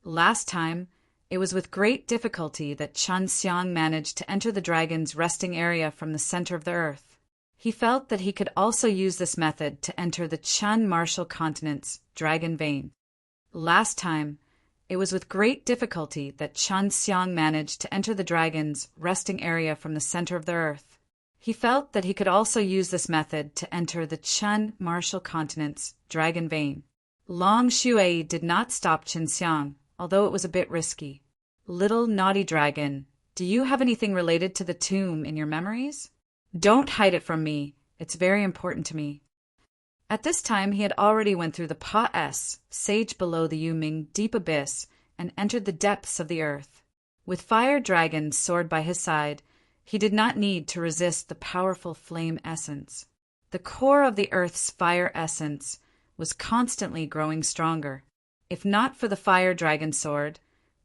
Last time, it was with great difficulty that Chun Xiang managed to enter the dragon's resting area from the center of the earth. He felt that he could also use this method to enter the Chun martial continent's dragon vein. Last time, it was with great difficulty that Chun Xiang managed to enter the dragon's resting area from the center of the earth. He felt that he could also use this method to enter the Chun martial continent's dragon vein. Long Shui did not stop Qin Xiang, although it was a bit risky. Little naughty dragon, do you have anything related to the tomb in your memories? Don't hide it from me. It's very important to me. At this time, he had already went through the Pa-S, sage below the Yuming deep abyss, and entered the depths of the earth. With fire dragon's sword by his side, he did not need to resist the powerful flame essence. The core of the earth's fire essence was constantly growing stronger. If not for the fire dragon sword,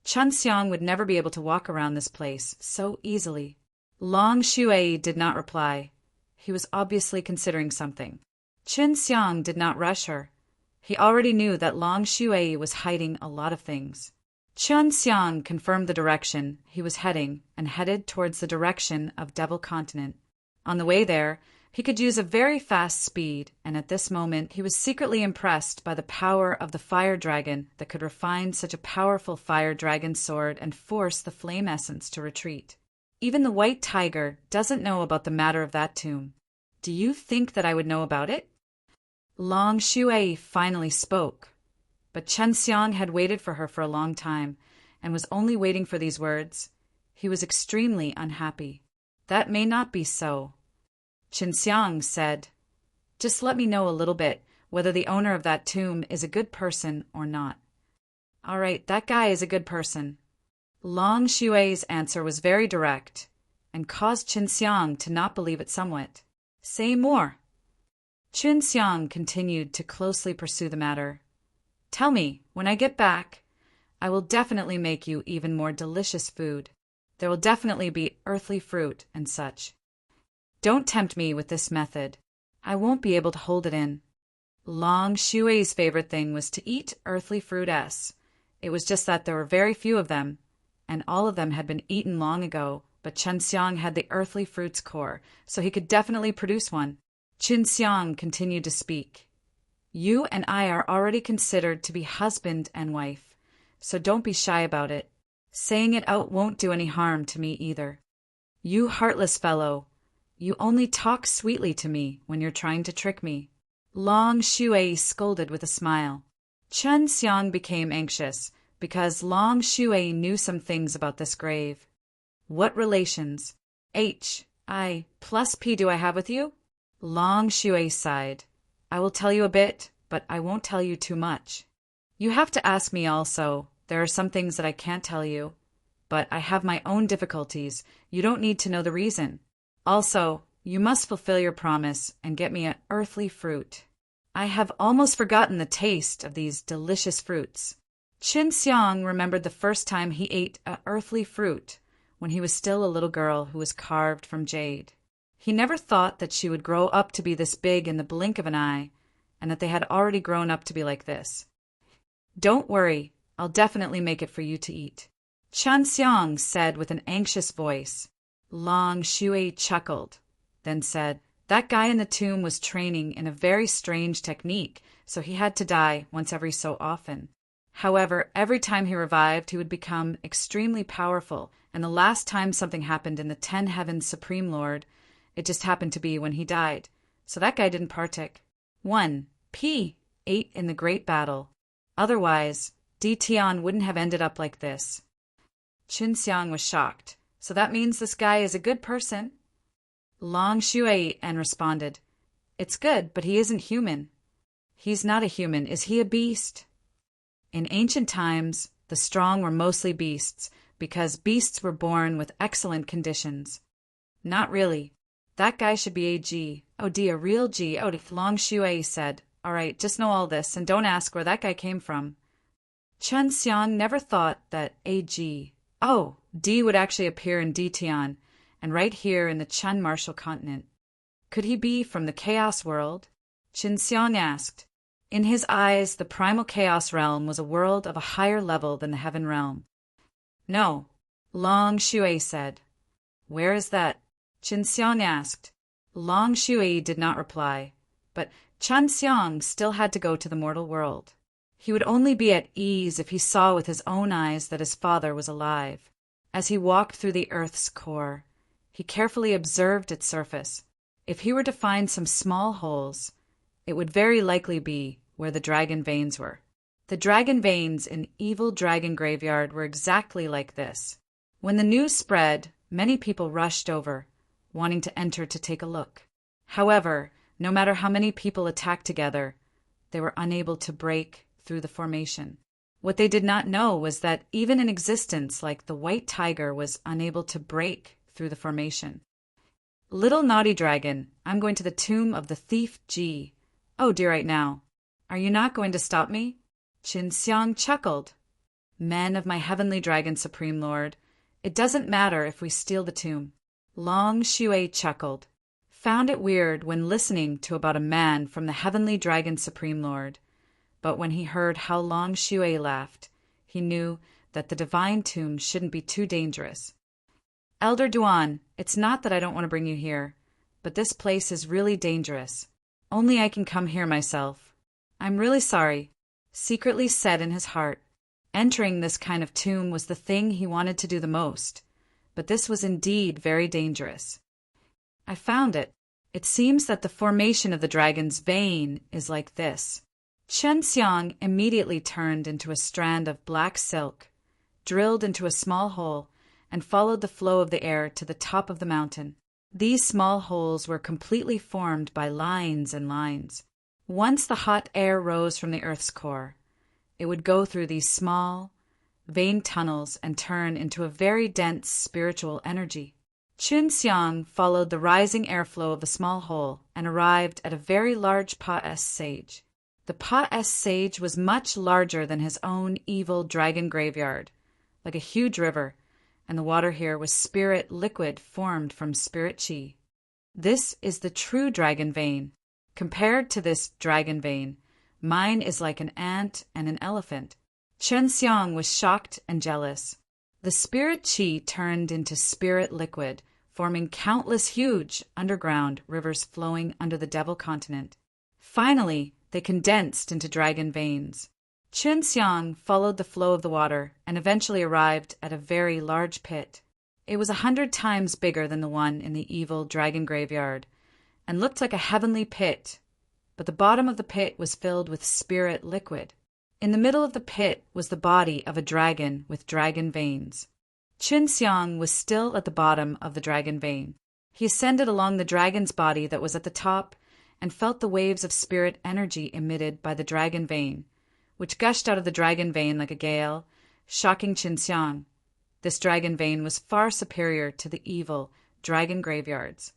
Chun Xiang would never be able to walk around this place so easily. Long Shui did not reply. He was obviously considering something. Qin Xiang did not rush her. He already knew that Long Shui was hiding a lot of things. Qin Xiang confirmed the direction he was heading and headed towards the direction of Devil Continent. On the way there, he could use a very fast speed, and at this moment he was secretly impressed by the power of the fire dragon that could refine such a powerful fire dragon sword and force the flame essence to retreat. Even the white tiger doesn't know about the matter of that tomb. Do you think that I would know about it? Long Shui finally spoke, but Chen Xiang had waited for her for a long time and was only waiting for these words. He was extremely unhappy. That may not be so. Qin Xiang said, "Just let me know a little bit whether the owner of that tomb is a good person or not." "All right, that guy is a good person." Long Shui's answer was very direct and caused Qin Xiang to not believe it somewhat. "Say more." Qin Xiang continued to closely pursue the matter. "Tell me, when I get back, I will definitely make you even more delicious food. There will definitely be earthly fruit and such. Don't tempt me with this method. I won't be able to hold it in." Long Shui's favorite thing was to eat earthly fruit. It was just that there were very few of them, and all of them had been eaten long ago, but Chen Xiang had the earthly fruit's core, so he could definitely produce one. Qin Xiang continued to speak. "You and I are already considered to be husband and wife, so don't be shy about it. Saying it out won't do any harm to me either. You heartless fellow, you only talk sweetly to me when you're trying to trick me." Long Shui scolded with a smile. Chen Xiang became anxious because Long Shui knew some things about this grave. "What relations, H.I. plus P, do I have with you?" Long Shui sighed. "I will tell you a bit, but I won't tell you too much. You have to ask me also. There are some things that I can't tell you, but I have my own difficulties. You don't need to know the reason. Also, you must fulfill your promise and get me an earthly fruit. I have almost forgotten the taste of these delicious fruits." Qin Xiang remembered the first time he ate an earthly fruit when he was still a little girl who was carved from jade. He never thought that she would grow up to be this big in the blink of an eye, and that they had already grown up to be like this. "Don't worry, I'll definitely make it for you to eat," Chen Xiang said with an anxious voice. Long Shui chuckled, then said, "That guy in the tomb was training in a very strange technique, so he had to die once every so often. However, every time he revived, he would become extremely powerful, and the last time something happened in the 10 Heavens Supreme Lord, it just happened to be when he died. So that guy didn't partake. 1. P. ate in the great battle. Otherwise, Di Tian wouldn't have ended up like this." Qin Xiang was shocked. "So that means this guy is a good person?" Long Shui and responded, "It's good, but he isn't human." "He's not a human. Is he a beast?" In ancient times, the strong were mostly beasts, because beasts were born with excellent conditions. "Not really. That guy should be a G. Oh, D, a real G. Oh, Long Shui said, "All right, just know all this, and don't ask where that guy came from." Chen Xiang never thought that a G. Oh, D would actually appear in Di Tian, and right here in the Chen martial continent. Could he be from the chaos world? Qin Xiang asked. In his eyes, the primal chaos realm was a world of a higher level than the heaven realm. No, Long Shui said. Where is that? Qin Xiang asked. Long Shui did not reply, but Chen Xiang still had to go to the mortal world. He would only be at ease if he saw with his own eyes that his father was alive. As he walked through the earth's core, he carefully observed its surface. If he were to find some small holes, it would very likely be where the dragon veins were. The dragon veins in Evil Dragon Graveyard were exactly like this. When the news spread, many people rushed over, wanting to enter to take a look. However, no matter how many people attacked together, they were unable to break through the formation. What they did not know was that even an existence like the White Tiger was unable to break through the formation. Little naughty dragon, I'm going to the tomb of the thief Ji. Oh dear, right now. Are you not going to stop me? Qin Xiang chuckled. Men of my heavenly dragon, Supreme Lord, it doesn't matter if we steal the tomb. Long Shui chuckled, found it weird when listening to about a man from the heavenly dragon Supreme Lord. But when he heard how Long Shui laughed, he knew that the divine tomb shouldn't be too dangerous. Elder Duan, it's not that I don't want to bring you here, but this place is really dangerous. Only I can come here myself. I'm really sorry, secretly said in his heart. Entering this kind of tomb was the thing he wanted to do the most, but this was indeed very dangerous. I found it. It seems that the formation of the dragon's vein is like this. Chen Xiang immediately turned into a strand of black silk, drilled into a small hole, and followed the flow of the air to the top of the mountain. These small holes were completely formed by lines and lines. Once the hot air rose from the earth's core, it would go through these small, vein tunnels and turn into a very dense spiritual energy. Qin Xiang followed the rising airflow of the small hole and arrived at a very large Pa-S sage. The Pa-S sage was much larger than his own evil dragon graveyard, like a huge river, and the water here was spirit liquid formed from spirit chi. This is the true dragon vein. Compared to this dragon vein, mine is like an ant and an elephant. Chen Xiang was shocked and jealous. The spirit chi turned into spirit liquid, forming countless huge underground rivers flowing under the Devil Continent. Finally, they condensed into dragon veins. Qin Xiang followed the flow of the water and eventually arrived at a very large pit. It was 100 times bigger than the one in the evil dragon graveyard, and looked like a heavenly pit, but the bottom of the pit was filled with spirit liquid. In the middle of the pit was the body of a dragon with dragon veins. Qin Xiang was still at the bottom of the dragon vein. He ascended along the dragon's body that was at the top and felt the waves of spirit energy emitted by the dragon vein, which gushed out of the dragon vein like a gale, shocking Qin Xiang. This dragon vein was far superior to the evil dragon graveyards.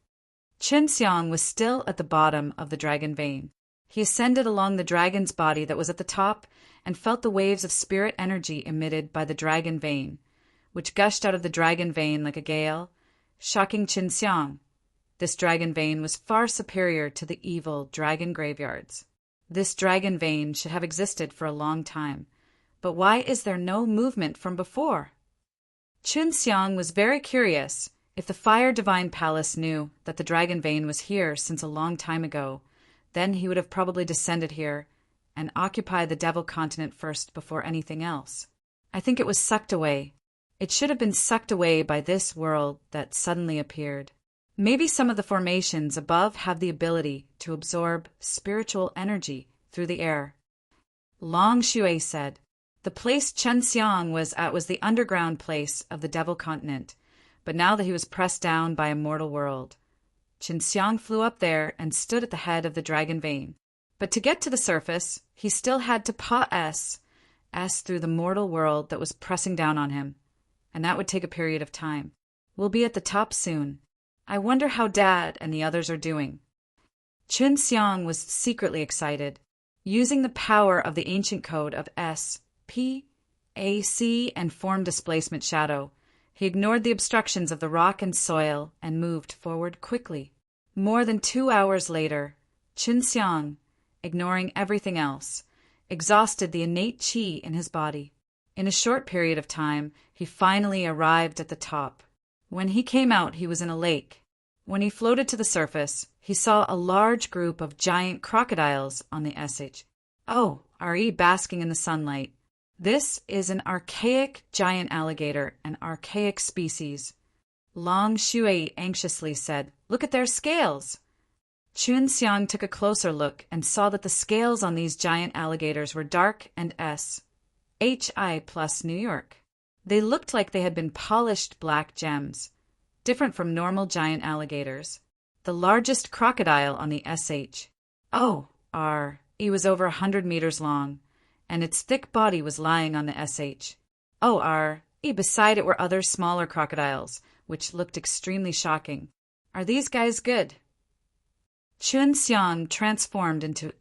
Qin Xiang was still at the bottom of the dragon vein. He ascended along the dragon's body that was at the top and felt the waves of spirit energy emitted by the dragon vein, which gushed out of the dragon vein like a gale, shocking Qin Xiang. This dragon vein was far superior to the evil dragon graveyards. This dragon vein should have existed for a long time, but why is there no movement from before? Qin Xiang was very curious. If the Fire Divine Palace knew that the dragon vein was here since a long time ago, then he would have probably descended here and occupied the Devil Continent first before anything else. I think it was sucked away. It should have been sucked away by this world that suddenly appeared. Maybe some of the formations above have the ability to absorb spiritual energy through the air. Long Shui said. The place Chen Xiang was at was the underground place of the Devil Continent, but now that he was pressed down by a mortal world, Qin Xiang flew up there and stood at the head of the dragon vein. But to get to the surface, he still had to Pa-S through the mortal world that was pressing down on him, and that would take a period of time. We'll be at the top soon. I wonder how Dad and the others are doing. Qin Xiang was secretly excited. Using the power of the ancient code of S, P, A, C, and form displacement shadow, he ignored the obstructions of the rock and soil and moved forward quickly. More than 2 hours later, Qin Xiang, ignoring everything else, exhausted the innate qi in his body. In a short period of time, he finally arrived at the top. When he came out, he was in a lake. When he floated to the surface, he saw a large group of giant crocodiles on the SHRE basking in the sunlight. This is an archaic giant alligator, an archaic species. Long Shui anxiously said, "Look at their scales." Chun Xiang took a closer look and saw that the scales on these giant alligators were dark and SHI plus New York. They looked like they had been polished black gems, different from normal giant alligators. The largest crocodile on the SHRE was over 100 meters long, and its thick body was lying on the SHRE. Beside it were other smaller crocodiles, which looked extremely shocking. Are these guys good? Chun Xiang transformed into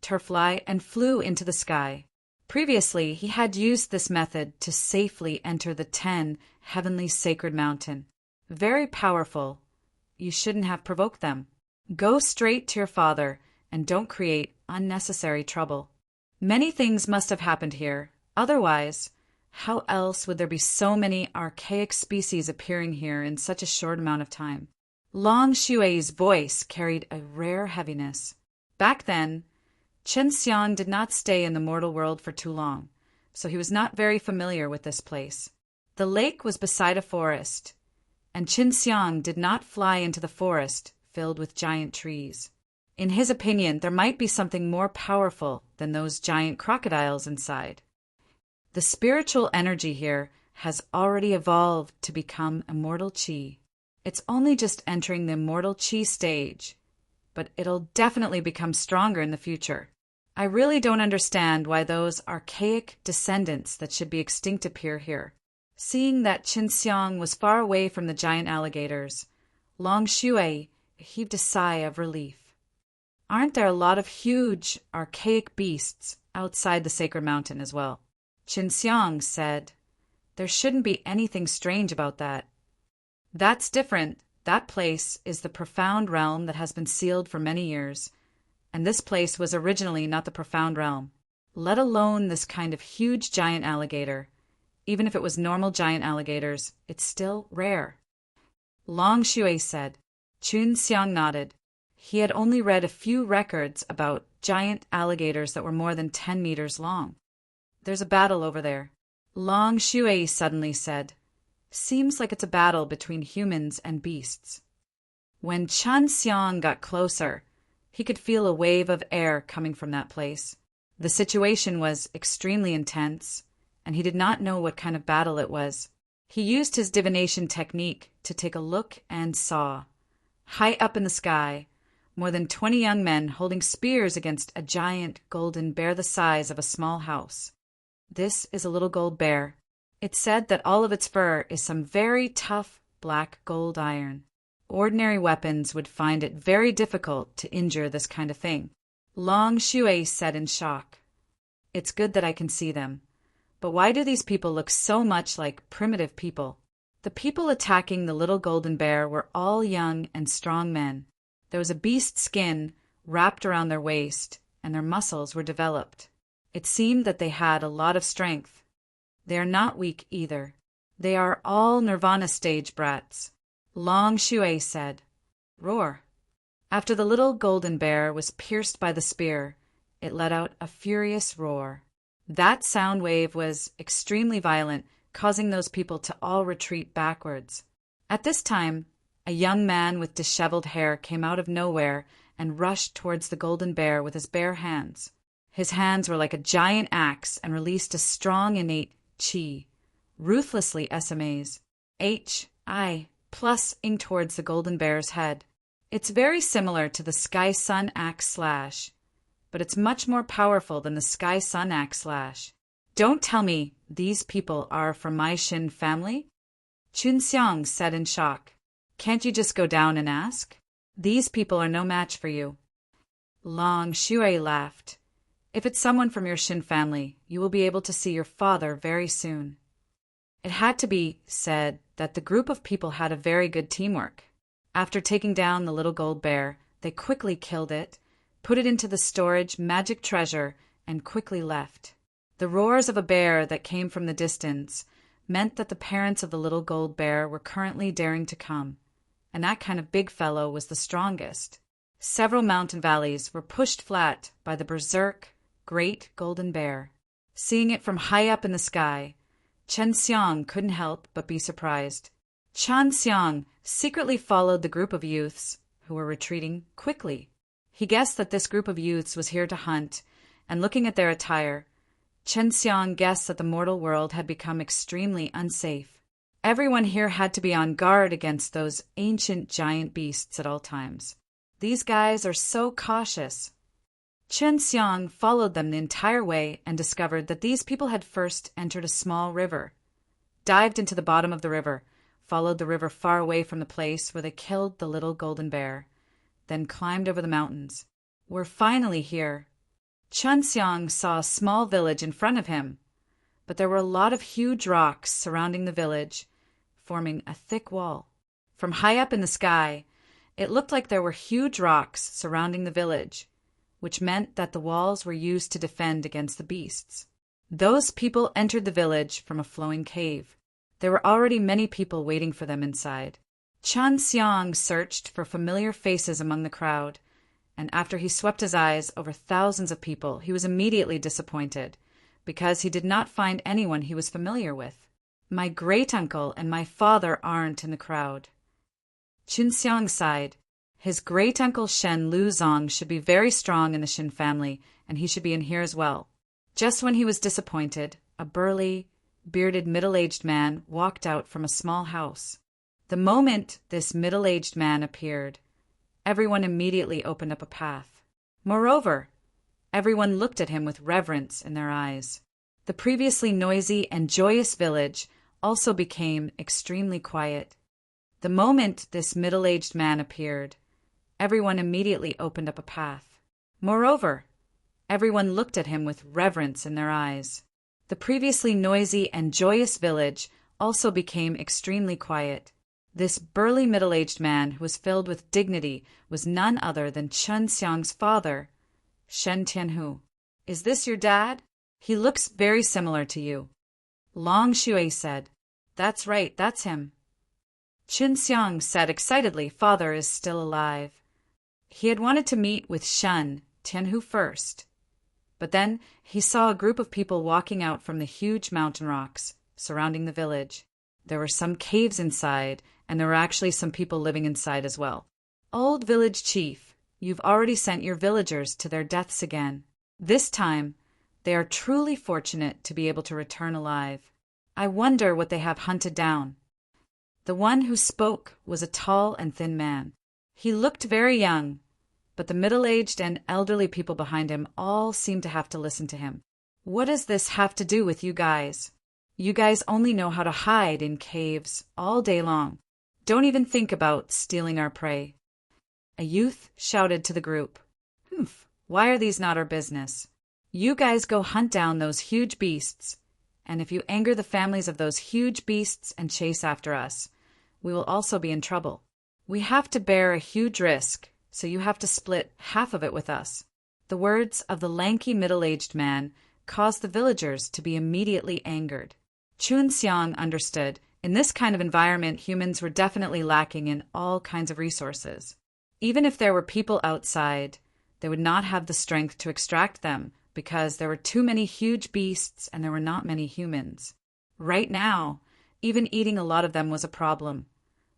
turfly and flew into the sky. Previously, he had used this method to safely enter the 10 heavenly sacred mountain. Very powerful. You shouldn't have provoked them. Go straight to your father and don't create unnecessary trouble. Many things must have happened here. Otherwise, how else would there be so many archaic species appearing here in such a short amount of time? Long Shui's voice carried a rare heaviness. Back then, Chun Xiang did not stay in the mortal world for too long, so he was not very familiar with this place. The lake was beside a forest, and Chun Xiang did not fly into the forest filled with giant trees. In his opinion, there might be something more powerful than those giant crocodiles inside. The spiritual energy here has already evolved to become immortal qi. It's only just entering the immortal qi stage, but it'll definitely become stronger in the future. I really don't understand why those archaic descendants that should be extinct appear here. Seeing that Chun Xiang was far away from the giant alligators, Long Shui heaved a sigh of relief. Aren't there a lot of huge, archaic beasts outside the sacred mountain as well? Chun Xiang said, "There shouldn't be anything strange about that. That's different. That place is the profound realm that has been sealed for many years, and this place was originally not the profound realm, let alone this kind of huge giant alligator. Even if it was normal giant alligators, it's still rare." Long Shui said. Chun Xiang nodded. He had only read a few records about giant alligators that were more than 10 meters long. "There's a battle over there," Long Shui suddenly said. "Seems like it's a battle between humans and beasts." When Chun Xiang got closer, he could feel a wave of air coming from that place. The situation was extremely intense, and he did not know what kind of battle it was. He used his divination technique to take a look and saw, high up in the sky, more than 20 young men holding spears against a giant golden bear the size of a small house. This is a little gold bear. It's said that all of its fur is some very tough black gold iron. Ordinary weapons would find it very difficult to injure this kind of thing. Long Shui said in shock, "It's good that I can see them. But why do these people look so much like primitive people?" The people attacking the little golden bear were all young and strong men. There was a beast skin wrapped around their waist, and their muscles were developed. It seemed that they had a lot of strength. They are not weak either. They are all Nirvana stage brats. Long Shui said, "Roar." After the little golden bear was pierced by the spear, it let out a furious roar. That sound wave was extremely violent, causing those people to all retreat backwards. At this time, a young man with disheveled hair came out of nowhere and rushed towards the golden bear with his bare hands. His hands were like a giant axe and released a strong innate qi, ruthlessly SMAs. HI plus-ing towards the golden bear's head. It's very similar to the Sky Sun Axe Slash, but it's much more powerful than the Sky Sun Axe Slash. Don't tell me these people are from my Shin family? Chun Xiang said in shock. Can't you just go down and ask? These people are no match for you. Long Shui laughed. If it's someone from your Shin family, you will be able to see your father very soon. It had to be said that the group of people had a very good teamwork. After taking down the little gold bear, They quickly killed it, put it into the storage magic treasure, and quickly left. The roars of a bear that came from the distance meant that the parents of the little gold bear were currently daring to come, and that kind of big fellow was the strongest. Several mountain valleys were pushed flat by the berserk, great golden bear. Seeing it from high up in the sky, Chen Xiang couldn't help but be surprised. Chen Xiang secretly followed the group of youths, who were retreating, quickly. He guessed that this group of youths was here to hunt, and looking at their attire, Chen Xiang guessed that the mortal world had become extremely unsafe. Everyone here had to be on guard against those ancient giant beasts at all times. These guys are so cautious. Chen Xiang followed them the entire way and discovered that these people had first entered a small river, dived into the bottom of the river, followed the river far away from the place where they killed the little golden bear, then climbed over the mountains. We're finally here. Chen Xiang saw a small village in front of him, but there were a lot of huge rocks surrounding the village, forming a thick wall. From high up in the sky, it looked like there were huge rocks surrounding the village, which meant that the walls were used to defend against the beasts. Those people entered the village from a flowing cave. There were already many people waiting for them inside. Chen Xiang searched for familiar faces among the crowd, and after he swept his eyes over thousands of people, he was immediately disappointed, because he did not find anyone he was familiar with. My great-uncle and my father aren't in the crowd. Chen Xiang sighed. His great-uncle Shen Luzong should be very strong in the Shen family, and he should be in here as well. Just when he was disappointed, a burly, bearded middle-aged man walked out from a small house. The moment this middle-aged man appeared, everyone immediately opened up a path. Moreover, everyone looked at him with reverence in their eyes. The previously noisy and joyous village also became extremely quiet. The moment this middle-aged man appeared, everyone immediately opened up a path. Moreover, everyone looked at him with reverence in their eyes. The previously noisy and joyous village also became extremely quiet. This burly middle-aged man who was filled with dignity was none other than Chen Xiang's father, Shen Tianhu. Is this your dad? He looks very similar to you. Long Shui said. That's right, that's him. Chen Xiang said excitedly, father is still alive. He had wanted to meet with Shen Tianhu first, but then he saw a group of people walking out from the huge mountain rocks surrounding the village. There were some caves inside, and there were actually some people living inside as well. Old village chief, you've already sent your villagers to their deaths again. This time, they are truly fortunate to be able to return alive. I wonder what they have hunted down. The one who spoke was a tall and thin man. He looked very young, but the middle-aged and elderly people behind him all seemed to have to listen to him. What does this have to do with you guys? You guys only know how to hide in caves all day long. Don't even think about stealing our prey. A youth shouted to the group. Why are these not our business? You guys go hunt down those huge beasts, and if you anger the families of those huge beasts and chase after us, we will also be in trouble. We have to bear a huge risk, so you have to split half of it with us. The words of the lanky middle-aged man caused the villagers to be immediately angered. Chen Xiang understood. In this kind of environment, humans were definitely lacking in all kinds of resources. Even if there were people outside, they would not have the strength to extract them because there were too many huge beasts and there were not many humans. Right now, even eating a lot of them was a problem,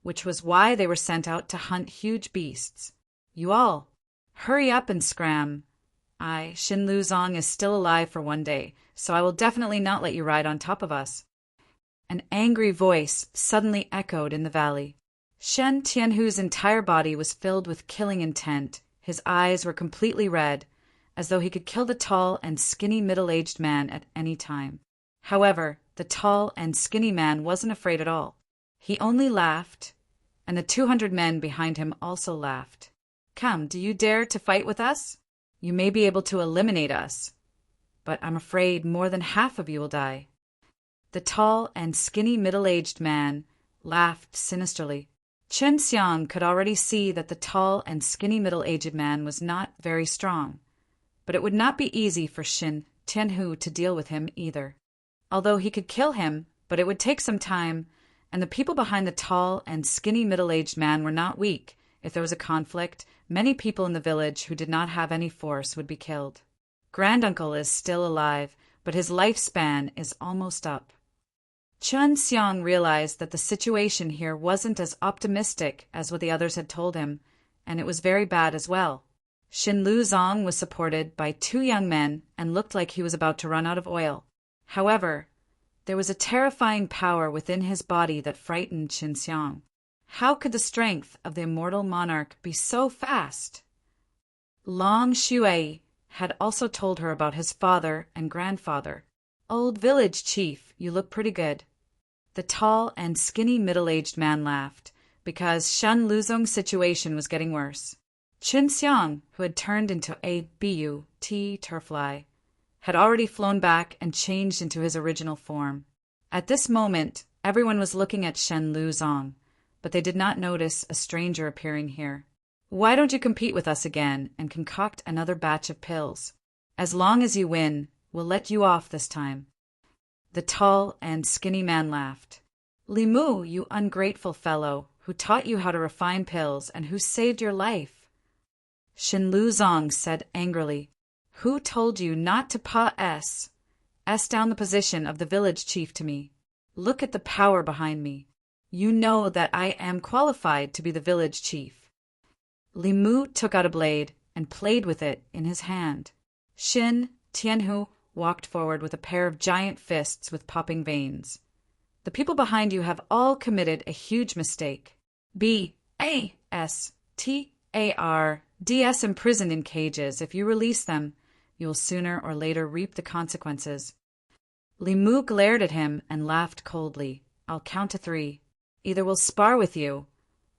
which was why they were sent out to hunt huge beasts. You all, hurry up and scram. Shin Luzong is still alive for one day, so I will definitely not let you ride on top of us. An angry voice suddenly echoed in the valley. Shen Tianhu's entire body was filled with killing intent. His eyes were completely red, as though he could kill the tall and skinny middle-aged man at any time. However, the tall and skinny man wasn't afraid at all. He only laughed, and the 200 men behind him also laughed. Come, do you dare to fight with us? You may be able to eliminate us, but I'm afraid more than half of you will die. The tall and skinny middle-aged man laughed sinisterly. Chen Xiang could already see that the tall and skinny middle-aged man was not very strong, but it would not be easy for Shin Tianhu to deal with him either. Although he could kill him, but it would take some time, and the people behind the tall and skinny middle-aged man were not weak. If there was a conflict, many people in the village who did not have any force would be killed. Granduncle is still alive, but his lifespan is almost up. Chen Xiang realized that the situation here wasn't as optimistic as what the others had told him, and it was very bad as well. Shin Luzong was supported by 2 young men and looked like he was about to run out of oil. However, there was a terrifying power within his body that frightened Chen Xiang. How could the strength of the immortal monarch be so fast? Long Shui had also told her about his father and grandfather. "Old village chief, you look pretty good." The tall and skinny middle-aged man laughed, because Shen Luzong's situation was getting worse. Chen Xiang, who had turned into a BUT turfly, had already flown back and changed into his original form. At this moment, everyone was looking at Shen Luzong, but they did not notice a stranger appearing here. "Why don't you compete with us again and concoct another batch of pills? As long as you win, we'll let you off this time." The tall and skinny man laughed. "Li Mu, you ungrateful fellow, who taught you how to refine pills and who saved your life." Shin Luzong said angrily, "Who told you not to S down the position of the village chief to me? Look at the power behind me. You know that I am qualified to be the village chief." Li Mu took out a blade and played with it in his hand. Shin Tianhu walked forward with a pair of giant fists with popping veins. "The people behind you have all committed a huge mistake. BASTARDS imprisoned in cages. If you release them, you will sooner or later reap the consequences." Li Mu glared at him and laughed coldly. "I'll count to 3. Either we'll spar with you,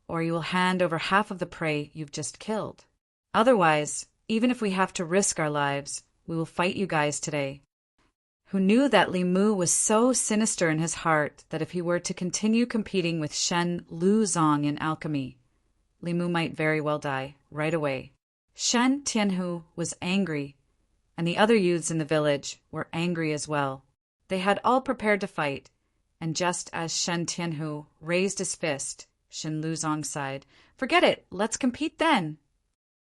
or you will hand over half of the prey you've just killed. Otherwise, even if we have to risk our lives, we will fight you guys today." Who knew that Li Mu was so sinister in his heart that if he were to continue competing with Shen Luzong in alchemy, Li Mu might very well die right away. Shen Tianhu was angry, and the other youths in the village were angry as well. They had all prepared to fight, and just as Shen Tianhu raised his fist, Shen Luzong sighed, "Forget it, let's compete then."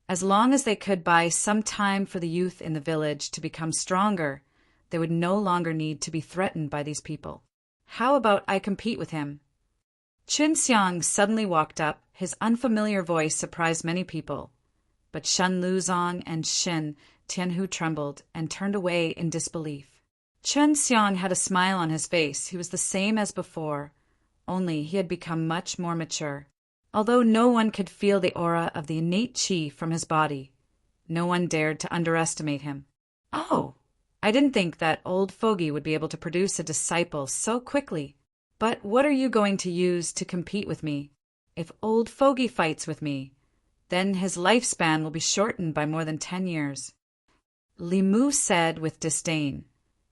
As long as they could buy some time for the youth in the village to become stronger, they would no longer need to be threatened by these people. "How about I compete with him?" Chen Xiang suddenly walked up. His unfamiliar voice surprised many people, but Shen Luzong and Shin Tianhu trembled and turned away in disbelief. Chen Xiang had a smile on his face. He was the same as before, only he had become much more mature. Although no one could feel the aura of the innate qi from his body, no one dared to underestimate him. "Oh, I didn't think that old fogey would be able to produce a disciple so quickly. But what are you going to use to compete with me? If old fogey fights with me, then his lifespan will be shortened by more than 10 years. Li Mu said with disdain,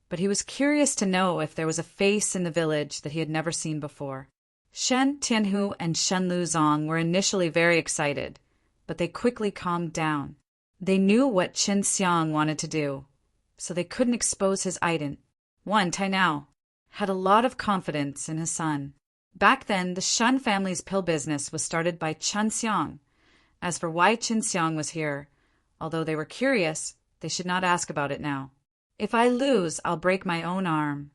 but he was curious to know if there was a face in the village that he had never seen before. Shen Tianhu and Shen Luzong were initially very excited, but they quickly calmed down. They knew what Chen Xiang wanted to do, so they couldn't expose his ident. One, Tainao, had a lot of confidence in his son. Back then, the Shen family's pill business was started by Chen Xiang. As for why Chen Xiang was here, although they were curious, they should not ask about it now. "If I lose, I'll break my own arm."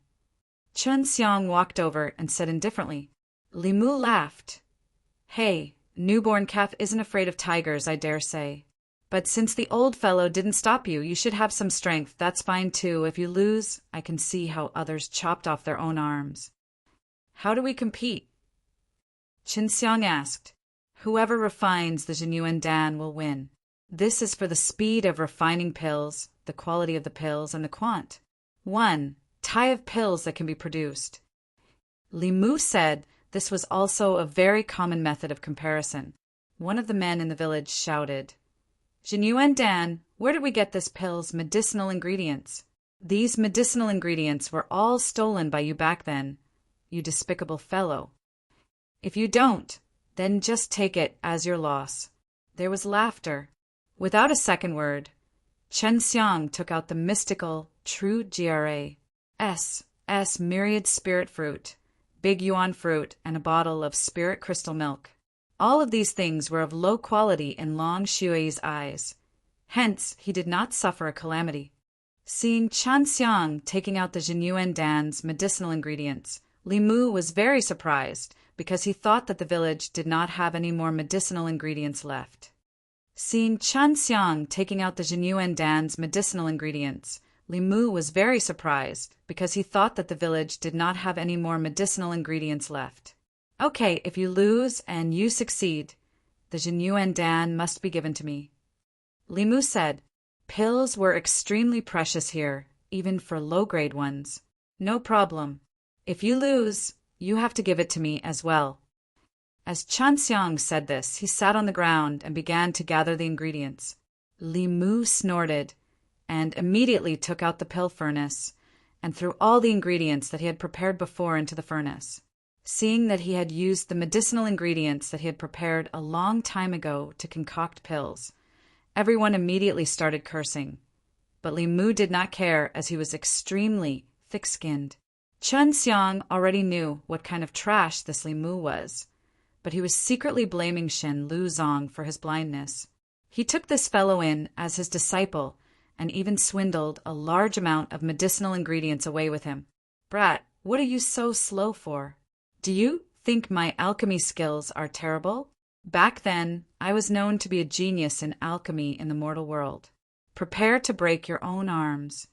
Chen Xiang walked over and said indifferently. Li Mu laughed. "Hey, newborn calf isn't afraid of tigers, I dare say. But since the old fellow didn't stop you, you should have some strength. That's fine too. If you lose, I can see how others chopped off their own arms." "How do we compete?" Chen Xiang asked. "Whoever refines the Jinyuan Dan will win. This is for the speed of refining pills, the quality of the pills, and the quant. 1 tie of pills that can be produced." Li Mu said this was also a very common method of comparison. One of the men in the village shouted, "Jinyuan Dan, where did we get this pill's medicinal ingredients? These medicinal ingredients were all stolen by you back then, you despicable fellow. If you don't, Then just take it as your loss. There was laughter. Without a second word, Chen Xiang took out the mystical, true GRAS myriad spirit fruit, big yuan fruit, and a bottle of spirit crystal milk. All of these things were of low quality in Long Xue's eyes. Hence, he did not suffer a calamity. Seeing Chen Xiang taking out the Jinyuan Dan's medicinal ingredients, Li Mu was very surprised because he thought that the village did not have any more medicinal ingredients left. Seeing Chen Xiang taking out the Jinyuan Dan's medicinal ingredients, Li Mu was very surprised because he thought that the village did not have any more medicinal ingredients left. Okay, if you lose and you succeed, the Jinyuan Dan must be given to me. Li Mu said, pills were extremely precious here, even for low-grade ones. No problem. If you lose, you have to give it to me as well. As Chen Xiang said this, he sat on the ground and began to gather the ingredients. Li Mu snorted and immediately took out the pill furnace and threw all the ingredients that he had prepared before into the furnace. Seeing that he had used the medicinal ingredients that he had prepared a long time ago to concoct pills, everyone immediately started cursing. But Li Mu did not care, as he was extremely thick-skinned. Chen Xiang already knew what kind of trash this Li Mu was, but he was secretly blaming Shen Luzong for his blindness. He took this fellow in as his disciple and even swindled a large amount of medicinal ingredients away with him. Brat, what are you so slow for? Do you think my alchemy skills are terrible? Back then, I was known to be a genius in alchemy in the mortal world. Prepare to break your own arms.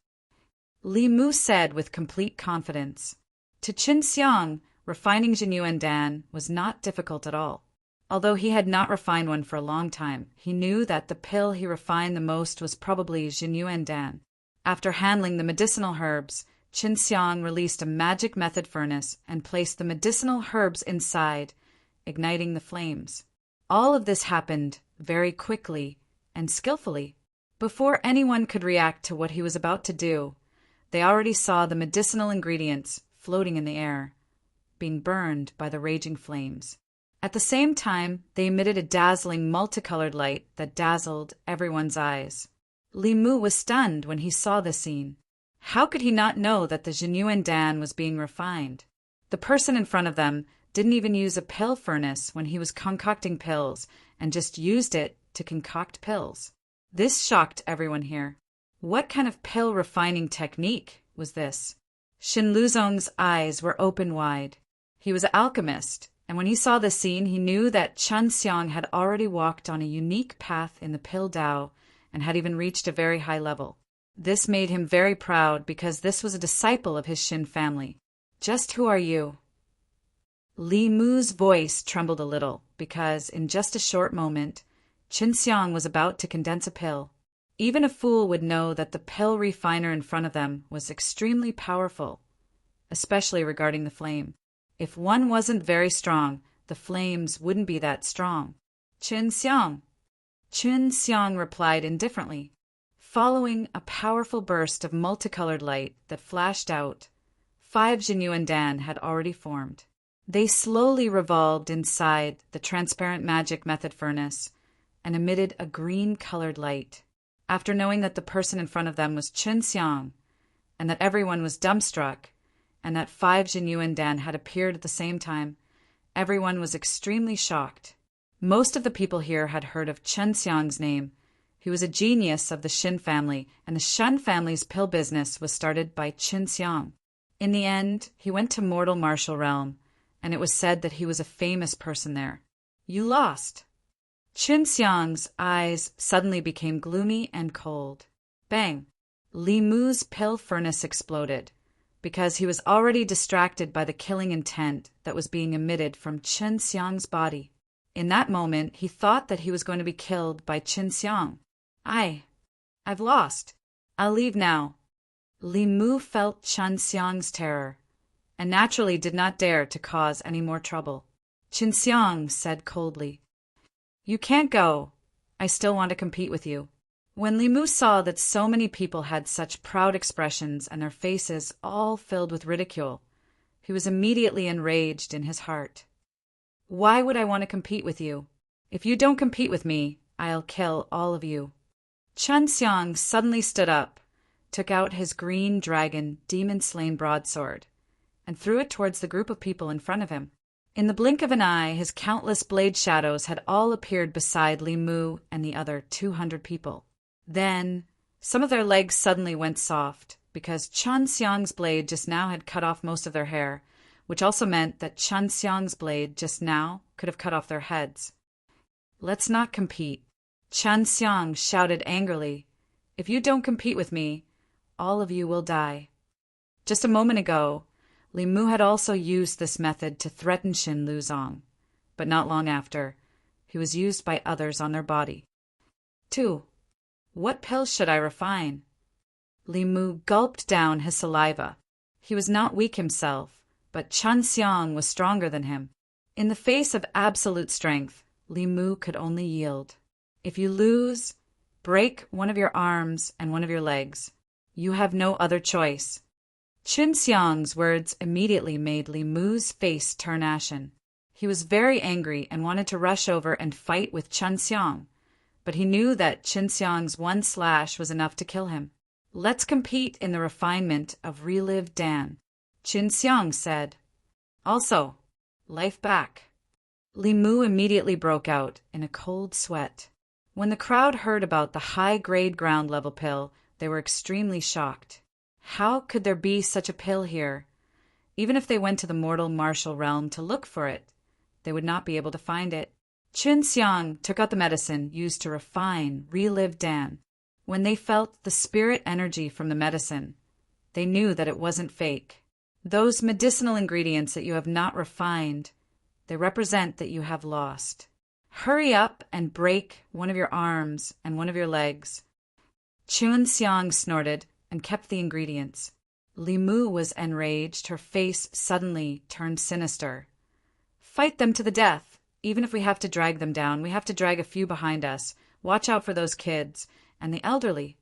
Li Mu said with complete confidence. To Chen Xiang, refining Jinyuan Dan was not difficult at all. Although he had not refined one for a long time, he knew that the pill he refined the most was probably Jinyuan Dan. After handling the medicinal herbs, Chen Xiang released a magic method furnace and placed the medicinal herbs inside, igniting the flames. All of this happened very quickly and skillfully. Before anyone could react to what he was about to do, they already saw the medicinal ingredients floating in the air, being burned by the raging flames. At the same time, they emitted a dazzling multicolored light that dazzled everyone's eyes. Li Mu was stunned when he saw the scene. How could he not know that the Jinyuan Dan was being refined? The person in front of them didn't even use a pill furnace when he was concocting pills and just used it to concoct pills. This shocked everyone here. What kind of pill refining technique was this? Shen Luzong's eyes were open wide. He was an alchemist, and when he saw the scene, he knew that Chen Xiang had already walked on a unique path in the pill Dao and had even reached a very high level. This made him very proud because this was a disciple of his Shen family. Just who are you? Li Mu's voice trembled a little because, in just a short moment, Chen Xiang was about to condense a pill. Even a fool would know that the pill refiner in front of them was extremely powerful, especially regarding the flame. If one wasn't very strong, the flames wouldn't be that strong. Chen Xiang. Chen Xiang replied indifferently. Following a powerful burst of multicolored light that flashed out, 5 Jinyuan Dan had already formed. They slowly revolved inside the transparent magic method furnace and emitted a green-colored light. After knowing that the person in front of them was Chen Xiang, and that everyone was dumbstruck, and that 5 Jinyuan Dan had appeared at the same time, everyone was extremely shocked. Most of the people here had heard of Chen Xiang's name. He was a genius of the Shen family, and the Shen family's pill business was started by Chen Xiang. In the end, he went to mortal martial realm, and it was said that he was a famous person there. You lost. Chen Xiang's eyes suddenly became gloomy and cold. Bang! Li Mu's pill furnace exploded, because he was already distracted by the killing intent that was being emitted from Chen Xiang's body. In that moment, he thought that he was going to be killed by Chen Xiang. I've lost. I'll leave now. Li Mu felt Chen Xiang's terror, and naturally did not dare to cause any more trouble. Chen Xiang said coldly, You can't go. I still want to compete with you. When Li Mu saw that so many people had such proud expressions and their faces all filled with ridicule, he was immediately enraged in his heart. Why would I want to compete with you? If you don't compete with me, I'll kill all of you. Chun Xiang suddenly stood up, took out his green dragon demon-slain broadsword, and threw it towards the group of people in front of him. In the blink of an eye, his countless blade shadows had all appeared beside Li Mu and the other 200 people. Then, some of their legs suddenly went soft, because Chun Xiang's blade just now had cut off most of their hair, which also meant that Chun Xiang's blade just now could have cut off their heads. Let's not compete. Chun Xiang shouted angrily. If you don't compete with me, all of you will die. Just a moment ago, Li Mu had also used this method to threaten Xin Luzong, but not long after, he was used by others on their body. 2. What pills should I refine? Li Mu gulped down his saliva. He was not weak himself, but Chun Xiang was stronger than him. In the face of absolute strength, Li Mu could only yield. If you lose, break one of your arms and one of your legs. You have no other choice. Chun Xiang's words immediately made Li Mu's face turn ashen. He was very angry and wanted to rush over and fight with Chun Xiang, but he knew that Chun Xiang's one slash was enough to kill him. Let's compete in the refinement of Relive Dan, Chun Xiang said. Also, life back. Li Mu immediately broke out in a cold sweat. When the crowd heard about the high-grade ground-level pill, they were extremely shocked. How could there be such a pill here? Even if they went to the mortal martial realm to look for it, they would not be able to find it. Chun Xiang took out the medicine used to refine Relive Dan. When they felt the spirit energy from the medicine, they knew that it wasn't fake. Those medicinal ingredients that you have not refined, they represent that you have lost. Hurry up and break one of your arms and one of your legs. Chun Xiang snorted and kept the ingredients. Li Mu was enraged. Her face suddenly turned sinister. Fight them to the death. Even if we have to drag them down, we have to drag a few behind us. Watch out for those kids and the elderly.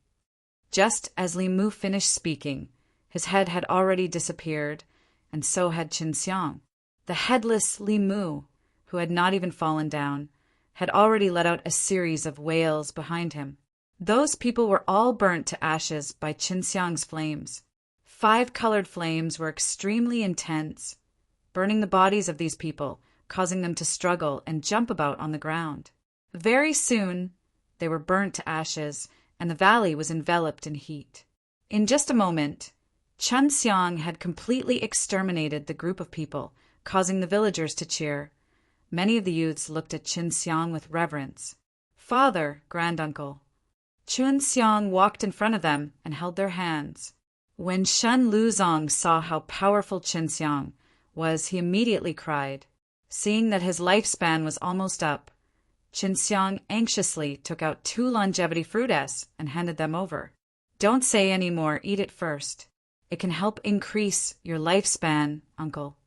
Just as Li Mu finished speaking, his head had already disappeared, and so had Chun Xiang. The headless Li Mu, who had not even fallen down, had already let out a series of wails behind him. Those people were all burnt to ashes by Chun Xiang's flames. 5 colored flames were extremely intense, burning the bodies of these people, causing them to struggle and jump about on the ground. Very soon, they were burnt to ashes, and the valley was enveloped in heat. In just a moment, Chun Xiang had completely exterminated the group of people, causing the villagers to cheer. Many of the youths looked at Chun Xiang with reverence. Father, granduncle. Chun Xiang walked in front of them and held their hands. When Xin Luzong saw how powerful Chun Xiang was, he immediately cried. Seeing that his lifespan was almost up, Chun Xiang anxiously took out 2 longevity fruits and handed them over. Don't say any more, eat it first. It can help increase your lifespan, uncle.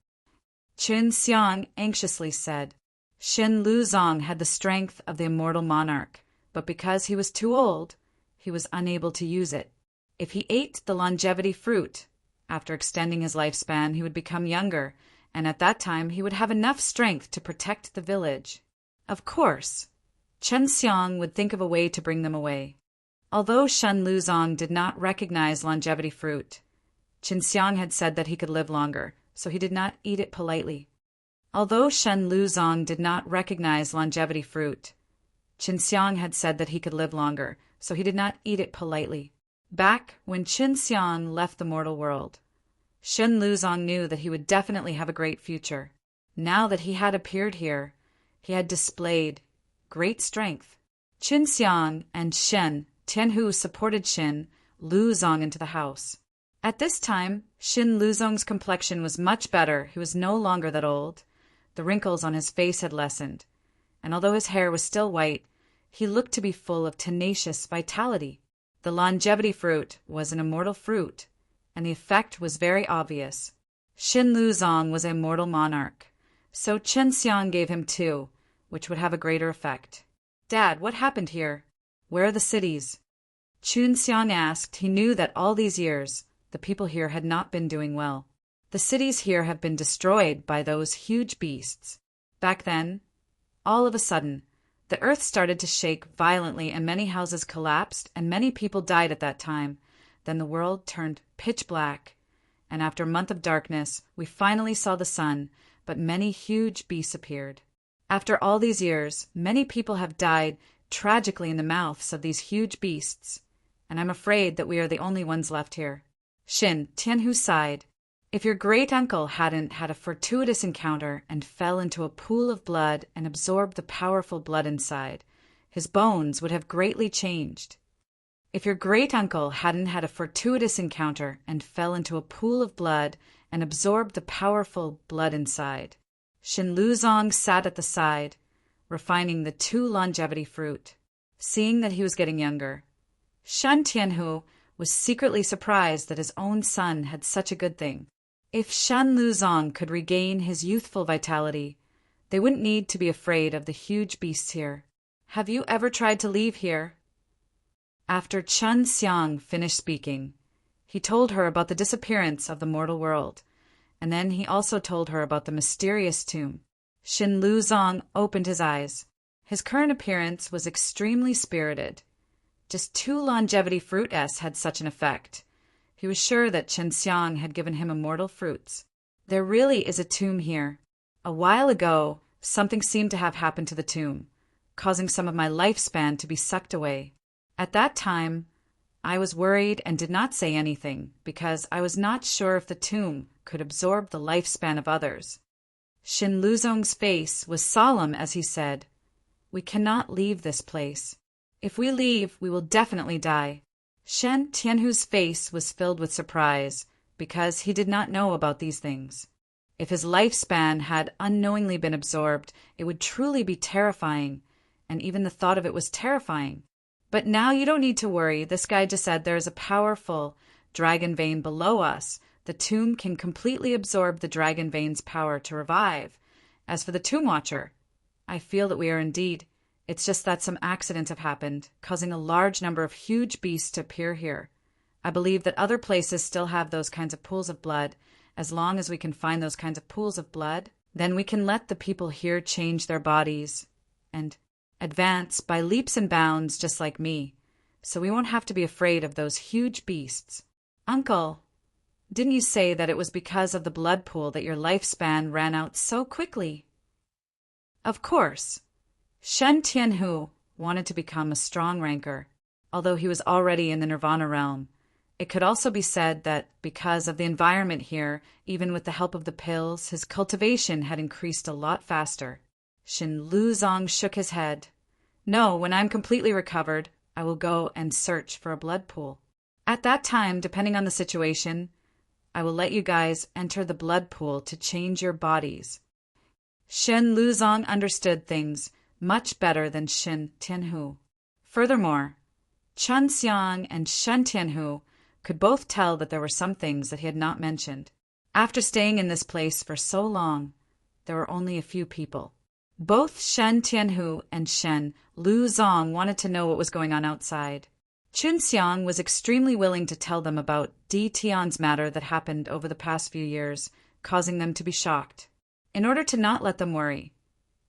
Chun Xiang anxiously said. Xin Luzong had the strength of the immortal monarch, but because he was too old, he was unable to use it. If he ate the longevity fruit, after extending his lifespan, he would become younger, and at that time he would have enough strength to protect the village. Of course, Chun Xiang would think of a way to bring them away. Although Xin Luzong did not recognize longevity fruit, Chun Xiang had said that he could live longer, so he did not eat it politely. Although Xin Luzong did not recognize longevity fruit, Chun Xiang had said that he could live longer, so he did not eat it politely. Back when Chun Xiang left the mortal world, Xin Luzong knew that he would definitely have a great future. Now that he had appeared here, he had displayed great strength. Chun Xiang and Shen Tianhu supported Xin Luzong into the house. At this time, Xin Luzong's complexion was much better. He was no longer that old. The wrinkles on his face had lessened, and although his hair was still white, he looked to be full of tenacious vitality. The longevity fruit was an immortal fruit, and the effect was very obvious. Xin Luzong was a mortal monarch, so Chun Xiang gave him 2, which would have a greater effect. Dad, what happened here? Where are the cities? Chun Xiang asked. He knew that all these years, the people here had not been doing well. The cities here have been destroyed by those huge beasts. Back then, all of a sudden, the earth started to shake violently and many houses collapsed and many people died at that time. Then the world turned pitch black, and after a month of darkness, we finally saw the sun, but many huge beasts appeared. After all these years, many people have died tragically in the mouths of these huge beasts, and I'm afraid that we are the only ones left here. Shin Tianhu sighed. If your great-uncle hadn't had a fortuitous encounter and fell into a pool of blood and absorbed the powerful blood inside, his bones would have greatly changed. If your great-uncle hadn't had a fortuitous encounter and fell into a pool of blood and absorbed the powerful blood inside, Shin Luzong sat at the side, refining the 2 longevity fruit. Seeing that he was getting younger, Shan Tianhu was secretly surprised that his own son had such a good thing. If Shan Luzong could regain his youthful vitality, they wouldn't need to be afraid of the huge beasts here. Have you ever tried to leave here? After Chun Xiang finished speaking, he told her about the disappearance of the mortal world, and then he also told her about the mysterious tomb. Shin Luzong opened his eyes. His current appearance was extremely spirited. Just 2 longevity fruit S had such an effect. He was sure that Chen Xiang had given him immortal fruits. There really is a tomb here. A while ago, something seemed to have happened to the tomb, causing some of my lifespan to be sucked away. At that time, I was worried and did not say anything because I was not sure if the tomb could absorb the lifespan of others. Shin Luzong's face was solemn as he said, "We cannot leave this place. If we leave, we will definitely die." Shen Tianhu's face was filled with surprise because he did not know about these things. If his lifespan had unknowingly been absorbed, it would truly be terrifying, and even the thought of it was terrifying. But now you don't need to worry. This guy just said there is a powerful dragon vein below us. The tomb can completely absorb the dragon vein's power to revive. As for the tomb watcher, I feel that we are indeed. It's just that some accidents have happened, causing a large number of huge beasts to appear here. I believe that other places still have those kinds of pools of blood. As long as we can find those kinds of pools of blood, then we can let the people here change their bodies and advance by leaps and bounds just like me, so we won't have to be afraid of those huge beasts. Uncle, didn't you say that it was because of the blood pool that your lifespan ran out so quickly? Of course. Shen Tianhu wanted to become a strong ranker, although he was already in the Nirvana realm. It could also be said that because of the environment here, even with the help of the pills, his cultivation had increased a lot faster. Shin Luzong shook his head. No, when I'm completely recovered, I will go and search for a blood pool. At that time, depending on the situation, I will let you guys enter the blood pool to change your bodies. Shen Luzong understood things much better than Shin Tianhu. Furthermore, Chun Xiang and Shen Tianhu could both tell that there were some things that he had not mentioned. After staying in this place for so long, there were only a few people. Both Shen Tianhu and Shen Luzong wanted to know what was going on outside. Chun Xiang was extremely willing to tell them about Di Tian's matter that happened over the past few years, causing them to be shocked. In order to not let them worry,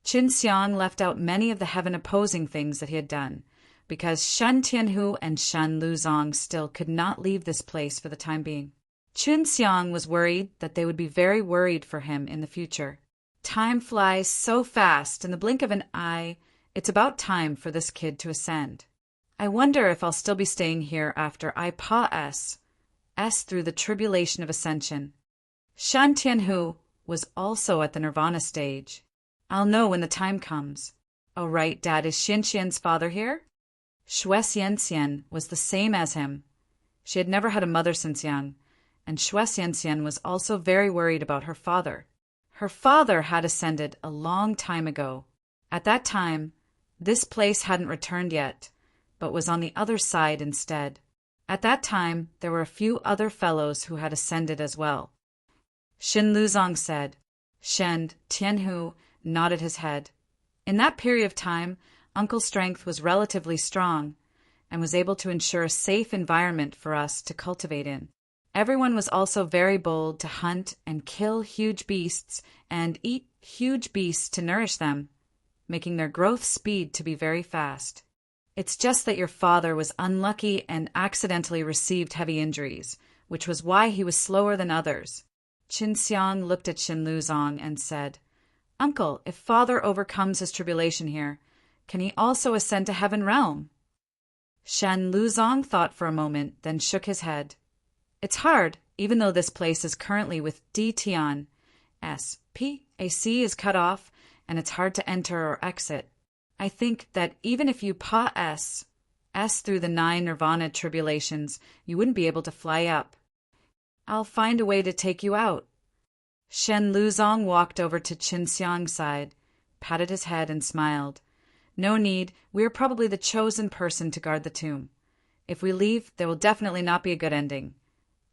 Chun Xiang left out many of the heaven-opposing things that he had done, because Shen Tianhu and Shen Luzong still could not leave this place for the time being. Chun Xiang was worried that they would be very worried for him in the future. Time flies so fast, in the blink of an eye, it's about time for this kid to ascend. I wonder if I'll still be staying here after I pass through the tribulation of ascension. Shan Tianhu was also at the nirvana stage. I'll know when the time comes. Oh right, Dad, is Xin Xian's father here? Xue Xianxian was the same as him. She had never had a mother since young, and Xue Xianxian was also very worried about her father. Her father had ascended a long time ago. At that time, this place hadn't returned yet, but was on the other side instead. At that time, there were a few other fellows who had ascended as well. Shin Luzong said. Shen Tianhu nodded his head. In that period of time, Uncle's strength was relatively strong and was able to ensure a safe environment for us to cultivate in. Everyone was also very bold to hunt and kill huge beasts and eat huge beasts to nourish them, making their growth speed to be very fast. It's just that your father was unlucky and accidentally received heavy injuries, which was why he was slower than others. Qin Xiang looked at Shen Luzong and said, "Uncle, if father overcomes his tribulation here, can he also ascend to heaven realm?" Shen Luzong thought for a moment, then shook his head. "It's hard, even though this place is currently with D Tian. A sea is cut off, and it's hard to enter or exit. I think that even if you pass through the 9 nirvana tribulations, you wouldn't be able to fly up. I'll find a way to take you out." Shen Luzong walked over to Qin Xiang's side, patted his head, and smiled. "No need. We are probably the chosen person to guard the tomb. If we leave, there will definitely not be a good ending.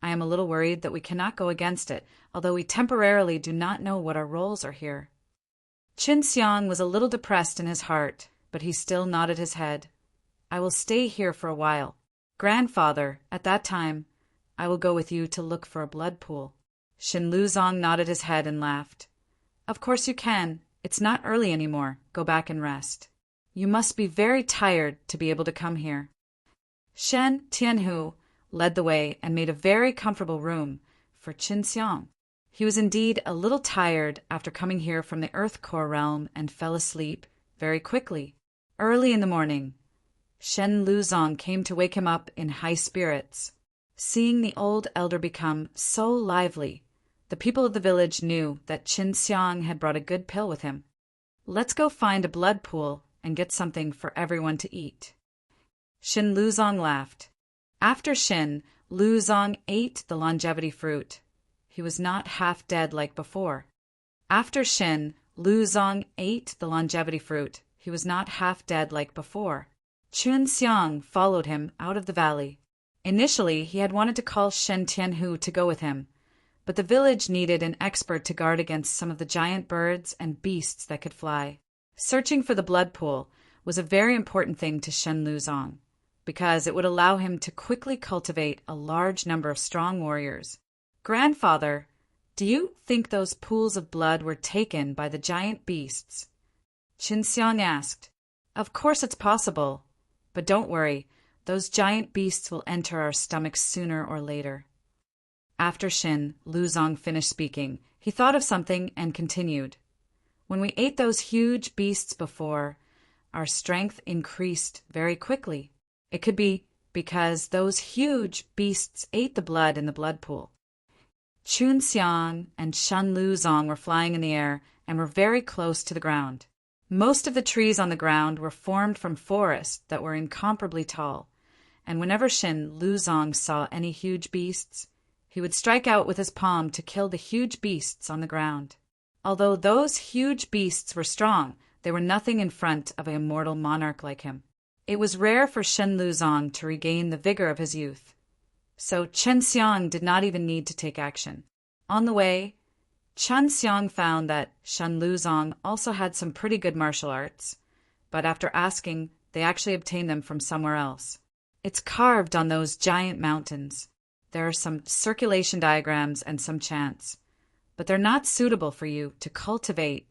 I am a little worried that we cannot go against it, although we temporarily do not know what our roles are here." Qin Xiang was a little depressed in his heart, but he still nodded his head. "I will stay here for a while. Grandfather, at that time, I will go with you to look for a blood pool." Shen Luzong nodded his head and laughed. "Of course you can. It's not early anymore. Go back and rest. You must be very tired to be able to come here." Shen Tianhu led the way and made a very comfortable room for Qin Xiang. He was indeed a little tired after coming here from the Earth Core realm and fell asleep very quickly. Early in the morning, Shen Luzong came to wake him up in high spirits. Seeing the old elder become so lively, the people of the village knew that Qin Xiang had brought a good pill with him. "Let's go find a blood pool and get something for everyone to eat." Shen Luzong laughed. After Shen Luzong ate the longevity fruit, he was not half dead like before. After Shen Luzong ate the longevity fruit, he was not half dead like before. Qin Xiang followed him out of the valley. Initially, he had wanted to call Shen Tianhu to go with him, but the village needed an expert to guard against some of the giant birds and beasts that could fly. Searching for the blood pool was a very important thing to Shen Luzong, because it would allow him to quickly cultivate a large number of strong warriors. "Grandfather, do you think those pools of blood were taken by the giant beasts?" Qin Xiang asked. "Of course it's possible, but don't worry, those giant beasts will enter our stomachs sooner or later." After Shen Luzong finished speaking, he thought of something and continued. "When we ate those huge beasts before, our strength increased very quickly. It could be because those huge beasts ate the blood in the blood pool." Qin Xiang and Shen Luzong were flying in the air and were very close to the ground. Most of the trees on the ground were formed from forests that were incomparably tall, and whenever Shen Luzong saw any huge beasts, he would strike out with his palm to kill the huge beasts on the ground. Although those huge beasts were strong, they were nothing in front of an immortal monarch like him. It was rare for Shen Luzong to regain the vigor of his youth, so Qin Xiang did not even need to take action. On the way, Qin Xiang found that Shen Luzong also had some pretty good martial arts, but after asking, they actually obtained them from somewhere else. "It's carved on those giant mountains. There are some circulation diagrams and some chants, but they're not suitable for you to cultivate.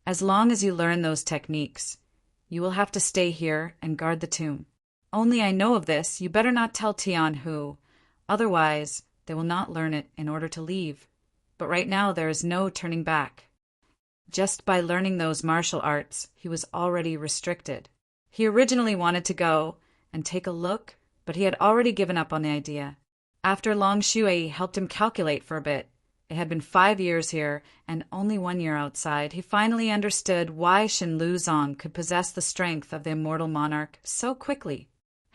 As long as you learn those techniques, you will have to stay here and guard the tomb. Only I know of this, you better not tell Tianhu, otherwise they will not learn it in order to leave. But right now there is no turning back." Just by learning those martial arts, he was already restricted. He originally wanted to go and take a look, but he had already given up on the idea. After Long Shui helped him calculate for a bit, it had been 5 years here and only 1 year outside, he finally understood why Shen Luzong could possess the strength of the immortal monarch so quickly.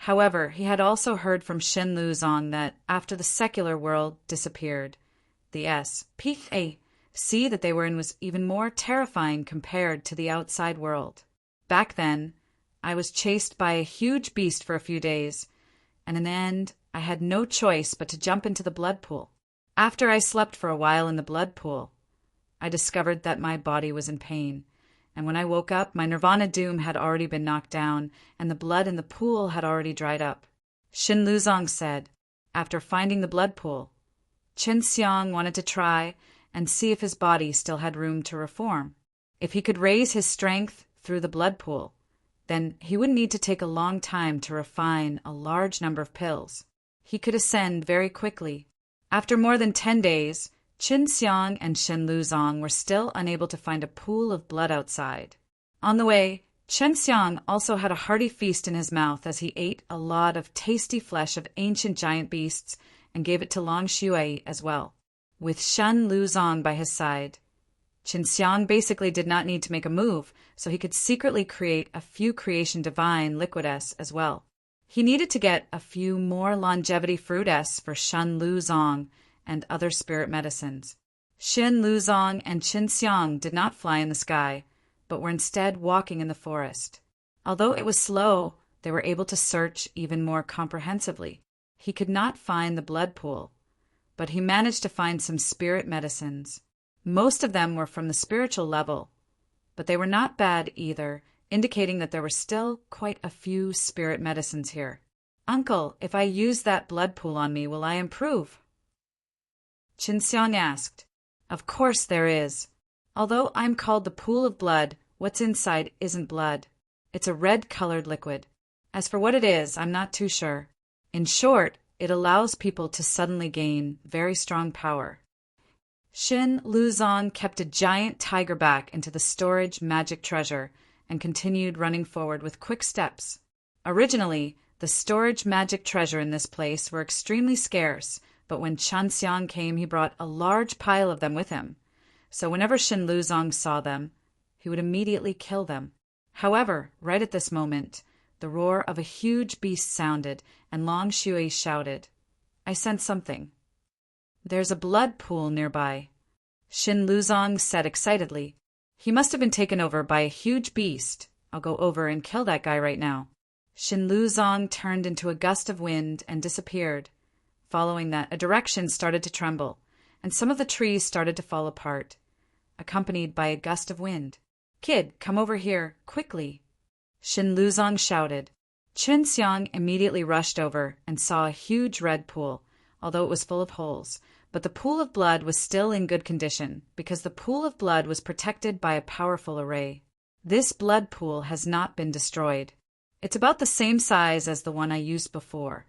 However, he had also heard from Shen Luzong that after the secular world disappeared, the sea that they were in was even more terrifying compared to the outside world. Back then, I was chased by a huge beast for a few days, and in the end, I had no choice but to jump into the blood pool. After I slept for a while in the blood pool, I discovered that my body was in pain, and when I woke up, my nirvana doom had already been knocked down, and the blood in the pool had already dried up. Shen Luzong said, "After finding the blood pool, Qin Xiang wanted to try and see if his body still had room to reform. If he could raise his strength through the blood pool, then he wouldn't need to take a long time to refine a large number of pills. He could ascend very quickly. After more than 10 days, Qin Xiang and Shen Luzong were still unable to find a pool of blood outside. On the way, Qin Xiang also had a hearty feast in his mouth as he ate a lot of tasty flesh of ancient giant beasts and gave it to Long Shui as well. With Shen Luzong by his side, Qin Xiang basically did not need to make a move, so he could secretly create a few Creation Divine Liquid S as well. He needed to get a few more Longevity Fruit S for Shen Luzong and other spirit medicines. Shen Luzong and Qin Xiang did not fly in the sky, but were instead walking in the forest. Although it was slow, they were able to search even more comprehensively. He could not find the blood pool, but he managed to find some spirit medicines. Most of them were from the spiritual level, but they were not bad either, indicating that there were still quite a few spirit medicines here. "Uncle, if I use that blood pool on me, will I improve?" Qin Xiang asked. "Of course there is. Although I'm called the pool of blood, what's inside isn't blood. It's a red-colored liquid. As for what it is, I'm not too sure. In short, it allows people to suddenly gain very strong power." Shen Luzong kept a giant tiger back into the storage magic treasure and continued running forward with quick steps. Originally, the storage magic treasure in this place were extremely scarce, but when Qin Xiang came, he brought a large pile of them with him. So whenever Shen Luzong saw them, he would immediately kill them. However, right at this moment, the roar of a huge beast sounded, and Long Shui shouted, "I sense something." "There's a blood pool nearby," Shen Luzong said excitedly. "He must have been taken over by a huge beast. I'll go over and kill that guy right now." Shen Luzong turned into a gust of wind and disappeared. Following that, a direction started to tremble, and some of the trees started to fall apart, accompanied by a gust of wind. "Kid, come over here, quickly," Shen Luzong shouted. Qin Xiang immediately rushed over and saw a huge red pool, although it was full of holes. But the pool of blood was still in good condition, because the pool of blood was protected by a powerful array. This blood pool has not been destroyed. It's about the same size as the one I used before,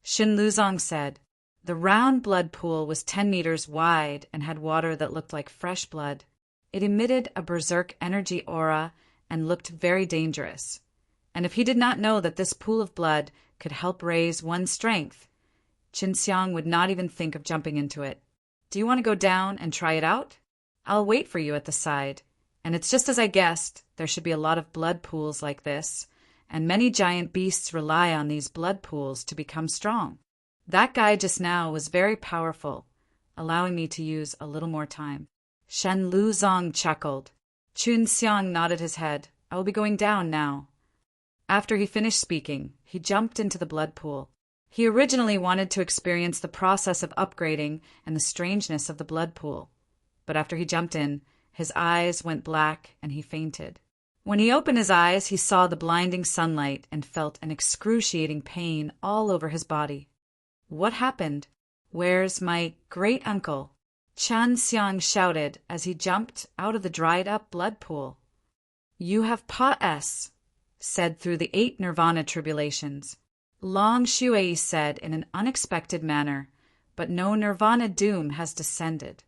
Shen Luzong said. The round blood pool was 10 meters wide and had water that looked like fresh blood. It emitted a berserk energy aura and looked very dangerous. And if he did not know that this pool of blood could help raise one's strength, Qin Xiang would not even think of jumping into it. "Do you want to go down and try it out? I'll wait for you at the side. And it's just as I guessed, there should be a lot of blood pools like this, and many giant beasts rely on these blood pools to become strong. That guy just now was very powerful, allowing me to use a little more time." Shen Luzong chuckled. Qin Xiang nodded his head. "I will be going down now." After he finished speaking, he jumped into the blood pool. He originally wanted to experience the process of upgrading and the strangeness of the blood pool. But after he jumped in, his eyes went black and he fainted. When he opened his eyes, he saw the blinding sunlight and felt an excruciating pain all over his body. "What happened? Where's my great-uncle?" Qin Xiang shouted as he jumped out of the dried-up blood pool. "You have Pa S, said through the 8 nirvana tribulations," Long Shui said in an unexpected manner, "but no nirvana doom has descended."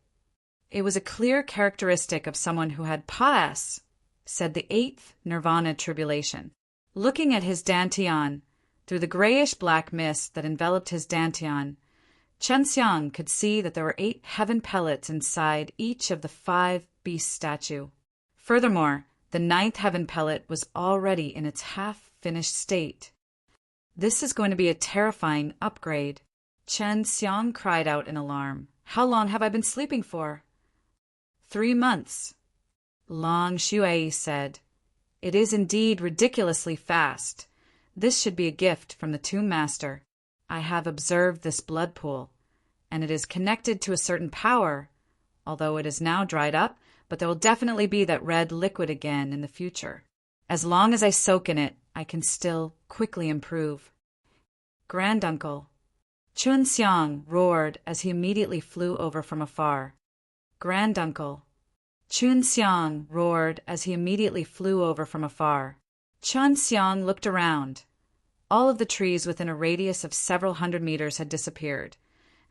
It was a clear characteristic of someone who had Pa S, said the 8th nirvana tribulation. Looking at his dantian, through the grayish-black mist that enveloped his dantian, Qin Xiang could see that there were 8 heaven pellets inside each of the 5 beast statue. Furthermore, the 9th heaven pellet was already in its half-finished state. "This is going to be a terrifying upgrade," Qin Xiang cried out in alarm. "How long have I been sleeping for?" 3 months, Long Shui said. "It is indeed ridiculously fast. This should be a gift from the Tomb Master. I have observed this blood pool, and it is connected to a certain power, although it is now dried up, but there will definitely be that red liquid again in the future. As long as I soak in it, I can still quickly improve." "Granduncle," Chun Xiang roared as he immediately flew over from afar. Granduncle. Chun Xiang roared as he immediately flew over from afar. Chun Xiang looked around. All of the trees within a radius of several hundred meters had disappeared,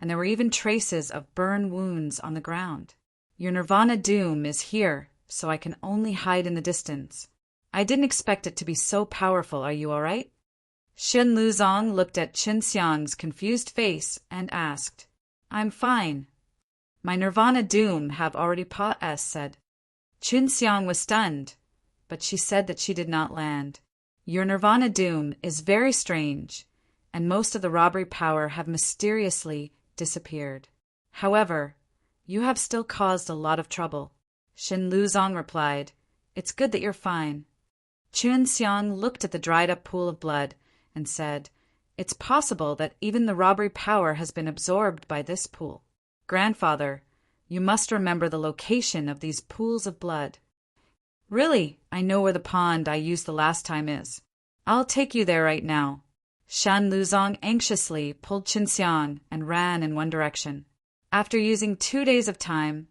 and there were even traces of burn wounds on the ground. Your Nirvana doom is here, so I can only hide in the distance. I didn't expect it to be so powerful, are you all right? Shen Luzong looked at Chun Xiang's confused face and asked, I'm fine. My Nirvana doom have already said. Chun Xiang was stunned, but she said that she did not land. Your Nirvana doom is very strange, and most of the robbery power have mysteriously disappeared. However, you have still caused a lot of trouble. Shen Luzong replied, It's good that you're fine. Chun Xiang looked at the dried-up pool of blood and said, It's possible that even the robbery power has been absorbed by this pool. Grandfather, you must remember the location of these pools of blood. Really, I know where the pond I used the last time is. I'll take you there right now. Shen Luzong anxiously pulled Chun Xiang and ran in one direction. After using 2 days of time,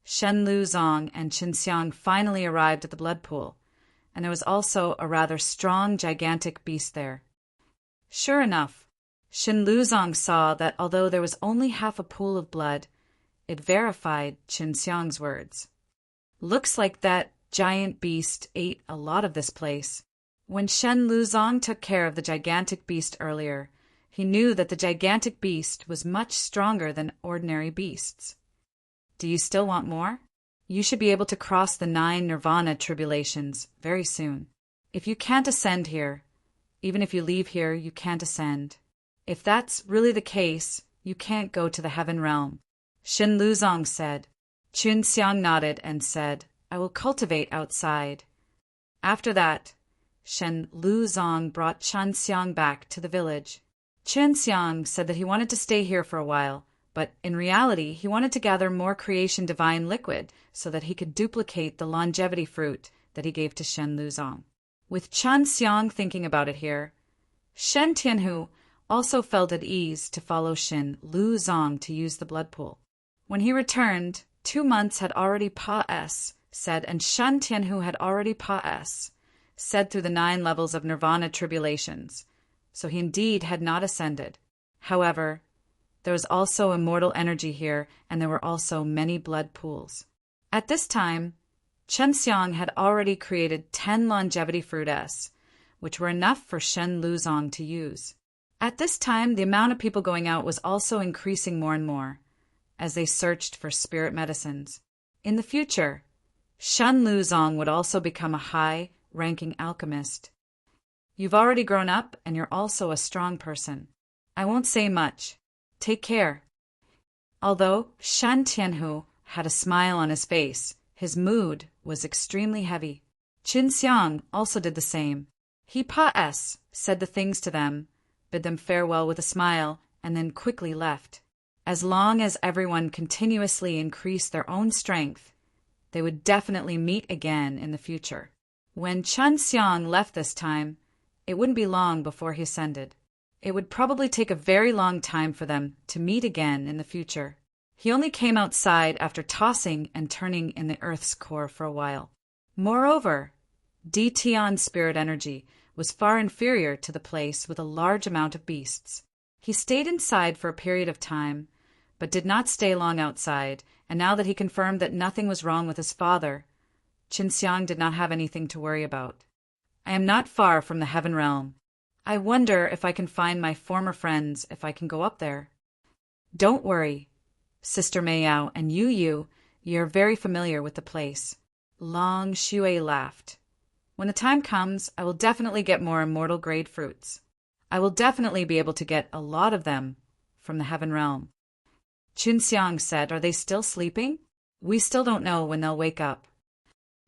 Shen Luzong and Chun Xiang finally arrived at the blood pool, and there was also a rather strong, gigantic beast there. Sure enough, Shen Luzong saw that although there was only half a pool of blood, it verified Chun Xiang's words. Looks like that giant beast ate a lot of this place. When Shen Luzong took care of the gigantic beast earlier, he knew that the gigantic beast was much stronger than ordinary beasts. Do you still want more? You should be able to cross the 9 Nirvana tribulations very soon. If you can't ascend here, even if you leave here, you can't ascend. If that's really the case, you can't go to the heaven realm. Shen Luzong said. Chun Xiang nodded and said, I will cultivate outside. After that, Shen Luzong brought Chun Xiang back to the village. Chun Xiang said that he wanted to stay here for a while, but in reality he wanted to gather more creation divine liquid so that he could duplicate the longevity fruit that he gave to Shen Luzong. With Chun Xiang thinking about it here, Shen Tianhu also felt at ease to follow Shen Luzong to use the blood pool. When he returned, 2 months had already said, and Shen Tianhu had already said through the 9 levels of Nirvana tribulations, so he indeed had not ascended. However, there was also immortal energy here, and there were also many blood pools. At this time, Chun Xiang had already created 10 longevity fruit which were enough for Shen Luzong to use. At this time, the amount of people going out was also increasing more and more, as they searched for spirit medicines. In the future, Shen Luzong would also become a high-ranking alchemist. You've already grown up, and you're also a strong person. I won't say much. Take care. Although Shen Tianhu had a smile on his face, his mood was extremely heavy. Chun Xiang also did the same. He said the things to them, bid them farewell with a smile, and then quickly left. As long as everyone continuously increased their own strength, they would definitely meet again in the future. When Chun Xiang left this time, it wouldn't be long before he ascended. It would probably take a very long time for them to meet again in the future. He only came outside after tossing and turning in the Earth's core for a while. Moreover, Dtion's spirit energy was far inferior to the place with a large amount of beasts. He stayed inside for a period of time, but did not stay long outside, and now that he confirmed that nothing was wrong with his father, Chun Xiang did not have anything to worry about. I am not far from the heaven realm. I wonder if I can find my former friends, if I can go up there. Don't worry, Sister Meiyao and you're very familiar with the place. Long Shui laughed. When the time comes, I will definitely get more immortal grade fruits. I will definitely be able to get a lot of them from the heaven realm. Chun Xiang said, Are they still sleeping? We still don't know when they'll wake up.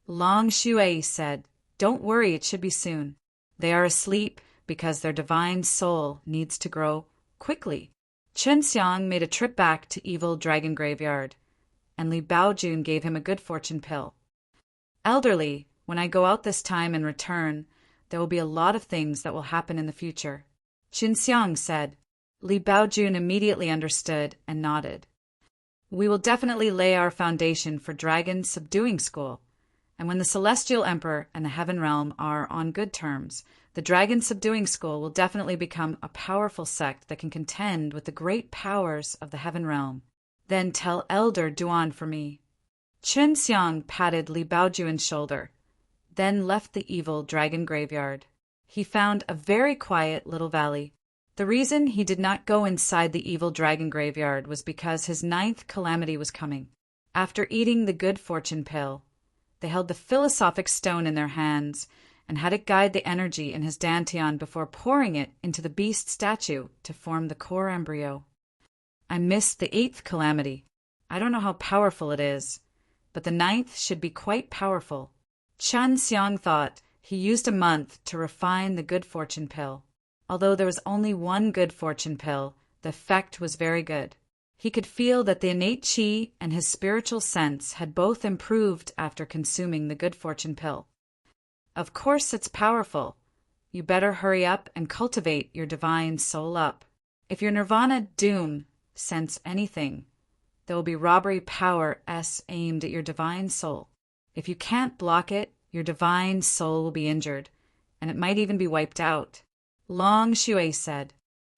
Long Shui said, Don't worry, it should be soon. They are asleep because their divine soul needs to grow quickly. Chun Xiang made a trip back to Evil Dragon Graveyard, and Li Baojun gave him a good fortune pill. Elderly, when I go out this time and return, there will be a lot of things that will happen in the future. Chun Xiang said, Li Baojun immediately understood and nodded. We will definitely lay our foundation for Dragon Subduing School, and when the Celestial Emperor and the Heaven Realm are on good terms, the Dragon Subduing School will definitely become a powerful sect that can contend with the great powers of the Heaven Realm. Then tell Elder Duan for me. Chun Xiang patted Li Baojun's shoulder, then left the evil dragon graveyard. He found a very quiet little valley. The reason he did not go inside the evil dragon graveyard was because his 9th calamity was coming. After eating the good fortune pill, they held the philosophic stone in their hands and had it guide the energy in his dantian before pouring it into the beast statue to form the core embryo. I missed the 8th calamity. I don't know how powerful it is, but the 9th should be quite powerful. Chun Xiang thought he used a month to refine the good fortune pill. Although there was only one good fortune pill, the effect was very good. He could feel that the innate qi and his spiritual sense had both improved after consuming the good fortune pill. Of course it's powerful. You better hurry up and cultivate your divine soul up. If your nirvana doom sense anything, there will be robbery power aimed at your divine soul. If you can't block it, your divine soul will be injured, and it might even be wiped out. Long Shui said.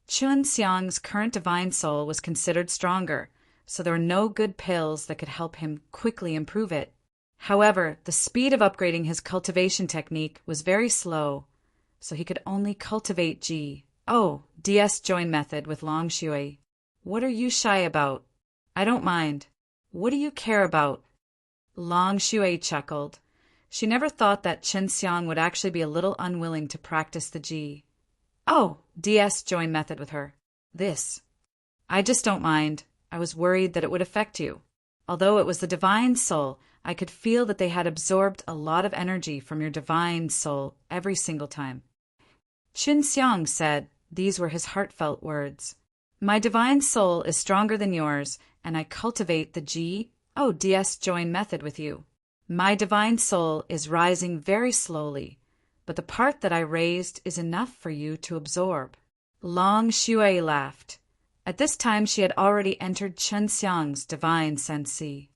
Chun Xiang's current divine soul was considered stronger, so there were no good pills that could help him quickly improve it. However, the speed of upgrading his cultivation technique was very slow, so he could only cultivate DS join method with Long Shui. What are you shy about? I don't mind. What do you care about? Long Shui chuckled. She never thought that Chun Xiang would actually be a little unwilling to practice the DS join method with her. I just don't mind. I was worried that it would affect you. Although it was the divine soul, I could feel that they had absorbed a lot of energy from your divine soul every single time. Chun Xiang said these were his heartfelt words. My divine soul is stronger than yours, and I cultivate the DS join method with you. My divine soul is rising very slowly, but the part that I raised is enough for you to absorb. Long Shui laughed. At this time she had already entered Chun Xiang's divine sensei.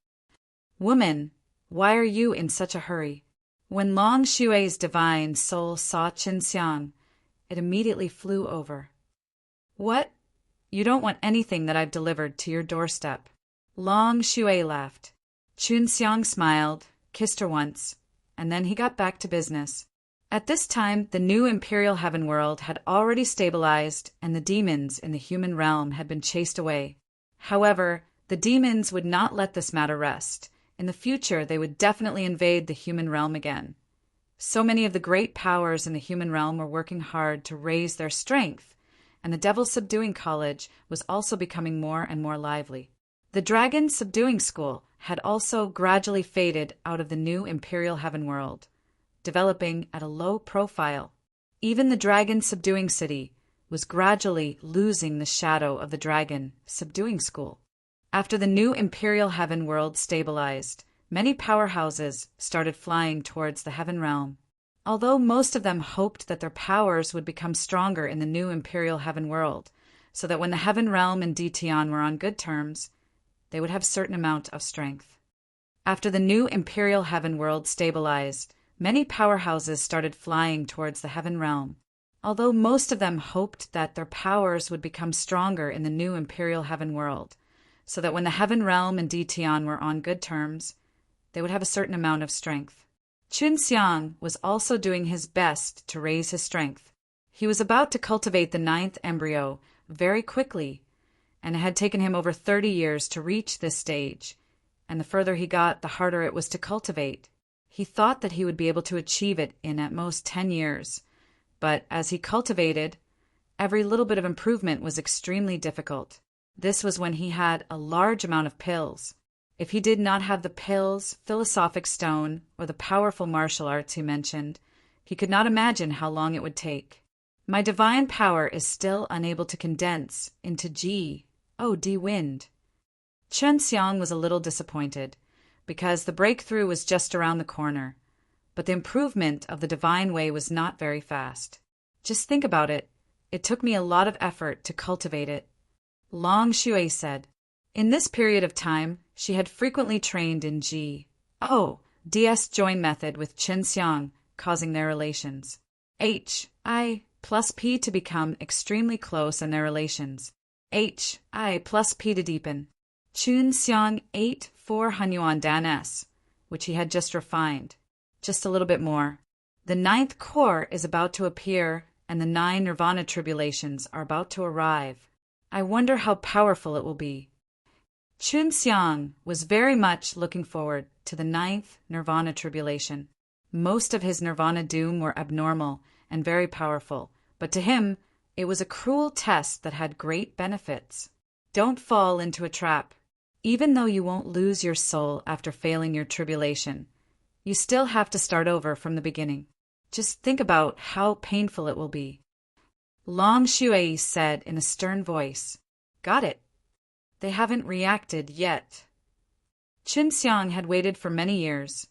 Woman, why are you in such a hurry? When Long Shui's divine soul saw Chun Xiang, it immediately flew over. What? You don't want anything that I've delivered to your doorstep. Long Shui laughed. Chun Xiang smiled, kissed her once, and then he got back to business. At this time, the new Imperial Heaven World had already stabilized, and the demons in the human realm had been chased away. However, the demons would not let this matter rest. In the future, they would definitely invade the human realm again. So many of the great powers in the human realm were working hard to raise their strength, and the Devil Subduing College was also becoming more and more lively. The Dragon Subduing School had also gradually faded out of the new Imperial Heaven World, developing at a low profile. Even the Dragon Subduing City was gradually losing the shadow of the Dragon Subduing School. After the new Imperial Heaven World stabilized, many powerhouses started flying towards the Heaven Realm. Although most of them hoped that their powers would become stronger in the new Imperial Heaven World, so that when the Heaven Realm and Ditian were on good terms, they would have a certain amount of strength. After the new Imperial Heaven World stabilized, many powerhouses started flying towards the Heaven Realm. Although most of them hoped that their powers would become stronger in the new Imperial Heaven World, so that when the Heaven Realm and Ditian were on good terms, they would have a certain amount of strength. Chun Xiang was also doing his best to raise his strength. He was about to cultivate the 9th embryo very quickly, and it had taken him over 30 years to reach this stage, and the further he got, the harder it was to cultivate. He thought that he would be able to achieve it in at most 10 years, but as he cultivated, every little bit of improvement was extremely difficult. This was when he had a large amount of pills. If he did not have the pills, philosophic stone, or the powerful martial arts he mentioned, he could not imagine how long it would take. My divine power is still unable to condense into wind. Chun Xiang was a little disappointed, because the breakthrough was just around the corner, but the improvement of the divine way was not very fast. Just think about it. It took me a lot of effort to cultivate it. Long Shui said. In this period of time, she had frequently trained in DS join method with Qin Xiang, causing their relations. HI plus P to become extremely close and their relations. HI plus P to deepen. Qin Xiang 8-4 Hunyuan Dan S, which he had just refined. Just a little bit more. The 9th core is about to appear, and the 9 nirvana tribulations are about to arrive. I wonder how powerful it will be. Qin Xiang was very much looking forward to the 9th nirvana tribulation. Most of his nirvana doom were abnormal and very powerful, but to him, it was a cruel test that had great benefits. Don't fall into a trap. Even though you won't lose your soul after failing your tribulation, you still have to start over from the beginning. Just think about how painful it will be. Long Shui said in a stern voice, Got it. They haven't reacted yet. Qin Xiang had waited for many years,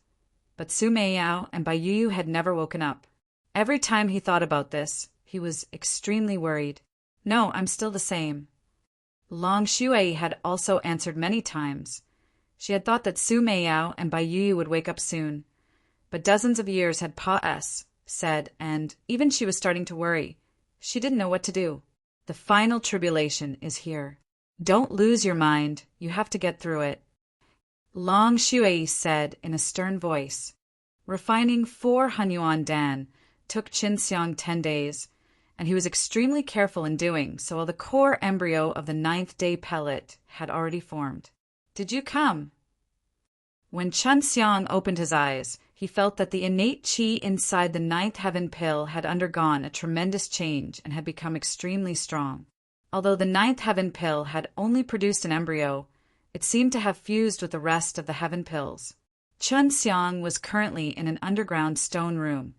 but Su Meiyao and Bai Yu had never woken up. Every time he thought about this, he was extremely worried. No, I'm still the same. Long Shui had also answered many times. She had thought that Su Meiyao and Bai Yu would wake up soon, but dozens of years had said, and even she was starting to worry. She didn't know what to do. The final tribulation is here. Don't lose your mind. You have to get through it. Long Shui said in a stern voice. Refining 4 Hunyuan Dan took Qin Xiang 10 days, and he was extremely careful in doing so while the core embryo of the 9th day pellet had already formed. Did you come? When Qin Xiang opened his eyes, he felt that the innate qi inside the 9th heaven pill had undergone a tremendous change and had become extremely strong. Although the 9th heaven pill had only produced an embryo, it seemed to have fused with the rest of the heaven pills. Qin Xiang was currently in an underground stone room,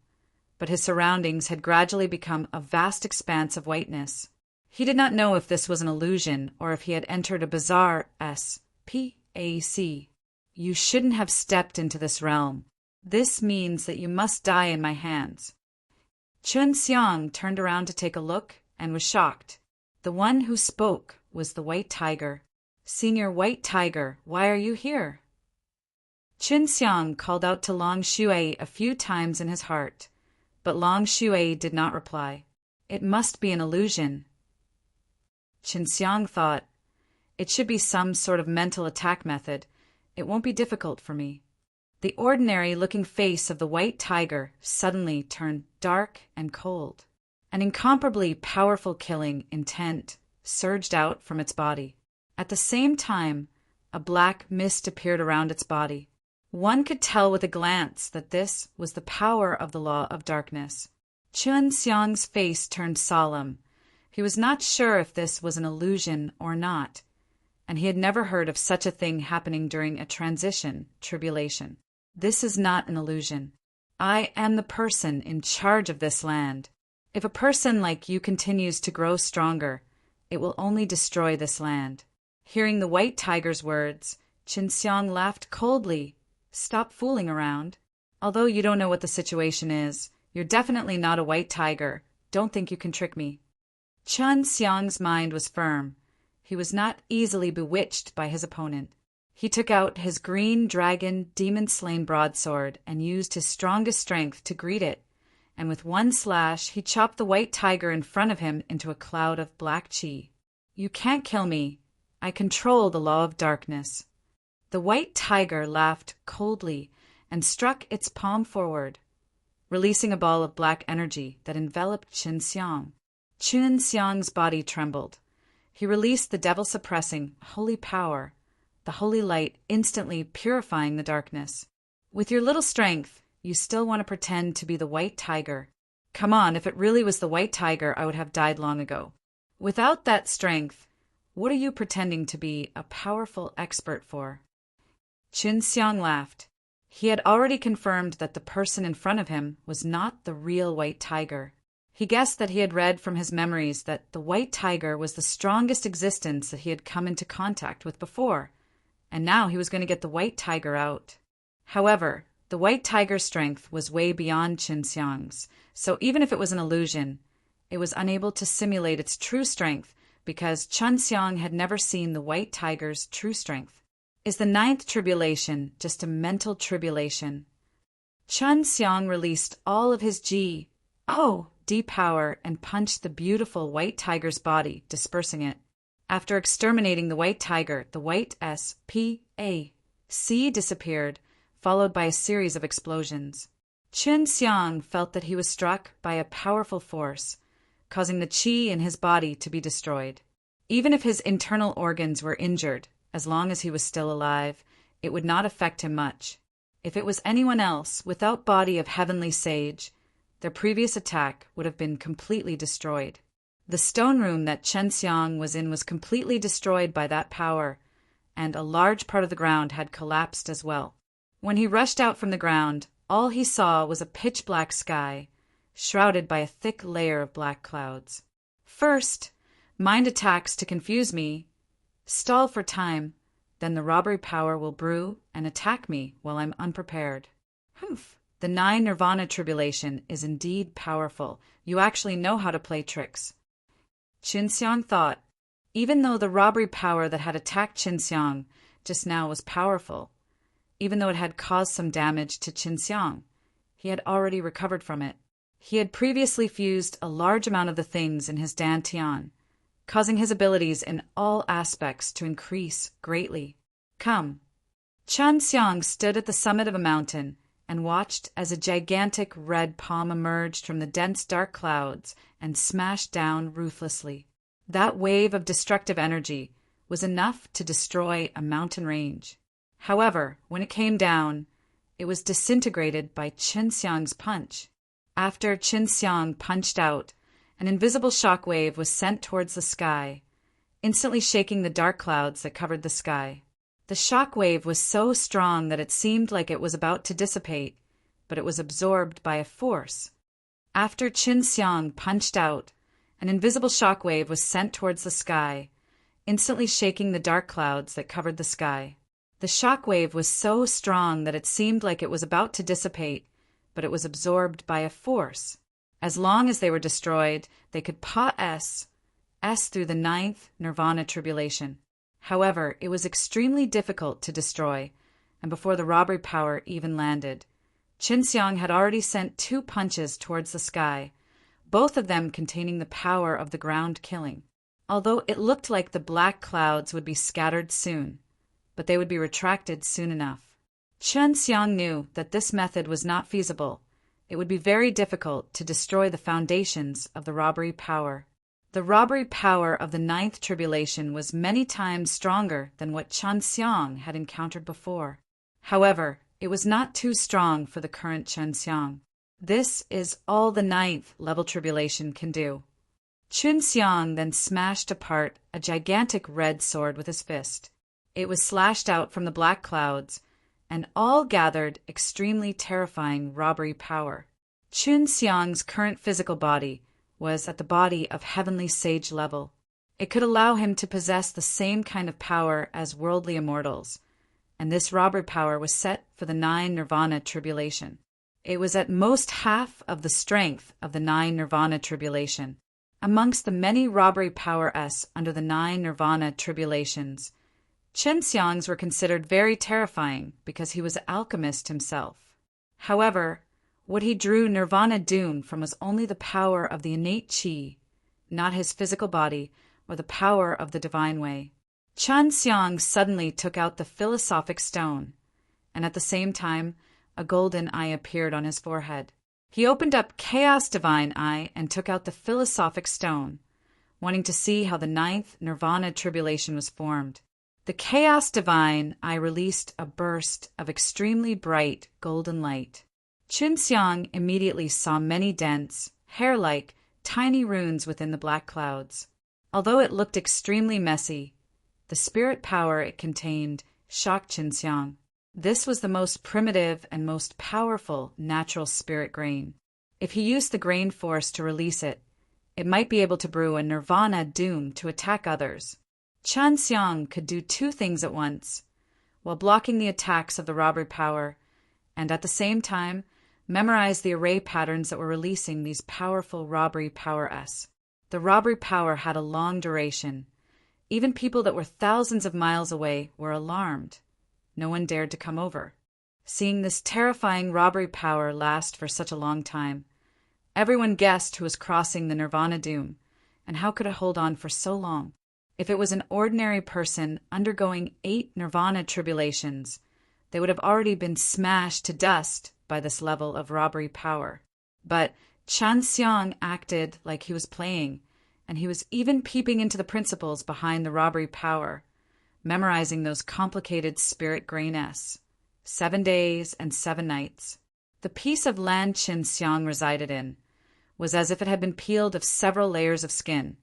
but his surroundings had gradually become a vast expanse of whiteness. He did not know if this was an illusion or if he had entered a bizarre SPAC. You shouldn't have stepped into this realm. This means that you must die in my hands. Qin Xiang turned around to take a look and was shocked. The one who spoke was the White Tiger. Senior White Tiger, why are you here? Qin Xiang called out to Long Shui a few times in his heart, but Long Shui did not reply. It must be an illusion. Qin Xiang thought, it should be some sort of mental attack method. It won't be difficult for me. The ordinary-looking face of the White Tiger suddenly turned dark and cold. An incomparably powerful killing intent surged out from its body. At the same time, a black mist appeared around its body. One could tell with a glance that this was the power of the law of darkness. Qin Xiang's face turned solemn. He was not sure if this was an illusion or not, and he had never heard of such a thing happening during a tribulation. This is not an illusion. I am the person in charge of this land. If a person like you continues to grow stronger, it will only destroy this land. Hearing the White Tiger's words, Qin Xiang laughed coldly. Stop fooling around. Although you don't know what the situation is, you're definitely not a White Tiger. Don't think you can trick me. Qin Xiang's mind was firm. He was not easily bewitched by his opponent. He took out his green dragon demon-slain broadsword and used his strongest strength to greet it, and with one slash he chopped the White Tiger in front of him into a cloud of black qi. You can't kill me. I control the law of darkness. The White Tiger laughed coldly and struck its palm forward, releasing a ball of black energy that enveloped Qin Xiang. Qin Xiang's body trembled. He released the devil-suppressing holy power, the holy light instantly purifying the darkness. With your little strength, you still want to pretend to be the White Tiger. Come on, if it really was the White Tiger, I would have died long ago. Without that strength, what are you pretending to be a powerful expert for? Qin Xiang laughed. He had already confirmed that the person in front of him was not the real White Tiger. He guessed that he had read from his memories that the White Tiger was the strongest existence that he had come into contact with before, and now he was going to get the White Tiger out. However, the White Tiger's strength was way beyond Qin Xiang's, so even if it was an illusion, it was unable to simulate its true strength because Chun Xiang had never seen the white tiger's true strength. Is the ninth tribulation just a mental tribulation? Chun Xiang released all of his G, O, D power and punched the beautiful white tiger's body, dispersing it. After exterminating the white tiger, the white S-P-A-C disappeared, followed by a series of explosions. Chun Xiang felt that he was struck by a powerful force, causing the qi in his body to be destroyed. Even if his internal organs were injured, as long as he was still alive, it would not affect him much. If it was anyone else, without body of heavenly sage, their previous attack would have been completely destroyed. The stone room that Chun Xiang was in was completely destroyed by that power, and a large part of the ground had collapsed as well. When he rushed out from the ground, all he saw was a pitch-black sky, shrouded by a thick layer of black clouds. First, mind attacks to confuse me. Stall for time, then the robbery power will brew and attack me while I'm unprepared. Humph! The 9 Nirvana tribulation is indeed powerful. You actually know how to play tricks. Chun Xiang thought, even though the robbery power that had attacked Chun Xiang just now was powerful, even though it had caused some damage to Chun Xiang, he had already recovered from it. He had previously fused a large amount of the things in his dantian, causing his abilities in all aspects to increase greatly. Come. Chun Xiang stood at the summit of a mountain and watched as a gigantic red palm emerged from the dense dark clouds and smashed down ruthlessly. That wave of destructive energy was enough to destroy a mountain range. However, when it came down, it was disintegrated by Chun Xiang's punch. After Chun Xiang punched out, an invisible shockwave was sent towards the sky, instantly shaking the dark clouds that covered the sky. The shockwave was so strong that it seemed like it was about to dissipate, but it was absorbed by a force. After Chun Xiang punched out, an invisible shockwave was sent towards the sky, instantly shaking the dark clouds that covered the sky. The shockwave was so strong that it seemed like it was about to dissipate, but it was absorbed by a force. As long as they were destroyed, they could pass through the 9th Nirvana tribulation. However, it was extremely difficult to destroy, and before the robbery power even landed, Chun Xiang had already sent 2 punches towards the sky, both of them containing the power of the ground killing. Although it looked like the black clouds would be scattered soon, but they would be retracted soon enough. Chun Xiang knew that this method was not feasible. It would be very difficult to destroy the foundations of the robbery power. The robbery power of the 9th tribulation was many times stronger than what Chun Xiang had encountered before. However, it was not too strong for the current Chun Xiang. This is all the 9th level tribulation can do. Chun Xiang then smashed apart a gigantic red sword with his fist. It was slashed out from the black clouds, and all gathered extremely terrifying robbery power. Chun Xiang's current physical body was at the body of heavenly sage level. It could allow him to possess the same kind of power as worldly immortals, and this robbery power was set for the 9 Nirvana tribulation. It was at most half of the strength of the 9 Nirvana tribulation. Amongst the many robbery power under the 9 Nirvana tribulations, Chun Xiang's were considered very terrifying because he was an alchemist himself. However, what he drew Nirvana Doom from was only the power of the innate qi, not his physical body or the power of the divine way. Chun Xiang suddenly took out the philosophic stone, and at the same time, a golden eye appeared on his forehead. He opened up Chaos Divine Eye and took out the philosophic stone, wanting to see how the 9th Nirvana tribulation was formed. The Chaos Divine Eye released a burst of extremely bright golden light. Chun Xiang immediately saw many dense, hair-like, tiny runes within the black clouds. Although it looked extremely messy, the spirit power it contained shocked Chun Xiang. This was the most primitive and most powerful natural spirit grain. If he used the grain force to release it, it might be able to brew a Nirvana Doom to attack others. Chun Xiang could do 2 things at once, while blocking the attacks of the robbery power, and at the same time, Memorize the array patterns that were releasing these powerful robbery power S. The robbery power had a long duration. Even people that were thousands of miles away were alarmed. No one dared to come over. Seeing this terrifying robbery power last for such a long time, everyone guessed who was crossing the Nirvana doom, and how could it hold on for so long? If it was an ordinary person undergoing 8 Nirvana tribulations, they would have already been smashed to dust by this level of robbery power. But Chan Xiang acted like he was playing, and he was even peeping into the principles behind the robbery power, memorizing those complicated spirit grain S. 7 days and 7 nights. The piece of land Chan Xiang resided in was as if it had been peeled of several layers of skin,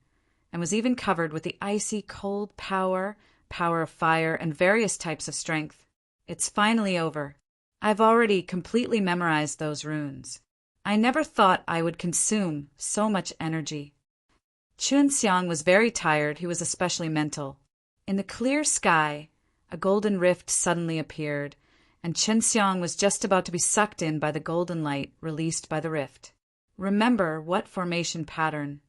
and was even covered with the icy cold power, power of fire, and various types of strength. It's finally over. I've already completely memorized those runes. I never thought I would consume so much energy. Chun Xiang was very tired. He was especially mental. In the clear sky, a golden rift suddenly appeared, and Chen Xiang was just about to be sucked in by the golden light released by the rift. Remember what formation pattern?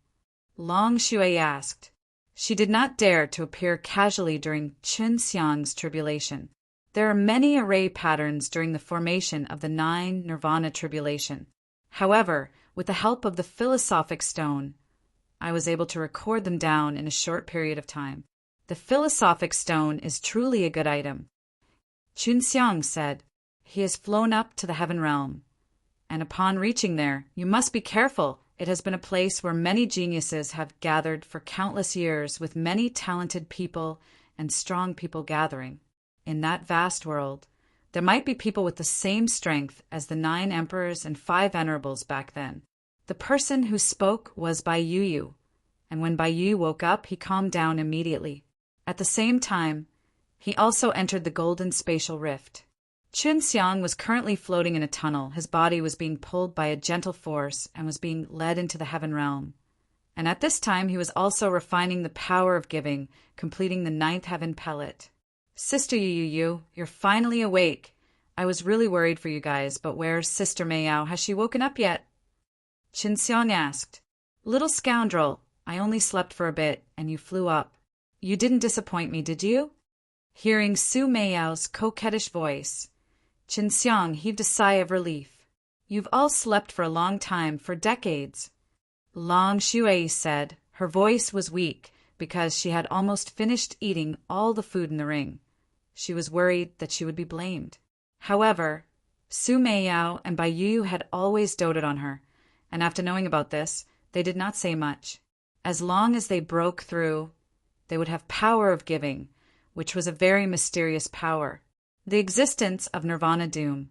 Long Shui asked. She did not dare to appear casually during Chen Xiang's tribulation. There are many array patterns during the formation of the 9 Nirvana tribulation. However, with the help of the philosophic stone, I was able to record them down in a short period of time. The philosophic stone is truly a good item. Chun Xiang said, "He has flown up to the heaven realm. And upon reaching there, you must be careful. It has been a place where many geniuses have gathered for countless years, with many talented people and strong people gathering. In that vast world, there might be people with the same strength as the 9 emperors and 5 venerables back then. The person who spoke was Bai Yu, and when Bai Yu woke up, he calmed down immediately. At the same time, he also entered the golden spatial rift. Chun Xiang was currently floating in a tunnel. His body was being pulled by a gentle force and was being led into the heaven realm. And at this time, he was also refining the power of giving, completing the 9th heaven pellet. Sister Yu, you're finally awake. I was really worried for you guys, but where's Sister Meiyao? Has she woken up yet? Chin Xiang asked. Little scoundrel, I only slept for a bit, and you flew up. You didn't disappoint me, did you? Hearing Su Meiyao's coquettish voice, Chin Xiang heaved a sigh of relief. You've all slept for a long time, for decades. Long Shui said. Her voice was weak because she had almost finished eating all the food in the ring. She was worried that she would be blamed. However, Su Meiyao and Bai Yu had always doted on her, and after knowing about this, they did not say much. As long as they broke through, they would have power of giving, which was a very mysterious power. The existence of Nirvana Doom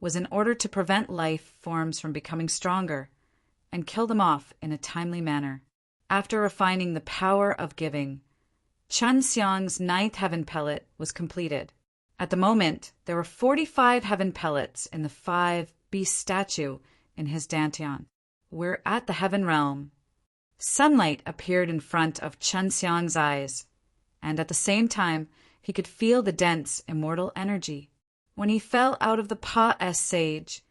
was in order to prevent life forms from becoming stronger and kill them off in a timely manner. After refining the power of giving, Chun Xiang's 9th heaven pellet was completed. At the moment, there were 45 heaven pellets in the 5 beast statue in his dantian. We're at the heaven realm. Sunlight appeared in front of Chun Xiang's eyes, and at the same time, he could feel the dense, immortal energy. When he fell out of the Pa-S sage,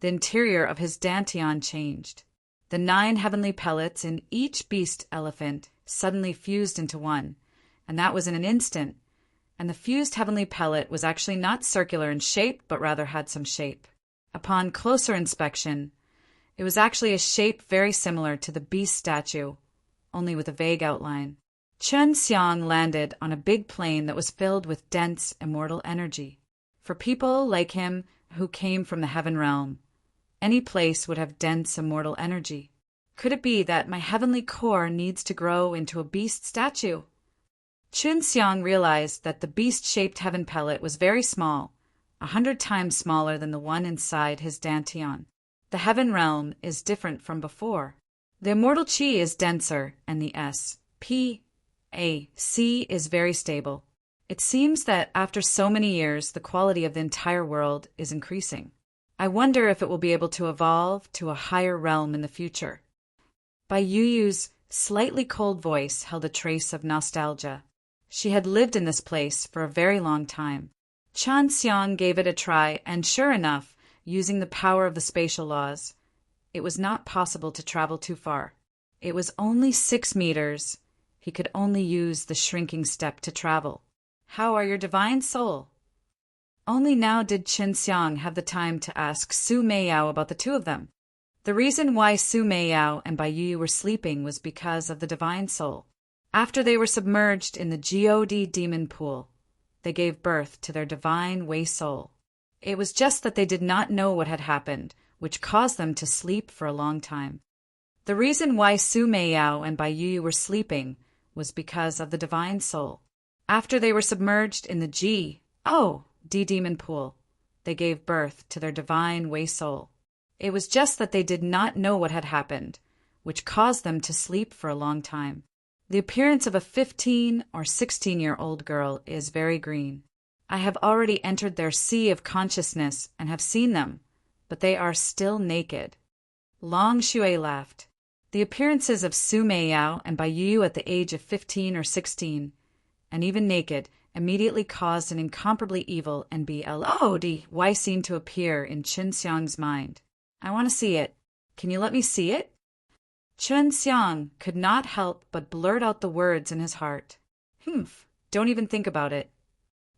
the interior of his dantian changed. The 9 heavenly pellets in each beast elephant suddenly fused into one, and that was in an instant. And the fused heavenly pellet was actually not circular in shape, but rather had some shape. Upon closer inspection, it was actually a shape very similar to the beast statue, only with a vague outline. Chun Xiang landed on a big plain that was filled with dense, immortal energy. For people like him who came from the heaven realm, any place would have dense, immortal energy. Could it be that my heavenly core needs to grow into a beast statue? Chun Xiang realized that the beast-shaped heaven pellet was very small, 100 times smaller than the one inside his dantian. The heaven realm is different from before. The immortal chi is denser, and the S.P.A.C. is very stable. It seems that after so many years, the quality of the entire world is increasing. I wonder if it will be able to evolve to a higher realm in the future. Bai Yu's slightly cold voice held a trace of nostalgia. She had lived in this place for a very long time. Chan Xiang gave it a try, and sure enough, using the power of the spatial laws, it was not possible to travel too far. It was only 6 meters. He could only use the shrinking step to travel. How are your divine soul? Only now did Qin Xiang have the time to ask Su Meiyao about the two of them. The reason why Su Meiyao and Bai Yu were sleeping was because of the divine soul. After they were submerged in the God demon pool, they gave birth to their divine Wei soul. It was just that they did not know what had happened, which caused them to sleep for a long time. The reason why Su Meiyao and Bai Yu were sleeping was because of the divine soul. After they were submerged in the D demon pool, they gave birth to their divine Wei soul. It was just that they did not know what had happened, which caused them to sleep for a long time. The appearance of a 15 or 16-year-old girl is very green. I have already entered their sea of consciousness and have seen them, but they are still naked. Long Shui laughed. The appearances of Su Meiyao and Bai Yu at the age of 15 or 16, and even naked, immediately caused an incomparably evil and bloody scene to appear in Qin Xiang's mind. I want to see it. Can you let me see it? Qin Xiang could not help but blurt out the words in his heart. Humph, don't even think about it.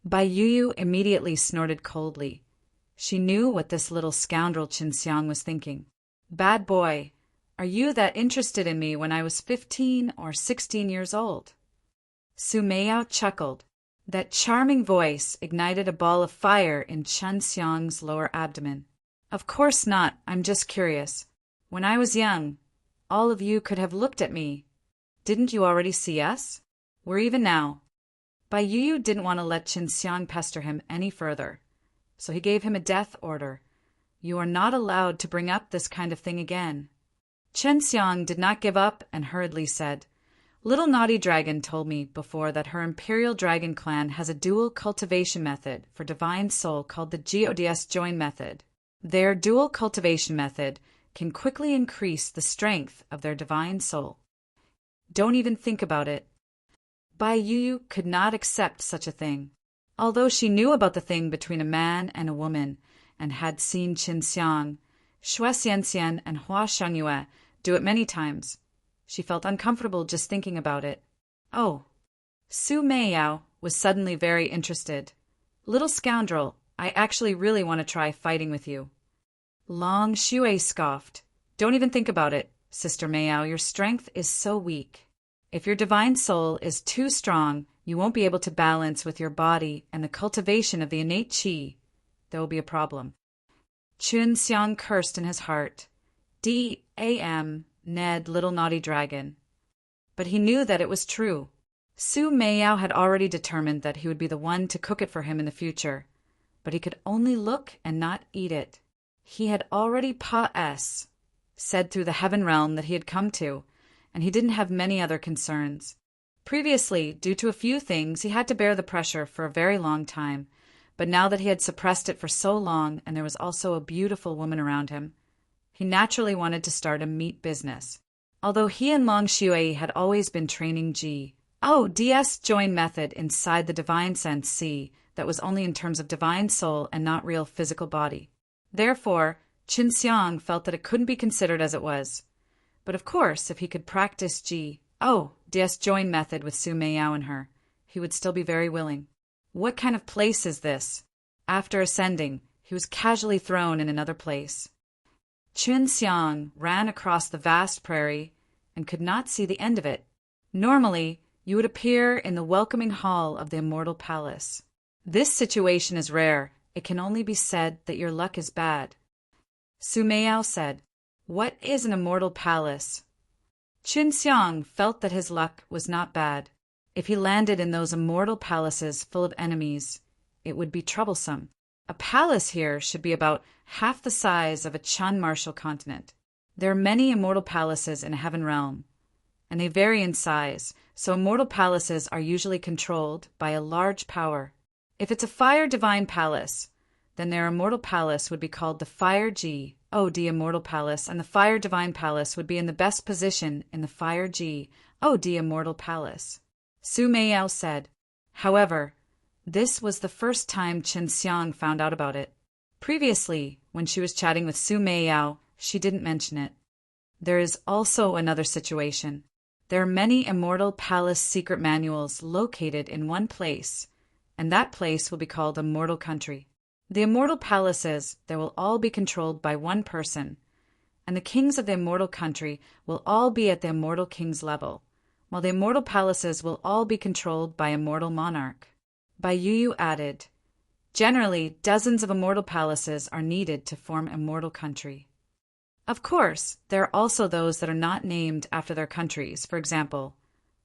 Bai Yu immediately snorted coldly. She knew what this little scoundrel Qin Xiang was thinking. Bad boy, are you that interested in me when I was 15 or 16 years old? Su Meiyao chuckled. That charming voice ignited a ball of fire in Qin Xiang's lower abdomen. Of course not, I'm just curious. When I was young, all of you could have looked at me. Didn't you already see us? We're even now. Bai Yu didn't want to let Qin Xiang pester him any further, so he gave him a death order. You are not allowed to bring up this kind of thing again. Qin Xiang did not give up and hurriedly said, Little Naughty Dragon told me before that her Imperial Dragon Clan has a dual cultivation method for divine soul called the GODS join method. Their dual cultivation method can quickly increase the strength of their divine soul. Don't even think about it. Bai Yu could not accept such a thing. Although she knew about the thing between a man and a woman, and had seen Qin Xiang, Xue Xianxian, and Hua Shangyue do it many times, she felt uncomfortable just thinking about it. Oh, Su Meiyao was suddenly very interested. Little scoundrel, I actually really want to try fighting with you. Long Shui scoffed. Don't even think about it, Sister Meiyao. Your strength is so weak. If your divine soul is too strong, you won't be able to balance with your body and the cultivation of the innate qi. There will be a problem. Qin Xiang cursed in his heart. D.A.M. Ned, little naughty dragon. But he knew that it was true. Su Meiyao had already determined that he would be the one to cook it for him in the future, but he could only look and not eat it. He had already said through the heaven realm that he had come to, and he didn't have many other concerns. Previously, due to a few things, he had to bear the pressure for a very long time, but now that he had suppressed it for so long and there was also a beautiful woman around him, he naturally wanted to start a meat business. Although he and Long Shui had always been training DS join method inside the divine sense C that was only in terms of divine soul and not real physical body. Therefore, Qin Xiang felt that it couldn't be considered as it was. But of course, if he could practice DS join method with Su Meiyao and her, he would still be very willing. What kind of place is this? After ascending, he was casually thrown in another place. Qin Xiang ran across the vast prairie and could not see the end of it. Normally, you would appear in the welcoming hall of the immortal palace. This situation is rare. It can only be said that your luck is bad. Su Meiyao said, What is an immortal palace? Qin Xiang felt that his luck was not bad. If he landed in those immortal palaces full of enemies, it would be troublesome. A palace here should be about half the size of a Chan martial continent. There are many immortal palaces in a heaven realm, and they vary in size, so immortal palaces are usually controlled by a large power. If it's a fire divine palace, then their immortal palace would be called the Fire God Immortal Palace, and the Fire Divine Palace would be in the best position in the Fire God Immortal Palace. Su Meiyao said. However, this was the first time Qin Xiang found out about it. Previously, When she was chatting with Su Meiyao, she didn't mention it. There is also another situation. There are many Immortal Palace secret manuals located in one place, and that place will be called Immortal Country. The Immortal Palaces, they will all be controlled by one person, and the kings of the Immortal Country will all be at the Immortal King's level, while the Immortal Palaces will all be controlled by Immortal Monarch. Bai Yu added, generally, dozens of Immortal Palaces are needed to form Immortal Country. Of course, there are also those that are not named after their countries, for example,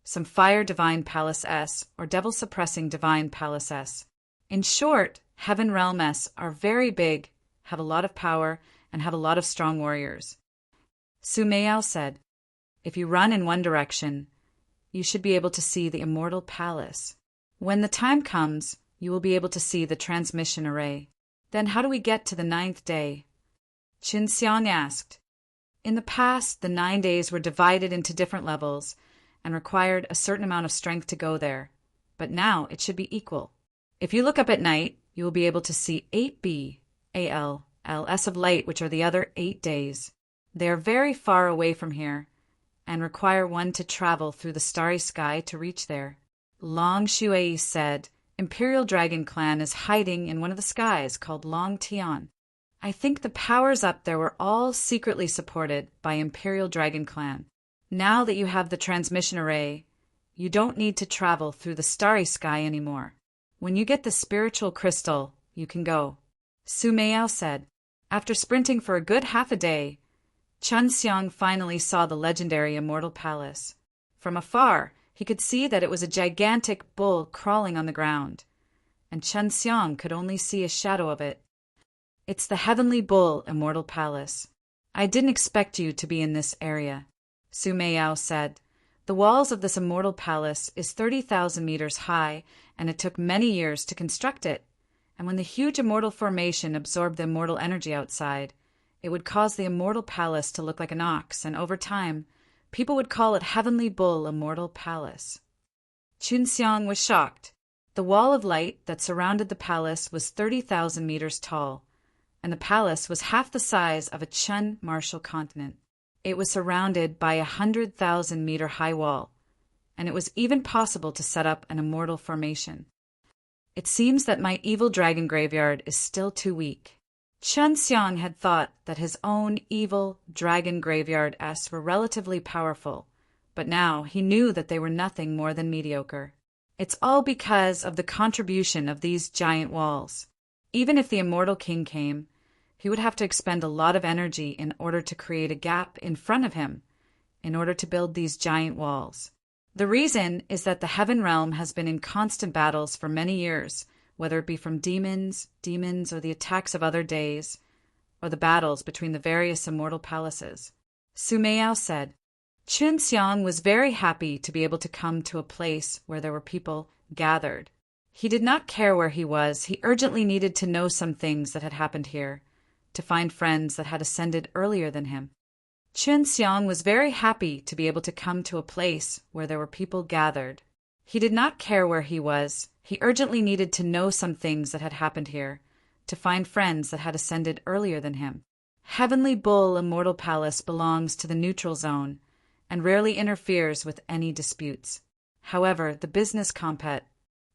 some Fire Divine Palace S or Devil Suppressing Divine Palace S. In short, Heaven Realm S are very big, have a lot of power, and have a lot of strong warriors. Su Meiyao said, if you run in one direction, you should be able to see the Immortal Palace. When the time comes, you will be able to see the transmission array. Then how do we get to the 9th day? Qin Xiang asked. In the past, the 9 days were divided into different levels and required a certain amount of strength to go there, but now it should be equal. If you look up at night, you will be able to see 8B, AL, LS of light, which are the other 8 days. They are very far away from here and require one to travel through the starry sky to reach there. Long Shui said, Imperial Dragon Clan is hiding in one of the skies called Long Tian. I think the powers up there were all secretly supported by Imperial Dragon Clan. Now that you have the transmission array, you don't need to travel through the starry sky anymore. When you get the spiritual crystal, you can go. Su Meiyao said. After sprinting for a good half a day, Qin Xiang finally saw the legendary Immortal Palace. From afar, he could see that it was a gigantic bull crawling on the ground, and Qin Xiang could only see a shadow of it. It's the Heavenly Bull Immortal Palace. I didn't expect you to be in this area, Su Meiyao said. The walls of this Immortal Palace is 30,000 meters high, and it took many years to construct it. And when the huge Immortal Formation absorbed the immortal energy outside, it would cause the Immortal Palace to look like an ox, and over time, people would call it Heavenly Bull Immortal Palace. Qin Xiang was shocked. The wall of light that surrounded the palace was 30,000 meters tall, and the palace was half the size of a Chen martial continent. It was surrounded by a 100,000-meter high wall, and it was even possible to set up an immortal formation. It seems that my evil dragon graveyard is still too weak. Qin Xiang had thought that his own evil dragon graveyard S were relatively powerful, but now he knew that they were nothing more than mediocre. It's all because of the contribution of these giant walls. Even if the Immortal King came, he would have to expend a lot of energy in order to create a gap in front of him, in order to build these giant walls. The reason is that the Heaven Realm has been in constant battles for many years, whether it be from demons, or the attacks of other days, or the battles between the various immortal palaces. Su Meiyao said, Qin Xiang was very happy to be able to come to a place where there were people gathered. He did not care where he was. He urgently needed to know some things that had happened here, to find friends that had ascended earlier than him. Qin Xiang was very happy to be able to come to a place where there were people gathered. He did not care where he was. He urgently needed to know some things that had happened here, to find friends that had ascended earlier than him. Heavenly Bull Immortal Palace belongs to the neutral zone and rarely interferes with any disputes. However, the business compet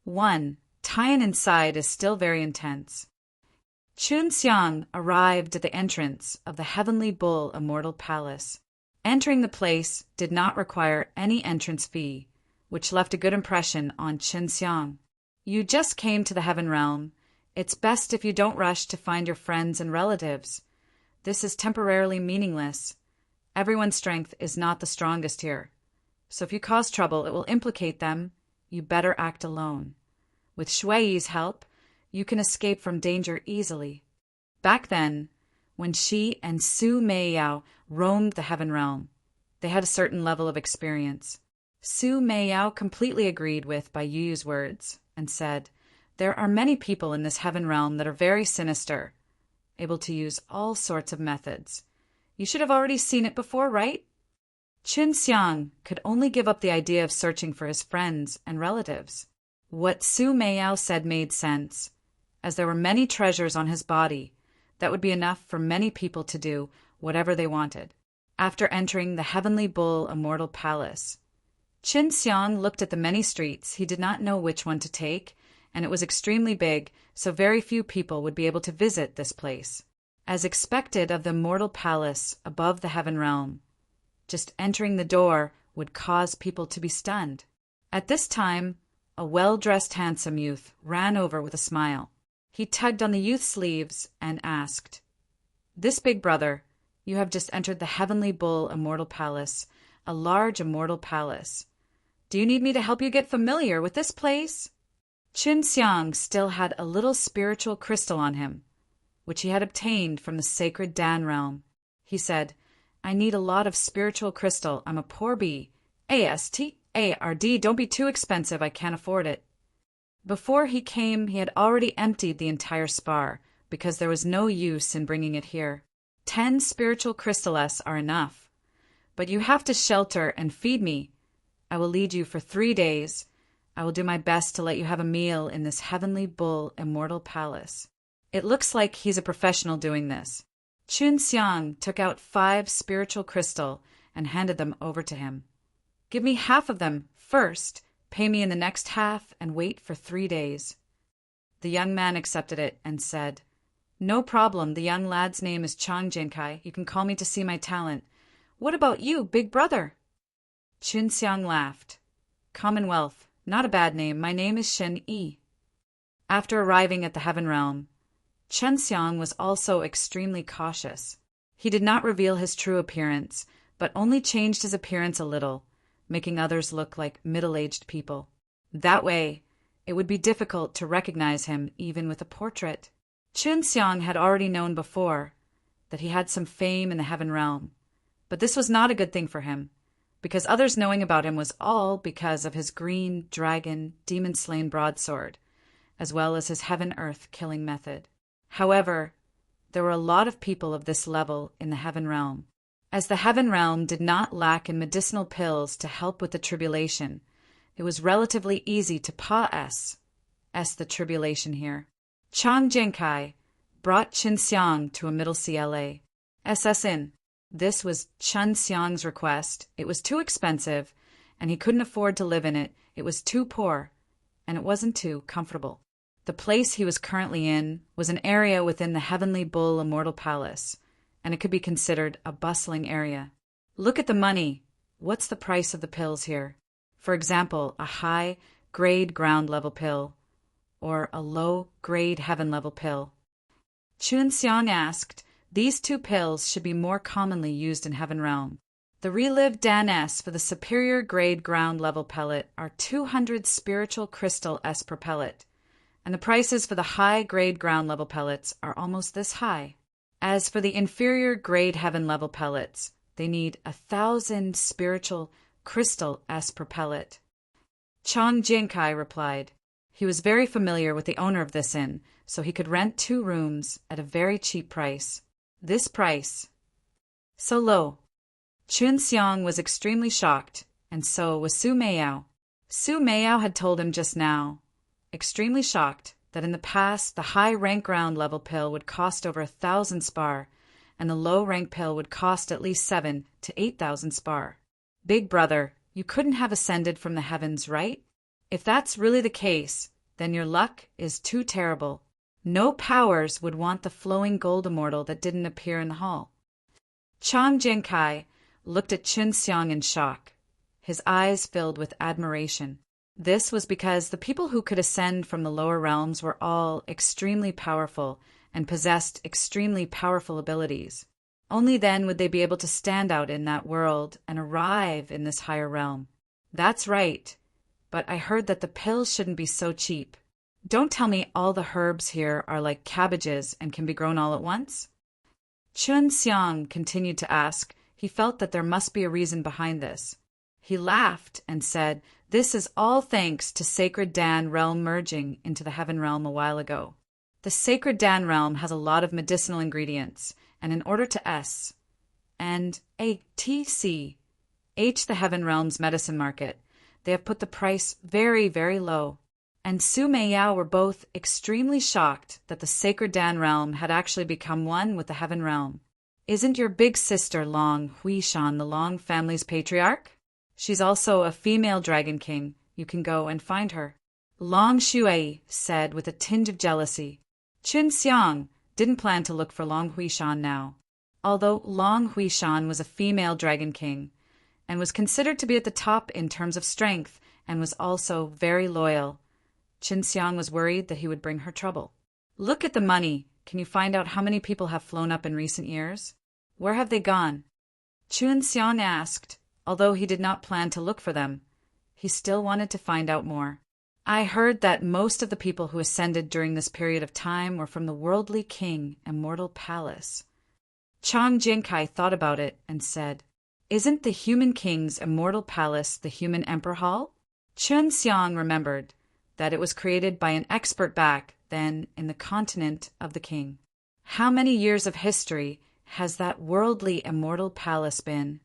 1. Tie-in inside is still very intense. Qin Xiang arrived at the entrance of the Heavenly Bull Immortal Palace. Entering the place did not require any entrance fee, which left a good impression on Qin Xiang. You just came to the Heaven Realm. It's best if you don't rush to find your friends and relatives. This is temporarily meaningless. Everyone's strength is not the strongest here. So if you cause trouble, it will implicate them. You better act alone. With Shui's help, you can escape from danger easily. Back then, when she and Su Meiyao roamed the Heaven Realm, they had a certain level of experience. Su Meiyao completely agreed with Bai Yu's words and said, There are many people in this Heaven Realm that are very sinister, able to use all sorts of methods. You should have already seen it before, right? Qin Xiang could only give up the idea of searching for his friends and relatives. What Su Meiyao said made sense. As there were many treasures on his body, That would be enough for many people to do whatever they wanted. After entering the Heavenly Bull Immortal Palace, Qin Xiang looked at the many streets. He did not know which one to take, and it was extremely big, so very few people would be able to visit this place. As expected of the Immortal Palace above the Heaven Realm, just entering the door would cause people to be stunned. At this time, a well-dressed handsome youth ran over with a smile. He tugged on the youth's sleeves and asked, "This big brother, you have just entered the Heavenly Bull Immortal Palace, a large immortal palace. Do you need me to help you get familiar with this place?" Qin Xiang still had a little spiritual crystal on him, which he had obtained from the sacred Dan realm. He said, "I need a lot of spiritual crystal. I'm a poor bee. ASTARD, don't be too expensive. I can't afford it." Before he came, he had already emptied the entire spar, because there was no use in bringing it here. 10 spiritual crystals are enough. But you have to shelter and feed me. I will lead you for 3 days. I will do my best to let you have a meal in this Heavenly Bull Immortal Palace. It looks like he's a professional doing this. Qin Xiang took out 5 spiritual crystal and handed them over to him. "Give me half of them first, pay me in the next half, and wait for 3 days." The young man accepted it and said, "No problem. The young lad's name is Chang Jinkai. You can call me to see my talent. What about you, big brother?" Qin Xiang laughed. "Commonwealth. Not a bad name. My name is Shen Yi." After arriving at the Heaven Realm, Qin Xiang was also extremely cautious. He did not reveal his true appearance, but only changed his appearance a little, making others look like middle-aged people. That way, it would be difficult to recognize him even with a portrait. Qin Xiang had already known before that he had some fame in the Heaven Realm, but this was not a good thing for him, because others knowing about him was all because of his green dragon demon-slain broadsword, as well as his heaven-earth killing method. However, there were a lot of people of this level in the Heaven Realm. As the Heaven Realm did not lack in medicinal pills to help with the tribulation, it was relatively easy to pass the tribulation here. Chang Jinkai brought Qin Xiang to a middle CLA. Inn. This was Qin Xiang's request. It was too expensive, and he couldn't afford to live in it. It was too poor, and it wasn't too comfortable. The place he was currently in was an area within the Heavenly Bull Immortal Palace, and it could be considered a bustling area. Look at the money. What's the price of the pills here? For example, a high-grade ground-level pill, or a low-grade heaven-level pill. Qin Xiang asked, "These 2 pills should be more commonly used in Heaven Realm. The Relive Dan S for the superior grade ground-level pellet are 200 spiritual crystal S per pellet, and the prices for the high-grade ground-level pellets are almost this high. As for the inferior grade heaven-level pellets, they need 1,000 spiritual crystal S per pellet." Chang Jinkai replied. He was very familiar with the owner of this inn, so he could rent 2 rooms at a very cheap price. This price, so low. Qin Xiang was extremely shocked, and so was Su Meiyao. Su Meiyao had told him just now, extremely shocked, that in the past the high-rank ground-level pill would cost over 1,000 spar, and the low-rank pill would cost at least 7,000 to 8,000 spar. "Big brother, you couldn't have ascended from the heavens, right? If that's really the case, then your luck is too terrible. No powers would want the flowing gold immortal that didn't appear in the hall." Chang Jinkai looked at Qin Xiang in shock. His eyes filled with admiration. This was because the people who could ascend from the lower realms were all extremely powerful and possessed extremely powerful abilities. Only then would they be able to stand out in that world and arrive in this higher realm. "That's right. But I heard that the pills shouldn't be so cheap. Don't tell me all the herbs here are like cabbages and can be grown all at once?" Qin Xiang continued to ask. He felt that there must be a reason behind this. He laughed and said, "This is all thanks to Sacred Dan realm merging into the Heaven Realm a while ago. The Sacred Dan realm has a lot of medicinal ingredients, and in order to and the Heaven Realm's medicine market, they have put the price very, very low. and Su Meiyao were both extremely shocked that the sacred Dan realm had actually become one with the heaven realm. Isn't your big sister Long Huishan the Long family's patriarch? She's also a female dragon king. You can go and find her. Long Shuai said with a tinge of jealousy. Qin Xiang didn't plan to look for Long Huishan now. Although Long Huishan was a female dragon king and was considered to be at the top in terms of strength and was also very loyal, Qin Xiang was worried that he would bring her trouble. Look at the money. Can you find out how many people have flown up in recent years? Where have they gone? Qin Xiang asked. Although he did not plan to look for them, he still wanted to find out more. I heard that most of the people who ascended during this period of time were from the worldly king immortal palace. Chang Jinkai thought about it and said, Isn't the human king's immortal palace the human emperor hall? Qin Xiang remembered that it was created by an expert back then in the continent of the king. How many years of history has that worldly immortal palace been?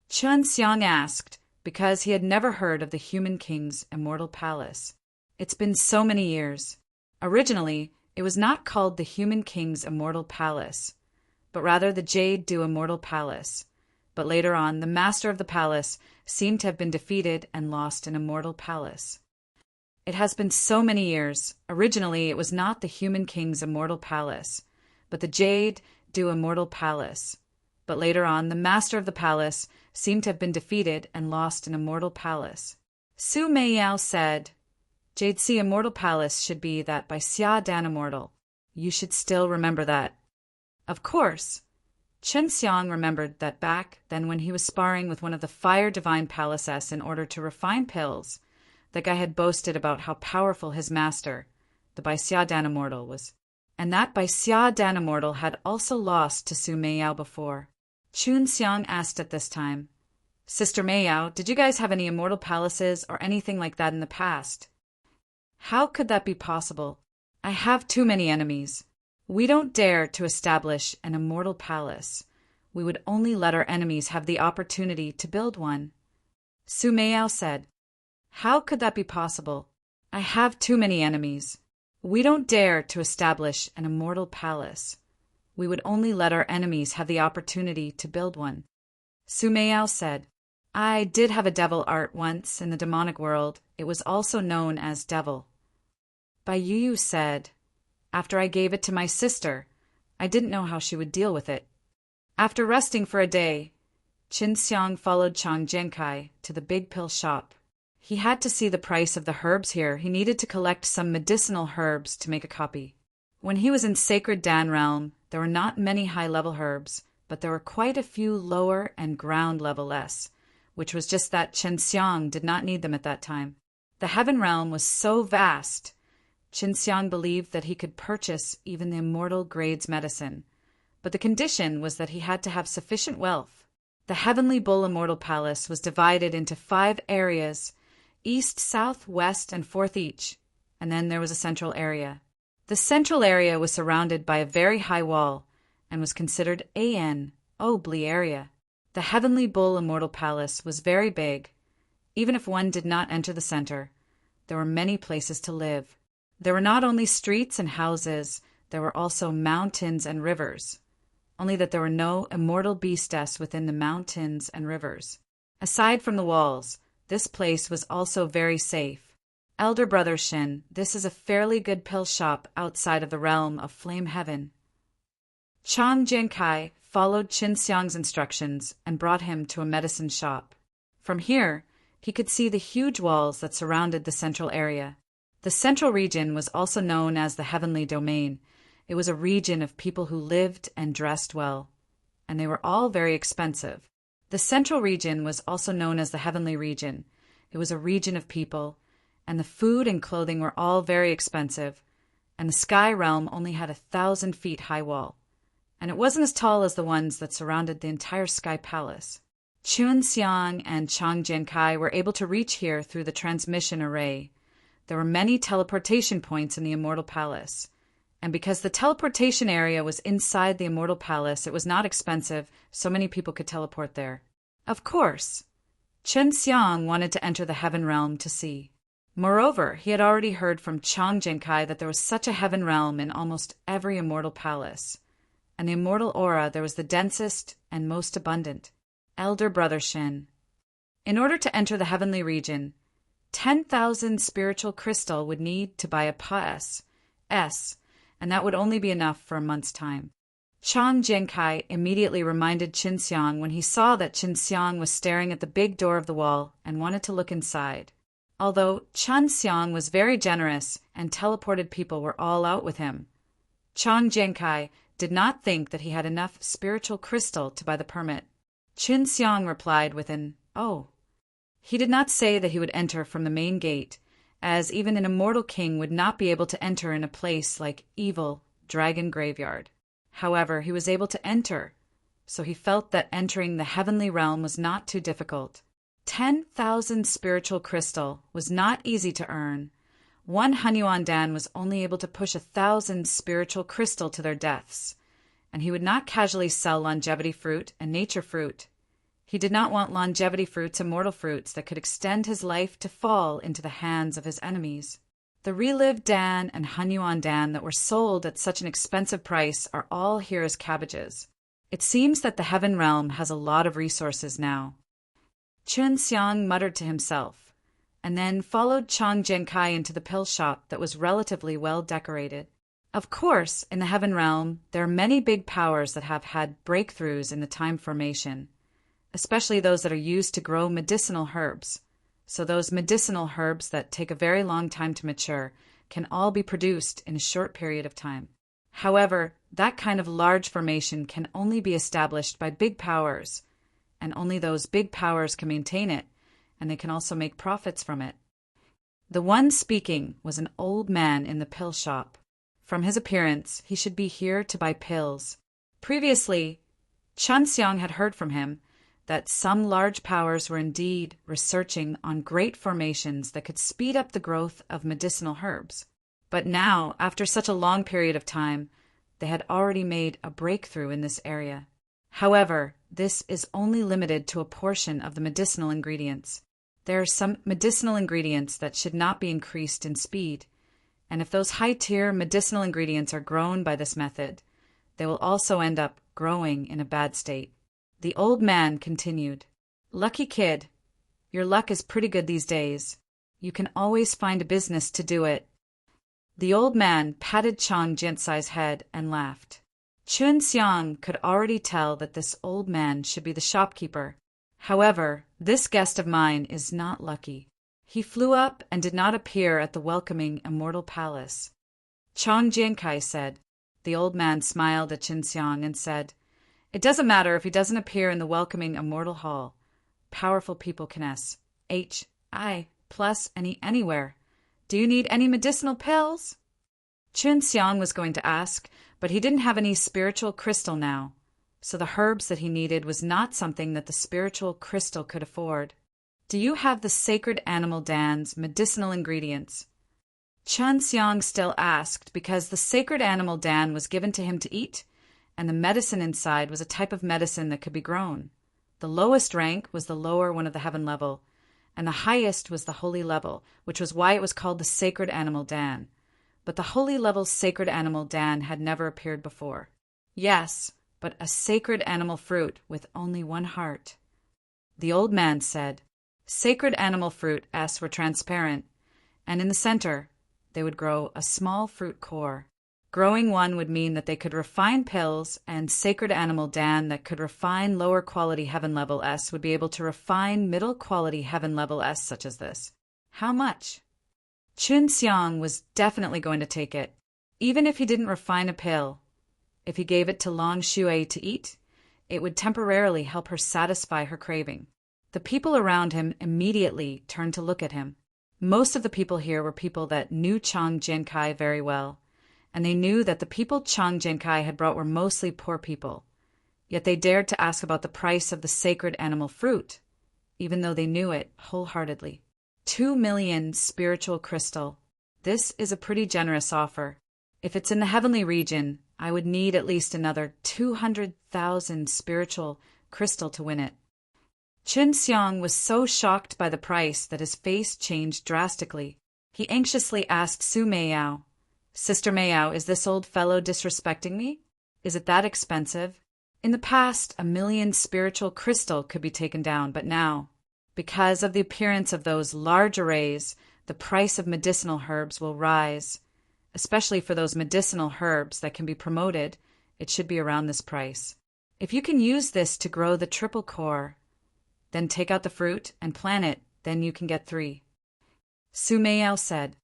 Qin Xiang asked, because he had never heard of the human king's immortal palace. It's been so many years. Originally, it was not called the human king's immortal palace, but rather the Jade Dew immortal palace. But later on, the master of the palace seemed to have been defeated and lost an immortal palace. It has been so many years. Originally, it was not the human king's immortal palace, but the Jade Dew immortal palace. But later on, the master of the palace seemed to have been defeated and lost an immortal palace. Su Meiyao said, Jade Sea immortal palace should be that by Xia Dan immortal. You should still remember that. Of course. Qin Xiang remembered that back then when he was sparring with one of the Fire Divine Palaces in order to refine pills, the guy had boasted about how powerful his master, the Bai Xia Dan immortal, was, and that Bai Xia Dan immortal had also lost to Su Meiyao before. Qin Xiang asked at this time, Sister Meiyao, did you guys have any immortal palaces or anything like that in the past? How could that be possible? I have too many enemies. We don't dare to establish an immortal palace. We would only let our enemies have the opportunity to build one. Su Meiyao said, How could that be possible? I have too many enemies. We don't dare to establish an immortal palace. We would only let our enemies have the opportunity to build one. Su Meiyao said, I did have a devil art once in the demonic world. It was also known as devil. Bai Yu said, After I gave it to my sister, I didn't know how she would deal with it. After resting for a day, Qin Xiang followed Chang Jinkai to the big pill shop. He had to see the price of the herbs here. He needed to collect some medicinal herbs to make a copy. When he was in Sacred Dan realm, there were not many high-level herbs, but there were quite a few lower and ground-level less, which was just that Qin Xiang did not need them at that time. The heaven realm was so vast, Qin Xiang believed that he could purchase even the immortal grades medicine, but the condition was that he had to have sufficient wealth. The Heavenly Bull Immortal Palace was divided into 5 areas, east, south, west, and 4th each, and then there was a central area. The central area was surrounded by a very high wall and was considered an Obli area. The Heavenly Bull Immortal Palace was very big. Even if one did not enter the center, there were many places to live. There were not only streets and houses, there were also mountains and rivers, only that there were no immortal beastess within the mountains and rivers. Aside from the walls, this place was also very safe. Elder Brother Shin, this is a fairly good pill shop outside of the realm of Flame Heaven. Chang Jinkai followed Qin Xiang's instructions and brought him to a medicine shop. From here, he could see the huge walls that surrounded the central area. The central region was also known as the Heavenly Domain. It was a region of people who lived and dressed well, and they were all very expensive. The central region was also known as the Heavenly Region. It was a region of people, and the food and clothing were all very expensive, and the sky realm only had 1,000 feet high wall, and it wasn't as tall as the ones that surrounded the entire Sky Palace. Qin Xiang and Chang Jinkai were able to reach here through the transmission array. There were many teleportation points in the Immortal Palace, and because the teleportation area was inside the Immortal Palace, it was not expensive, so many people could teleport there. Of course, Qin Xiang wanted to enter the Heaven Realm to see. Moreover, he had already heard from Chang Jinkai that there was such a heaven realm in almost every immortal palace. And the immortal aura there was the densest and most abundant. Elder Brother Shin. In order to enter the heavenly region, 10,000 spiritual crystal would need to buy a pass, and that would only be enough for a month's time. Chang Jinkai immediately reminded Qin Xiang when he saw that Qin Xiang was staring at the big door of the wall and wanted to look inside. Although Qin Xiang was very generous and teleported people were all out with him, Chang Jinkai did not think that he had enough spiritual crystal to buy the permit. Qin Xiang replied with an, "Oh." He did not say that he would enter from the main gate, as even an immortal king would not be able to enter in a place like evil Dragon Graveyard. However, he was able to enter, so he felt that entering the heavenly realm was not too difficult. 10,000 spiritual crystal was not easy to earn. One Hunyuan Dan was only able to push 1,000 spiritual crystal to their deaths, and he would not casually sell longevity fruit and nature fruit. He did not want longevity fruits and mortal fruits that could extend his life to fall into the hands of his enemies. The relived Dan and Hunyuan Dan that were sold at such an expensive price are all here as cabbages. It seems that the heaven realm has a lot of resources now. Qin Xiang muttered to himself, and then followed Chang Jinkai into the pill shop that was relatively well decorated. Of course, in the heaven realm, there are many big powers that have had breakthroughs in the time formation, especially those that are used to grow medicinal herbs. So those medicinal herbs that take a very long time to mature can all be produced in a short period of time. However, that kind of large formation can only be established by big powers, and only those big powers can maintain it, and they can also make profits from it. The one speaking was an old man in the pill shop. From his appearance, he should be here to buy pills. Previously, Qin Xiang had heard from him that some large powers were indeed researching on great formations that could speed up the growth of medicinal herbs. But now, after such a long period of time, they had already made a breakthrough in this area. However, this is only limited to a portion of the medicinal ingredients. There are some medicinal ingredients that should not be increased in speed, and if those high-tier medicinal ingredients are grown by this method, they will also end up growing in a bad state. The old man continued, "Lucky kid, your luck is pretty good these days. You can always find a business to do it." The old man patted Chang Jinsai's head and laughed. Qin Xiang could already tell that this old man should be the shopkeeper. However, this guest of mine is not lucky. He flew up and did not appear at the welcoming immortal palace. Chang Jinkai said. The old man smiled at Qin Xiang and said, "It doesn't matter if he doesn't appear in the welcoming immortal hall. Powerful people can HI plus anywhere. Do you need any medicinal pills?" Qin Xiang was going to ask, but he didn't have any spiritual crystal now, so the herbs that he needed was not something that the spiritual crystal could afford. "Do you have the sacred animal Dan's medicinal ingredients?" Qin Xiang still asked because the sacred animal Dan was given to him to eat, and the medicine inside was a type of medicine that could be grown. The lowest rank was the lower one of the heaven level, and the highest was the holy level, which was why it was called the sacred animal Dan. But the holy level sacred animal Dan had never appeared before. Yes, but a sacred animal fruit with only one heart. The old man said, sacred animal fruit were transparent, and in the center they would grow a small fruit core. Growing one would mean that they could refine pills, and sacred animal Dan that could refine lower quality heaven level S would be able to refine middle quality heaven level S such as this. How much? Qin Xiang was definitely going to take it, even if he didn't refine a pill. If he gave it to Long Shui to eat, it would temporarily help her satisfy her craving. The people around him immediately turned to look at him. Most of the people here were people that knew Chang Jinkai very well, and they knew that the people Chang Jinkai had brought were mostly poor people. Yet they dared to ask about the price of the sacred animal fruit, even though they knew it wholeheartedly. 2 million spiritual crystal. This is a pretty generous offer. If it's in the heavenly region, I would need at least another 200,000 spiritual crystal to win it. Qin Xiang was so shocked by the price that his face changed drastically. He anxiously asked Su Meiyao, "Sister Meiyao, is this old fellow disrespecting me? Is it that expensive? In the past, 1,000,000 spiritual crystal could be taken down, but now, because of the appearance of those large arrays, the price of medicinal herbs will rise. Especially for those medicinal herbs that can be promoted, it should be around this price. If you can use this to grow the triple core, then take out the fruit and plant it, then you can get 3. Su Meiyao said.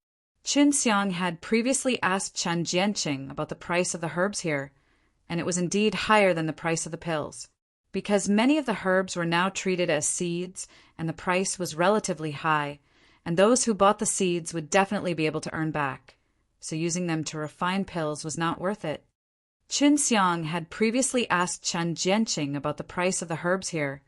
Qin Xiang had previously asked Chen Jianqing about the price of the herbs here, and it was indeed higher than the price of the pills. Because many of the herbs were now treated as seeds, and the price was relatively high, and those who bought the seeds would definitely be able to earn back, so using them to refine pills was not worth it. Qin Xiang had previously asked Chen Jianqing about the price of the herbs here,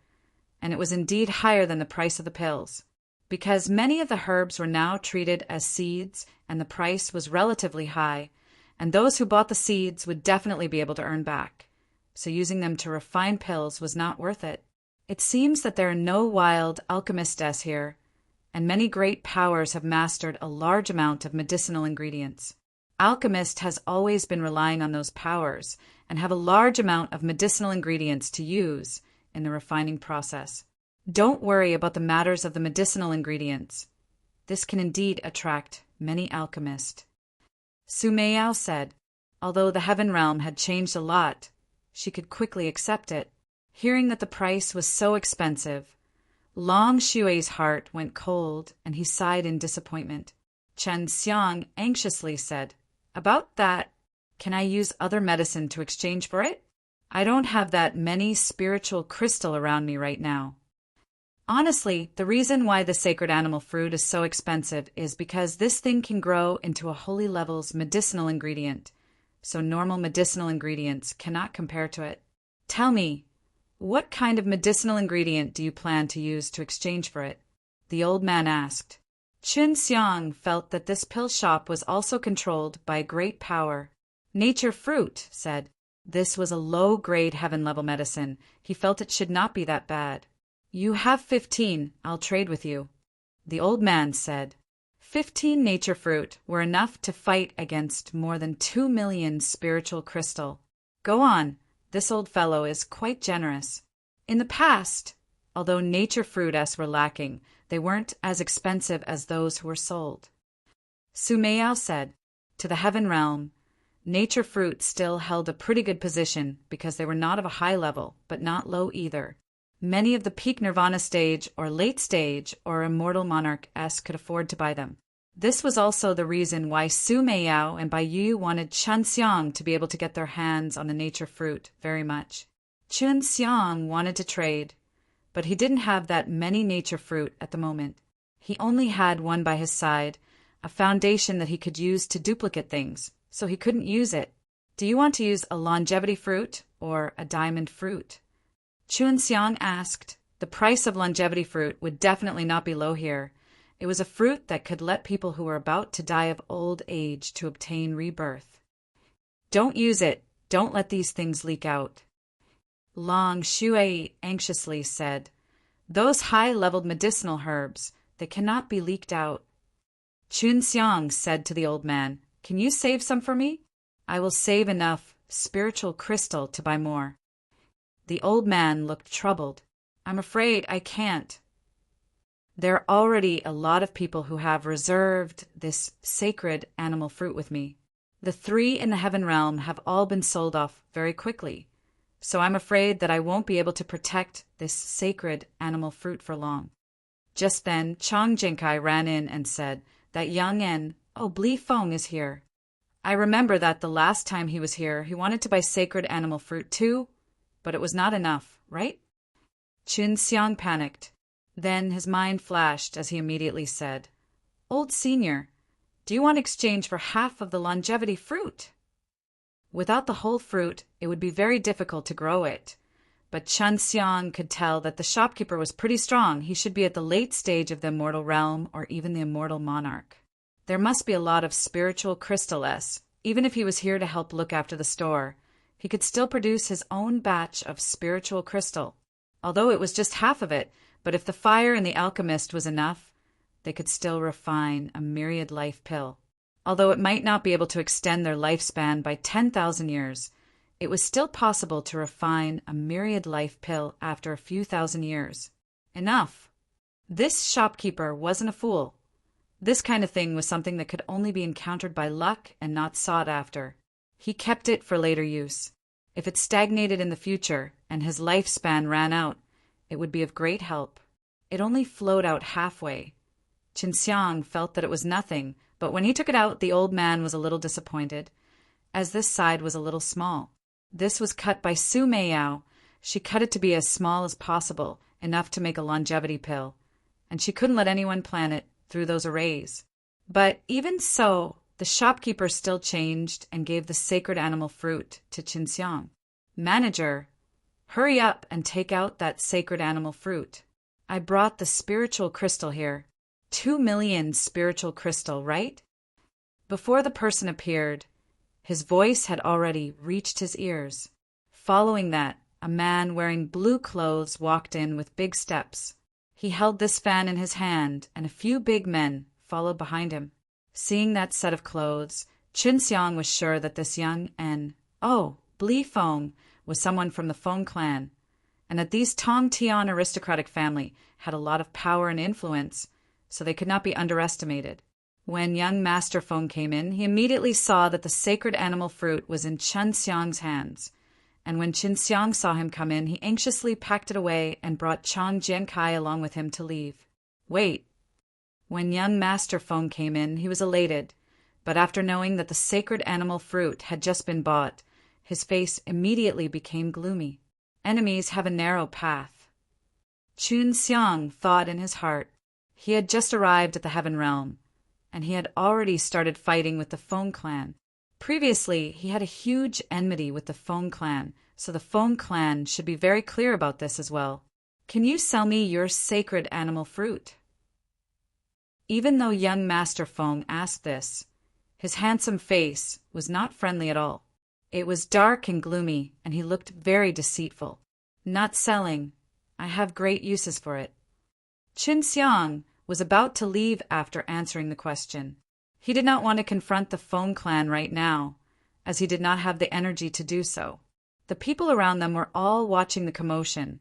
and it was indeed higher than the price of the pills. Because many of the herbs were now treated as seeds, and the price was relatively high, and those who bought the seeds would definitely be able to earn back, so using them to refine pills was not worth it. It seems that there are no wild alchemistes here, and many great powers have mastered a large amount of medicinal ingredients. Alchemist has always been relying on those powers, and have a large amount of medicinal ingredients to use in the refining process. Don't worry about the matters of the medicinal ingredients. This can indeed attract many alchemists. Su Meiyao said, although the heaven realm had changed a lot, she could quickly accept it. Hearing that the price was so expensive, Long Xue's heart went cold and he sighed in disappointment. Chen Xiang anxiously said, about that, can I use other medicine to exchange for it? I don't have that many spiritual crystal around me right now. Honestly, the reason why the sacred animal fruit is so expensive is because this thing can grow into a holy level's medicinal ingredient, so normal medicinal ingredients cannot compare to it. Tell me, what kind of medicinal ingredient do you plan to use to exchange for it? The old man asked. Qin Xiang felt that this pill shop was also controlled by great power. Nature fruit, said. This was a low-grade heaven-level medicine. He felt it should not be that bad. You have 15, I'll trade with you. The old man said. 15 nature fruit were enough to fight against more than 2,000,000 spiritual crystal. Go on, this old fellow is quite generous. In the past, although nature fruits were lacking, they weren't as expensive as those who were sold. Su Meiyao said, to the heaven realm, nature fruit still held a pretty good position because they were not of a high level, but not low either. Many of the peak nirvana stage or late stage or immortal monarch-s could afford to buy them. This was also the reason why Su Meiyao and Bai Yu wanted Chen Xiang to be able to get their hands on the nature fruit very much. Chen Xiang wanted to trade, but he didn't have that many nature fruit at the moment. He only had one by his side, a foundation that he could use to duplicate things, so he couldn't use it. Do you want to use a longevity fruit or a diamond fruit? Qin Xiang asked. The price of longevity fruit would definitely not be low here. It was a fruit that could let people who were about to die of old age to obtain rebirth. Don't use it. Don't let these things leak out. Long Xue anxiously said, those high-leveled medicinal herbs, they cannot be leaked out. Qin Xiang said to the old man, can you save some for me? I will save enough spiritual crystal to buy more. The old man looked troubled. I'm afraid I can't. There are already a lot of people who have reserved this sacred animal fruit with me. The 3 in the heaven realm have all been sold off very quickly, so I'm afraid that I won't be able to protect this sacred animal fruit for long. Just then, Chang Jinkai ran in and said, that young en, Bli Feng is here. I remember that the last time he was here, he wanted to buy sacred animal fruit too, but it was not enough, right? Qin Xiang panicked. Then his mind flashed as he immediately said, Old senior, do you want to exchange for half of the longevity fruit? Without the whole fruit, it would be very difficult to grow it. But Chen Xiang could tell that the shopkeeper was pretty strong. He should be at the late stage of the immortal realm or even the immortal monarch. There must be a lot of spiritual crystal-s. Even if he was here to help look after the store, he could still produce his own batch of spiritual crystal. Although it was just half of it, but if the fire in the alchemist was enough, they could still refine a myriad life pill. Although it might not be able to extend their lifespan by 10,000 years, it was still possible to refine a myriad life pill after a few thousand years. Enough. This shopkeeper wasn't a fool. This kind of thing was something that could only be encountered by luck and not sought after. He kept it for later use. If it stagnated in the future and his lifespan ran out, it would be of great help. It only flowed out halfway. Qinxiang felt that it was nothing, but when he took it out, the old man was a little disappointed, as this side was a little small. This was cut by Su Meiyao. She cut it to be as small as possible, enough to make a longevity pill, and she couldn't let anyone plant it through those arrays. But even so, the shopkeeper still changed and gave the sacred animal fruit to Qinxiang. Manager, hurry up and take out that sacred animal fruit. I brought the spiritual crystal here. 2 million spiritual crystal, right? Before the person appeared, his voice had already reached his ears. Following that, a man wearing blue clothes walked in with big steps. He held this fan in his hand, and a few big men followed behind him. Seeing that set of clothes, Qinxiang was sure that this young Bli Feng was someone from the Feng clan, and that these Tong Tian aristocratic family had a lot of power and influence, so they could not be underestimated. When young Master Feng came in, he immediately saw that the sacred animal fruit was in Qinxiang's hands, and when Qinxiang saw him come in, he anxiously packed it away and brought Chang Jiankai along with him to leave. Wait. When young Master Feng came in, he was elated, but after knowing that the sacred animal fruit had just been bought, his face immediately became gloomy. Enemies have a narrow path. Qinxiang thought in his heart. He had just arrived at the Heaven Realm, and he had already started fighting with the Feng clan. Previously, he had a huge enmity with the Feng clan, so the Feng clan should be very clear about this as well. Can you sell me your sacred animal fruit? Even though young Master Feng asked this, his handsome face was not friendly at all. It was dark and gloomy, and he looked very deceitful. Not selling. I have great uses for it. Qinxiang was about to leave after answering the question. He did not want to confront the Feng clan right now, as he did not have the energy to do so. The people around them were all watching the commotion.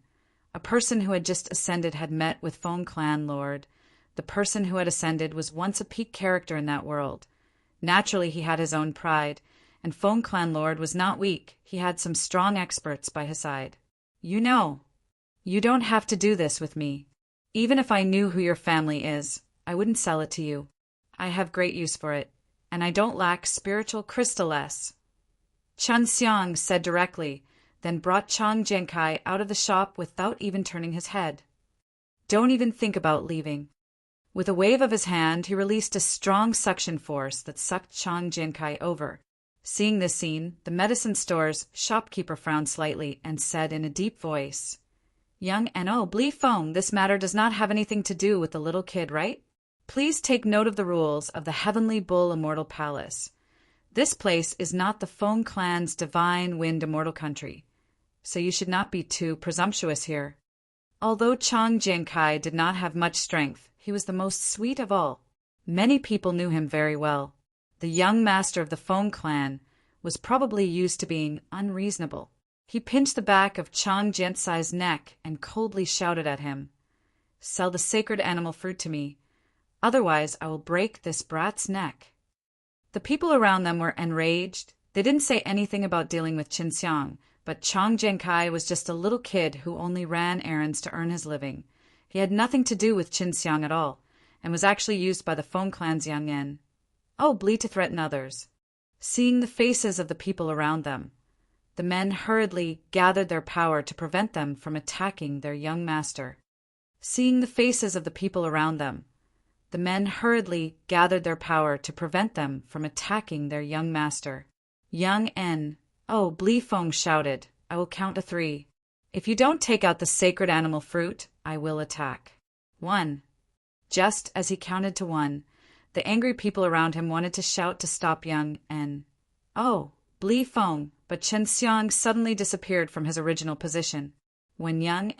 A person who had just ascended had met with Feng clan lord. The person who had ascended was once a peak character in that world. Naturally, he had his own pride, and Feng clan lord was not weak. He had some strong experts by his side. You don't have to do this with me. Even if I knew who your family is, I wouldn't sell it to you. I have great use for it, and I don't lack spiritual crystalless. Qinxiang said directly, then brought Chang Jiankai out of the shop without even turning his head. Don't even think about leaving. With a wave of his hand, he released a strong suction force that sucked Chang Jiankai over. Seeing this scene, the medicine store's shopkeeper frowned slightly and said in a deep voice, Young Bli Feng, this matter does not have anything to do with the little kid, right? Please take note of the rules of the Heavenly Bull Immortal Palace. This place is not the Feng clan's divine wind immortal country, so you should not be too presumptuous here. Although Chang Jiankai did not have much strength, he was the most sweet of all. Many people knew him very well. The young master of the Feng clan was probably used to being unreasonable. He pinched the back of Chang Jiankai's neck and coldly shouted at him, Sell the sacred animal fruit to me. Otherwise, I will break this brat's neck. The people around them were enraged. They didn't say anything about dealing with Qinxiang, but Chang Jiankai was just a little kid who only ran errands to earn his living. He had nothing to do with Qinxiang at all, and was actually used by the Feng clan's young men. Bli to threaten others. Seeing the faces of the people around them, the men hurriedly gathered their power to prevent them from attacking their young master. Seeing the faces of the people around them, the men hurriedly gathered their power to prevent them from attacking their young master. Young Bli Feng shouted, I will count to 3. If you don't take out the sacred animal fruit, I will attack. 1. Just as he counted to 1, the angry people around him wanted to shout to stop young Bli Feng, but Qinxiang suddenly disappeared from his original position. When young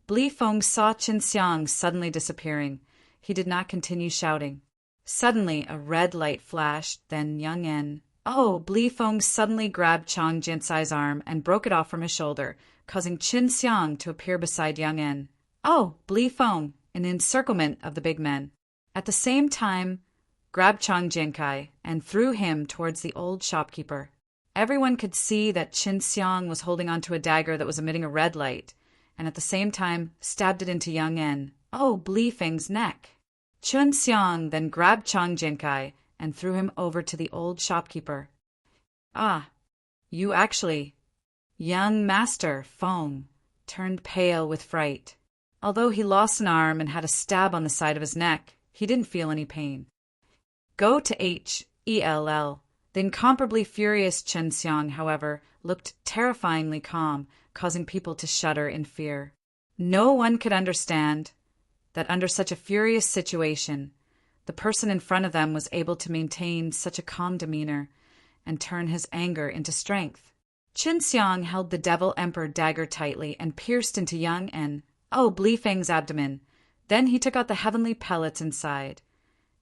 Bli Feng saw Qinxiang suddenly disappearing, he did not continue shouting. Suddenly, a red light flashed, then Young En. Oh! Blifeng suddenly grabbed Chang Jinsai's arm and broke it off from his shoulder, causing Qin Xiang to appear beside Young En. Oh! Blifeng, in the encirclement of the big men. At the same time, grabbed Chang Jinkai and threw him towards the old shopkeeper. Everyone could see that Qin Xiang was holding onto a dagger that was emitting a red light, and at the same time stabbed it into Young En. Oh! Blifeng's neck. Qin Xiang then grabbed Chang Jinkai and threw him over to the old shopkeeper. Ah, you actually... Young Master Feng turned pale with fright. Although he lost an arm and had a stab on the side of his neck, he didn't feel any pain. Go to Hell. The incomparably furious Qin Xiang, however, looked terrifyingly calm, causing people to shudder in fear. No one could understand that under such a furious situation, the person in front of them was able to maintain such a calm demeanor and turn his anger into strength. Qin Xiang held the Devil Emperor dagger tightly and pierced into Young En. Oh! Blifeng's abdomen. Then he took out the heavenly pellets inside,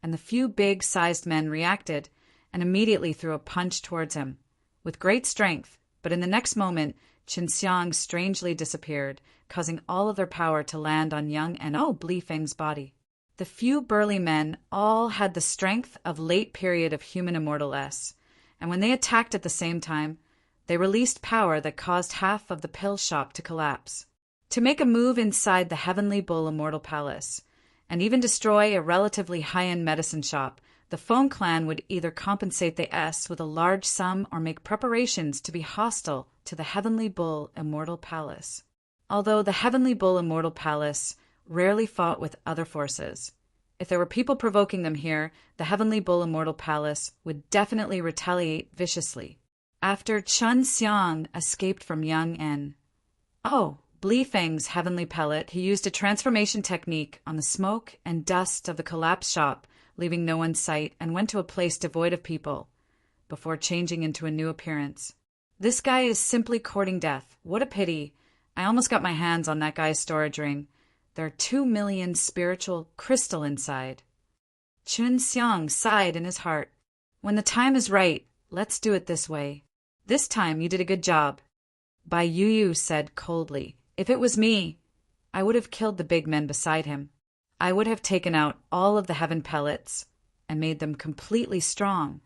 and the few big-sized men reacted and immediately threw a punch towards him, with great strength, but in the next moment, Qin Xiang strangely disappeared, causing all of their power to land on Young En. Oh! Blifeng's body. The few burly men all had the strength of late period of human immortal S, and when they attacked at the same time, they released power that caused half of the pill shop to collapse. To make a move inside the Heavenly Bull Immortal Palace, and even destroy a relatively high-end medicine shop, the Feng clan would either compensate the S with a large sum or make preparations to be hostile to the Heavenly Bull Immortal Palace. Although the Heavenly Bull Immortal Palace rarely fought with other forces, if there were people provoking them here, the Heavenly Bull Immortal Palace would definitely retaliate viciously. After Qin Xiang escaped from Young En. Oh! Blifeng's heavenly pellet, he used a transformation technique on the smoke and dust of the collapsed shop, leaving no one's sight, and went to a place devoid of people, before changing into a new appearance. This guy is simply courting death. What a pity. I almost got my hands on that guy's storage ring. There are 2 million spiritual crystal inside. Qin Xiang sighed in his heart. When the time is right, let's do it this way. This time you did a good job. Bai Yu said coldly. If it was me, I would have killed the big men beside him. I would have taken out all of the heaven pellets and made them completely strong.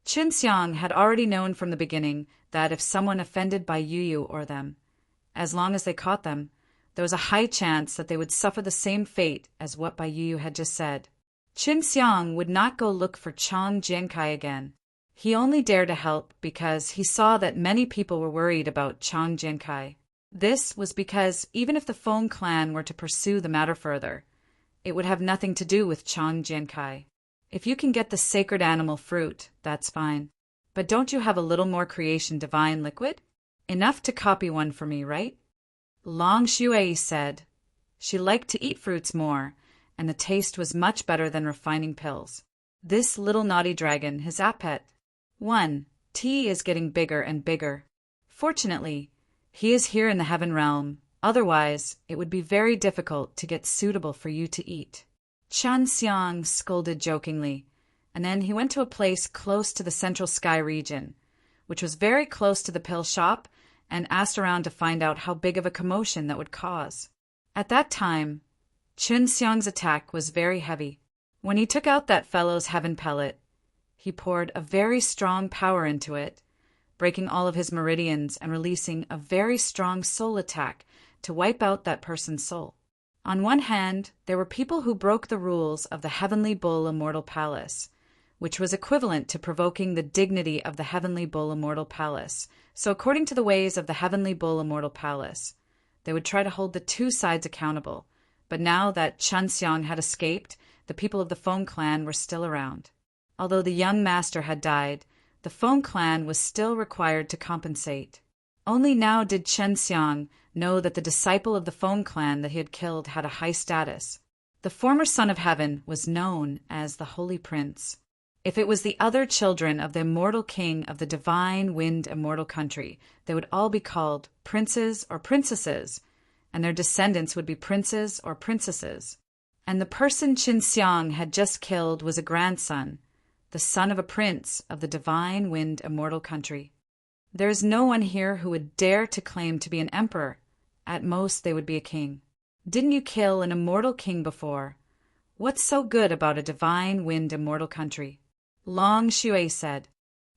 Qin Xiang had already known from the beginning that if someone offended Bai Yu or them, as long as they caught them, there was a high chance that they would suffer the same fate as what Bai Yu had just said. Qin Xiang would not go look for Chang Jinkai again. He only dared to help because he saw that many people were worried about Chang Jinkai. This was because even if the Feng clan were to pursue the matter further, it would have nothing to do with Chang Jinkai. If you can get the sacred animal fruit, that's fine. But don't you have a little more creation divine liquid? Enough to copy one for me, right? Long Shui said she liked to eat fruits more, and the taste was much better than refining pills. This little naughty dragon, his appet. 1. Tea is getting bigger and bigger. Fortunately, he is here in the heaven realm. Otherwise, it would be very difficult to get suitable for you to eat. Qin Xiang scolded jokingly, and then he went to a place close to the central sky region, which was very close to the pill shop, and asked around to find out how big of a commotion that would cause. At that time, Qin Xiang's attack was very heavy. When he took out that fellow's heaven pellet, he poured a very strong power into it, breaking all of his meridians and releasing a very strong soul attack to wipe out that person's soul. On one hand, there were people who broke the rules of the Heavenly Bull Immortal Palace, which was equivalent to provoking the dignity of the Heavenly Bull Immortal Palace. So according to the ways of the Heavenly Bull Immortal Palace, they would try to hold the two sides accountable. But now that Qin Xiang had escaped, the people of the Feng clan were still around. Although the young master had died, the Feng clan was still required to compensate. Only now did Qin Xiang know that the disciple of the Feng clan that he had killed had a high status. The former son of heaven was known as the Holy Prince. If it was the other children of the immortal king of the divine wind immortal country, they would all be called princes or princesses, and their descendants would be princes or princesses. And the person Qin Xiang had just killed was a grandson, the son of a prince of the divine wind immortal country. There is no one here who would dare to claim to be an emperor. At most, they would be a king. Didn't you kill an immortal king before? What's so good about a divine wind immortal country? Long Xue said.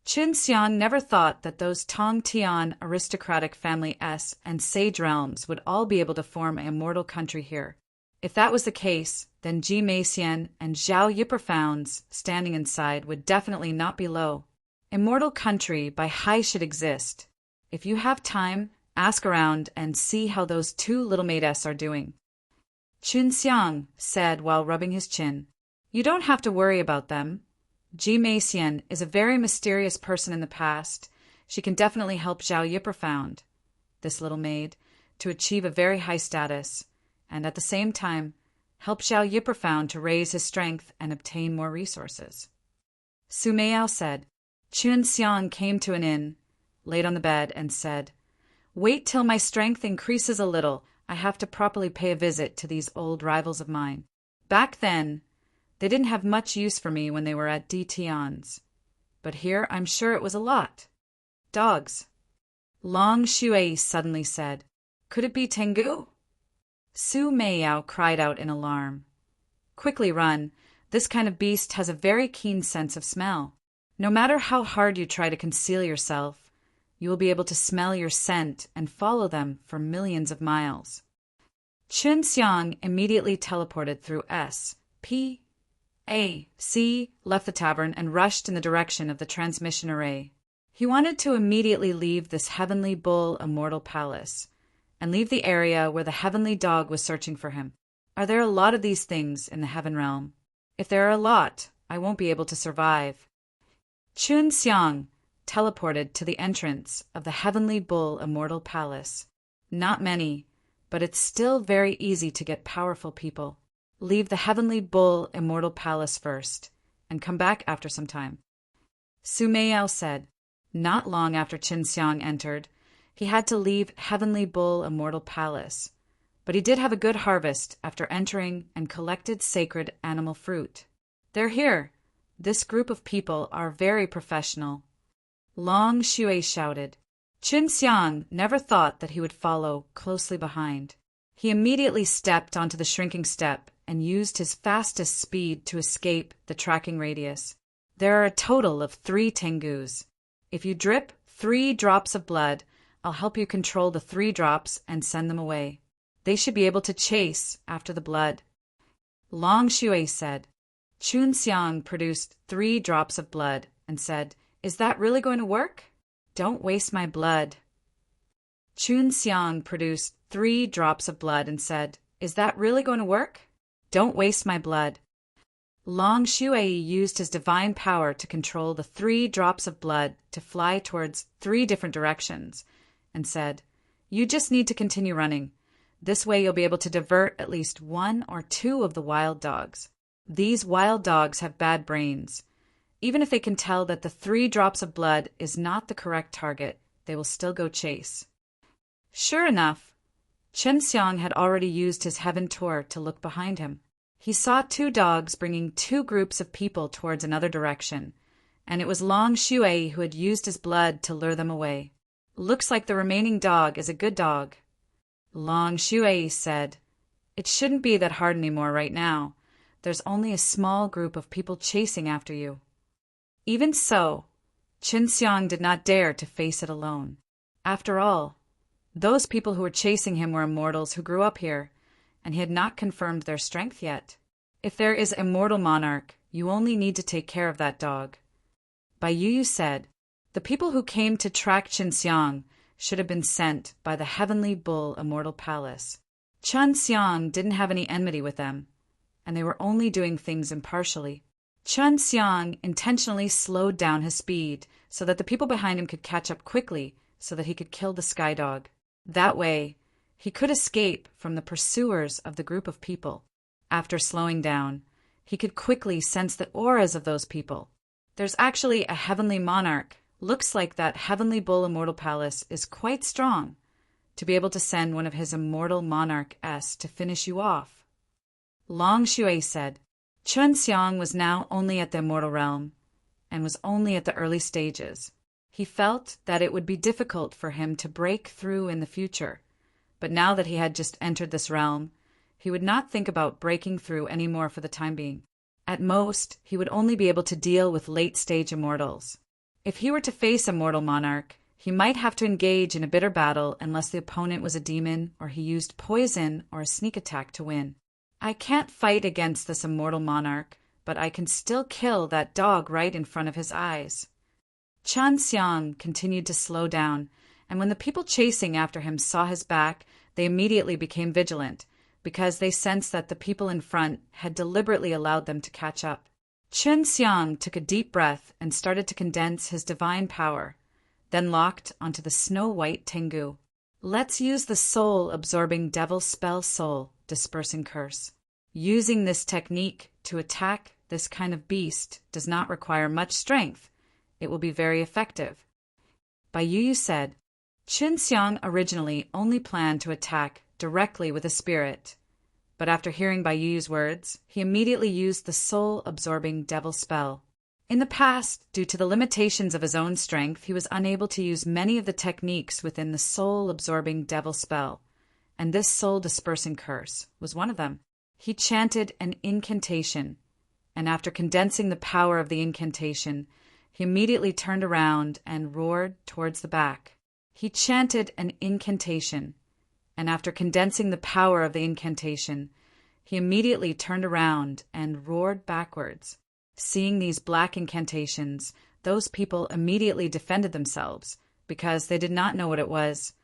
Qin Xiang never thought that those Tong Tian aristocratic family S and sage realms would all be able to form an immortal country here. If that was the case, then Ji Meixian and Zhao Yiprofound's standing inside would definitely not be low. Immortal country by high should exist. If you have time, ask around and see how those two little maids are doing. Qin Xiang said while rubbing his chin. You don't have to worry about them. Ji Meixian is a very mysterious person in the past. She can definitely help Zhao Yiprofound, this little maid, to achieve a very high status, and at the same time, help Zhao Yiprofound to raise his strength and obtain more resources. Su Meiyao said. Qin Xiang came to an inn, laid on the bed, and said, Wait till my strength increases a little. I have to properly pay a visit to these old rivals of mine. Back then, they didn't have much use for me when they were at Di Tian's. But here I'm sure it was a lot. Dogs. Long Xue suddenly said, Could it be Tengu? Su Meiyao cried out in alarm. Quickly run. This kind of beast has a very keen sense of smell. No matter how hard you try to conceal yourself, you will be able to smell your scent and follow them for millions of miles. Qin Xiang immediately teleported through S.P. A.C., left the tavern, and rushed in the direction of the transmission array. He wanted to immediately leave this heavenly bull immortal palace, and leave the area where the heavenly dog was searching for him. Are there a lot of these things in the heaven realm? If there are a lot, I won't be able to survive. Qin Xiang teleported to the entrance of the heavenly bull immortal palace. Not many, but it's still very easy to get powerful people. Leave the heavenly bull immortal palace first, and come back after some time. Su Meiyao said. Not long after Qin Xiang entered, he had to leave heavenly bull immortal palace, but he did have a good harvest after entering and collected sacred animal fruit. They're here. This group of people are very professional. Long Xue shouted. Qin Xiang never thought that he would follow closely behind. He immediately stepped onto the shrinking step and used his fastest speed to escape the tracking radius. There are a total of 3 Tengus. If you drip 3 drops of blood, I'll help you control the 3 drops and send them away. They should be able to chase after the blood. Long Xue said. Qin Xiang produced 3 drops of blood and said, Is that really going to work? Don't waste my blood. Qin Xiang produced 3 drops of blood and said, Is that really going to work? Don't waste my blood. Long Xue used his divine power to control the 3 drops of blood to fly towards 3 different directions, and said, You just need to continue running. This way you'll be able to divert at least 1 or 2 of the wild dogs. These wild dogs have bad brains. Even if they can tell that the 3 drops of blood is not the correct target, they will still go chase. Sure enough, Qin Xiang had already used his heaven tour to look behind him. He saw 2 dogs bringing 2 groups of people towards another direction, and it was Long Xue who had used his blood to lure them away. Looks like the remaining dog is a good dog. Long Xue said, It shouldn't be that hard anymore right now. There's only a small group of people chasing after you. Even so, Qin Xiang did not dare to face it alone. After all, those people who were chasing him were immortals who grew up here, and he had not confirmed their strength yet. If there is a mortal monarch, you only need to take care of that dog. Bai Yu said, The people who came to track Qin Xiang should have been sent by the heavenly bull immortal palace. Qin Xiang didn't have any enmity with them, and they were only doing things impartially. Qin Xiang intentionally slowed down his speed so that the people behind him could catch up quickly so that he could kill the sky dog. That way, he could escape from the pursuers of the group of people. After slowing down, he could quickly sense the auras of those people. There's actually a heavenly monarch. Looks like that heavenly bull immortal palace is quite strong to be able to send one of his immortal monarch S to finish you off. Long Shui said. Chun Xiang was now only at the immortal realm, and was only at the early stages. He felt that it would be difficult for him to break through in the future, but now that he had just entered this realm, he would not think about breaking through any more for the time being. At most, he would only be able to deal with late-stage immortals. If he were to face a mortal monarch, he might have to engage in a bitter battle unless the opponent was a demon or he used poison or a sneak attack to win. I can't fight against this immortal monarch, but I can still kill that dog right in front of his eyes. Chun Xiang continued to slow down, and when the people chasing after him saw his back, they immediately became vigilant, because they sensed that the people in front had deliberately allowed them to catch up. Chun Xiang took a deep breath and started to condense his divine power, then locked onto the snow-white Tengu. Let's use the soul-absorbing devil spell soul dispersing curse. Using this technique to attack this kind of beast does not require much strength. It will be very effective. Bai Yu said. Chun Xiang originally only planned to attack directly with a spirit, but after hearing Bai Yu's words, he immediately used the soul-absorbing devil spell. In the past, due to the limitations of his own strength, he was unable to use many of the techniques within the soul-absorbing devil spell, and this soul-dispersing curse was one of them. He chanted an incantation, and after condensing the power of the incantation, he immediately turned around and roared towards the back. He chanted an incantation, and after condensing the power of the incantation, he immediately turned around and roared backwards. Seeing these black incantations, those people immediately defended themselves, because they did not know what it was,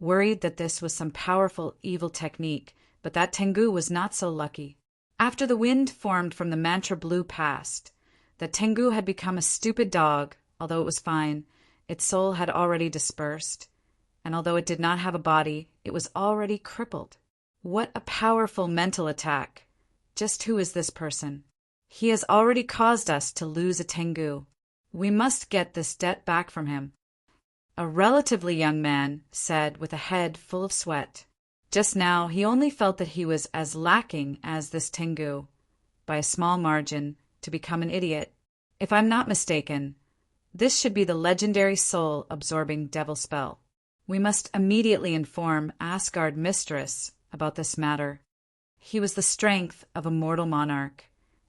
worried that this was some powerful evil technique, but that Tengu was not so lucky. After the wind formed from the mantra blew past, the Tengu had become a stupid dog. Although it was fine, its soul had already dispersed, and although it did not have a body, it was already crippled. What a powerful mental attack! Just who is this person? He has already caused us to lose a Tengu. We must get this debt back from him. A relatively young man said with a head full of sweat. Just now he only felt that he was as lacking as this Tengu, by a small margin, to become an idiot. If I'm not mistaken, this should be the legendary soul-absorbing devil spell. We must immediately inform Asgard Mistress about this matter. He was the strength of a mortal monarch,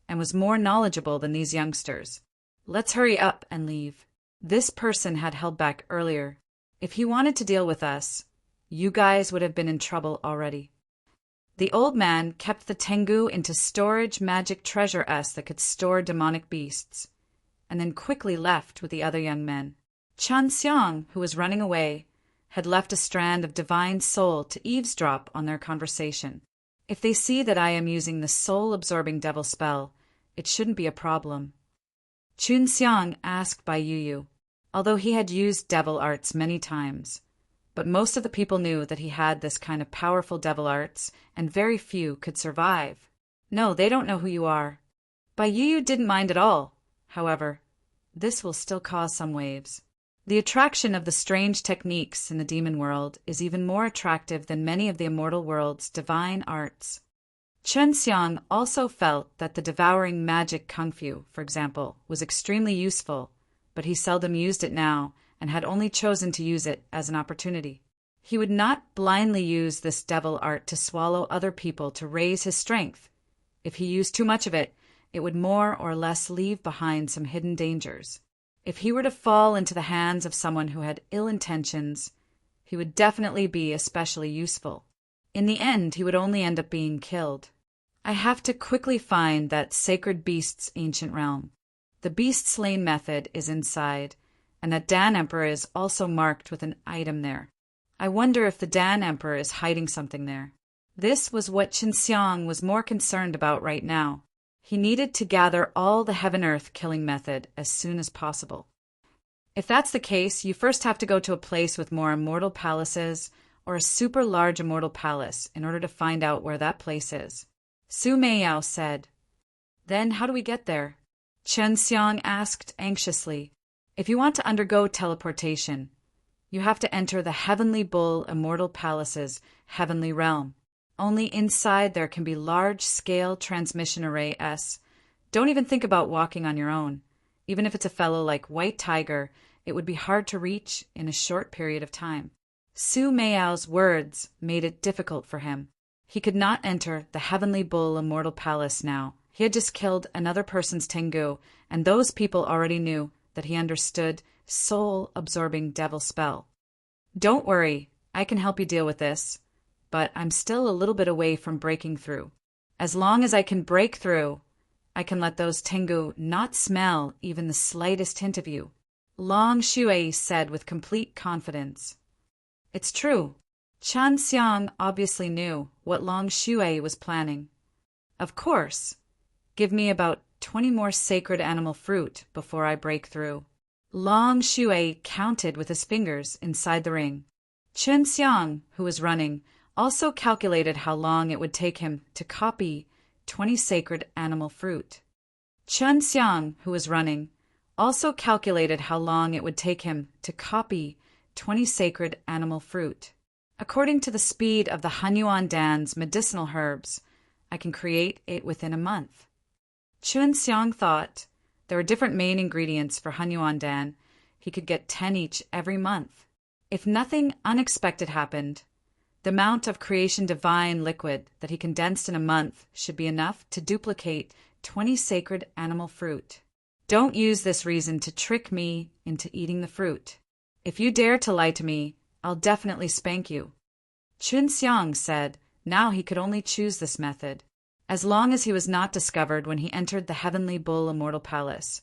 and was more knowledgeable than these youngsters. Let's hurry up and leave. This person had held back earlier. If he wanted to deal with us, you guys would have been in trouble already. The old man kept the Tengu into storage magic treasure that could store demonic beasts, and then quickly left with the other young men. Chun Xiang, who was running away, had left a strand of divine soul to eavesdrop on their conversation. If they see that I am using the soul-absorbing devil spell, it shouldn't be a problem. Chun Xiang asked Bai Yu, although he had used devil arts many times, but most of the people knew that he had this kind of powerful devil arts, and very few could survive. No, they don't know who you are. Bai Yu didn't mind at all. However, this will still cause some waves. The attraction of the strange techniques in the demon world is even more attractive than many of the immortal world's divine arts. Chun Xiang also felt that the devouring magic kung fu, for example, was extremely useful, but he seldom used it now, and had only chosen to use it as an opportunity. He would not blindly use this devil art to swallow other people to raise his strength. If he used too much of it, it would more or less leave behind some hidden dangers. If he were to fall into the hands of someone who had ill intentions, he would definitely be especially useful. In the end, he would only end up being killed. I have to quickly find that sacred beast's ancient realm. The beast slain method is inside, and that Dan Emperor is also marked with an item there. I wonder if the Dan Emperor is hiding something there. This was what Chun Xiang was more concerned about right now. He needed to gather all the heaven-earth killing method as soon as possible. If that's the case, you first have to go to a place with more immortal palaces or a super large immortal palace in order to find out where that place is. Su Meiyao said. Then how do we get there? Chun Xiang asked anxiously. If you want to undergo teleportation, you have to enter the Heavenly Bull Immortal Palace's heavenly realm. Only inside there can be large-scale transmission array S. Don't even think about walking on your own. Even if it's a fellow like White Tiger, it would be hard to reach in a short period of time. Su Meiao's words made it difficult for him. He could not enter the Heavenly Bull Immortal Palace now. He had just killed another person's Tengu, and those people already knew that he understood soul-absorbing devil spell. Don't worry, I can help you deal with this, but I'm still a little bit away from breaking through. As long as I can break through, I can let those Tengu not smell even the slightest hint of you. Long Shui said with complete confidence. It's true. Chan Xiang obviously knew what Long Shui was planning. Of course. Give me about 20 more sacred animal fruit before I break through. Long Shui counted with his fingers inside the ring. Chen Xiang, who was running, also calculated how long it would take him to copy 20 sacred animal fruit. Chen Xiang, who was running, also calculated how long it would take him to copy 20 sacred animal fruit. According to the speed of the Hanyuan Dan's medicinal herbs, I can create it within a month. Chen Xiang thought there were different main ingredients for Hanyuan Dan. He could get 10 each every month. If nothing unexpected happened, the amount of creation divine liquid that he condensed in a month should be enough to duplicate 20 sacred animal fruit. Don't use this reason to trick me into eating the fruit. If you dare to lie to me, I'll definitely spank you. Chun Xiang said now he could only choose this method. As long as he was not discovered when he entered the Heavenly Bull Immortal Palace,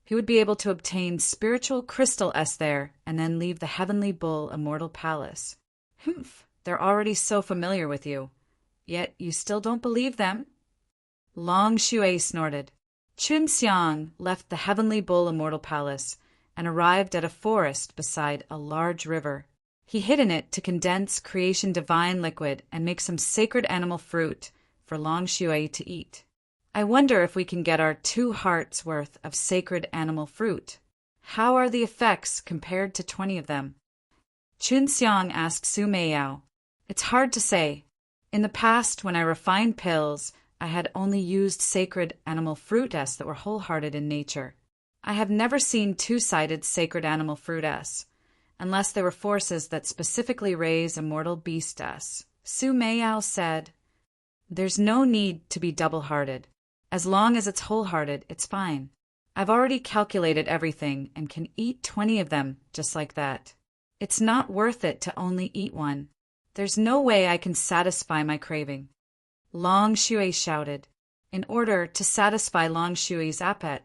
he would be able to obtain spiritual crystal S there and then leave the Heavenly Bull Immortal Palace. Humph, they're already so familiar with you. Yet you still don't believe them? Long Shui snorted. Chun Xiang left the Heavenly Bull Immortal Palace and arrived at a forest beside a large river. He hid in it to condense creation divine liquid and make some sacred animal fruit for Long Shui to eat. I wonder if we can get our 2 hearts worth of sacred animal fruit. How are the effects compared to 20 of them? Chun Xiang asked Su Meiyao. It's hard to say. In the past, when I refined pills, I had only used sacred animal fruit S that were wholehearted in nature. I have never seen 2-sided sacred animal fruit S, unless they were forces that specifically raise immortal beast S. Su Meiyao said, there's no need to be double-hearted. As long as it's wholehearted, it's fine. I've already calculated everything and can eat 20 of them just like that. It's not worth it to only eat one. There's no way I can satisfy my craving. Long Shui shouted, in order to satisfy Long Shui's appetite.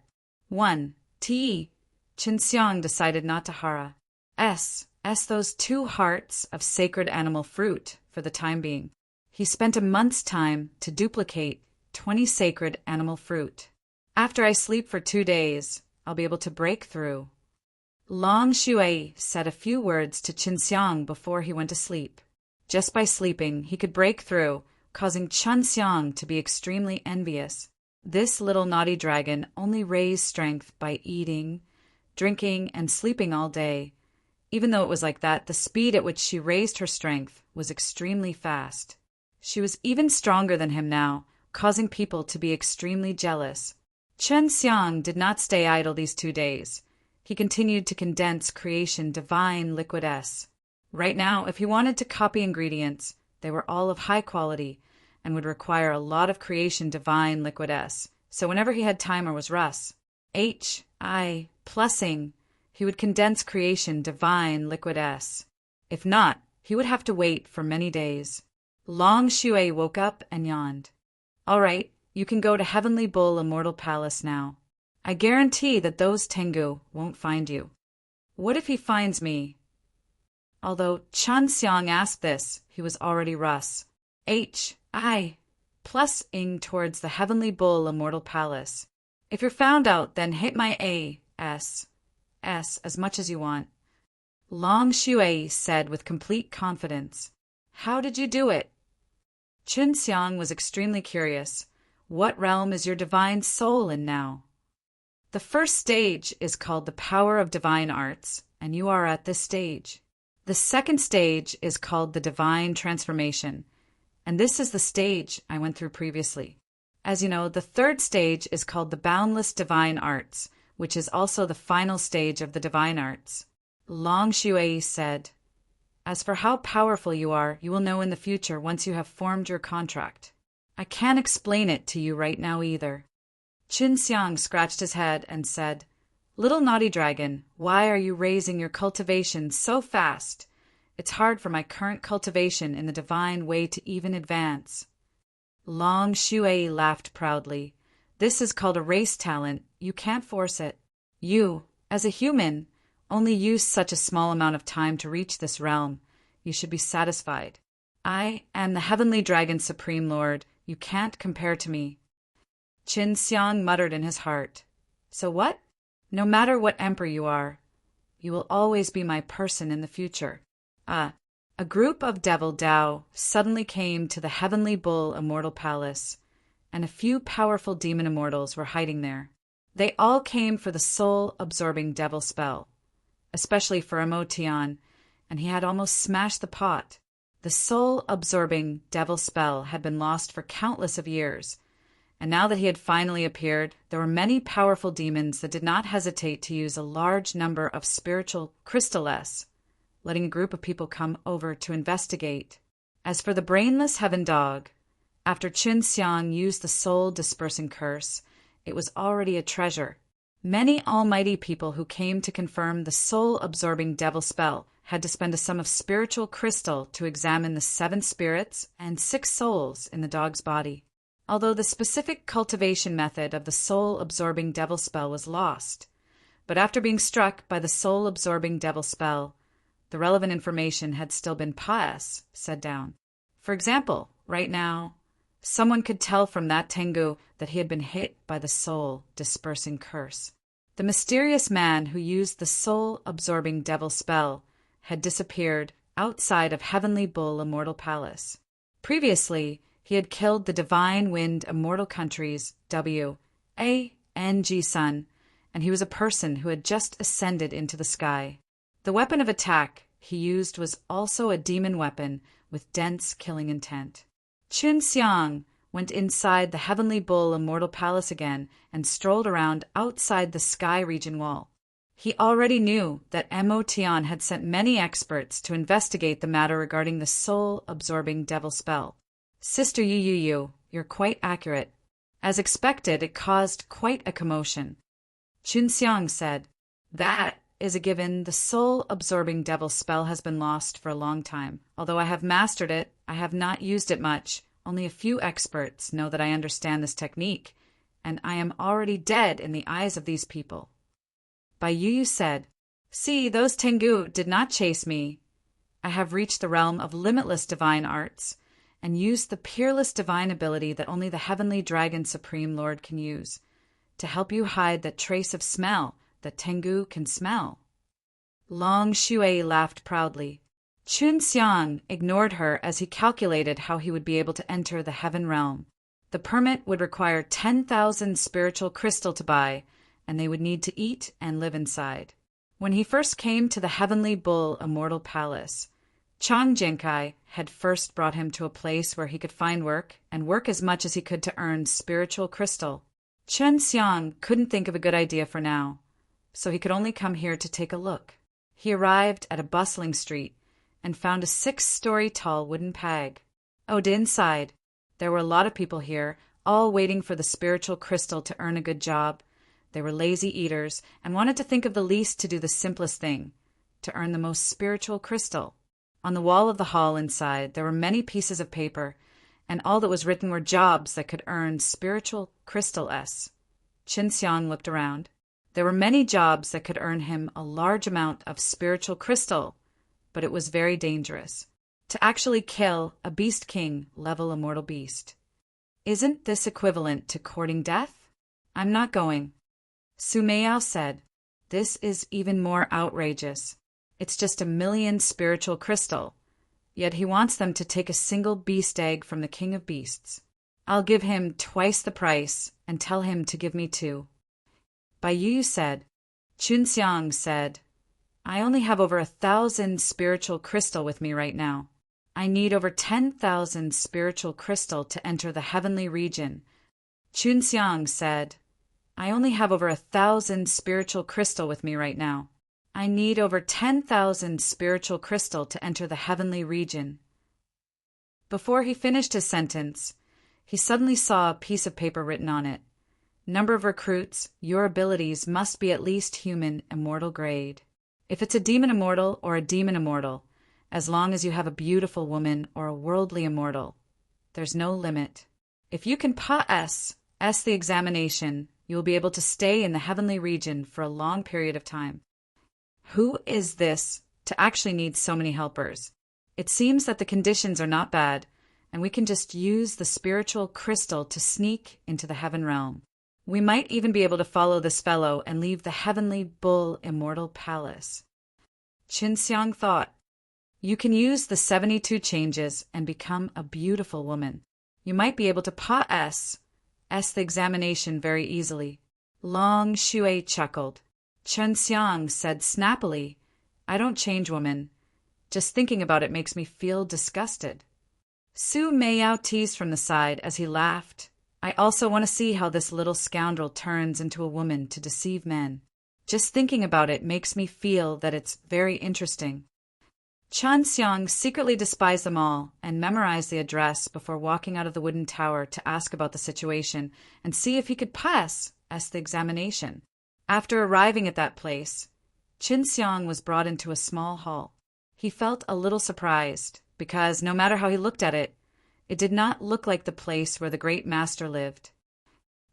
1. Ti. Chen Xiang decided not to hara. S those 2 hearts of sacred animal fruit for the time being. He spent a month's time to duplicate 20 sacred animal fruit. After I sleep for 2 days, I'll be able to break through. Long Shui said a few words to Chen Xiang before he went to sleep. Just by sleeping, he could break through, causing Chen Xiang to be extremely envious. This little naughty dragon only raised strength by eating, drinking, and sleeping all day. Even though it was like that, the speed at which she raised her strength was extremely fast. She was even stronger than him now, causing people to be extremely jealous. Chen Xiang did not stay idle these 2 days. He continued to condense creation divine liquid S. Right now, if he wanted to copy ingredients, they were all of high quality and would require a lot of creation divine liquid S. So whenever he had time or was Russ, plussing, he would condense creation divine liquid S. If not, he would have to wait for many days. Long Shui woke up and yawned. All right, you can go to Heavenly Bull Immortal Palace now. I guarantee that those Tengu won't find you. What if he finds me? Although Chan Xiang asked this, he was already Russ. Plus-ing towards the Heavenly Bull Immortal Palace. If you're found out, then hit my S as much as you want. Long Shui said with complete confidence. How did you do it? Chun Xiang was extremely curious. What realm is your divine soul in now? The first stage is called the power of divine arts, and you are at this stage. The second stage is called the divine transformation, And this is the stage I went through previously. As you know, the third stage is called the Boundless Divine Arts, which is also the final stage of the Divine Arts. Long Shui said, "As for how powerful you are, you will know in the future once you have formed your contract. I can't explain it to you right now either." Qin Xiang scratched his head and said, "Little naughty dragon, why are you raising your cultivation so fast? It's hard for my current cultivation in the divine way to even advance." Long Shui laughed proudly. "This is called a race talent. You can't force it. You, as a human, only use such a small amount of time to reach this realm. You should be satisfied. I am the Heavenly Dragon Supreme Lord. You can't compare to me." Qin Xiang muttered in his heart, "So what? No matter what emperor you are, you will always be my person in the future." A group of devil Dao suddenly came to the Heavenly Bull Immortal Palace, and a few powerful demon immortals were hiding there. They all came for the soul-absorbing devil spell, especially for Emotion, and he had almost smashed the pot. The soul-absorbing devil spell had been lost for countless of years, and now that he had finally appeared, there were many powerful demons that did not hesitate to use a large number of spiritual crystals, letting a group of people come over to investigate. As for the brainless heaven dog, after Qin Xiang used the soul-dispersing curse, it was already a treasure. Many almighty people who came to confirm the soul-absorbing devil spell had to spend a sum of spiritual crystal to examine the 7 spirits and 6 souls in the dog's body. Although the specific cultivation method of the soul-absorbing devil spell was lost, but after being struck by the soul-absorbing devil spell, the relevant information had still been set down. For example, right now, someone could tell from that Tengu that he had been hit by the soul-dispersing curse. The mysterious man who used the soul-absorbing devil spell had disappeared outside of Heavenly Bull Immortal Palace. Previously, he had killed the Divine Wind Immortal Country's W.A.N.G. son, and he was a person who had just ascended into the sky. The weapon of attack he used was also a demon weapon with dense killing intent. Qin Xiang went inside the Heavenly Bull Immortal Palace again and strolled around outside the sky region wall. He already knew that Emotion had sent many experts to investigate the matter regarding the soul-absorbing devil spell. Sister Yu, you're quite accurate. As expected, it caused quite a commotion. Qin Xiang said, "That is a given. The soul-absorbing devil spell has been lost for a long time. Although I have mastered it, I have not used it much. Only a few experts know that I understand this technique, and I am already dead in the eyes of these people." Bai Yu said, "See, those Tengu did not chase me. I have reached the realm of limitless divine arts, and used the peerless divine ability that only the Heavenly Dragon Supreme Lord can use, to help you hide that trace of smell that Tengu can smell." Long Shui laughed proudly. Qin Xiang ignored her as he calculated how he would be able to enter the heaven realm. The permit would require 10,000 spiritual crystal to buy, and they would need to eat and live inside. When he first came to the Heavenly Bull Immortal Palace, Chang Jinkai had first brought him to a place where he could find work and work as much as he could to earn spiritual crystal. Qin Xiang couldn't think of a good idea for now, so he could only come here to take a look. He arrived at a bustling street and found a 6-story tall wooden peg. Inside, there were a lot of people here, all waiting for the spiritual crystal to earn a good job. They were lazy eaters and wanted to think of the least to do the simplest thing, to earn the most spiritual crystal. On the wall of the hall inside, there were many pieces of paper, and all that was written were jobs that could earn spiritual crystal S. Qin Xiang looked around. There were many jobs that could earn him a large amount of spiritual crystal, but it was very dangerous to actually kill a beast king level immortal beast. Isn't this equivalent to courting death? I'm not going. Su Meiyao said, "This is even more outrageous. It's just 1,000,000 spiritual crystal, yet he wants them to take a single beast egg from the king of beasts. I'll give him twice the price and tell him to give me 2. Bai Yu said, Qin Xiang said, "I only have over 1,000 spiritual crystal with me right now. I need over 10,000 spiritual crystal to enter the heavenly region. Chunxiang said, I only have over 1,000 spiritual crystal with me right now. I need over 10,000 spiritual crystal to enter the heavenly region. Before he finished his sentence, he suddenly saw a piece of paper written on it. Number of recruits, your abilities must be at least human immortal grade. If it's a demon immortal or a demon immortal, as long as you have a beautiful woman or a worldly immortal, there's no limit. If you can pass the examination, you will be able to stay in the heavenly region for a long period of time. Who is this to actually need so many helpers? It seems that the conditions are not bad, and we can just use the spiritual crystal to sneak into the heaven realm. We might even be able to follow this fellow and leave the heavenly bull immortal palace. Chunxiang thought, you can use the 72 changes and become a beautiful woman. You might be able to pass the examination very easily. Long Shui chuckled. Chunxiang said snappily, I don't change, woman. Just thinking about it makes me feel disgusted. Su Meiyao teased from the side as he laughed. I also want to see how this little scoundrel turns into a woman to deceive men. Just thinking about it makes me feel that it's very interesting. Chunxiang secretly despised them all and memorized the address before walking out of the wooden tower to ask about the situation and see if he could pass the examination. After arriving at that place, Chunxiang was brought into a small hall. He felt a little surprised because, no matter how he looked at it, it did not look like the place where the great master lived.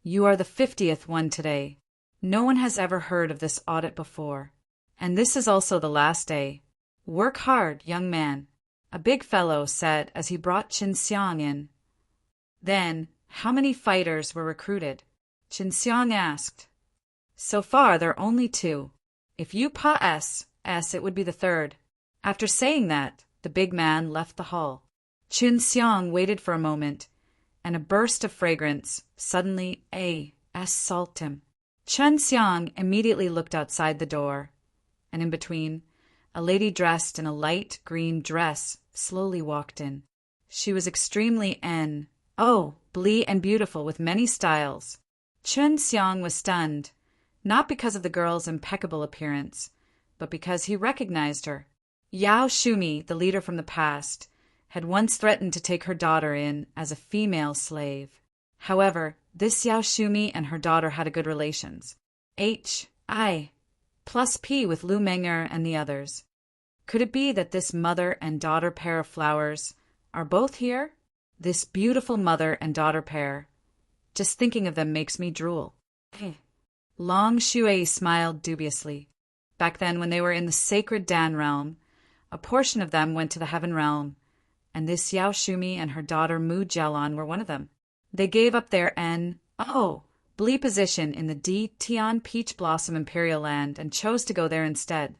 You are the 50th one today. No one has ever heard of this audit before. And this is also the last day. Work hard, young man, a big fellow said as he brought Chunxiang in. Then, how many fighters were recruited? Chunxiang asked. So far, there are only 2. If you pass, it would be the 3rd. After saying that, the big man left the hall. Chunxiang waited for a moment, and a burst of fragrance suddenly assaulted him. Chunxiang immediately looked outside the door, and in between, a lady dressed in a light green dress slowly walked in. She was extremely blee and beautiful with many styles. Chunxiang was stunned, not because of the girl's impeccable appearance, but because he recognized her. Yao Shumi, the leader from the past, had once threatened to take her daughter in as a female slave. However, this Yao Shumi and her daughter had a good relations. HI plus P with Lu Menger and the others. Could it be that this mother and daughter pair of flowers are both here? This beautiful mother and daughter pair. Just thinking of them makes me drool. Long Shui smiled dubiously. Back then, when they were in the sacred Dan realm, a portion of them went to the heaven realm, and this Yao Shumi and her daughter Mu Jialan were one of them. They gave up their blee position in the D Tian Peach Blossom Imperial Land and chose to go there instead.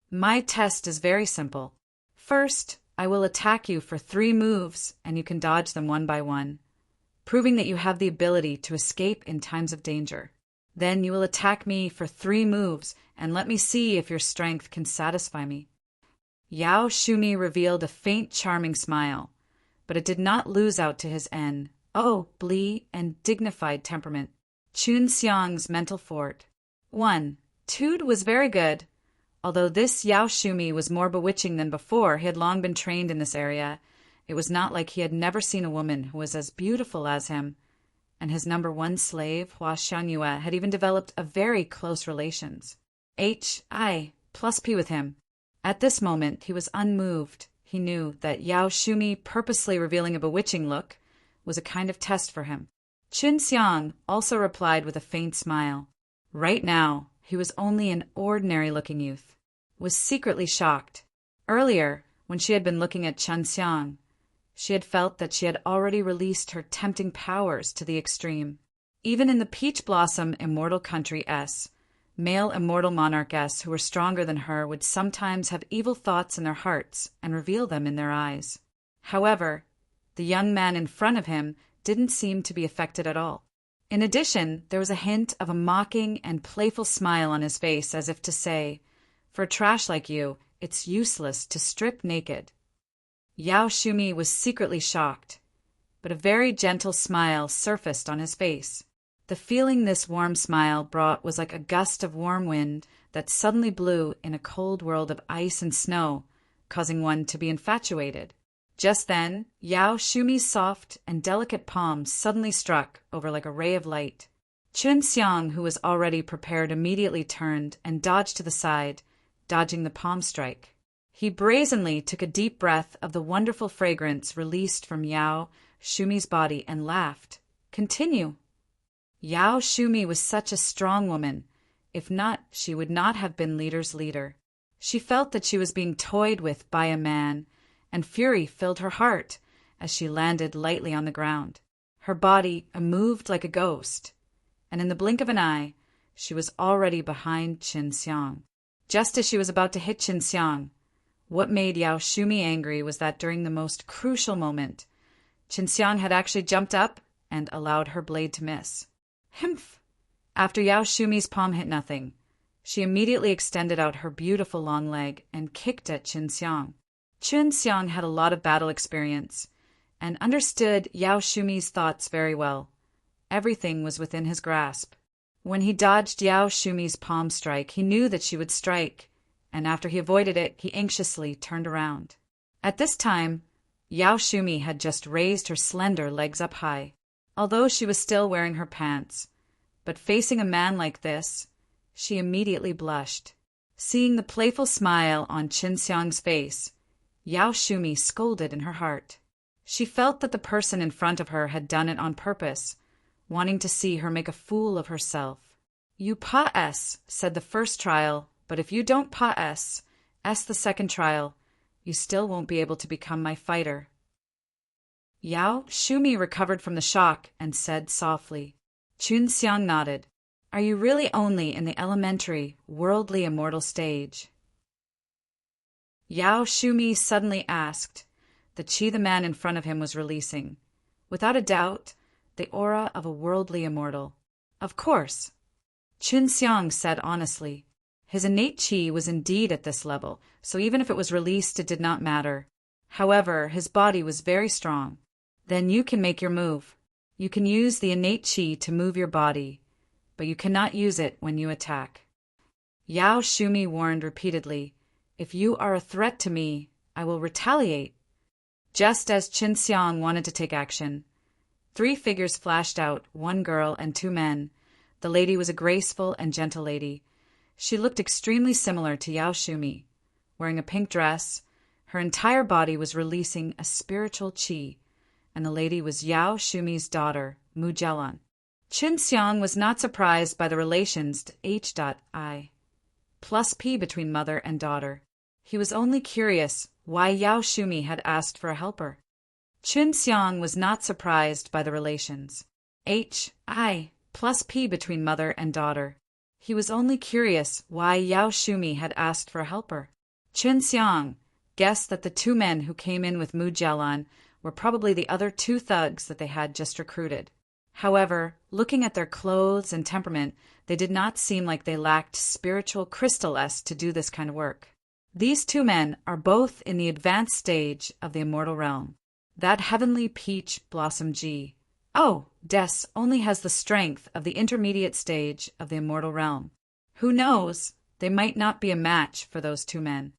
My test is very simple. First, I will attack you for 3 moves, and you can dodge them one by one, proving that you have the ability to escape in times of danger. Then you will attack me for 3 moves, and let me see if your strength can satisfy me. Yao Shumi revealed a faint, charming smile, but it did not lose out to his blee and dignified temperament. Chunxiang's mental fort. 1. Tude was very good. Although this Yao Shumi was more bewitching than before, he had long been trained in this area. It was not like he had never seen a woman who was as beautiful as him, and his number 1 slave, Hua Xiangyue, had even developed a very close relations. HI plus P with him. At this moment, he was unmoved. He knew that Yao Shumi purposely revealing a bewitching look was a kind of test for him. Chunxiang also replied with a faint smile. Right now, he was only an ordinary-looking youth, was secretly shocked. Earlier, when she had been looking at Chunxiang, she had felt that she had already released her tempting powers to the extreme. Even in the Peach Blossom Immortal Country S, male immortal monarch S who were stronger than her would sometimes have evil thoughts in their hearts and reveal them in their eyes. However, the young man in front of him didn't seem to be affected at all. In addition, there was a hint of a mocking and playful smile on his face, as if to say, for a trash like you, it's useless to strip naked. Yao Shumi was secretly shocked, but a very gentle smile surfaced on his face. The feeling this warm smile brought was like a gust of warm wind that suddenly blew in a cold world of ice and snow, causing one to be infatuated. Just then, Yao Shumi's soft and delicate palm suddenly struck over like a ray of light. Chun Xiang, who was already prepared, immediately turned and dodged to the side, dodging the palm strike. He brazenly took a deep breath of the wonderful fragrance released from Yao Shumi's body and laughed. "Continue." Yao Shumi was such a strong woman. If not, she would not have been leader's leader. She felt that she was being toyed with by a man, and fury filled her heart as she landed lightly on the ground. Her body moved like a ghost, and in the blink of an eye, she was already behind Qin Xiang. Just as she was about to hit Qin Xiang, what made Yao Shumi angry was that during the most crucial moment, Qin Xiang had actually jumped up and allowed her blade to miss. Himph! After Yao Shumi's palm hit nothing, she immediately extended out her beautiful long leg and kicked at Qin Xiang. Qin Xiang had a lot of battle experience and understood Yao Shumi's thoughts very well. Everything was within his grasp. When he dodged Yao Shumi's palm strike, he knew that she would strike, and after he avoided it, he anxiously turned around. At this time, Yao Shumi had just raised her slender legs up high, although she was still wearing her pants. But facing a man like this, she immediately blushed. Seeing the playful smile on Qin Xiang's face, Yao Shumi scolded in her heart. She felt that the person in front of her had done it on purpose, wanting to see her make a fool of herself. "You pa-s," said the first trial, "but if you don't pa-s the second trial, you still won't be able to become my fighter." Yao Shumi recovered from the shock and said softly. Qin Xiang nodded. "Are you really only in the elementary, worldly immortal stage?" Yao Shumi suddenly asked. The qi the man in front of him was releasing, without a doubt, the aura of a worldly immortal. "Of course," Qin Xiang said honestly. His innate qi was indeed at this level, so even if it was released, it did not matter. However, his body was very strong. "Then you can make your move. You can use the innate qi to move your body, but you cannot use it when you attack." Yao Shumi warned repeatedly, "If you are a threat to me, I will retaliate." Just as Qin Xiang wanted to take action, 3 figures flashed out, 1 girl and 2 men. The lady was a graceful and gentle lady. She looked extremely similar to Yao Shumi. Wearing a pink dress, her entire body was releasing a spiritual qi, and the lady was Yao Shumi's daughter, Mu Jialan. Qin Xiang was not surprised by the relations to H.I plus P between mother and daughter. He was only curious why Yao Shumi had asked for a helper. Qin Xiang was not surprised by the relations H.I plus P between mother and daughter. He was only curious why Yao Shumi had asked for a helper. Qin Xiang guessed that the 2 men who came in with Mu Jialan were probably the other 2 thugs that they had just recruited. However, looking at their clothes and temperament, they did not seem like they lacked spiritual crystal-esque to do this kind of work. These 2 men are both in the advanced stage of the immortal realm. That heavenly peach blossom G. Oh, Des only has the strength of the intermediate stage of the immortal realm. Who knows? They might not be a match for those 2 men.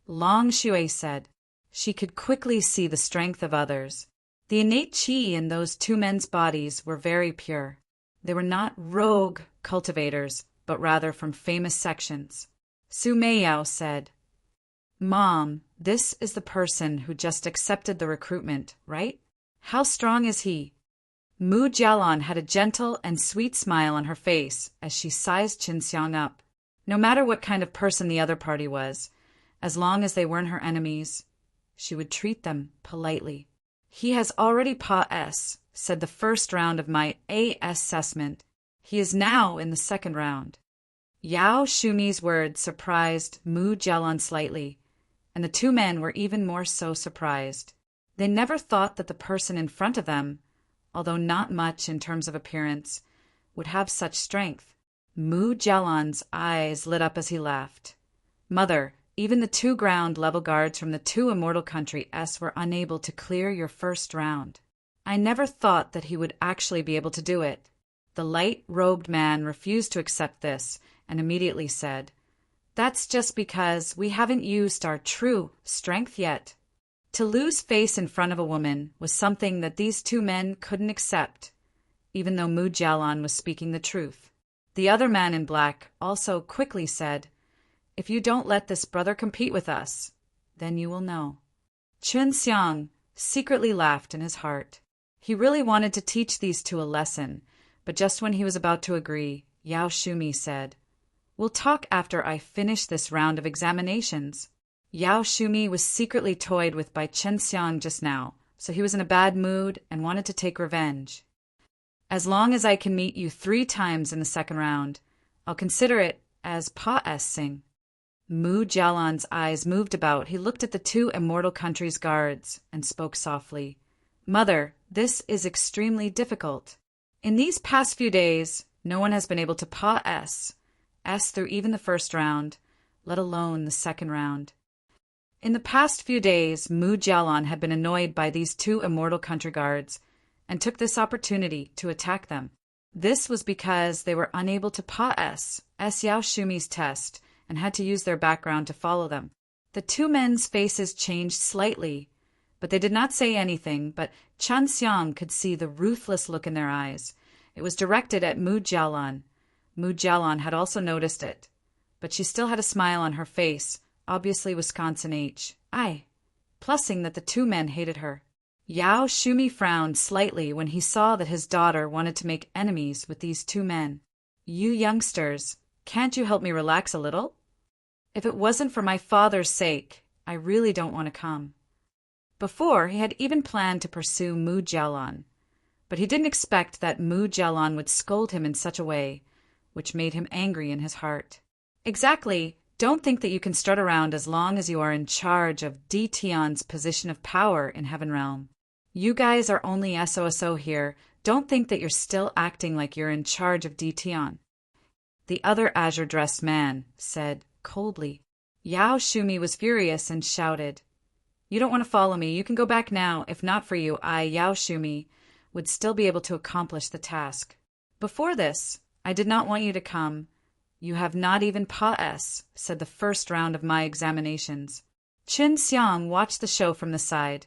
Long Shui said. She could quickly see the strength of others. The innate qi in those 2 men's bodies were very pure. They were not rogue cultivators, but rather from famous sections. Su Meiyao said, "Mom, this is the person who just accepted the recruitment, right? How strong is he?" Mu Jialan had a gentle and sweet smile on her face as she sized Qin Xiang up. No matter what kind of person the other party was, as long as they weren't her enemies, she would treat them politely. "He has already pa-s," said the first round of my assessment. "He is now in the second round." Yao Shumi's words surprised Mu Jialan slightly, and the 2 men were even more so surprised. They never thought that the person in front of them, although not much in terms of appearance, would have such strength. Mu Jialan's eyes lit up as he laughed. "Mother, Even the two ground-level guards from the two Immortal Country S were unable to clear your first round. I never thought that he would actually be able to do it. The light-robed man refused to accept this and immediately said, "That's just because we haven't used our true strength yet." To lose face in front of a woman was something that these two men couldn't accept, even though Mu Jialan was speaking the truth. The other man in black also quickly said, "If you don't let this brother compete with us, then you will know." Chun Xiang secretly laughed in his heart. He really wanted to teach these two a lesson, but just when he was about to agree, Yao Shumi said, "We'll talk after I finish this round of examinations." Yao Shumi was secretly toyed with by Chen Xiang just now, so he was in a bad mood and wanted to take revenge. "As long as I can meet you 3 times in the second round, I'll consider it as pa-essing." Mu Jialan's eyes moved about. He looked at the two Immortal Country's guards and spoke softly. "Mother, this is extremely difficult. In these past few days, no one has been able to pa-s through even the first round, let alone the second round." In the past few days, Mu Jialan had been annoyed by these two Immortal Country guards and took this opportunity to attack them. This was because they were unable to pa-s Yao Shumi's test and had to use their background to follow them. The two men's faces changed slightly, but they did not say anything, but Chun Xiang could see the ruthless look in their eyes. It was directed at Mu Jialan. Mu Jialan had also noticed it, but she still had a smile on her face, obviously Wisconsin H.I., plussing that the two men hated her. Yao Shumi frowned slightly when he saw that his daughter wanted to make enemies with these two men. "You youngsters, can't you help me relax a little? If it wasn't for my father's sake, I really don't want to come." Before, he had even planned to pursue Mu Jialan, but he didn't expect that Mu Jialan would scold him in such a way, which made him angry in his heart. "Exactly. Don't think that you can strut around as long as you are in charge of D. Tion's position of power in Heaven Realm. You guys are only SOSO here. Don't think that you're still acting like you're in charge of D. Tion." The other azure-dressed man said coldly. Yao Shumi was furious and shouted, "You don't want to follow me. You can go back now. If not for you, I, Yao Shumi, would still be able to accomplish the task. Before this, I did not want you to come. You have not even pa-s said the first round of my examinations." Chun Xiang watched the show from the side,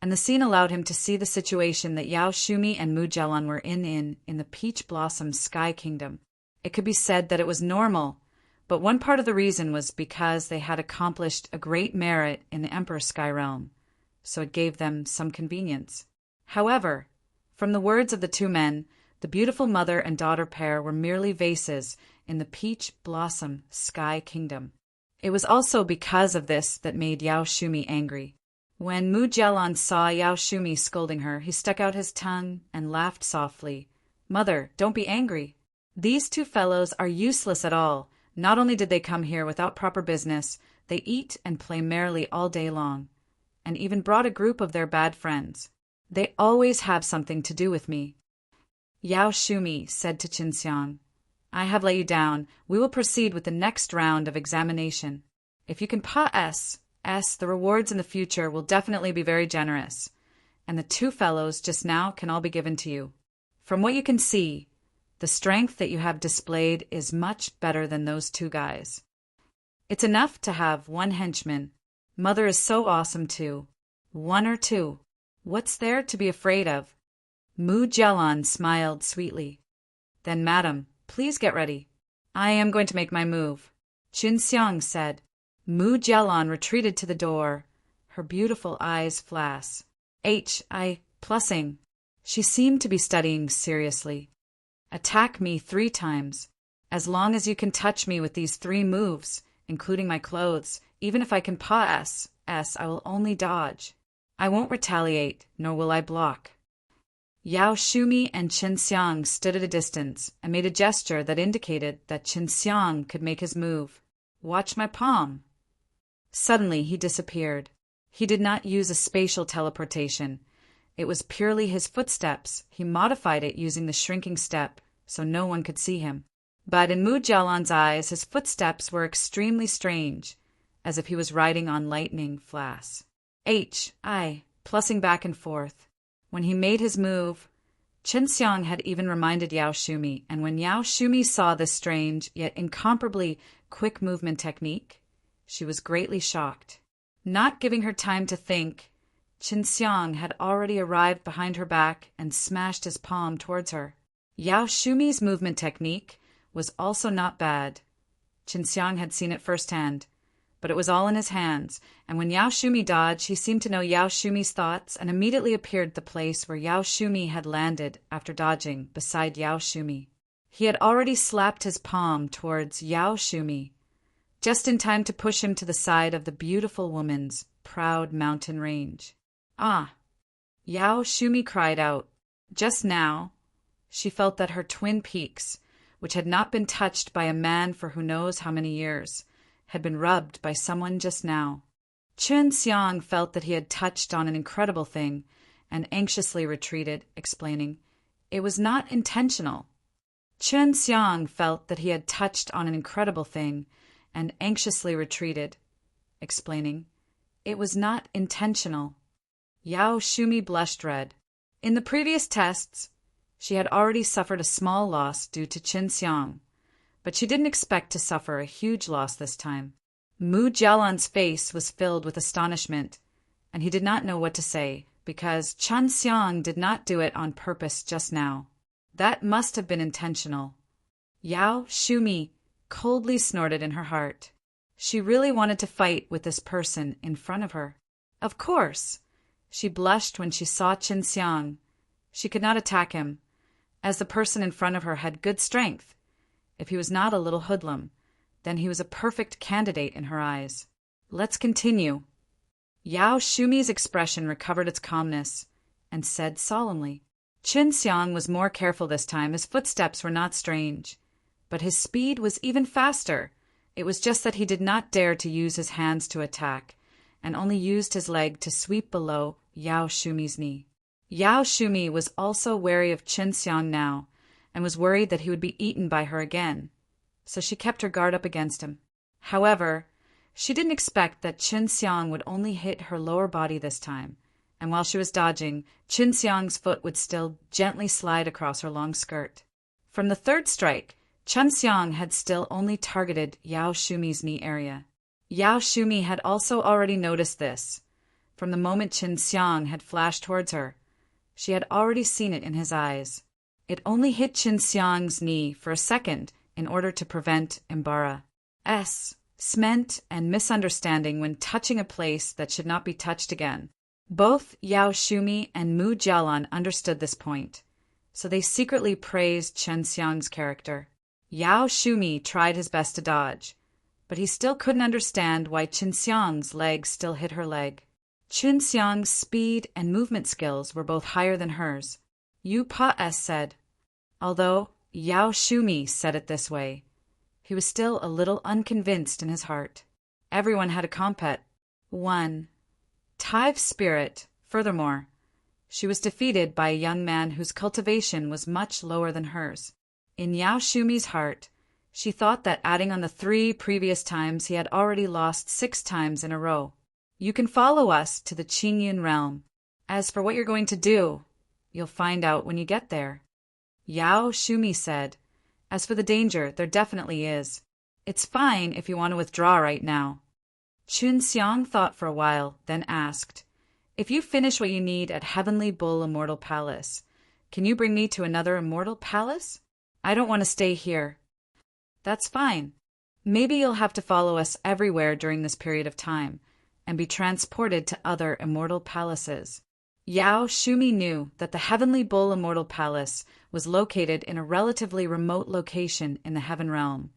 and the scene allowed him to see the situation that Yao Shumi and Mu Jialan were in the Peach Blossom Sky Kingdom. It could be said that it was normal, but one part of the reason was because they had accomplished a great merit in the Emperor Sky Realm, so it gave them some convenience. However, from the words of the two men, the beautiful mother and daughter pair were merely vases in the Peach Blossom Sky Kingdom. It was also because of this that made Yao Shumi angry. When Mu Jialan saw Yao Shumi scolding her, he stuck out his tongue and laughed softly. "Mother, don't be angry. These two fellows are useless at all. Not only did they come here without proper business, they eat and play merrily all day long, and even brought a group of their bad friends. They always have something to do with me." Yao Shumi said to Chun Xiang, "I have let you down. We will proceed with the next round of examination. If you can pa-s, the rewards in the future will definitely be very generous, and the two fellows just now can all be given to you. From what you can see, the strength that you have displayed is much better than those two guys. It's enough to have one henchman. Mother is so awesome too. 1 or 2. What's there to be afraid of?" Mu Jialan smiled sweetly. "Then, madam, please get ready. I am going to make my move," Chun Xiang said. Mu Jialan retreated to the door. Her beautiful eyes flashed. H.I. plussing. She seemed to be studying seriously. "Attack me 3 times. As long as you can touch me with these 3 moves, including my clothes, even if I can pa-s, I will only dodge. I won't retaliate, nor will I block." Yao Shumi and Chun Xiang stood at a distance and made a gesture that indicated that Chun Xiang could make his move. "Watch my palm." Suddenly he disappeared. He did not use a spatial teleportation. It was purely his footsteps. He modified it using the shrinking step, so no one could see him. But in Mu Jialan's eyes, his footsteps were extremely strange, as if he was riding on lightning flash. Plussing back and forth. When he made his move, Chen Xiang had even reminded Yao Shumi, and when Yao Shumi saw this strange yet incomparably quick movement technique, she was greatly shocked. Not giving her time to think, Chen Xiang had already arrived behind her back and smashed his palm towards her. Yao Shumi's movement technique was also not bad. Chen Xiang had seen it firsthand, but it was all in his hands, and when Yao Shumi dodged, he seemed to know Yao Shumi's thoughts and immediately appeared at the place where Yao Shumi had landed after dodging beside Yao Shumi. He had already slapped his palm towards Yao Shumi, just in time to push him to the side of the beautiful woman's proud mountain range. Ah! Yao Shumi cried out. Just now, she felt that her twin peaks, which had not been touched by a man for who knows how many years, had been rubbed by someone just now. Chen Xiang felt that he had touched on an incredible thing and anxiously retreated, explaining, "It was not intentional." Chen Xiang felt that he had touched on an incredible thing and anxiously retreated, explaining, "It was not intentional." Yao Shumi blushed red. In the previous tests, she had already suffered a small loss due to Chen Xiang, but she didn't expect to suffer a huge loss this time. Mu Jialan's face was filled with astonishment, and he did not know what to say, because Chen Xiang did not do it on purpose just now. That must have been intentional. Yao Shumi coldly snorted in her heart. She really wanted to fight with this person in front of her. Of course! She blushed when she saw Chen Xiang. She could not attack him, as the person in front of her had good strength. If he was not a little hoodlum, then he was a perfect candidate in her eyes. Let's continue. Yao Shumi's expression recovered its calmness and said solemnly. Chen Xiang was more careful this time. His footsteps were not strange, but his speed was even faster. It was just that he did not dare to use his hands to attack, and only used his leg to sweep below Yao Shumi's knee. Yao Shumi was also wary of Chen Xiang now, and was worried that he would be eaten by her again, so she kept her guard up against him. However, she didn't expect that Chen Xiang would only hit her lower body this time, and while she was dodging, Chen Xiang's foot would still gently slide across her long skirt. From the third strike, Chen Xiang had still only targeted Yao Shumi's knee area. Yao Shumi had also already noticed this. From the moment Chen Xiang had flashed towards her, she had already seen it in his eyes. It only hit Chen Xiang's knee for a second in order to prevent embarrassment and misunderstanding when touching a place that should not be touched again. Both Yao Shumi and Mu Jialan understood this point, so they secretly praised Chen Xiang's character. Yao Shumi tried his best to dodge, but he still couldn't understand why Chen Xiang's leg still hit her leg. Chen Xiang's speed and movement skills were both higher than hers. Yu Pa said. Although Yao Shumi said it this way, he was still a little unconvinced in his heart. Everyone had a compet. One. Tive's spirit. Furthermore, she was defeated by a young man whose cultivation was much lower than hers. In Yao Shumi's heart, she thought that adding on the 3 previous times he had already lost 6 times in a row. You can follow us to the Qingyun realm. As for what you're going to do, you'll find out when you get there. Yao Shumi said, as for the danger, there definitely is. It's fine if you want to withdraw right now. Chen Xiang thought for a while, then asked, if you finish what you need at Heavenly Bull Immortal Palace, can you bring me to another Immortal Palace? I don't want to stay here. That's fine. Maybe you'll have to follow us everywhere during this period of time, and be transported to other immortal palaces. Yao Shumi knew that the Heavenly Bull Immortal Palace was located in a relatively remote location in the Heaven Realm,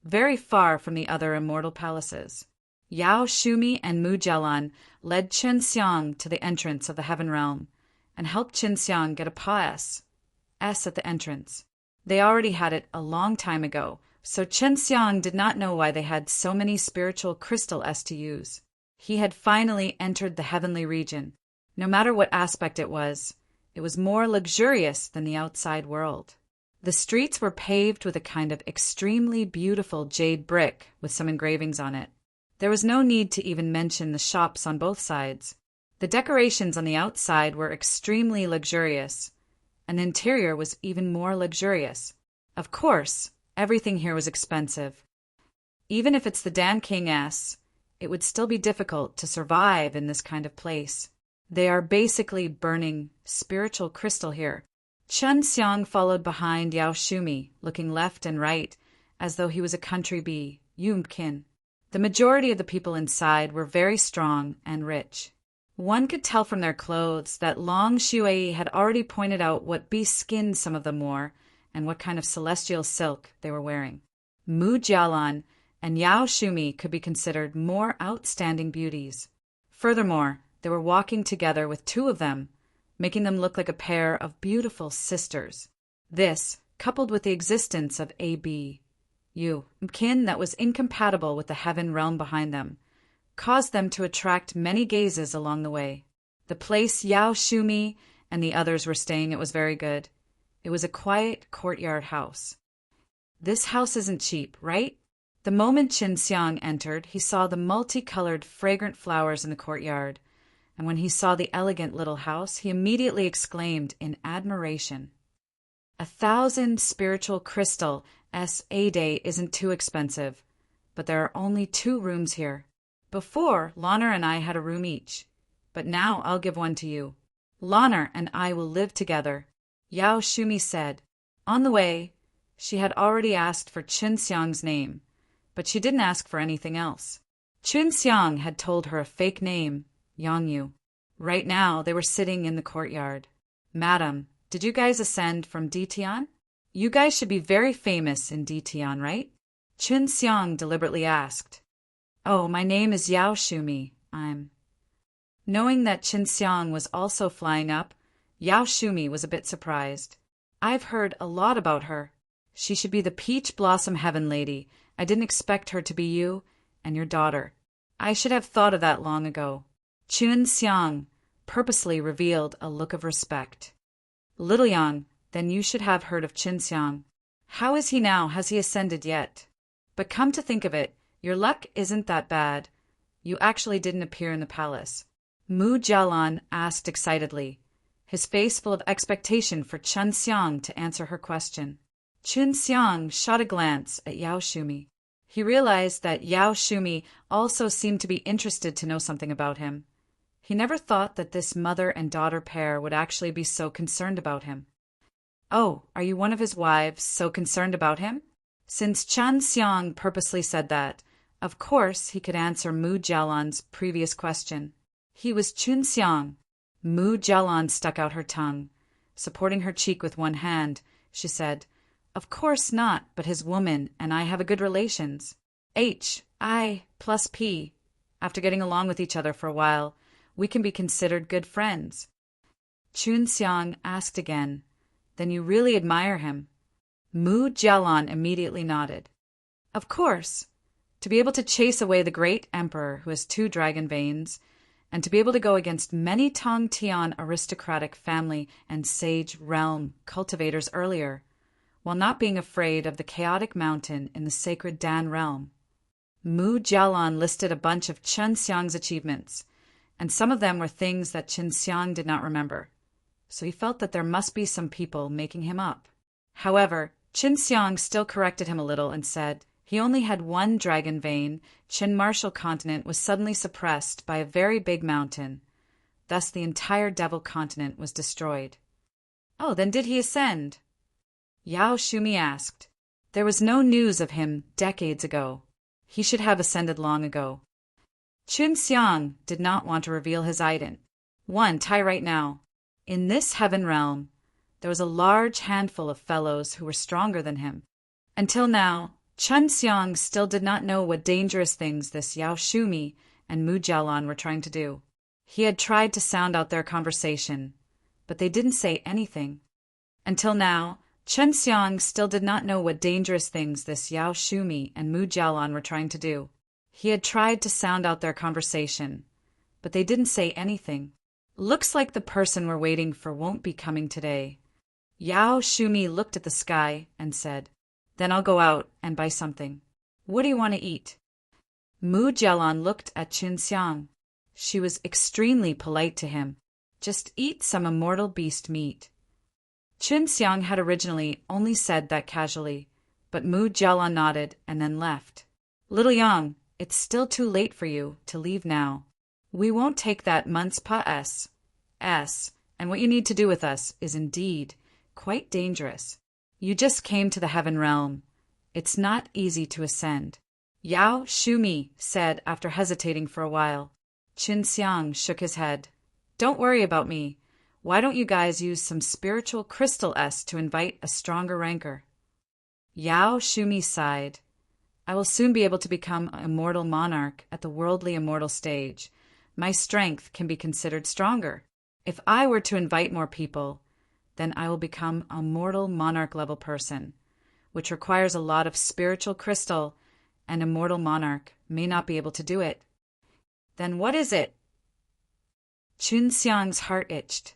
very far from the other immortal palaces. Yao Shumi and Mu Jialan led Chen Xiang to the entrance of the Heaven Realm, and helped Chen Xiang get a pass at the entrance. They already had it a long time ago, so Chen Xiang did not know why they had so many spiritual crystal to use. He had finally entered the heavenly region. No matter what aspect it was more luxurious than the outside world. The streets were paved with a kind of extremely beautiful jade brick with some engravings on it. There was no need to even mention the shops on both sides. The decorations on the outside were extremely luxurious, and the interior was even more luxurious. Of course, everything here was expensive. Even if it's the Dan King S, it would still be difficult to survive in this kind of place. They are basically burning spiritual crystal here. Chen Xiang followed behind Yao Shumi, looking left and right, as though he was a country bee, Yumkin. The majority of the people inside were very strong and rich. One could tell from their clothes that Long Shui had already pointed out what beast skin some of them wore and what kind of celestial silk they were wearing. Mu Jialan and Yao Shumi could be considered more outstanding beauties. Furthermore, they were walking together with two of them, making them look like a pair of beautiful sisters. This, coupled with the existence of a kin that was incompatible with the heaven realm behind them, caused them to attract many gazes along the way. The place Yao Shumi and the others were staying at was very good. It was a quiet courtyard house. This house isn't cheap, right? The moment Qin Xiang entered, he saw the multicolored, fragrant flowers in the courtyard, and when he saw the elegant little house, he immediately exclaimed in admiration, 1,000 spiritual crystal a day isn't too expensive, but there are only 2 rooms here. Before, Lanner and I had a room each, but now I'll give one to you. Lanner and I will live together, Yao Shumi said. On the way, she had already asked for Qin Xiang's name, but she didn't ask for anything else. Qin Xiang had told her a fake name, Yangyu. Right now, they were sitting in the courtyard. Madam, did you guys ascend from Ditian? You guys should be very famous in Ditian, right? Qin Xiang deliberately asked. Oh, my name is Yao Shumi. Knowing that Qin Xiang was also flying up, Yao Shumi was a bit surprised. I've heard a lot about her. She should be the Peach Blossom Heaven Lady. I didn't expect her to be you and your daughter. I should have thought of that long ago. Qin Xiang purposely revealed a look of respect. Little Yang, then you should have heard of Qin Xiang. How is he now? Has he ascended yet? But come to think of it, your luck isn't that bad. You actually didn't appear in the palace. Mu Jialan asked excitedly, his face full of expectation for Qin Xiang to answer her question. Qin Xiang shot a glance at Yao Shumi. He realized that Yao Shumi also seemed to be interested to know something about him. He never thought that this mother and daughter pair would actually be so concerned about him. Oh, are you one of his wives, so concerned about him? Since Qin Xiang purposely said that, of course he could answer Mu Jialan's previous question. He was Qin Xiang. Mu Jialan stuck out her tongue. Supporting her cheek with one hand, she said, Of course not, but his woman and I have a good relations. I plus P. After getting along with each other for a while, we can be considered good friends. Qin Xiang asked again, Then you really admire him? Mu Jialan immediately nodded. Of course. To be able to chase away the great emperor who has 2 dragon veins, and to be able to go against many Tong Tian aristocratic family and sage realm cultivators earlier, while not being afraid of the chaotic mountain in the sacred Dan realm. Mu Jialan listed a bunch of Qin Xiang's achievements, and some of them were things that Qin Xiang did not remember, so he felt that there must be some people making him up. However, Qin Xiang still corrected him a little and said he only had 1 dragon vein. Qin Martial continent was suddenly suppressed by a very big mountain. Thus the entire Devil continent was destroyed. Oh, then did he ascend? Yao Shumi asked. There was no news of him decades ago. He should have ascended long ago. Qin Xiang did not want to reveal his ident. Tie right now. In this heaven realm, there was a large handful of fellows who were stronger than him. Until now, Qin Xiang still did not know what dangerous things this Yao Shumi and Mu Jialan were trying to do. He had tried to sound out their conversation, but they didn't say anything. Until now, Qin Xiang still did not know what dangerous things this Yao Shumi and Mu Jialan were trying to do. He had tried to sound out their conversation, but they didn't say anything. Looks like the person we're waiting for won't be coming today. Yao Shumi looked at the sky and said, Then I'll go out and buy something. What do you want to eat? Mu Jialan looked at Qinxiang. She was extremely polite to him. Just eat some immortal beast meat. Qinxiang had originally only said that casually, but Mu Jialan nodded and then left. Little Yang, it's still too late for you to leave now. We won't take that month's pas. And what you need to do with us is indeed quite dangerous. You just came to the heaven realm. It's not easy to ascend. Yao Shumi said after hesitating for a while. Qinxiang shook his head. Don't worry about me. Why don't you guys use some spiritual crystal to invite a stronger ranker? Yao Shumi sighed. I will soon be able to become an immortal monarch at the worldly immortal stage. My strength can be considered stronger. If I were to invite more people, then I will become a mortal monarch-level person, which requires a lot of spiritual crystal, and a mortal monarch may not be able to do it. Then what is it? Qinxiang's heart itched.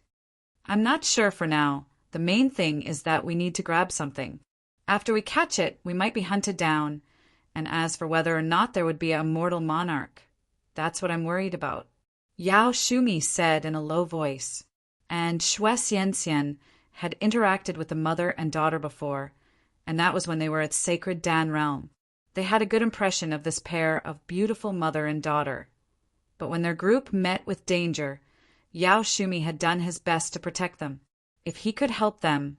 I'm not sure for now. The main thing is that we need to grab something. After we catch it, we might be hunted down, and as for whether or not there would be a mortal monarch, that's what I'm worried about. Yao Shumi said in a low voice, and Xue Xianxian had interacted with the mother and daughter before, and that was when they were at Sacred Dan Realm. They had a good impression of this pair of beautiful mother and daughter. But when their group met with danger, Yao Shumi had done his best to protect them. If he could help them,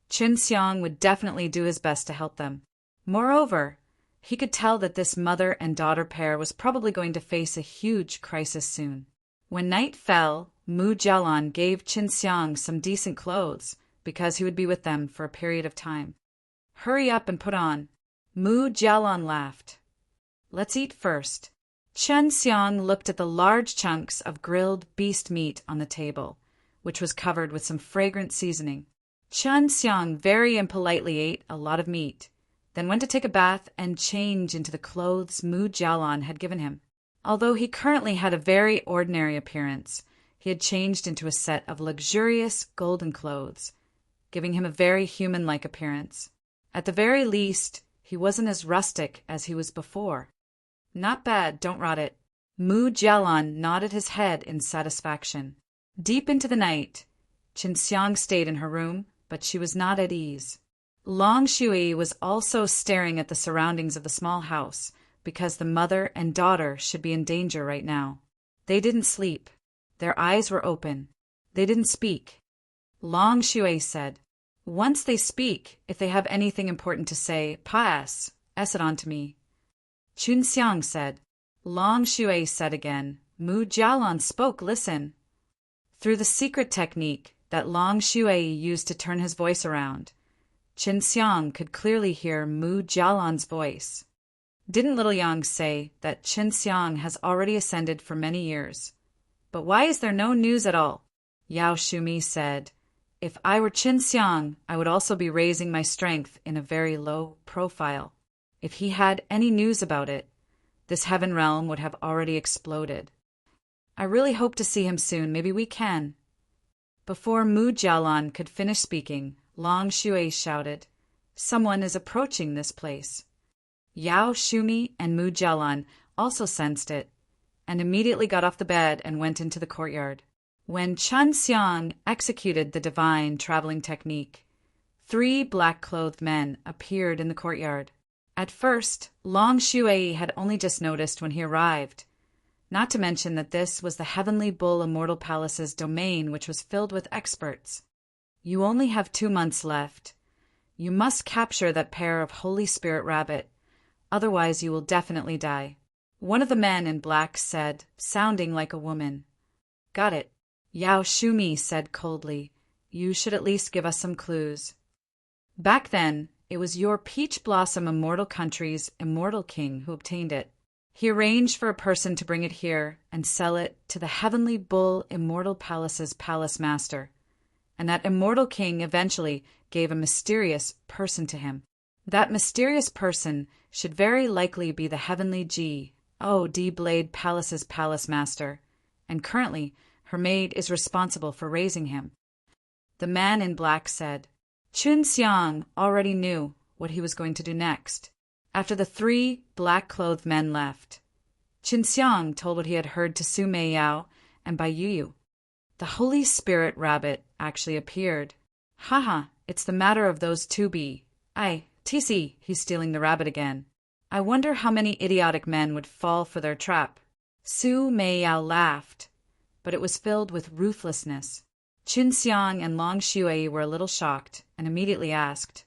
Qinxiang would definitely do his best to help them. Moreover, he could tell that this mother and daughter pair was probably going to face a huge crisis soon. When night fell, Mu Jialan gave Qinxiang some decent clothes because he would be with them for a period of time. Hurry up and put on. Mu Jialan laughed. Let's eat first. Qinxiang looked at the large chunks of grilled beast meat on the table, which was covered with some fragrant seasoning. Qinxiang very impolitely ate a lot of meat, then went to take a bath and change into the clothes Mu Jialan had given him. Although he currently had a very ordinary appearance, he had changed into a set of luxurious golden clothes, giving him a very human-like appearance. At the very least, he wasn't as rustic as he was before. Not bad, don't rot it. Mu Jialan nodded his head in satisfaction. Deep into the night, Qinxiang stayed in her room, but she was not at ease. Long Shui was also staring at the surroundings of the small house, because the mother and daughter should be in danger right now. They didn't sleep. Their eyes were open. They didn't speak. Long Shui said, Once they speak, if they have anything important to say, pass it on to me. Qinxiang said. Long Shui said again, Mu Jialan spoke, listen. Through the secret technique that Long Shui used to turn his voice around, Qinxiang could clearly hear Mu Jialan's voice. Didn't Little Yang say that Qinxiang has already ascended for many years? But why is there no news at all? Yao Shumi said, If I were Qinxiang, I would also be raising my strength in a very low profile. If he had any news about it, this heaven realm would have already exploded. I really hope to see him soon. Maybe we can. Before Mu Jialan could finish speaking, Long Shui shouted, Someone is approaching this place. Yao Shumi and Mu Jialan also sensed it, and immediately got off the bed and went into the courtyard. When Qinxiang executed the divine traveling technique, 3 black-clothed men appeared in the courtyard. At first, Long Shui had only just noticed when he arrived, not to mention that this was the Heavenly Bull Immortal Palace's domain, which was filled with experts. You only have 2 months left. You must capture that pair of Holy Spirit rabbit, otherwise you will definitely die. One of the men in black said, sounding like a woman. Got it. Yao Shumi said coldly, You should at least give us some clues. Back then, it was your Peach Blossom Immortal Country's Immortal King who obtained it. He arranged for a person to bring it here and sell it to the Heavenly Bull Immortal Palace's Palace Master. And that Immortal King eventually gave a mysterious person to him. That mysterious person should very likely be the Heavenly D Blade Palace's Palace Master, and currently her maid is responsible for raising him. The man in black said. Qinxiang already knew what he was going to do next. After the 3 black-clothed men left, Qinxiang told what he had heard to Su Meiyao and Bai Yu. The Holy Spirit rabbit actually appeared. Haha, it's the matter of those two be. TC, he's stealing the rabbit again. I wonder how many idiotic men would fall for their trap. Su Meiyao laughed, but it was filled with ruthlessness. Qinxiang and Long Shui were a little shocked and immediately asked,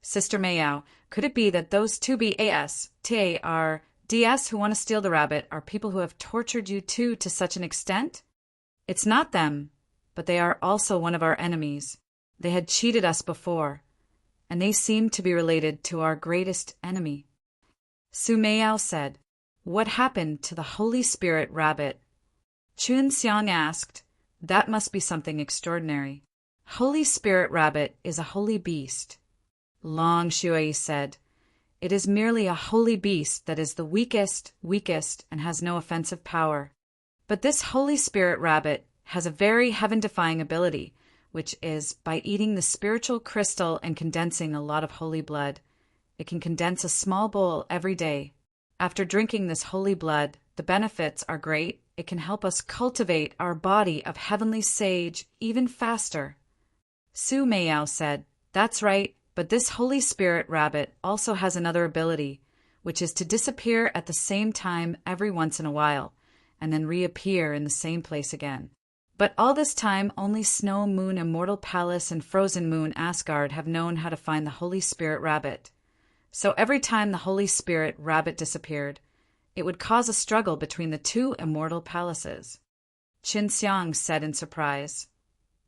Sister Meiyao, could it be that those two DS who want to steal the rabbit are people who have tortured you too to such an extent? It's not them, but they are also one of our enemies. They had cheated us before, and they seem to be related to our greatest enemy. Su Meiyao said, What happened to the Holy Spirit rabbit? Qinxiang asked, That must be something extraordinary. Holy Spirit rabbit is a holy beast. Long Shui said, It is merely a holy beast that is the weakest, and has no offensive power. But this Holy Spirit rabbit has a very heaven-defying ability, which is, by eating the spiritual crystal and condensing a lot of holy blood, it can condense a small bowl every day. After drinking this holy blood, the benefits are great. It can help us cultivate our body of heavenly sage even faster. Su Meiyao said, That's right, but this Holy Spirit rabbit also has another ability, which is to disappear at the same time every once in a while, and then reappear in the same place again. But all this time, only Snow Moon Immortal Palace and Frozen Moon Asgard have known how to find the Holy Spirit rabbit. So every time the Holy Spirit rabbit disappeared, it would cause a struggle between the two immortal palaces. Qinxiang said in surprise,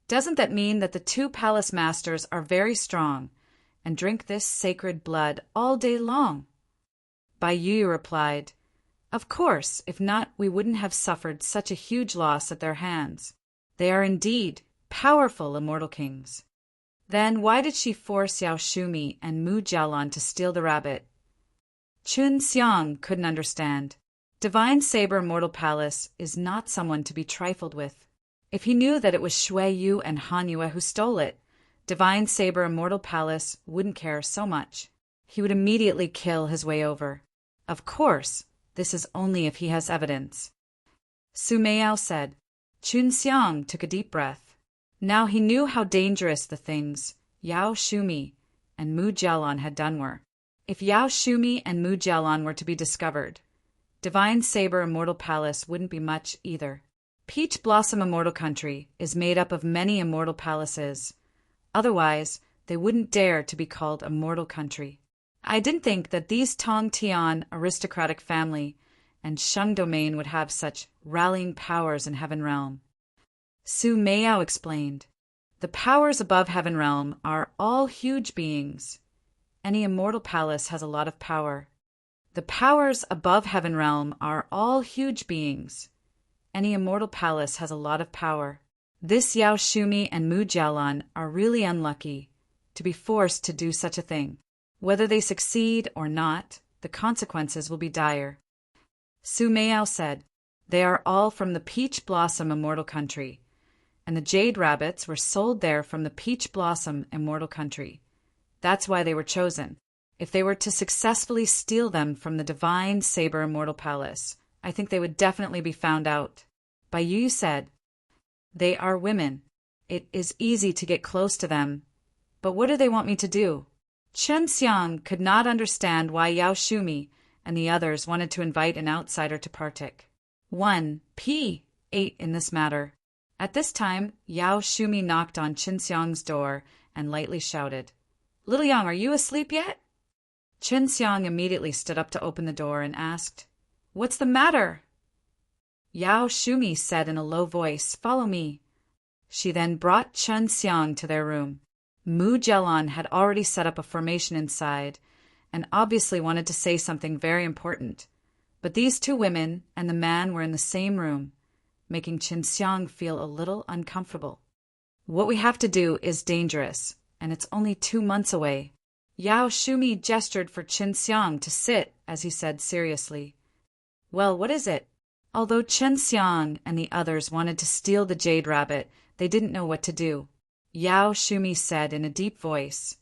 Doesn't that mean that the two palace masters are very strong and drink this sacred blood all day long? Bai Yu replied, Of course, if not, we wouldn't have suffered such a huge loss at their hands. They are indeed powerful immortal kings. Then why did she force Yao Shumi and Mu Jialan to steal the rabbit? Qinxiang couldn't understand. Divine Saber Immortal Palace is not someone to be trifled with. If he knew that it was Shui Yu and Han Yue who stole it, Divine Saber Immortal Palace wouldn't care so much. He would immediately kill his way over. Of course, this is only if he has evidence. Su Meiyao said. Qinxiang took a deep breath. Now he knew how dangerous the things Yao Shumi and Mu Jialan had done were. If Yao Shumi and Mu Jialan were to be discovered, Divine Saber Immortal Palace wouldn't be much either. Peach Blossom Immortal Country is made up of many immortal palaces. Otherwise, they wouldn't dare to be called Immortal Country. I didn't think that these Tong Tian aristocratic family and Sheng domain would have such rallying powers in Heaven Realm. Su Meiyao explained, The powers above Heaven Realm are all huge beings. Any immortal palace has a lot of power. The powers above Heaven Realm are all huge beings. Any immortal palace has a lot of power. This Yao Shumi and Mu Jialan are really unlucky to be forced to do such a thing. Whether they succeed or not, the consequences will be dire. Su Meiyao said, They are all from the Peach Blossom Immortal Country, and the Jade Rabbits were sold there from the Peach Blossom Immortal Country. That's why they were chosen. If they were to successfully steal them from the Divine Saber Immortal Palace, I think they would definitely be found out. Bai Yu said, They are women. It is easy to get close to them. But what do they want me to do? Qinxiang could not understand why Yao Shumi and the others wanted to invite an outsider to partake. 1p8 in this matter. At this time, Yao Shumi knocked on Qinxiang's door and lightly shouted, Little Yang, are you asleep yet? Qinxiang immediately stood up to open the door and asked, What's the matter? Yao Shumi said in a low voice, Follow me. She then brought Qinxiang to their room. Mu Jialan had already set up a formation inside and obviously wanted to say something very important. But these two women and the man were in the same room, making Qinxiang feel a little uncomfortable. What we have to do is dangerous, and it's only 2 months away. Yao Shumi gestured for Qinxiang to sit as he said seriously, Well, what is it? Although Qinxiang and the others wanted to steal the Jade Rabbit, they didn't know what to do. Yao Shumi said in a deep voice,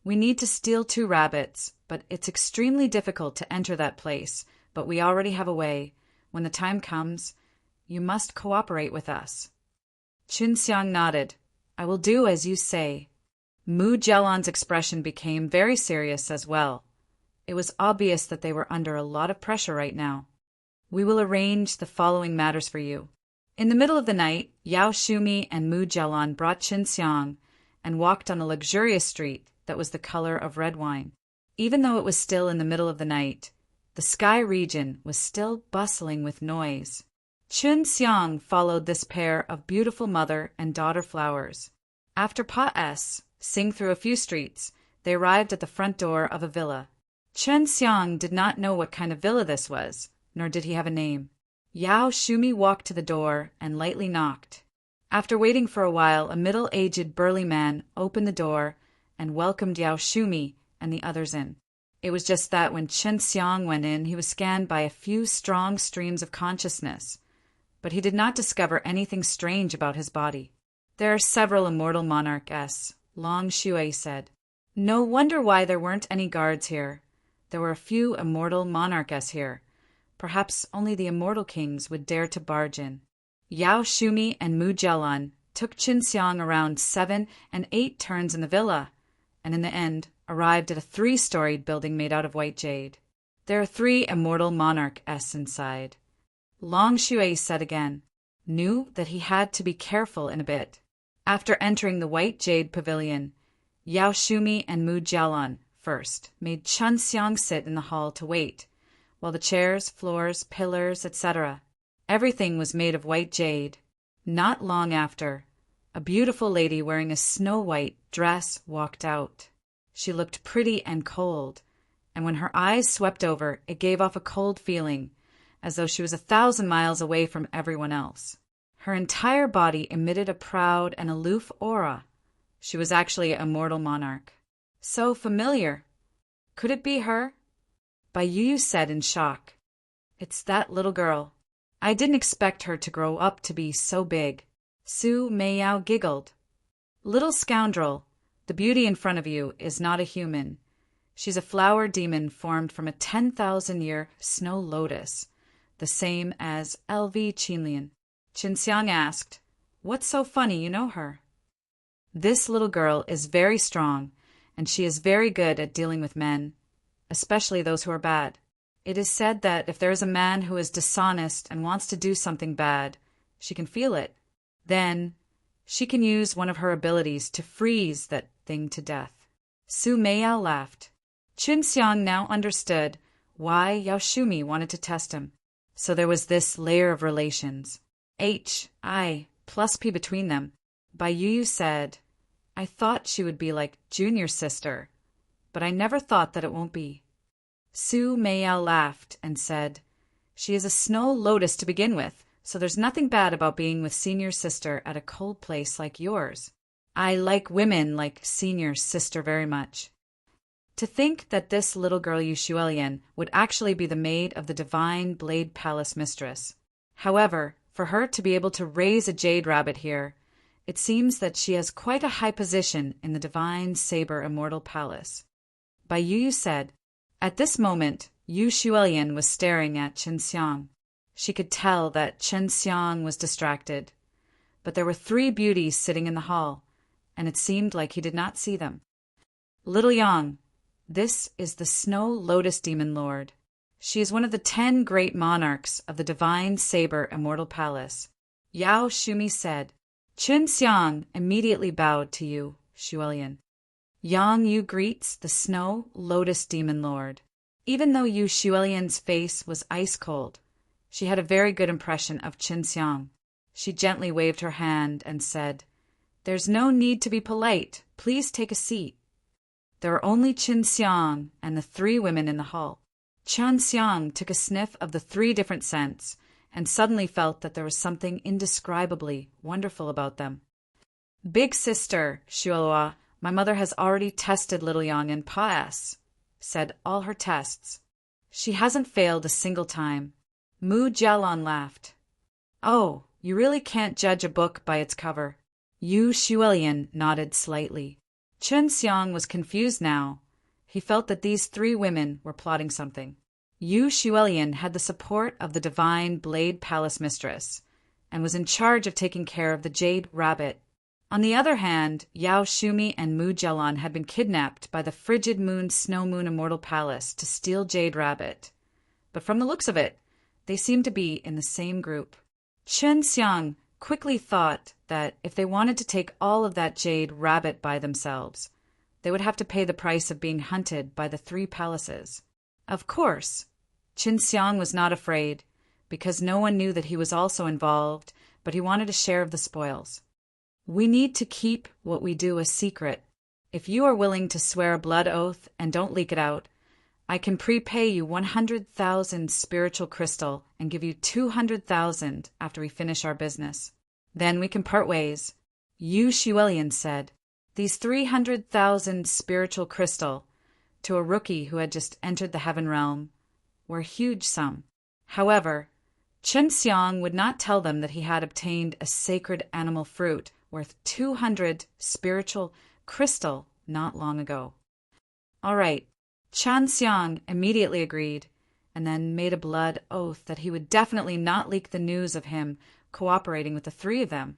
We need to steal 2 rabbits, but it's extremely difficult to enter that place, but we already have a way. When the time comes, you must cooperate with us. Qinxiang nodded. I will do as you say. Mu Jialan's expression became very serious as well. It was obvious that they were under a lot of pressure right now. We will arrange the following matters for you. In the middle of the night, Yao Shumi and Mu Jialan brought Qinxiang and walked on a luxurious street that was the color of red wine. Even though it was still in the middle of the night, the sky region was still bustling with noise. Qinxiang followed this pair of beautiful mother and daughter flowers. After passing through a few streets, they arrived at the front door of a villa. Qinxiang did not know what kind of villa this was, nor did he have a name. Yao Shumi walked to the door and lightly knocked. After waiting for a while, a middle-aged burly man opened the door and welcomed Yao Shumi and the others in. It was just that when Qinxiang went in, he was scanned by a few strong streams of consciousness, but he did not discover anything strange about his body. There are several immortal monarchs, Long Shui said. No wonder why there weren't any guards here. There were a few immortal monarchs here. Perhaps only the immortal kings would dare to barge in. Yao Shumi and Mu Jialan took Qinxiang around 7 and 8 turns in the villa, and in the end arrived at a 3-storied building made out of white jade. There are 3 immortal monarchs inside. Long Shui said again, knew that he had to be careful in a bit. After entering the white jade pavilion, Yao Shumi and Mu Jialan first made Qinxiang sit in the hall to wait, while the chairs, floors, pillars, etc., everything was made of white jade. Not long after, a beautiful lady wearing a snow-white dress walked out. She looked pretty and cold, and when her eyes swept over, it gave off a cold feeling, as though she was 1,000 miles away from everyone else. Her entire body emitted a proud and aloof aura. She was actually a mortal monarch. So familiar. Could it be her? Baiyu said in shock. It's that little girl. I didn't expect her to grow up to be so big. Su Meiyao giggled. Little scoundrel, the beauty in front of you is not a human. She's a flower demon formed from a 10,000-year snow lotus, the same as LV Qinlian. Qinxiang asked, What's so funny, you know her? This little girl is very strong, and she is very good at dealing with men, especially those who are bad. It is said that if there is a man who is dishonest and wants to do something bad, she can feel it. Then she can use one of her abilities to freeze that thing to death. Su Meiyao laughed. Qinxiang now understood why Yao Shumi wanted to test him. So there was this layer of relations. H-I plus P between them. Baiyu said, I thought she would be like junior sister, but I never thought that it won't be. Su Meiyao laughed and said, She is a snow lotus to begin with, so there's nothing bad about being with senior sister at a cold place like yours. I like women like senior sister very much. To think that this little girl Yushuelian would actually be the maid of the divine Blade Palace mistress. However, for her to be able to raise a jade rabbit here, it seems that she has quite a high position in the divine Saber Immortal Palace. Baiyu said, At this moment, Yushuelian was staring at Qinxiang. She could tell that Qinxiang was distracted, but there were 3 beauties sitting in the hall, and it seemed like he did not see them. Little Yang, this is the Snow Lotus Demon Lord. She is one of the 10 great monarchs of the divine Saber Immortal Palace. Yao Shumi said, Qinxiang immediately bowed to you, Shuelian. Yang Yu greets the Snow Lotus Demon Lord. Even though Yu Shuelian's face was ice cold, she had a very good impression of Qinxiang. She gently waved her hand and said, There's no need to be polite. Please take a seat. There were only Qinxiang and the 3 women in the hall. Qinxiang took a sniff of the 3 different scents and suddenly felt that there was something indescribably wonderful about them. Big sister, Shuelua, my mother has already tested little Yang in Paas, said all her tests. She hasn't failed a single time. Mu Jialan laughed. Oh, you really can't judge a book by its cover. Yu Shuelian nodded slightly. Qinxiang was confused now. He felt that these 3 women were plotting something. Yu Xuelian had the support of the divine Blade Palace Mistress and was in charge of taking care of the Jade Rabbit. On the other hand, Yao Shumi and Mu Jialan had been kidnapped by the Frigid Moon Snow Moon Immortal Palace to steal Jade Rabbit. But from the looks of it, they seemed to be in the same group. Chen Xiang quickly thought that if they wanted to take all of that Jade Rabbit by themselves, they would have to pay the price of being hunted by the three palaces. Of course, Chen Xiang was not afraid, because no one knew that he was also involved, but he wanted a share of the spoils. We need to keep what we do a secret. If you are willing to swear a blood oath and don't leak it out, I can prepay you 100,000 spiritual crystal and give you 200,000 after we finish our business. Then we can part ways. Yu Xuelian said, these 300,000 spiritual crystal, to a rookie who had just entered the heaven realm, were a huge sum. However, Chen Xiang would not tell them that he had obtained a sacred animal fruit worth 200 spiritual crystal not long ago. All right, Chen Xiang immediately agreed, and then made a blood oath that he would definitely not leak the news of him cooperating with the three of them.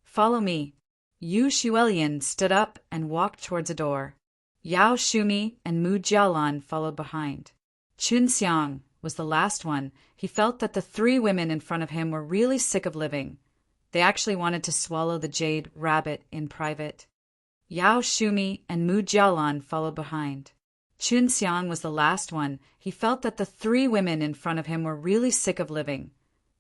Follow me. Yu Xuelian stood up and walked towards a door. Yao Shumi and Mu Jialan followed behind. Chen Xiang was the last one. He felt that the three women in front of him were really sick of living. They actually wanted to swallow the Jade Rabbit in private. Yao Shumi and Mu Jialan followed behind. Chen Xiang was the last one. He felt that the three women in front of him were really sick of living.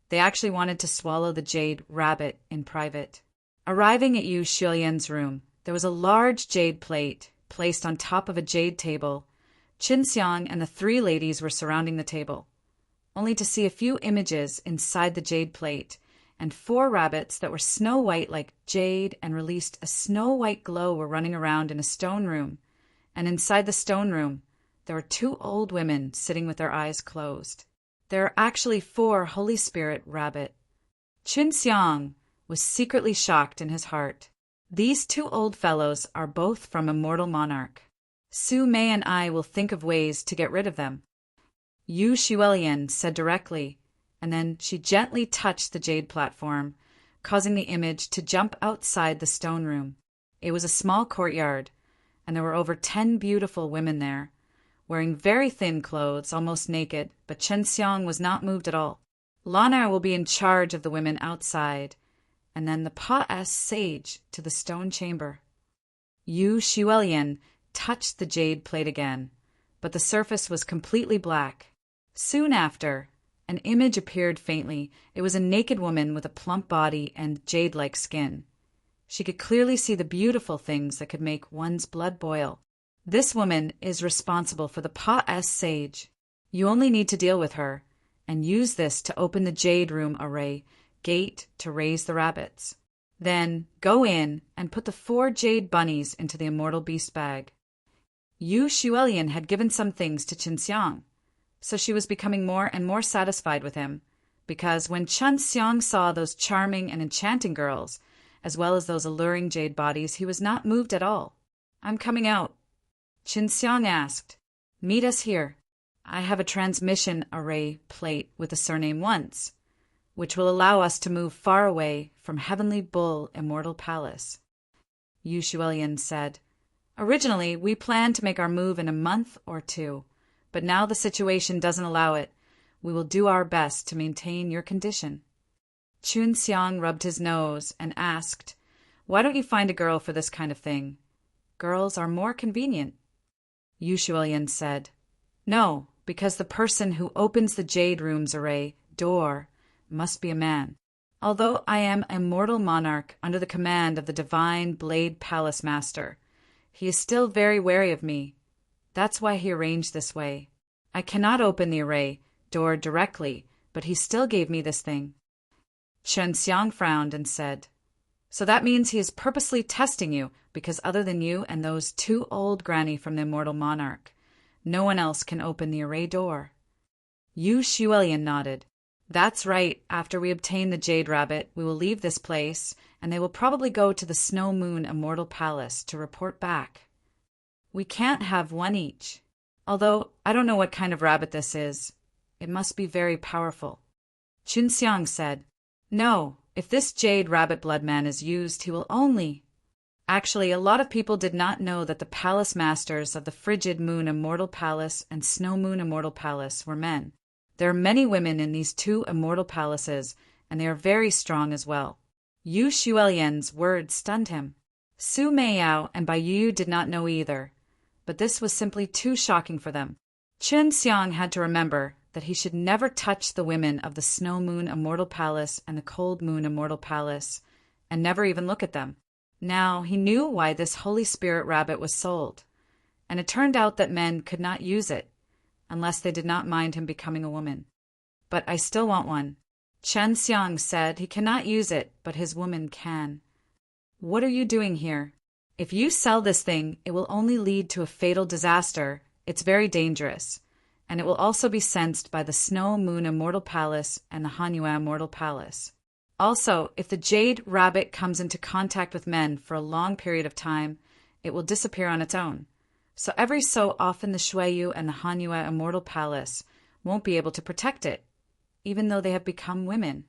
They actually wanted to swallow the Jade Rabbit in private. Arriving at Yu Xuelian's room, there was a large jade plate placed on top of a jade table. Chen Xiang and the three ladies were surrounding the table, only to see a few images inside the jade plate, and 4 rabbits that were snow white like jade and released a snow white glow were running around in a stone room, and inside the stone room there were 2 old women sitting with their eyes closed. There are actually 4 Holy Spirit rabbit. Chen Xiang was secretly shocked in his heart. These 2 old fellows are both from Immortal Monarch. Su Mei and I will think of ways to get rid of them. Yu Xuelian said directly, and then she gently touched the jade platform, causing the image to jump outside the stone room. It was a small courtyard, and there were over 10 beautiful women there, wearing very thin clothes, almost naked, but Chen Xiang was not moved at all. Lana will be in charge of the women outside, and then the Pa-S sage to the stone chamber. Yu Xuelian touched the jade plate again, but the surface was completely black. Soon after, an image appeared faintly. It was a naked woman with a plump body and jade-like skin. She could clearly see the beautiful things that could make one's blood boil. This woman is responsible for the Pa-S sage. You only need to deal with her, and use this to open the jade room array gate to raise the rabbits. Then go in and put the 4 jade bunnies into the immortal beast bag. Yu Xuelian had given some things to Chen Xiang, so she was becoming more and more satisfied with him, because when Chen Xiang saw those charming and enchanting girls, as well as those alluring jade bodies, he was not moved at all. I'm coming out. Chen Xiang asked, meet us here. I have a transmission array plate with the surname Once, which will allow us to move far away from Heavenly Bull Immortal Palace. Yu Xuelian said, originally, we planned to make our move in a month or 2, but now the situation doesn't allow it. We will do our best to maintain your condition. Chen Xiang rubbed his nose and asked, why don't you find a girl for this kind of thing? Girls are more convenient. Yu Xuelian said, no, because the person who opens the Jade Room's array door must be a man. Although I am Immortal Monarch under the command of the Divine Blade Palace Master, he is still very wary of me. That's why he arranged this way. I cannot open the array door directly, but he still gave me this thing. Chen Xiang frowned and said, so that means he is purposely testing you, because other than you and those 2 old granny from the Immortal Monarch, no one else can open the array door. Yu Xuelian nodded. That's right. After we obtain the Jade Rabbit, we will leave this place, and they will probably go to the Snow Moon Immortal Palace to report back. We can't have one each. Although I don't know what kind of rabbit this is. It must be very powerful. Qinxiang said, No, if this jade rabbit blood man is used, he will only... Actually, a lot of people did not know that the palace masters of the Frigid Moon Immortal Palace and Snow Moon Immortal Palace were men. There are many women in these two immortal palaces, and they are very strong as well. Yu Xuelian's words stunned him. Su Meiyao and Bai Yu did not know either, but this was simply too shocking for them. Qinxiang had to remember that he should never touch the women of the Snow Moon Immortal Palace and the Cold Moon Immortal Palace, and never even look at them. Now he knew why this Holy Spirit rabbit was sold, and it turned out that men could not use it, unless they did not mind him becoming a woman. But I still want one. Qinxiang said he cannot use it, but his woman can. What are you doing here? If you sell this thing, it will only lead to a fatal disaster. It's very dangerous, and it will also be sensed by the Snow Moon Immortal Palace and the Hanyue Immortal Palace. Also, if the jade rabbit comes into contact with men for a long period of time, it will disappear on its own. So every so often the Shuiyu and the Hanyue Immortal Palace won't be able to protect it, even though they have become women.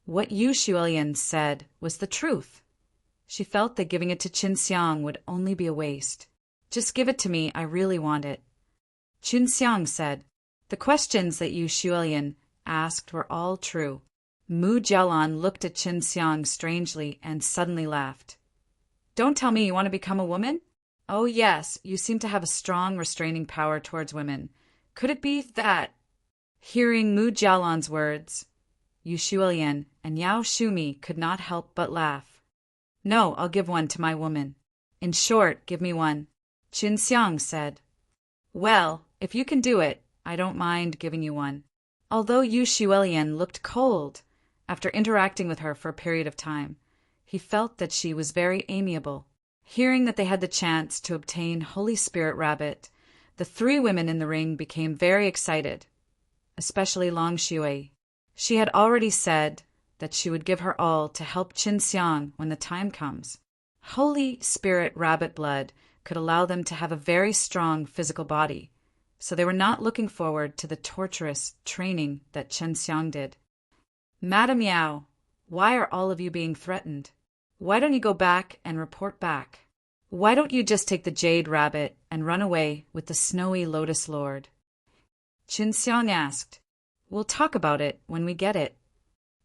What Yu Xuelian said was the truth. She felt that giving it to Qinxiang would only be a waste. Just give it to me, I really want it. Qinxiang said. The questions that Yu Xuelian asked were all true. Mu Jialan looked at Qinxiang strangely and suddenly laughed. Don't tell me you want to become a woman? Oh yes, you seem to have a strong restraining power towards women. Could it be that... Hearing Mu Jialan's words, Yu Xuelian and Yao Shumi could not help but laugh. No, I'll give one to my woman. In short, give me one. Qinxiang said. Well, if you can do it, I don't mind giving you one. Although Yu Xuelian looked cold, after interacting with her for a period of time, he felt that she was very amiable. Hearing that they had the chance to obtain Holy Spirit Rabbit, the three women in the ring became very excited, especially Long Shui. She had already said that she would give her all to help Qinxiang when the time comes. Holy Spirit Rabbit blood could allow them to have a very strong physical body, so they were not looking forward to the torturous training that Qinxiang did. Madam Yao, why are all of you being threatened? Why don't you go back and report back? Why don't you just take the jade rabbit and run away with the snowy Lotus Lord? Qinxiang asked. We'll talk about it when we get it.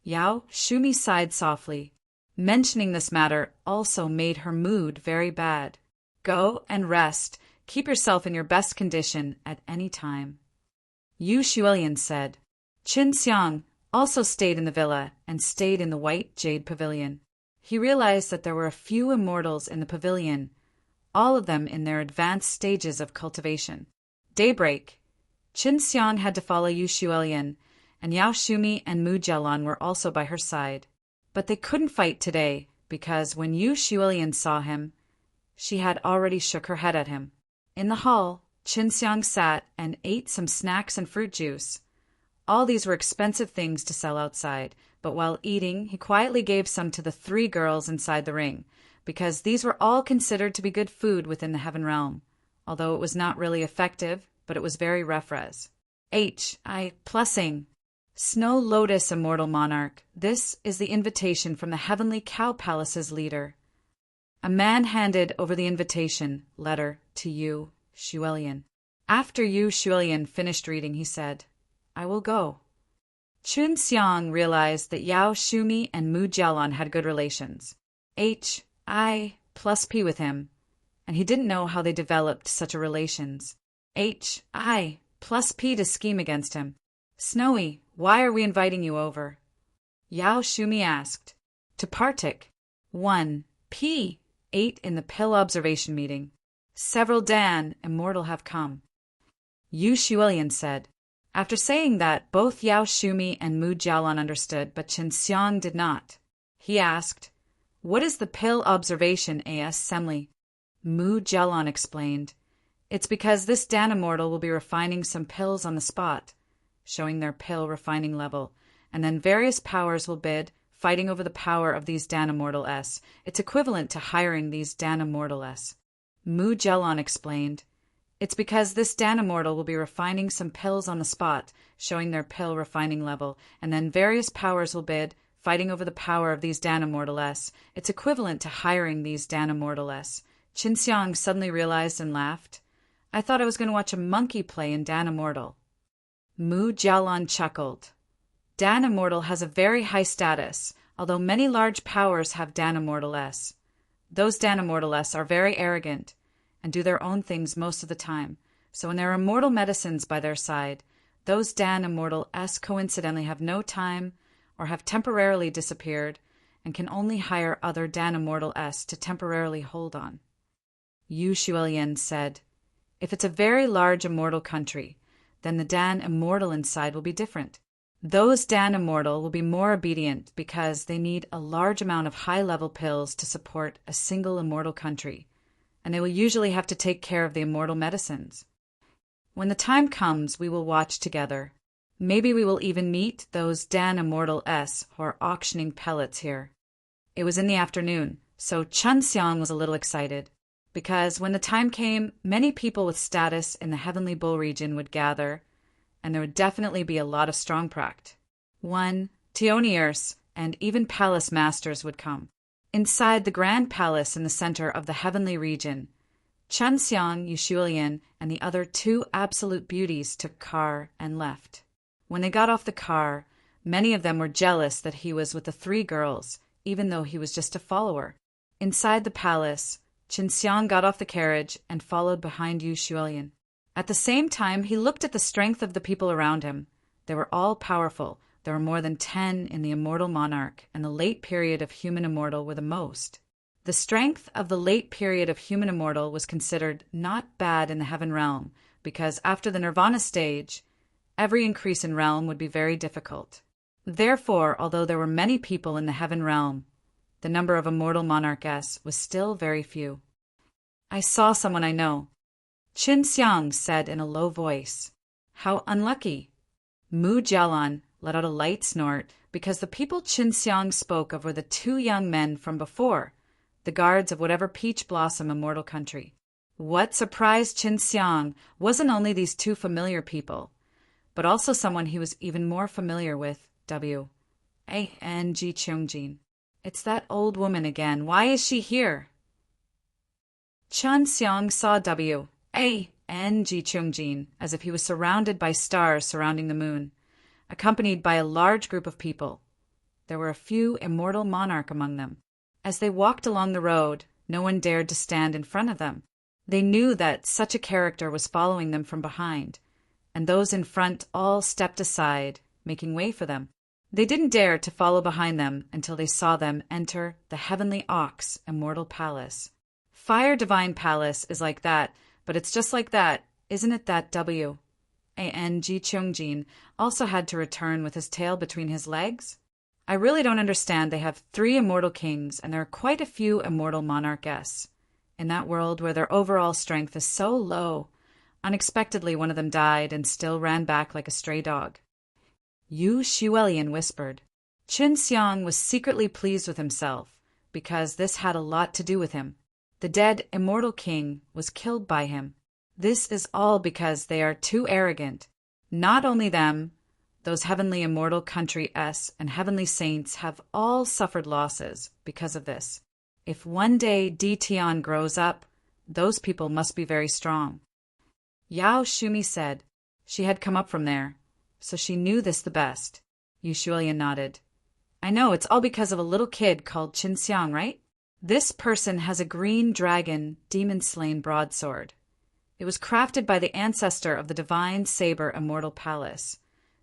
Yao Shumi sighed softly. Mentioning this matter also made her mood very bad. Go and rest. Keep yourself in your best condition at any time. Yu Xuelian said. Qinxiang also stayed in the villa and stayed in the white jade pavilion. He realized that there were a few immortals in the pavilion, all of them in their advanced stages of cultivation. Daybreak. Qinxiang had to follow Yu Xuelian, and Yao Shumi and Mu Jialan were also by her side. But they couldn't fight today, because when Yu Xuelian saw him, she had already shook her head at him. In the hall, Qinxiang sat and ate some snacks and fruit juice. All these were expensive things to sell outside, but while eating, he quietly gave some to the three girls inside the ring, because these were all considered to be good food within the Heaven Realm, although it was not really effective, but it was very refres. Plussing. Snow Lotus Immortal Monarch, this is the invitation from the Heavenly Cow Palace's leader. A man handed over the invitation letter to Yu Xuelian. After Yu Xuelian finished reading, he said, I will go. Qinxiang realized that Yao Shumi and Mu Jialan had good relations. I+P with him, and he didn't know how they developed such a relations. I+P to scheme against him. Snowy, why are we inviting you over? Yao Shumi asked. To partic. 1P. 8 in the pill observation meeting. Several Dan immortal have come. Yu Xuelian said. After saying that, both Yao Shumi and Mu Jialan understood, but Qinxiang did not. He asked, What is the pill observation, A.S. Semli? Mu Jialan explained. It's because this Dan immortal will be refining some pills on the spot, showing their pill refining level, and then various powers will bid, fighting over the power of these Dan immortal S. It's equivalent to hiring these Dan immortal S. Mu Jialan explained. It's because this Dan Immortal will be refining some pills on the spot, showing their pill refining level, and then various powers will bid, fighting over the power of these Dan Immortal-S. It's equivalent to hiring these Dan Immortal-S. Qin Xiang suddenly realized and laughed. I thought I was going to watch a monkey play in Dan Immortal. Mu Jialan chuckled. Dan Immortal has a very high status, although many large powers have Dan Immortal-S. Those Dan Immortal-S are very arrogant and do their own things most of the time, so when there are immortal medicines by their side, those Dan Immortal-S coincidentally have no time or have temporarily disappeared and can only hire other Dan Immortal-S to temporarily hold on. Yu Shuilian said, if it's a very large immortal country, then the Dan Immortal inside will be different. Those Dan Immortal will be more obedient because they need a large amount of high-level pills to support a single immortal country, and they will usually have to take care of the immortal medicines. When the time comes, we will watch together. Maybe we will even meet those Dan Immortal-S who are auctioning pellets here. It was in the afternoon, so Qin Xiang was a little excited, because when the time came, many people with status in the Heavenly Bull region would gather, and there would definitely be a lot of strongpract. Tioniers, and even palace masters would come. Inside the grand palace in the center of the heavenly region, Qin Xiang, Yu Shuilian, and the other two absolute beauties took car and left. When they got off the car, many of them were jealous that he was with the three girls, even though he was just a follower. Inside the palace, Qin Xiang got off the carriage and followed behind Yu Shuilian. At the same time, he looked at the strength of the people around him. They were all powerful. There were more than 10 in the Immortal Monarch, and the late period of Human Immortal were the most. The strength of the late period of Human Immortal was considered not bad in the Heaven Realm, because after the Nirvana stage, every increase in realm would be very difficult. Therefore, although there were many people in the Heaven Realm, the number of Immortal Monarch-S was still very few. I saw someone I know. Qin Xiang said in a low voice. How unlucky. Mu Jialan let out a light snort, because the people Qin Xiang spoke of were the two young men from before, the guards of whatever peach blossom immortal country. What surprised Qin Xiang wasn't only these two familiar people, but also someone he was even more familiar with, Ang Chungjin. It's that old woman again. Why is she here? Qin Xiang saw Ang Chungjin as if he was surrounded by stars surrounding the moon, accompanied by a large group of people. There were a few immortal monarch among them. As they walked along the road, no one dared to stand in front of them. They knew that such a character was following them from behind, and those in front all stepped aside, making way for them. They didn't dare to follow behind them until they saw them enter the Heavenly Ox Immortal Palace. Fire Divine Palace is like that, but it's just like that, isn't it that Ang Chungjin also had to return with his tail between his legs? I really don't understand. They have 3 immortal kings, and there are quite a few immortal monarch-S. In that world where their overall strength is so low, unexpectedly one of them died and still ran back like a stray dog. Yu Shuilian whispered. Qin Xiang was secretly pleased with himself, because this had a lot to do with him. The dead immortal king was killed by him. This is all because they are too arrogant. Not only them, those heavenly immortal country-S and heavenly saints have all suffered losses because of this. If one day Tian grows up, those people must be very strong. Yao Shumi said. She had come up from there, so she knew this the best. Yu Shuilian nodded. I know, it's all because of a little kid called Qin Xiang, right? This person has a green dragon, demon-slain broadsword. It was crafted by the ancestor of the Divine Saber Immortal Palace.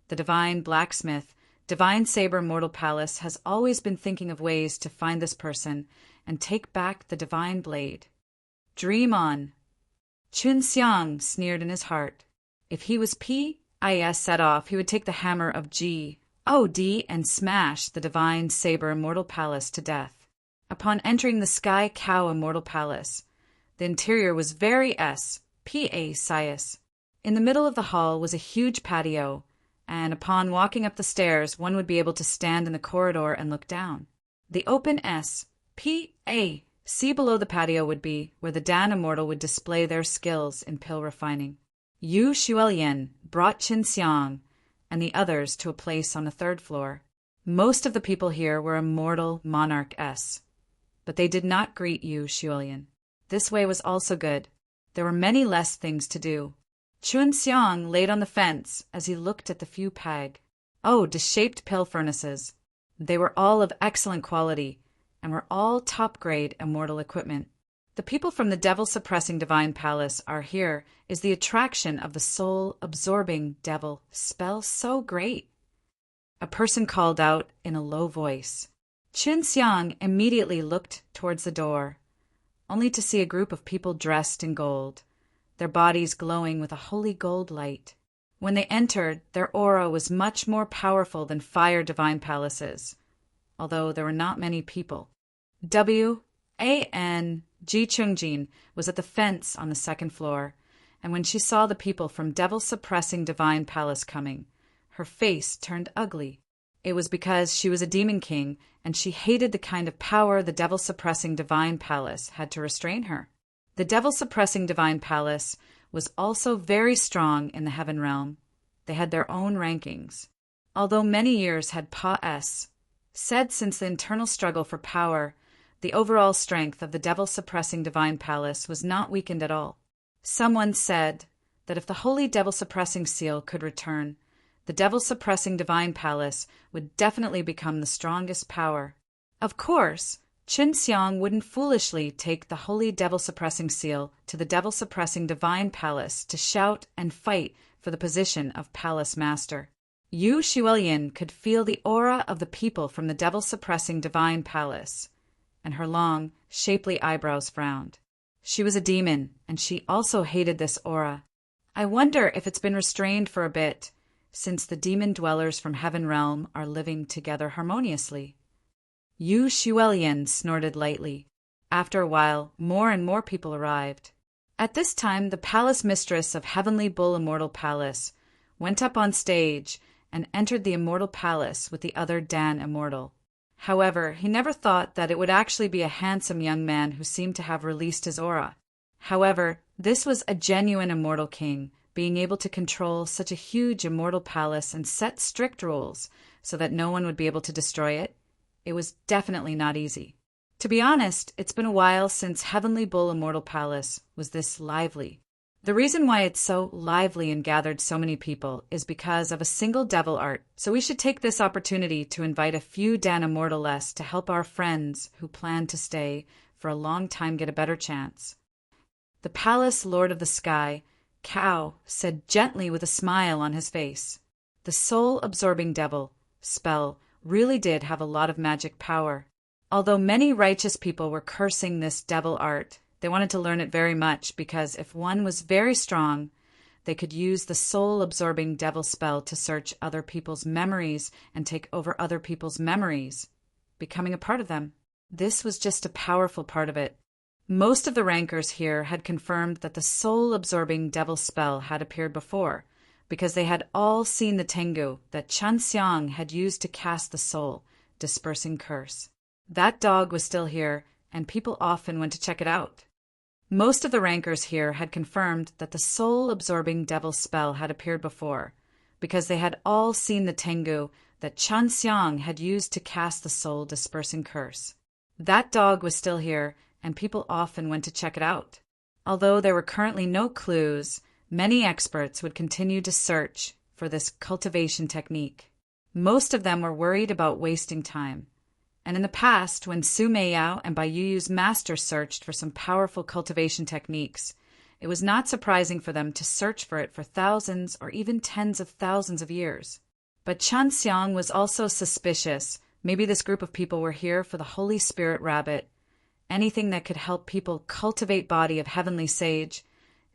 The Divine Blacksmith, Divine Saber Immortal Palace has always been thinking of ways to find this person and take back the Divine Blade. Dream on. Qin Xiang sneered in his heart. If he was P.I.S. set off, he would take the hammer of G.O.D. and smash the Divine Saber Immortal Palace to death. Upon entering the Sky Cow Immortal Palace, the interior was very S.P.A.C.I.S. In the middle of the hall was a huge patio, and upon walking up the stairs, one would be able to stand in the corridor and look down. The open S.P.A. See below the patio would be where the Dan Immortal would display their skills in pill refining. Yu Xuelian brought Qin Xiang and the others to a place on the third floor. Most of the people here were immortal monarch-s, but they did not greet Yu Xuelian. This way was also good. There were many less things to do. Qin Xiang laid on the fence as he looked at the few disshaped pill furnaces. They were all of excellent quality and were all top-grade immortal equipment. The people from the devil-suppressing divine palace are here is the attraction of the soul-absorbing devil spell so great. A person called out in a low voice. Qin Xiang immediately looked towards the door, only to see a group of people dressed in gold, their bodies glowing with a holy gold light. When they entered, their aura was much more powerful than fire divine palaces, although there were not many people. W.A.N. Ji Chungjin was at the fence on the second floor, and when she saw the people from devil-suppressing divine palace coming, her face turned ugly. It was because she was a demon king, and she hated the kind of power the devil-suppressing divine palace had to restrain her. The devil-suppressing divine palace was also very strong in the heaven realm. They had their own rankings. Although many years had said since the internal struggle for power, the overall strength of the devil-suppressing divine palace was not weakened at all. Someone said that if the holy devil-suppressing seal could return, the devil-suppressing divine palace would definitely become the strongest power. Of course, Qin Xiang wouldn't foolishly take the holy devil-suppressing seal to the devil-suppressing divine palace to shout and fight for the position of palace master. Yu Xuelian could feel the aura of the people from the devil-suppressing divine palace, and her long, shapely eyebrows frowned. She was a demon, and she also hated this aura. I wonder if it's been restrained for a bit, since the demon dwellers from heaven realm are living together harmoniously. Yu Xuelian snorted lightly. After a while, more and more people arrived. At this time, the palace mistress of Heavenly Bull Immortal Palace went up on stage and entered the immortal palace with the other Dan Immortal. However, he never thought that it would actually be a handsome young man who seemed to have released his aura. However, this was a genuine immortal king, being able to control such a huge immortal palace and set strict rules so that no one would be able to destroy it. It was definitely not easy. To be honest, it's been a while since Heavenly Bull Immortal Palace was this lively. The reason why it's so lively and gathered so many people is because of a single devil art, so we should take this opportunity to invite a few Dan Immortal-less to help our friends who plan to stay for a long time get a better chance. The Palace Lord of the Sky, Cao, said gently with a smile on his face. The soul-absorbing devil spell really did have a lot of magic power. Although many righteous people were cursing this devil art, they wanted to learn it very much because if one was very strong, they could use the soul-absorbing devil spell to search other people's memories and take over other people's memories, becoming a part of them. This was just a powerful part of it. Most of the rankers here had confirmed that the soul-absorbing devil spell had appeared before, because they had all seen the Tengu that Qin Xiang had used to cast the soul-dispersing curse. That dog was still here, and people often went to check it out. Most of the rankers here had confirmed that the soul-absorbing devil spell had appeared before, because they had all seen the Tengu that Qin Xiang had used to cast the soul-dispersing curse. That dog was still here, and people often went to check it out. Although there were currently no clues, many experts would continue to search for this cultivation technique. Most of them were worried about wasting time. And in the past, when Su Meiyao and Bai Yuyu's master searched for some powerful cultivation techniques, it was not surprising for them to search for it for thousands or even tens of thousands of years. But Qin Xiang was also suspicious. Maybe this group of people were here for the Holy Spirit Rabbit. Anything that could help people cultivate body of heavenly sage,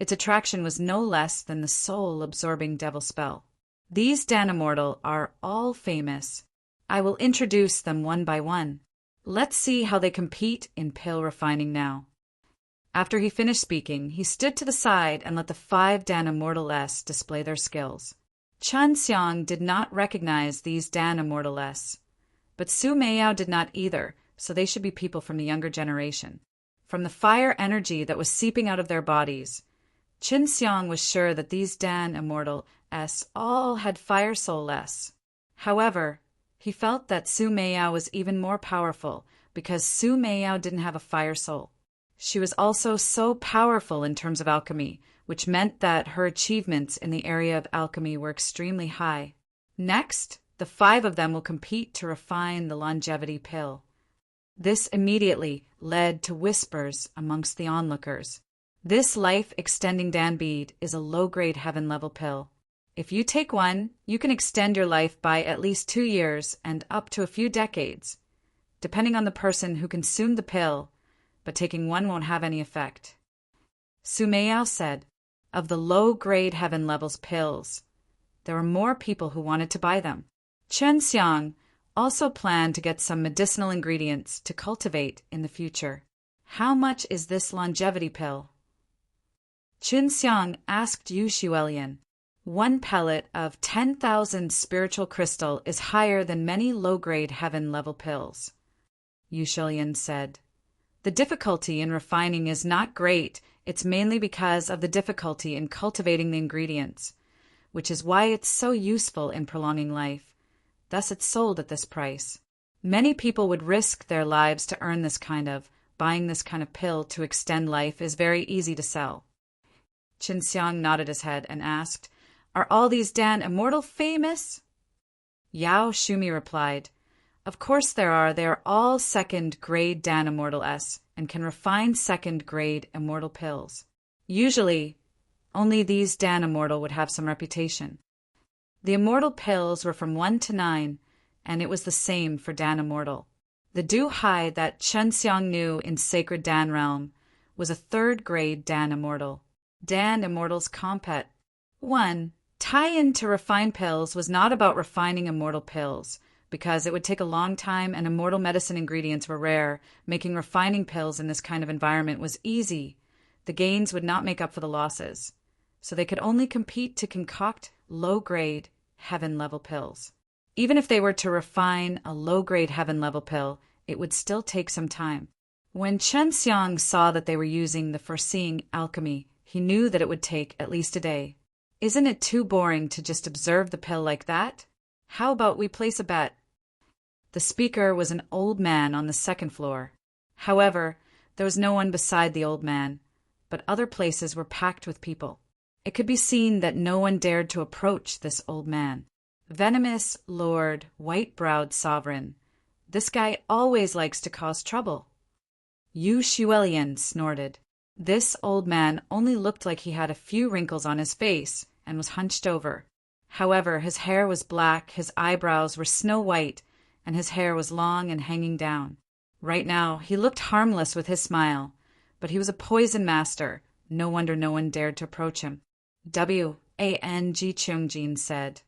its attraction was no less than the soul-absorbing devil spell. These Dan Immortal are all famous. I will introduce them one by one. Let's see how they compete in pill refining now. After he finished speaking, he stood to the side and let the 5 Dan Immortal-less display their skills. Qin Xiang did not recognize these Dan Immortal-less, but Su Meiyao did not either, so they should be people from the younger generation. from the fire energy that was seeping out of their bodies. Qin Xiang was sure that these Dan Immortal S all had fire soul S. However, he felt that Su Meiyao was even more powerful because Su Meiyao didn't have a fire soul. She was also so powerful in terms of alchemy, which meant that her achievements in the area of alchemy were extremely high. Next, the 5 of them will compete to refine the longevity pill. This immediately led to whispers amongst the onlookers. This life-extending Dan bead is a low-grade heaven-level pill. If you take one, you can extend your life by at least 2 years and up to a few decades, depending on the person who consumed the pill, but taking one won't have any effect. Su Meiyao said, of the low-grade heaven levels pills, there were more people who wanted to buy them. Qin Xiang also planned to get some medicinal ingredients to cultivate in the future. How much is this longevity pill? Qin Xiang asked Yu Xuelian. 1 pellet of 10,000 spiritual crystal is higher than many low-grade heaven-level pills. Yu Xuelian said, the difficulty in refining is not great. It's mainly because of the difficulty in cultivating the ingredients, which is why it's so useful in prolonging life. Thus it's sold at this price. Many people would risk their lives to earn this buying this kind of pill to extend life is very easy to sell. Qin Xiang nodded his head and asked, are all these Dan Immortal famous? Yao Shumi replied, of course there are. They are all 2nd grade Dan Immortal S and can refine 2nd grade immortal pills. Usually, only these Dan Immortal would have some reputation. The immortal pills were from 1 to 9, and it was the same for Dan Immortal. The Du Hai that Qin Xiang knew in Sacred Dan Realm was a 3rd grade Dan Immortal. Dan Immortal's Compet. 1. Tie-in to refine pills was not about refining immortal pills, because it would take a long time and immortal medicine ingredients were rare. Making refining pills in this kind of environment was easy. The gains would not make up for the losses, so they could only compete to concoct low-grade, heaven-level pills. Even if they were to refine a low-grade heaven-level pill, it would still take some time. When Qin Xiang saw that they were using the foreseeing alchemy, he knew that it would take at least a day. Isn't it too boring to just observe the pill like that? How about we place a bet? The speaker was an old man on the 2nd floor. However, there was no one beside the old man, but other places were packed with people. It could be seen that no one dared to approach this old man. Venomous Lord, white-browed sovereign. This guy always likes to cause trouble. Yu Xuelian snorted. This old man only looked like he had a few wrinkles on his face and was hunched over. However, his hair was black, his eyebrows were snow-white, and his hair was long and hanging down. Right now, he looked harmless with his smile, but he was a poison master. No wonder no one dared to approach him. Wang Chungjin said,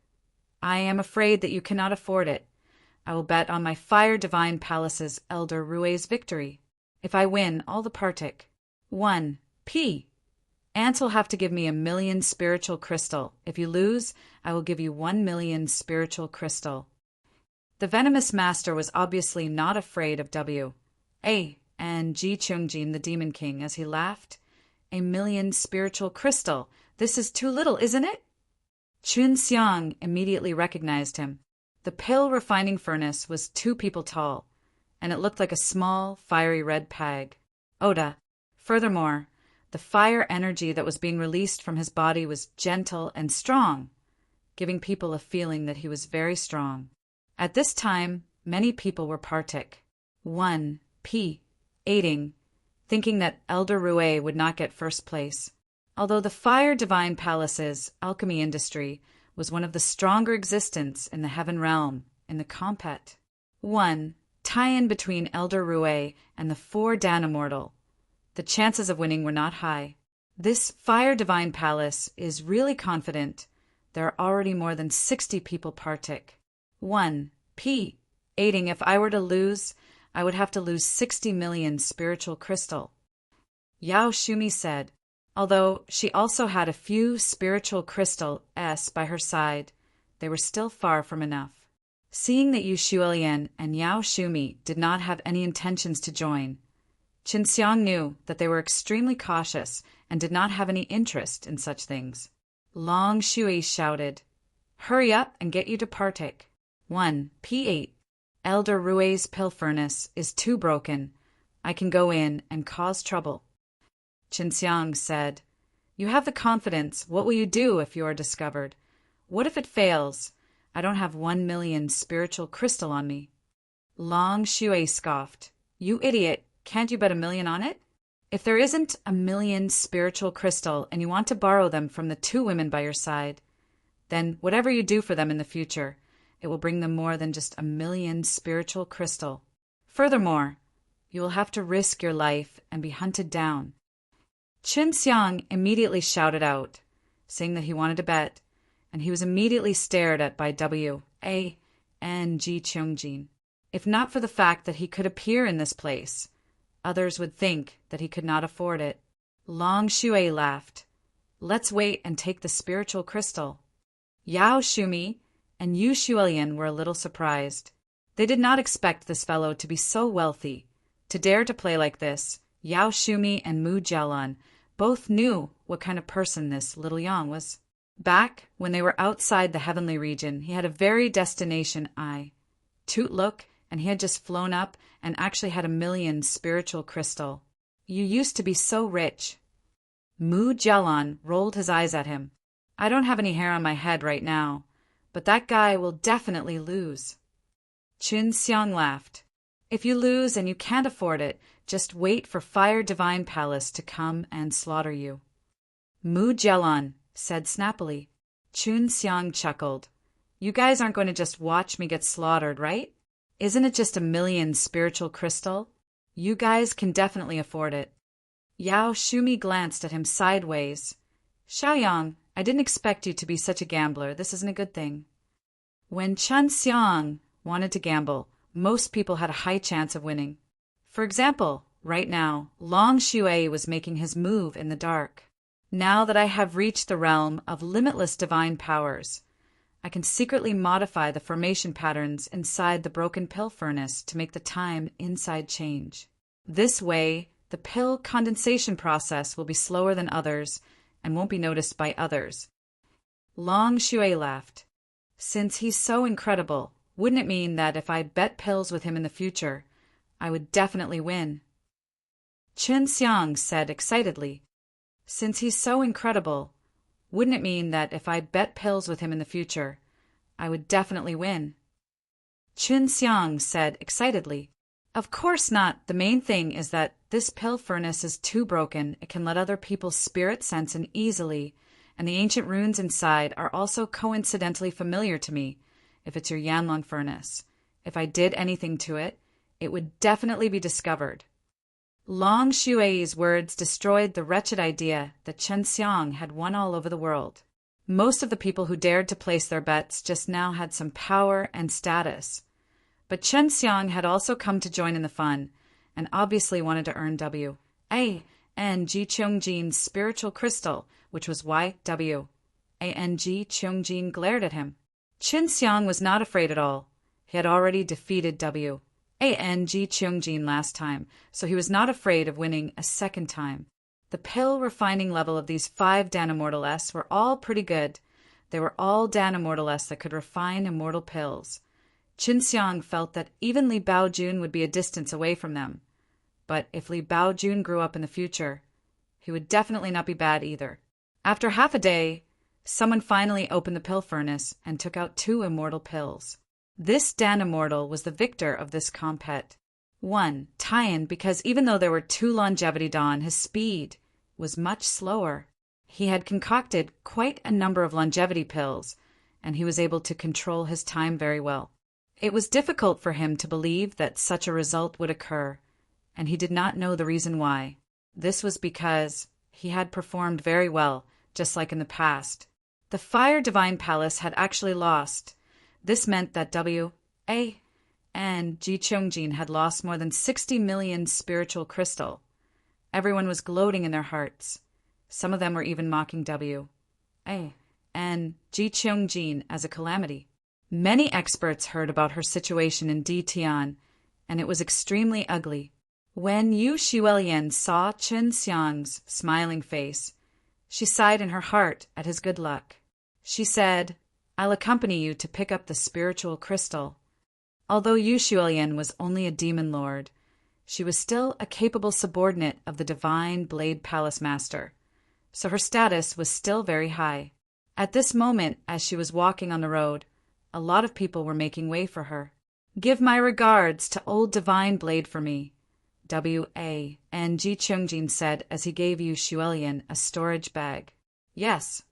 I am afraid that you cannot afford it. I will bet on my Fire Divine Palace's Elder Rue's victory. If I win, all the Partik. 1. P. Ants will have to give me 1,000,000 spiritual crystal. If you lose, I will give you 1,000,000 spiritual crystal. The venomous master was obviously not afraid of W.A. and Ji Chungjin, the Demon King, as he laughed. 1,000,000 spiritual crystal. This is too little, isn't it? Qin Xiang immediately recognized him. The pill refining furnace was 2 people tall, and it looked like a small, fiery red pag. Oda. Furthermore, the fire energy that was being released from his body was gentle and strong, giving people a feeling that he was very strong. At this time, many people were Partik. 1. P. Aiding, thinking that Elder Rue would not get first place. Although the Fire Divine Palace's alchemy industry was one of the stronger existence in the Heaven Realm in the Compet. 1. Tie-in between Elder Rue and the 4 Dan Immortal. The chances of winning were not high. This Fire Divine Palace is really confident. There are already more than 60 people Partik. 1. P. Aiding, if I were to lose, I would have to lose 60 million spiritual crystal. Yao Shumi said, although she also had a few spiritual crystal S by her side, they were still far from enough. Seeing that Yu Xuelian and Yao Shumi did not have any intentions to join, Qinxiang knew that they were extremely cautious and did not have any interest in such things. Long Shui shouted, "Hurry up and get you to partake. 1. P8. Elder Rui's pill furnace is too broken. I can go in and cause trouble." Qinxiang said, "You have the confidence. What will you do if you are discovered? What if it fails? I don't have 1,000,000 spiritual crystal on me." Long Shui scoffed, "You idiot, can't you bet 1,000,000 on it? If there isn't 1,000,000 spiritual crystal and you want to borrow them from the 2 women by your side, then whatever you do for them in the future, it will bring them more than just 1,000,000 spiritual crystal. Furthermore, you will have to risk your life and be hunted down." Qinxiang immediately shouted out, saying that he wanted to bet, and he was immediately stared at by W.A. and Ji Cheongjin. If not for the fact that he could appear in this place, others would think that he could not afford it. Long Shui laughed. "Let's wait and take the spiritual crystal." Yao Shumi and Yu Xuelian were a little surprised. They did not expect this fellow to be so wealthy. To dare to play like this, Yao Shumi and Mu Jialan both knew what kind of person this little Yang was. Back when they were outside the heavenly region, he had a very destination eye. Toot look, and he had just flown up and actually had 1,000,000 spiritual crystal. "You used to be so rich." Mu Jialan rolled his eyes at him. "I don't have any hair on my head right now, but that guy will definitely lose." Qinxiang laughed. "If you lose and you can't afford it, just wait for Fire Divine Palace to come and slaughter you." Mu Jialan said snappily. Qinxiang chuckled. "You guys aren't going to just watch me get slaughtered, right? Isn't it just 1,000,000 spiritual crystal? You guys can definitely afford it." Yao Shumi glanced at him sideways. "Xiaoyang, I didn't expect you to be such a gambler. This isn't a good thing." When Qinxiang wanted to gamble, most people had a high chance of winning. For example, right now, Long Shui was making his move in the dark. "Now that I have reached the realm of limitless divine powers, I can secretly modify the formation patterns inside the broken pill furnace to make the time inside change. This way, the pill condensation process will be slower than others and won't be noticed by others." Long Shui laughed. "Since he's so incredible, wouldn't it mean that if I bet pills with him in the future, I would definitely win?" Qinxiang said excitedly, "Since he's so incredible, wouldn't it mean that if I bet pills with him in the future, I would definitely win?" Qinxiang said excitedly, "Of course not. The main thing is that this pill furnace is too broken. It can let other people's spirit sense in easily, and the ancient runes inside are also coincidentally familiar to me, if it's your Yanlong furnace. If I did anything to it, it would definitely be discovered." Long Shui's words destroyed the wretched idea that Qinxiang had won all over the world. Most of the people who dared to place their bets just now had some power and status. But Qinxiang had also come to join in the fun, and obviously wanted to earn W.A. and Ji Cheongjin's spiritual crystal, which was YW. And Ji Cheongjin glared at him. Qinxiang was not afraid at all. He had already defeated W.A. and Ji Cheongjin last time, so he was not afraid of winning a second time. The pill refining level of these 5 Dan Immortal S were all pretty good. They were all Dan Immortal S that could refine immortal pills. Qinxiang felt that even Li Baojun would be a distance away from them. But if Li Baojun grew up in the future, he would definitely not be bad either. After half a day, someone finally opened the pill furnace and took out 2 immortal pills. This Dan Immortal was the victor of this compet. 1. Tyan, because even though there were 2 longevity dawn, his speed was much slower. He had concocted quite a number of longevity pills, and he was able to control his time very well. It was difficult for him to believe that such a result would occur, and he did not know the reason why. This was because he had performed very well, just like in the past. The Fire Divine Palace had actually lost. This meant that W.A. and Ji Cheongjin had lost more than 60,000,000 spiritual crystal. Everyone was gloating in their hearts. Some of them were even mocking W.A. and Ji Cheongjin as a calamity. Many experts heard about her situation in D Tian, and it was extremely ugly. When Yu Xuelian saw Chen Xiang's smiling face, she sighed in her heart at his good luck. She said, "I'll accompany you to pick up the spiritual crystal." Although Yu Xuelian was only a demon lord, she was still a capable subordinate of the divine Blade Palace Master, so her status was still very high. At this moment, as she was walking on the road, a lot of people were making way for her. "Give my regards to old Divine Blade for me," W.A. and Ji Chungjin said as he gave Yu Xuelian a storage bag. "Yes,"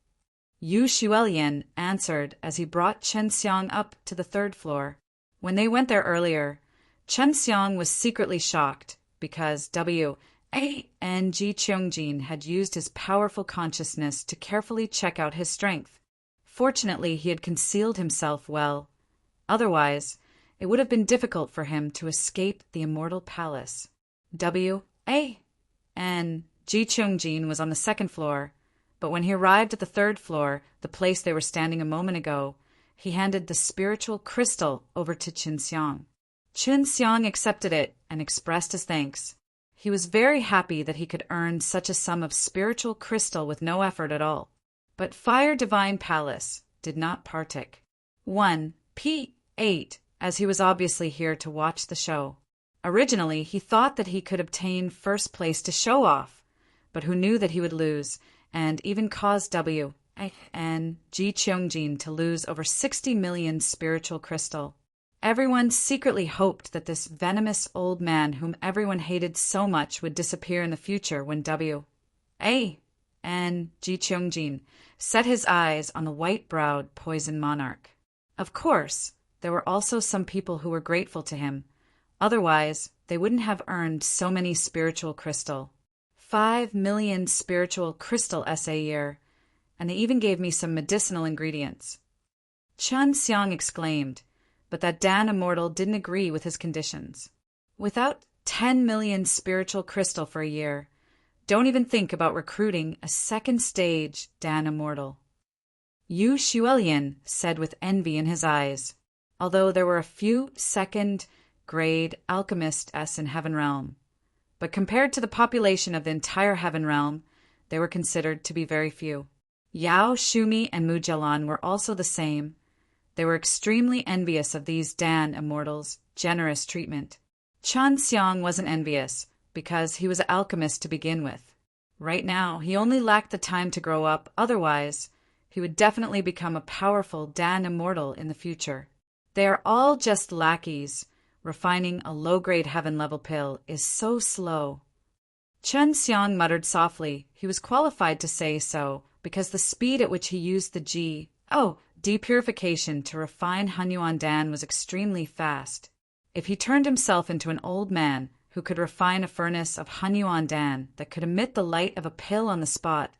Yu Xuelian answered as he brought Chen Xiang up to the 3rd floor. When they went there earlier, Chen Xiang was secretly shocked because W.A. and Ji Chungjin had used his powerful consciousness to carefully check out his strength. Fortunately, he had concealed himself well. Otherwise, it would have been difficult for him to escape the Immortal Palace. W.A. and Ji Chungjin was on the 2nd floor, but when he arrived at the 3rd floor, the place they were standing a moment ago, he handed the spiritual crystal over to Chen Xiang. Chen Xiang accepted it and expressed his thanks. He was very happy that he could earn such a sum of spiritual crystal with no effort at all. But Fire Divine Palace did not partake. 1. P8, as he was obviously here to watch the show. Originally, he thought that he could obtain 1st place to show off, but who knew that he would lose, and even cause W. and Ji Chungjin to lose over 60 million spiritual crystal. Everyone secretly hoped that this venomous old man whom everyone hated so much would disappear in the future when W.A. and Ji Chungjin set his eyes on the white-browed poison monarch. Of course, there were also some people who were grateful to him. Otherwise, they wouldn't have earned so many spiritual crystal. 5 million spiritual crystal a year, and they even gave me some medicinal ingredients. Chen Xiang exclaimed, but that Dan Immortal didn't agree with his conditions. Without 10 million spiritual crystal for a year, don't even think about recruiting a 2nd stage Dan Immortal. Yu Xuelian said with envy in his eyes, although there were a few 2nd-grade alchemists in Heaven Realm. But compared to the population of the entire Heaven Realm, they were considered to be very few. Yao, Shumi, and Mujalan were also the same. They were extremely envious of these Dan Immortals' generous treatment. Chen Xiang wasn't envious, because he was an alchemist to begin with. Right now, he only lacked the time to grow up, otherwise, he would definitely become a powerful Dan Immortal in the future. They are all just lackeys. Refining a low-grade heaven-level pill is so slow. Chen Xiang muttered softly. He was qualified to say so, because the speed at which he used the depurification to refine Hunyuan Dan was extremely fast. If he turned himself into an old man who could refine a furnace of Hunyuan Dan that could emit the light of a pill on the spot,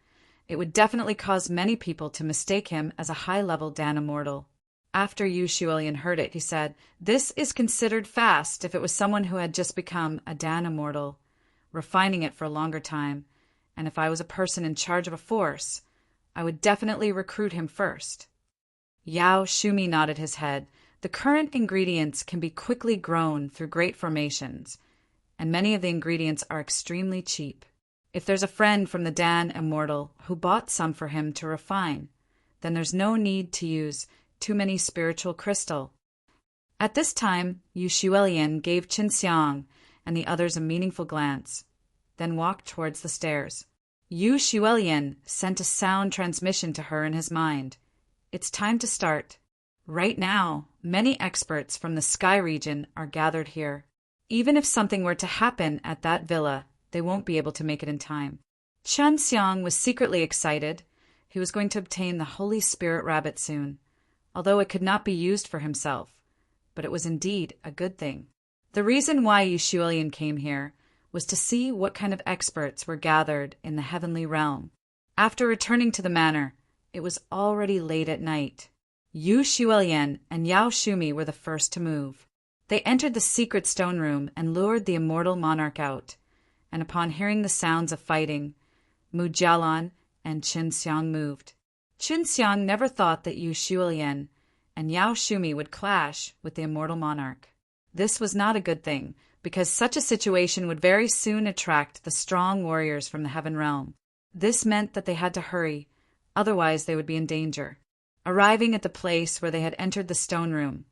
it would definitely cause many people to mistake him as a high-level Dan Immortal. After Yu Xuelian heard it, he said, "This is considered fast if it was someone who had just become a Dan Immortal, refining it for a longer time, and if I was a person in charge of a force, I would definitely recruit him first." Yao Shumi nodded his head. The current ingredients can be quickly grown through great formations, and many of the ingredients are extremely cheap. If there's a friend from the Dan Immortal who bought some for him to refine, then there's no need to use too many spiritual crystal. At this time, Yu Xuelian gave Chen Xiang and the others a meaningful glance, then walked towards the stairs. Yu Xuelian sent a sound transmission to her in his mind. It's time to start. Right now, many experts from the Sky region are gathered here. Even if something were to happen at that villa, they won't be able to make it in time. Chen Xiang was secretly excited. He was going to obtain the Holy Spirit Rabbit soon, although it could not be used for himself, but it was indeed a good thing. The reason why Yu Xuelian came here was to see what kind of experts were gathered in the heavenly realm. After returning to the manor, it was already late at night. Yu Xuelian and Yao Shumi were the first to move. They entered the secret stone room and lured the immortal monarch out, and upon hearing the sounds of fighting, Mujalan and Chen Xiang moved. Chen Xiang never thought that Yu Xuelian and Yao Shumi would clash with the immortal monarch. This was not a good thing, because such a situation would very soon attract the strong warriors from the heaven realm. This meant that they had to hurry, otherwise they would be in danger. Arriving at the place where they had entered the stone room,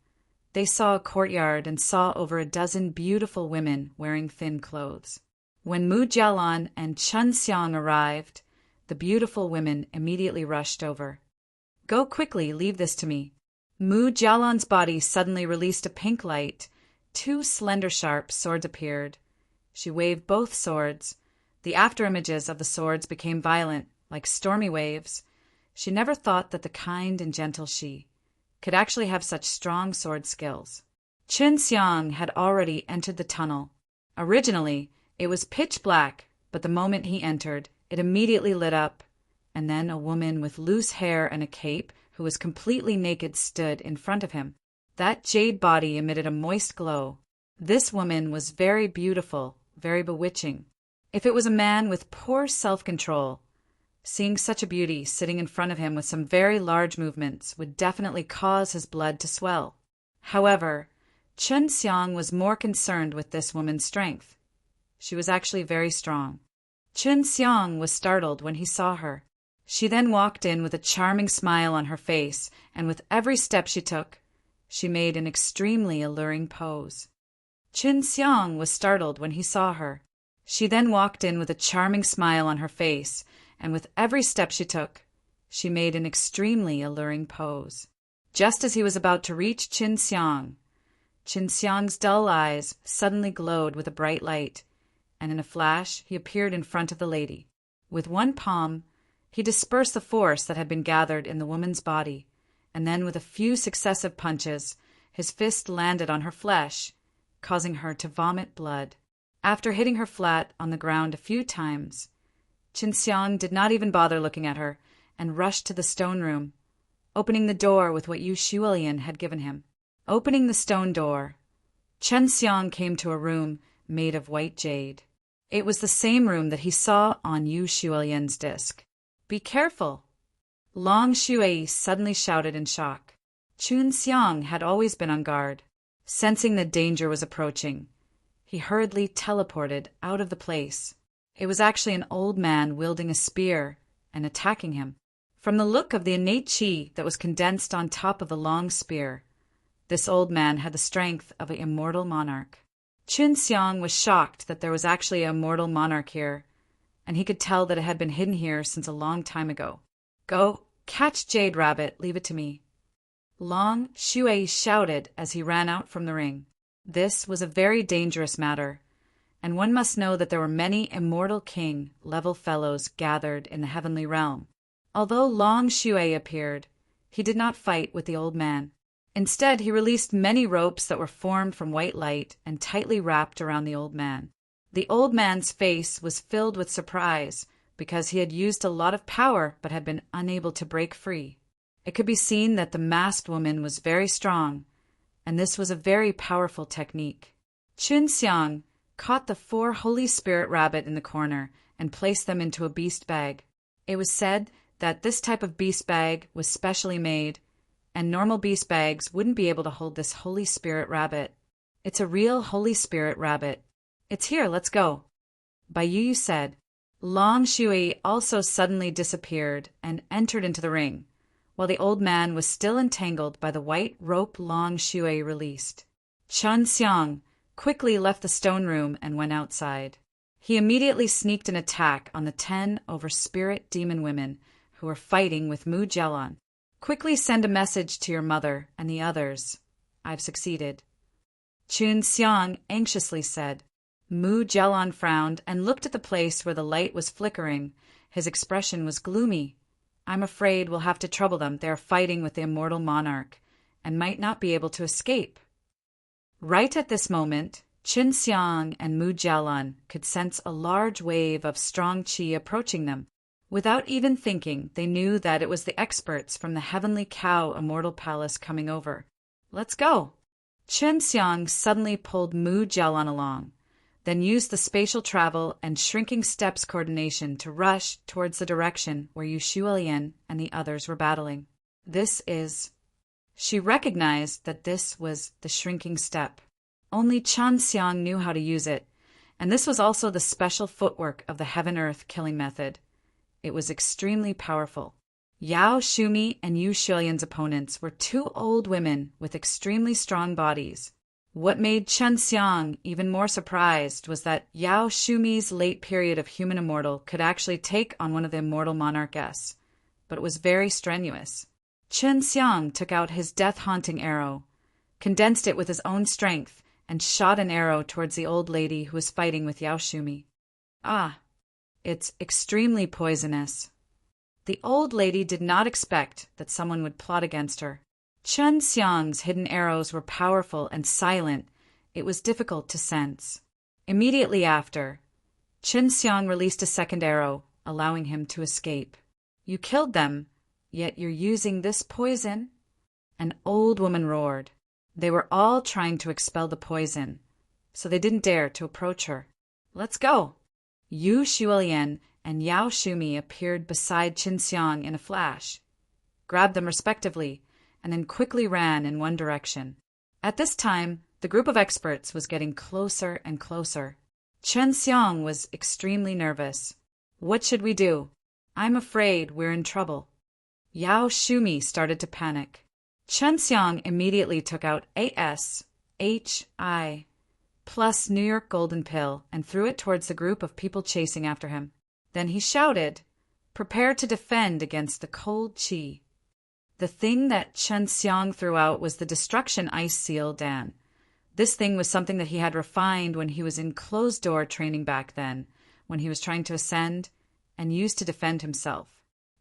they saw a courtyard and saw over a dozen beautiful women wearing thin clothes. When Mu Jialan and Chun Xiang arrived, the beautiful women immediately rushed over. "Go quickly, leave this to me." Mu Jialan's body suddenly released a pink light. 2 slender sharp swords appeared. She waved both swords. The afterimages of the swords became violent, like stormy waves. She never thought that the kind and gentle she could actually have such strong sword skills. Chun Xiang had already entered the tunnel. Originally, it was pitch black, but the moment he entered, it immediately lit up, and then a woman with loose hair and a cape, who was completely naked, stood in front of him. That jade body emitted a moist glow. This woman was very beautiful, very bewitching. If it was a man with poor self-control, seeing such a beauty sitting in front of him with some very large movements would definitely cause his blood to swell. However, Chun Xiang was more concerned with this woman's strength. She was actually very strong. Chun Xiang was startled when he saw her. She then walked in with a charming smile on her face, and with every step she took, she made an extremely alluring pose. Chun Xiang was startled when he saw her. She then walked in with a charming smile on her face, and with every step she took, she made an extremely alluring pose. Just as he was about to reach Chun Xiang's dull eyes suddenly glowed with a bright light, and in a flash he appeared in front of the lady. With one palm, he dispersed the force that had been gathered in the woman's body, and then with a few successive punches, his fist landed on her flesh, causing her to vomit blood. After hitting her flat on the ground a few times, Chun Xiang did not even bother looking at her and rushed to the stone room, opening the door with what Yu Shuolian had given him. Opening the stone door, Chun Xiang came to a room made of white jade. It was the same room that he saw on Yu Shuolian's disc. "Be careful!" Long Shui suddenly shouted in shock. Chun Xiang had always been on guard. Sensing that danger was approaching, he hurriedly teleported out of the place. It was actually an old man wielding a spear and attacking him. From the look of the innate qi that was condensed on top of the long spear, this old man had the strength of an immortal monarch. Chun Xiang was shocked that there was actually an immortal monarch here, and he could tell that it had been hidden here since a long time ago. "Go, catch Jade Rabbit, leave it to me," Long Shui shouted as he ran out from the ring. This was a very dangerous matter, and one must know that there were many immortal king-level fellows gathered in the heavenly realm. Although Long Shui appeared, he did not fight with the old man. Instead, he released many ropes that were formed from white light and tightly wrapped around the old man. The old man's face was filled with surprise because he had used a lot of power but had been unable to break free. It could be seen that the masked woman was very strong, and this was a very powerful technique. Chun Xiang caught the 4 Holy Spirit rabbit in the corner and placed them into a beast bag. It was said that this type of beast bag was specially made, and normal beast bags wouldn't be able to hold this Holy Spirit rabbit. "It's a real Holy Spirit rabbit. It's here, let's go," Bai Yu said. Long Shui also suddenly disappeared and entered into the ring, while the old man was still entangled by the white rope Long Shui released. Chun Xiang quickly left the stone room and went outside. He immediately sneaked an attack on the 10 over spirit demon women who were fighting with Mu Jialan. "Quickly send a message to your mother and the others. I've succeeded," Chun Xiang anxiously said. Mu Jialan frowned and looked at the place where the light was flickering. His expression was gloomy. "I'm afraid we'll have to trouble them. They are fighting with the immortal monarch and might not be able to escape." Right at this moment, Chun Xiang and Mu Jialan could sense a large wave of strong qi approaching them. Without even thinking, they knew that it was the experts from the Heavenly Cow Immortal Palace coming over. "Let's go." Chun Xiang suddenly pulled Mu Jialan along, then used the spatial travel and shrinking steps coordination to rush towards the direction where Yu Shuolian and the others were battling. She recognized that this was the shrinking step. Only Chan Xiang knew how to use it, and this was also the special footwork of the heaven-earth killing method. It was extremely powerful. Yao Shumi and Yu Xuelian's opponents were two old women with extremely strong bodies. What made Chen Xiang even more surprised was that Yao Shumi's late period of human immortal could actually take on one of the immortal monarchess, but it was very strenuous. Chen Xiang took out his death-haunting arrow, condensed it with his own strength, and shot an arrow towards the old lady who was fighting with Yao Shumi. Ah, it's extremely poisonous. The old lady did not expect that someone would plot against her. Chen Xiang's hidden arrows were powerful and silent. It was difficult to sense. Immediately after, Chen Xiang released a second arrow, allowing him to escape. You killed them, yet you're using this poison? An old woman roared. They were all trying to expel the poison, so they didn't dare to approach her. Let's go! Yu Xuelian and Yao Shumi appeared beside Chen Xiang in a flash, grabbed them respectively, and then quickly ran in one direction. At this time, the group of experts was getting closer and closer. Chen Xiang was extremely nervous. What should we do? I'm afraid we're in trouble. Yao Shumi started to panic. Chen Xiang immediately took out ASHI plus New York Golden Pill and threw it towards the group of people chasing after him. Then he shouted, "Prepare to defend against the cold qi." The thing that Chen Xiang threw out was the Destruction Ice Seal Dan. This thing was something that he had refined when he was in closed-door training back then, when he was trying to ascend, and used to defend himself.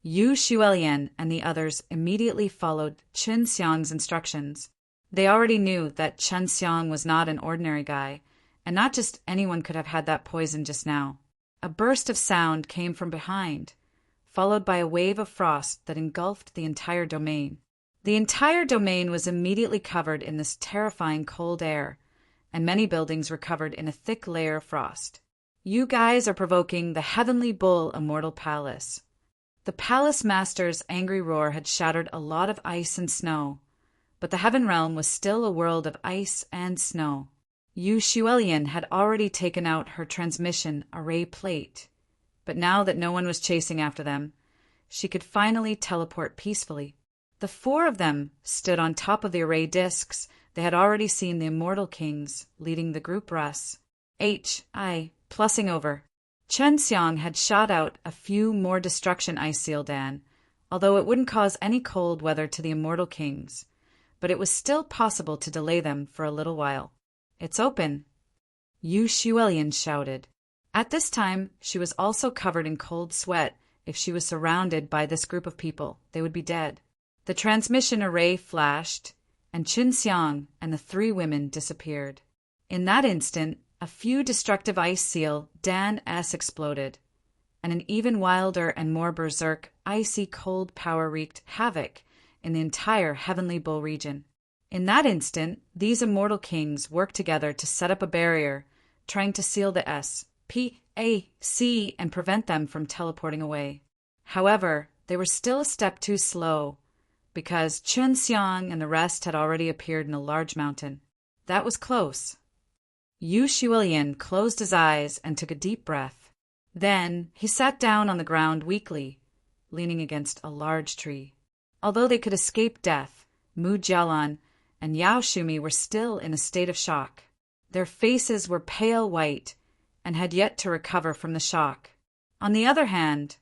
Yu Xuelian and the others immediately followed Chen Xiang's instructions. They already knew that Chen Xiang was not an ordinary guy, and not just anyone could have had that poison just now. A burst of sound came from behind, followed by a wave of frost that engulfed the entire domain. The entire domain was immediately covered in this terrifying cold air, and many buildings were covered in a thick layer of frost. You guys are provoking the Heavenly Bull Immortal Palace. The palace master's angry roar had shattered a lot of ice and snow, but the heaven realm was still a world of ice and snow. Yu Xuelian had already taken out her transmission array plate, but now that no one was chasing after them, she could finally teleport peacefully. The four of them stood on top of the array discs. They had already seen the immortal kings leading the group Russ. Plussing over. Chen Xiang had shot out a few more Destruction Ice Seal Dan, although it wouldn't cause any cold weather to the immortal kings, but it was still possible to delay them for a little while. It's open, Yu Xuelian shouted. At this time, she was also covered in cold sweat. If she was surrounded by this group of people, they would be dead. The transmission array flashed, and Chen Xiang and the three women disappeared. In that instant, a few destructive ice seal Dan-S exploded, and an even wilder and more berserk, icy cold power wreaked havoc in the entire Heavenly Bull region. In that instant, these immortal kings worked together to set up a barrier, trying to seal the SPAC and prevent them from teleporting away. However, they were still a step too slow, because Chen Xiang and the rest had already appeared in a large mountain. That was close. Yu Xuelian closed his eyes and took a deep breath. Then he sat down on the ground weakly, leaning against a large tree. Although they could escape death, Mu Jialan and Yao Shumi were still in a state of shock. Their faces were pale white and had yet to recover from the shock. On the other hand,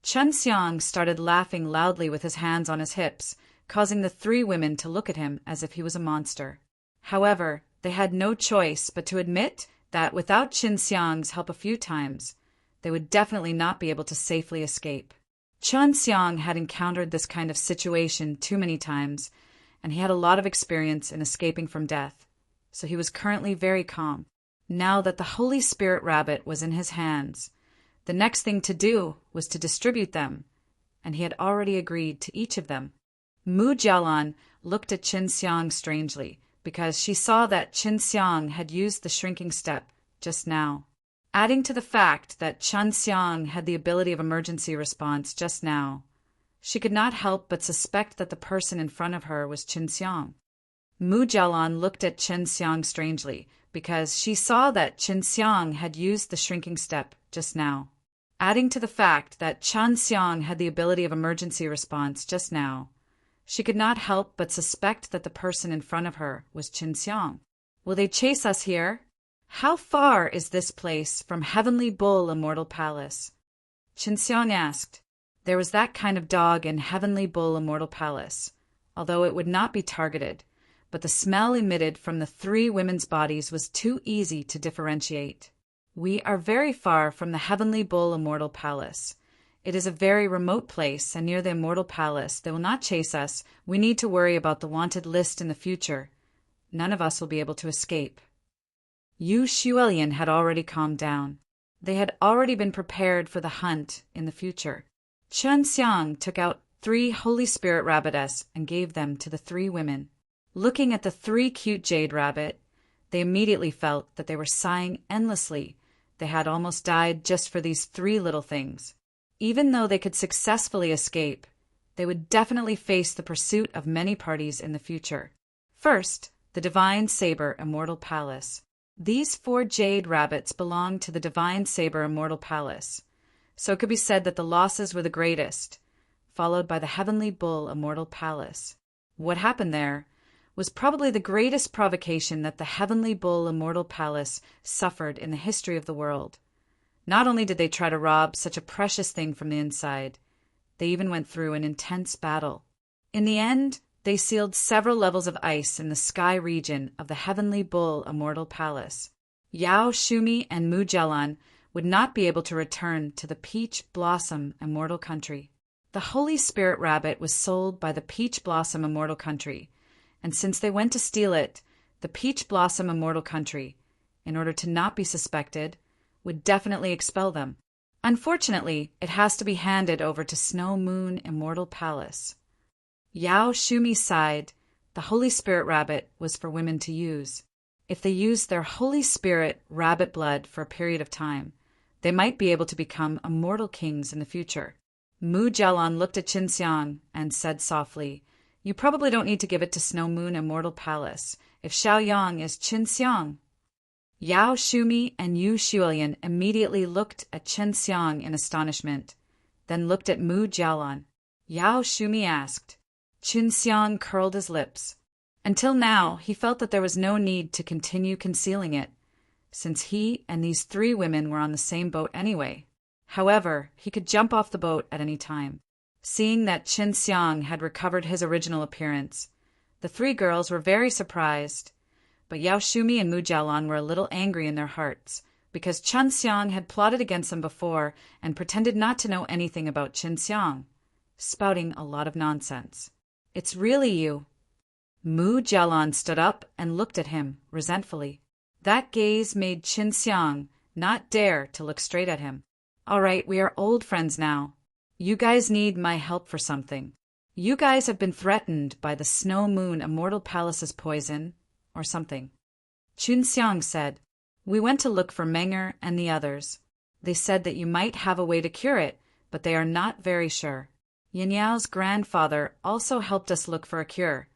Chen Xiang started laughing loudly with his hands on his hips, causing the three women to look at him as if he was a monster. However, they had no choice but to admit that without Chen Xiang's help a few times, they would definitely not be able to safely escape. Chen Xiang had encountered this kind of situation too many times, and he had a lot of experience in escaping from death, so he was currently very calm. Now that the Holy Spirit Rabbit was in his hands, the next thing to do was to distribute them, and he had already agreed to each of them. Mu Jialan looked at Chen Xiang strangely, because she saw that Chen Xiang had used the shrinking step just now. Adding to the fact that Chen Xiang had the ability of emergency response just now, she could not help but suspect that the person in front of her was Chen Xiang. Mu Jialan looked at Chen Xiang strangely, because she saw that Chen Xiang had used the shrinking step just now. Adding to the fact that Chen Xiang had the ability of emergency response just now, she could not help but suspect that the person in front of her was Chen Xiang. Will they chase us here? How far is this place from Heavenly Bull Immortal Palace? Chen Xiang asked. There was that kind of dog in Heavenly Bull Immortal Palace, although it would not be targeted, but the smell emitted from the three women's bodies was too easy to differentiate. We are very far from the Heavenly Bull Immortal Palace. It is a very remote place, and near the Immortal Palace they will not chase us. We need to worry about the wanted list in the future. None of us will be able to escape. Yu Xuelian had already calmed down. They had already been prepared for the hunt in the future. Chen Xiang took out 3 Holy Spirit rabbitess and gave them to the 3 women. Looking at the 3 cute jade rabbit, they immediately felt that they were sighing endlessly. They had almost died just for these 3 little things. Even though they could successfully escape, they would definitely face the pursuit of many parties in the future. First, the Divine Saber Immortal Palace. These 4 jade rabbits belonged to the Divine Saber Immortal Palace, so it could be said that the losses were the greatest, followed by the Heavenly Bull Immortal Palace. What happened there was probably the greatest provocation that the Heavenly Bull Immortal Palace suffered in the history of the world. Not only did they try to rob such a precious thing from the inside, they even went through an intense battle. In the end, they sealed several levels of ice in the sky region of the Heavenly Bull Immortal Palace. Yao Shumi and Mu Jialan would not be able to return to the Peach Blossom Immortal Country. The Holy Spirit Rabbit was sold by the Peach Blossom Immortal Country, and since they went to steal it, the Peach Blossom Immortal Country, in order to not be suspected, would definitely expel them. Unfortunately, it has to be handed over to Snow Moon Immortal Palace. Yao Shumi sighed. The Holy Spirit Rabbit was for women to use. If they used their Holy Spirit rabbit blood for a period of time, they might be able to become immortal kings in the future. Mu Jialan looked at Qin Xiang and said softly, "You probably don't need to give it to Snow Moon Immortal Palace, if Xiaoyang is Qin Xiang." Yao Shumi and Yu Xuelian immediately looked at Qin Xiang in astonishment, then looked at Mu Jialan. Yao Shumi asked. Qin Xiang curled his lips. Until now, he felt that there was no need to continue concealing it, since he and these 3 women were on the same boat anyway. However, he could jump off the boat at any time. Seeing that Qin Xiang had recovered his original appearance, the 3 girls were very surprised, but Yao Shumi and Mu Jialan were a little angry in their hearts, because Qin Xiang had plotted against them before and pretended not to know anything about Qin Xiang, spouting a lot of nonsense. "It's really you." Mu Jialan stood up and looked at him resentfully. That gaze made Qin Xiang not dare to look straight at him. "All right, we are old friends now. You guys need my help for something. You guys have been threatened by the Snow Moon Immortal Palace's poison, or something." Qin Xiang said, "We went to look for Menger and the others. They said that you might have a way to cure it, but they are not very sure. Yin Yao's grandfather also helped us look for a cure,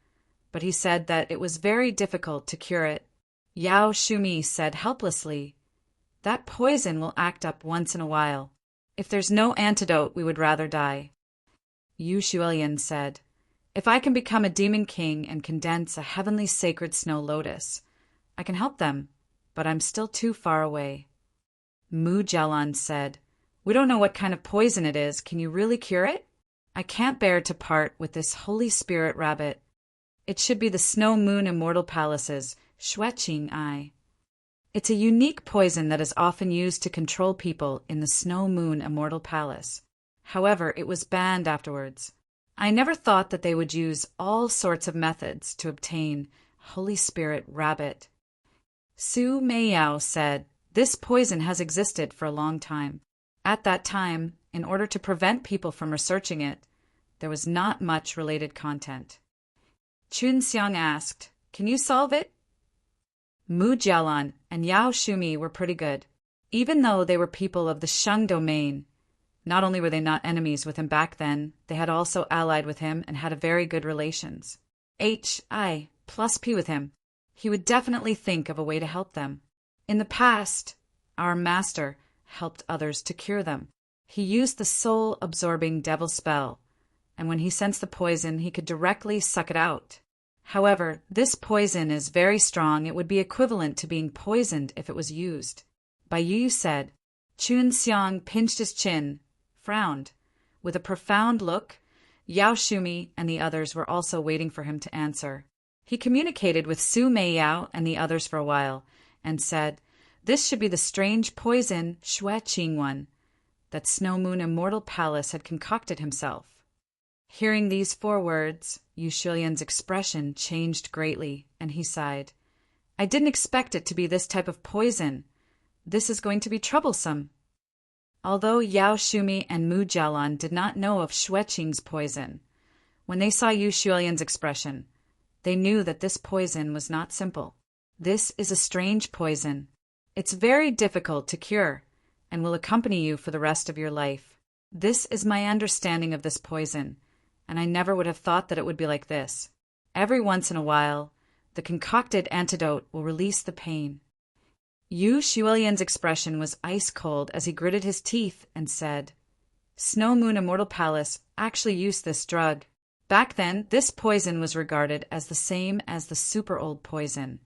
but he said that it was very difficult to cure it." Yao Shumi said helplessly, "That poison will act up once in a while. If there's no antidote, we would rather die." Yu Xuelian said, "If I can become a demon king and condense a heavenly sacred snow lotus, I can help them, but I'm still too far away." Mu Jialan said, "We don't know what kind of poison it is. Can you really cure it? I can't bear to part with this Holy Spirit Rabbit. It should be the Snow Moon Immortal Palace's Xueqing Eye. It's a unique poison that is often used to control people in the Snow Moon Immortal Palace. However, it was banned afterwards. I never thought that they would use all sorts of methods to obtain Holy Spirit Rabbit." Su Meiyao said, "This poison has existed for a long time. At that time, in order to prevent people from researching it, there was not much related content." Qin Xiang asked, "Can you solve it?" Mu Jialan and Yao Shumi were pretty good. Even though they were people of the Sheng domain, not only were they not enemies with him back then, they had also allied with him and had a very good relations. plus P with him, he would definitely think of a way to help them. In the past, our master helped others to cure them. He used the soul-absorbing devil spell, and when he sensed the poison, he could directly suck it out. However, this poison is very strong. It would be equivalent to being poisoned if it was used. Bai Yu said. Chun Xiang pinched his chin, frowned. With a profound look, Yao Shumi and the others were also waiting for him to answer. He communicated with Su Meiyao and the others for a while, and said, "This should be the strange poison, Xue Qing one, that Snow Moon Immortal Palace had concocted himself." Hearing these 4 words, Yu Shulian's expression changed greatly, and he sighed. "I didn't expect it to be this type of poison. This is going to be troublesome." Although Yao Shumi and Mu Jialan did not know of Xue Qing's poison, when they saw Yu Shulian's expression, they knew that this poison was not simple. This is a strange poison. It's very difficult to cure, and will accompany you for the rest of your life. This is my understanding of this poison, and I never would have thought that it would be like this. Every once in a while, the concocted antidote will release the pain. Yu Shulian's expression was ice-cold as he gritted his teeth and said, "Snow Moon Immortal Palace actually used this drug. Back then, this poison was regarded as the same as the super-old poison.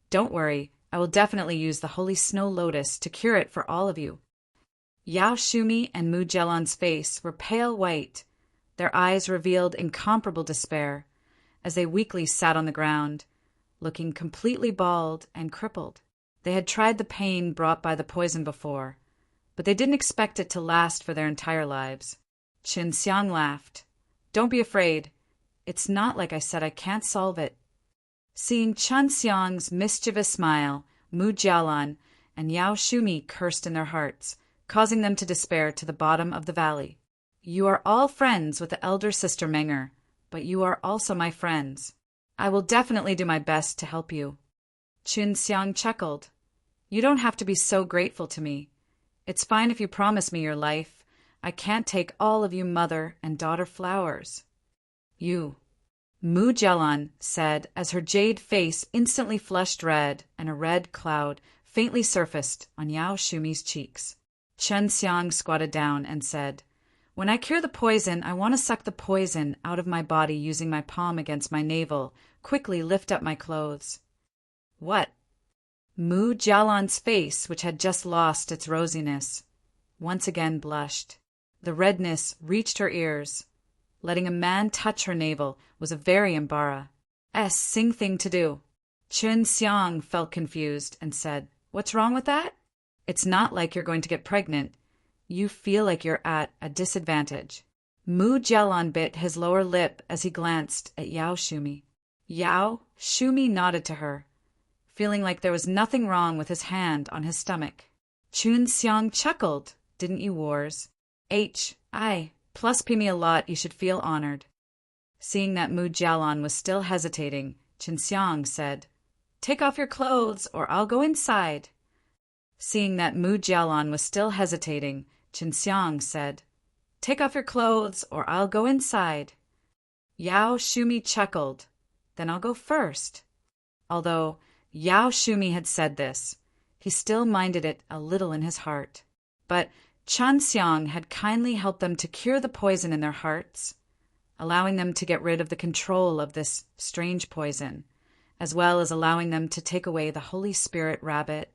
Don't worry, I will definitely use the Holy Snow Lotus to cure it for all of you." Yao Shumi and Mu Jialan's face were pale white. Their eyes revealed incomparable despair as they weakly sat on the ground, looking completely bald and crippled. They had tried the pain brought by the poison before, but they didn't expect it to last for their entire lives. Qin Xiang laughed. "Don't be afraid. It's not like I said I can't solve it." Seeing Chun Xiang's mischievous smile, Mu Jialan and Yao Shumi cursed in their hearts, causing them to despair to the bottom of the valley. "You are all friends with the elder sister Menger, but you are also my friends. I will definitely do my best to help you." Chun Xiang chuckled. "You don't have to be so grateful to me. It's fine if you promise me your life. I can't take all of you mother and daughter flowers." "You," Mu Jialan said as her jade face instantly flushed red and a red cloud faintly surfaced on Yao Shumi's cheeks. Chun Xiang squatted down and said, "When I cure the poison, I want to suck the poison out of my body using my palm against my navel. Quickly lift up my clothes." "What?" Mu Jialan's face, which had just lost its rosiness, once again blushed. The redness reached her ears. Letting a man touch her navel was a very embarrassing thing to do. Chun Xiang felt confused and said, "What's wrong with that? It's not like you're going to get pregnant. You feel like you're at a disadvantage." Mu Jialan bit his lower lip as he glanced at Yao Shumi. Yao Shumi nodded to her, feeling like there was nothing wrong with his hand on his stomach. Chun Xiang chuckled. "Didn't you, Wars? I plus P me a lot, you should feel honored." Seeing that Mu Jialan was still hesitating, Chun Xiang said, "Take off your clothes or I'll go inside." Seeing that Mu Jialan was still hesitating, Chun Xiang said, "Take off your clothes or I'll go inside." Yao Shumi chuckled. "Then I'll go first." Although Yao Shumi had said this, he still minded it a little in his heart. But Chun Xiang had kindly helped them to cure the poison in their hearts, allowing them to get rid of the control of this strange poison, as well as allowing them to take away the Holy Spirit rabbit.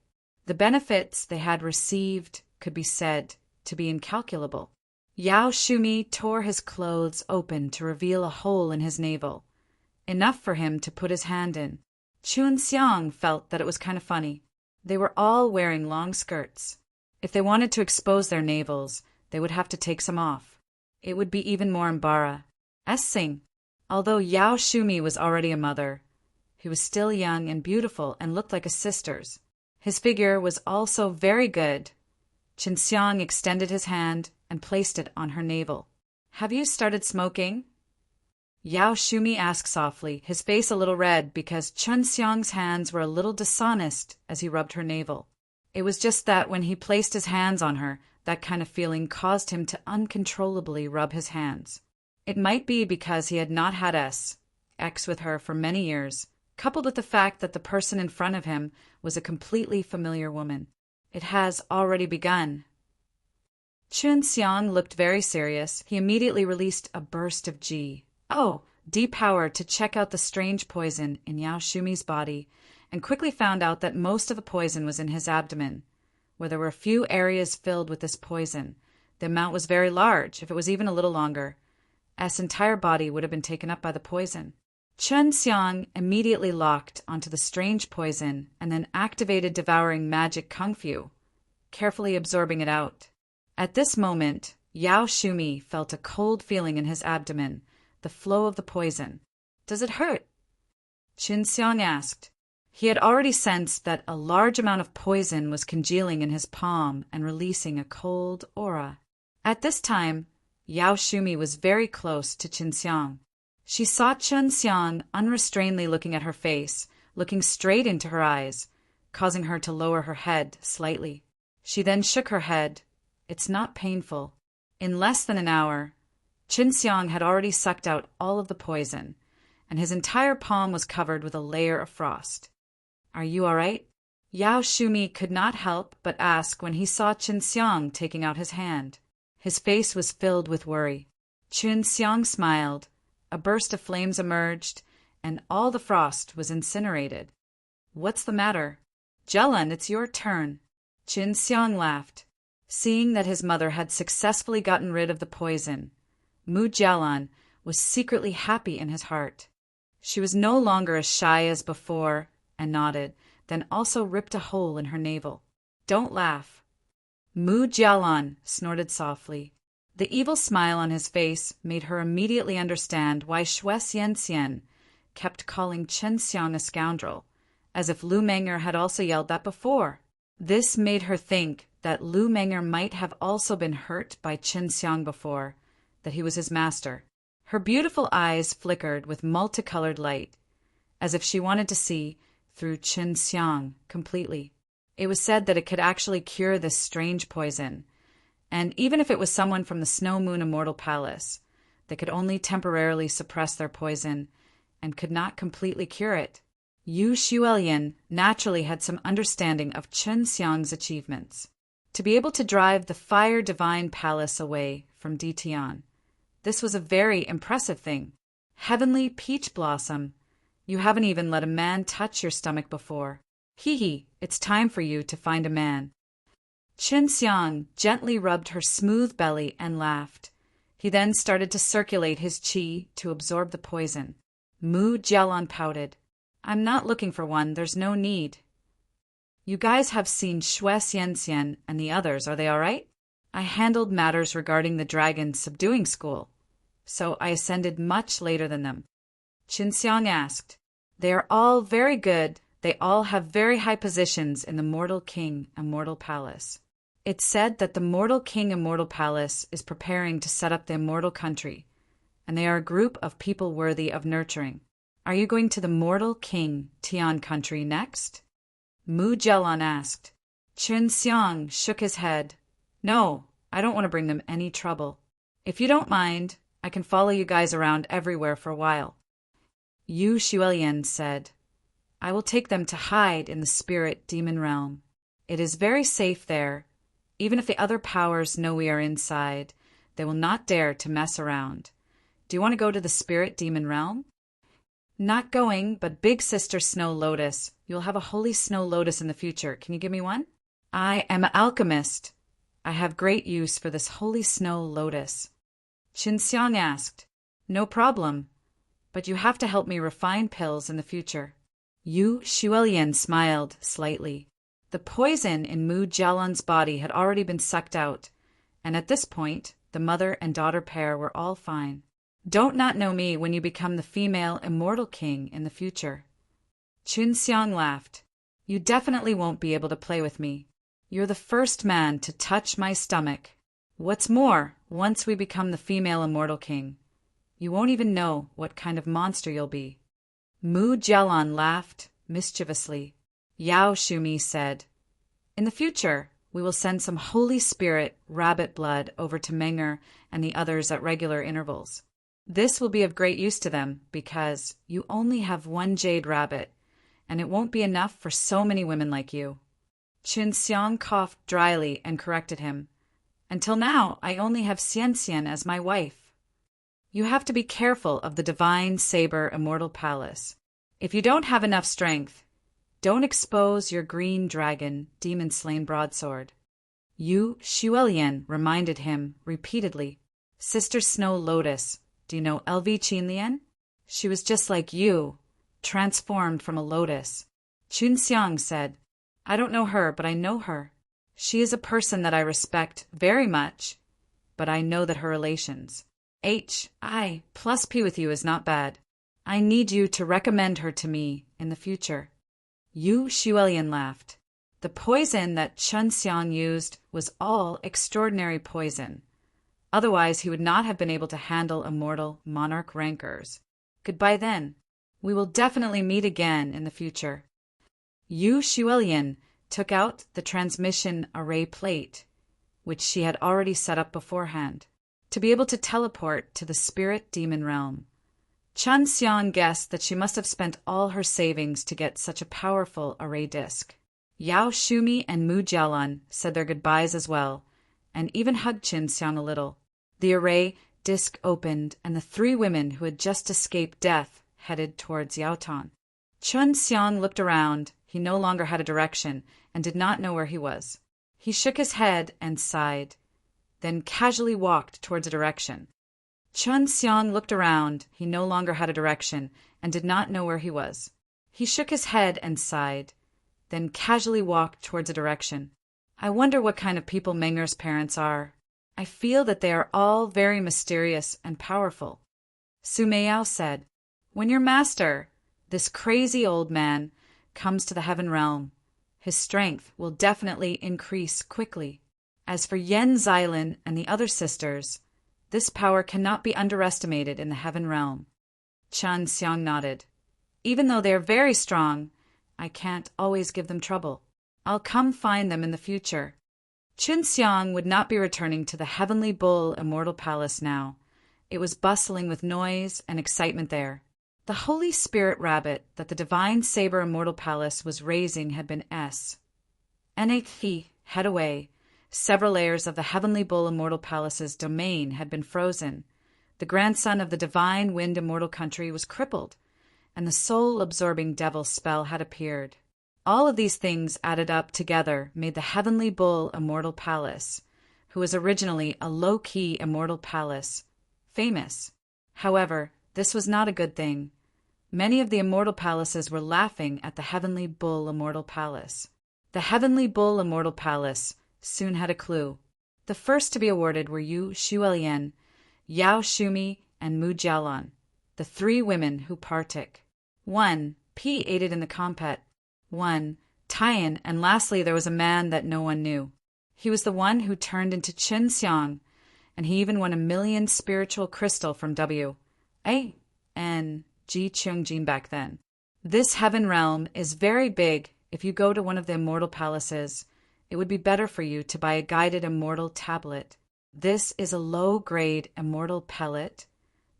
The benefits they had received could be said to be incalculable. Yao Shumi tore his clothes open to reveal a hole in his navel, enough for him to put his hand in. Chun Xiang felt that it was kind of funny. They were all wearing long skirts. If they wanted to expose their navels, they would have to take some off. It would be even more embarrassing. Although Yao Shumi was already a mother, he was still young and beautiful and looked like a sister's. His figure was also very good. Chun Xiang extended his hand and placed it on her navel. "Have you started smoking?" Yao Shumi asked softly, his face a little red because Chun Xiang's hands were a little dishonest as he rubbed her navel. It was just that when he placed his hands on her, that kind of feeling caused him to uncontrollably rub his hands. It might be because he had not had sex with her for many years, coupled with the fact that the person in front of him was a completely familiar woman. It has already begun. Chun Xiang looked very serious. He immediately released a burst of power to check out the strange poison in Yao Shumi's body, and quickly found out that most of the poison was in his abdomen, where there were a few areas filled with this poison. The amount was very large. If it was even a little longer, S' entire body would have been taken up by the poison. Chun Xiang immediately locked onto the strange poison and then activated devouring magic kung fu, carefully absorbing it out. At this moment, Yao Shumi felt a cold feeling in his abdomen, the flow of the poison. "Does it hurt?" Chun Xiang asked. He had already sensed that a large amount of poison was congealing in his palm and releasing a cold aura. At this time, Yao Shumi was very close to Chun Xiang. She saw Chun Xiang unrestrainedly looking at her face, looking straight into her eyes, causing her to lower her head slightly. She then shook her head. "It's not painful." In less than an hour, Chun Xiang had already sucked out all of the poison, and his entire palm was covered with a layer of frost. "Are you all right?" Yao Shumi could not help but ask when he saw Chun Xiang taking out his hand. His face was filled with worry. Chun Xiang smiled. A burst of flames emerged, and all the frost was incinerated. "What's the matter?" "Jialan, it's your turn." Chun Xiang laughed. Seeing that his mother had successfully gotten rid of the poison, Mu Jialan was secretly happy in his heart. She was no longer as shy as before and nodded, then also ripped a hole in her navel. "Don't laugh." Mu Jialan snorted softly. The evil smile on his face made her immediately understand why Xue Xianxian kept calling Chun Xiang a scoundrel, as if Lu Menger had also yelled that before. This made her think that Lu Menger might have also been hurt by Chun Xiang before, that he was his master. Her beautiful eyes flickered with multicolored light, as if she wanted to see through Chun Xiang completely. It was said that it could actually cure this strange poison, and even if it was someone from the Snow Moon Immortal Palace, they could only temporarily suppress their poison and could not completely cure it. Yu Xuelian naturally had some understanding of Chun Xiang's achievements. To be able to drive the Fire Divine Palace away from Ditian, this was a very impressive thing. Heavenly Peach Blossom, you haven't even let a man touch your stomach before. Hee, it's time for you to find a man. Chun Xiang gently rubbed her smooth belly and laughed. He then started to circulate his qi to absorb the poison. Mu Jialan pouted. "I'm not looking for one, there's no need." "You guys have seen Xue Xianxian and the others, are they all right?" "I handled matters regarding the dragon subduing school, so I ascended much later than them." Chun Xiang asked. "They are all very good. They all have very high positions in the Mortal King Immortal Palace. It's said that the Mortal King Immortal Palace is preparing to set up the Immortal Country, and they are a group of people worthy of nurturing. Are you going to the Mortal King Tian Country next?" Mu Jialan asked. Chun Xiang shook his head. "No, I don't want to bring them any trouble. If you don't mind, I can follow you guys around everywhere for a while." Yu Xuelian said, "I will take them to hide in the spirit demon realm. It is very safe there. Even if the other powers know we are inside, they will not dare to mess around. Do you want to go to the spirit demon realm?" "Not going, but Big Sister Snow Lotus. You'll have a holy snow lotus in the future. Can you give me one?" "I am an alchemist. I have great use for this holy snow lotus." Chun Xiang asked. "No problem, but you have to help me refine pills in the future." Yu Xuelian smiled slightly. The poison in Mu Jialan's body had already been sucked out, and at this point, the mother and daughter pair were all fine. "Don't not know me when you become the female immortal king in the future." Chun Xiang laughed. "You definitely won't be able to play with me. You're the first man to touch my stomach. What's more, once we become the female immortal king, you won't even know what kind of monster you'll be." Mu Jialan laughed mischievously. Yao Shumi said, "In the future, we will send some holy spirit rabbit blood over to Menger and the others at regular intervals. This will be of great use to them because you only have one jade rabbit, and it won't be enough for so many women like you. Qin Xiang coughed dryly and corrected him. Until now, I only have Xian Xian as my wife. You have to be careful of the divine saber immortal palace. If you don't have enough strength, don't expose your green dragon, demon-slain broadsword. Yu Xuelian reminded him repeatedly. Sister Snow Lotus, do you know LV Qinlian? She was just like you, transformed from a lotus. Qin Xiang said, I don't know her, but I know her. She is a person that I respect very much, but I know that her relations. I plus P with you is not bad. I need you to recommend her to me in the future. Yu Xuelian laughed. The poison that Qin Xiang used was all extraordinary poison. Otherwise, he would not have been able to handle immortal monarch rancors. Goodbye then. We will definitely meet again in the future. Yu Xuelian took out the transmission array plate, which she had already set up beforehand, to be able to teleport to the spirit demon realm. Qin Xiang guessed that she must have spent all her savings to get such a powerful array disk. Yao Shumi and Mu Jialan said their goodbyes as well, and even hugged Qin Xiang a little. The array disk opened, and the three women who had just escaped death headed towards Yaotan. Qin Xiang looked around. He no longer had a direction and did not know where he was. He shook his head and sighed, then casually walked towards a direction. Qin Xiang looked around. He no longer had a direction and did not know where he was. He shook his head and sighed, then casually walked towards a direction. I wonder what kind of people Menger's parents are. I feel that they are all very mysterious and powerful. Su Meiyao said, When your master, this crazy old man, comes to the heaven realm, his strength will definitely increase quickly. As for Yen Xilin and the other sisters, this power cannot be underestimated in the heaven realm. Qin Xiang nodded. Even though they are very strong, I can't always give them trouble. I'll come find them in the future. Qin Xiang would not be returning to the Heavenly Bull Immortal Palace now. It was bustling with noise and excitement there. The Holy Spirit Rabbit that the Divine Saber Immortal Palace was raising had been head away. Several layers of the Heavenly Bull Immortal Palace's domain had been frozen. The grandson of the Divine Wind Immortal Country was crippled, and the soul-absorbing devil spell had appeared. All of these things added up together made the Heavenly Bull Immortal Palace, who was originally a low-key immortal palace, famous. However, this was not a good thing. Many of the immortal palaces were laughing at the Heavenly Bull Immortal Palace. The Heavenly Bull Immortal Palace soon had a clue. The first to be awarded were Yu Xuelian, Yao Shumi, and Mu Jialan, the three women who partook. 1. P aided in the compet. 1. Tian, and lastly there was a man that no one knew. He was the one who turned into Qin Xiang, and he even won 1,000,000 spiritual crystal from W.A.N.G. Chungjin back then. This heaven realm is very big. If you go to one of the immortal palaces, it would be better for you to buy a guided immortal tablet. This is a low-grade immortal pellet,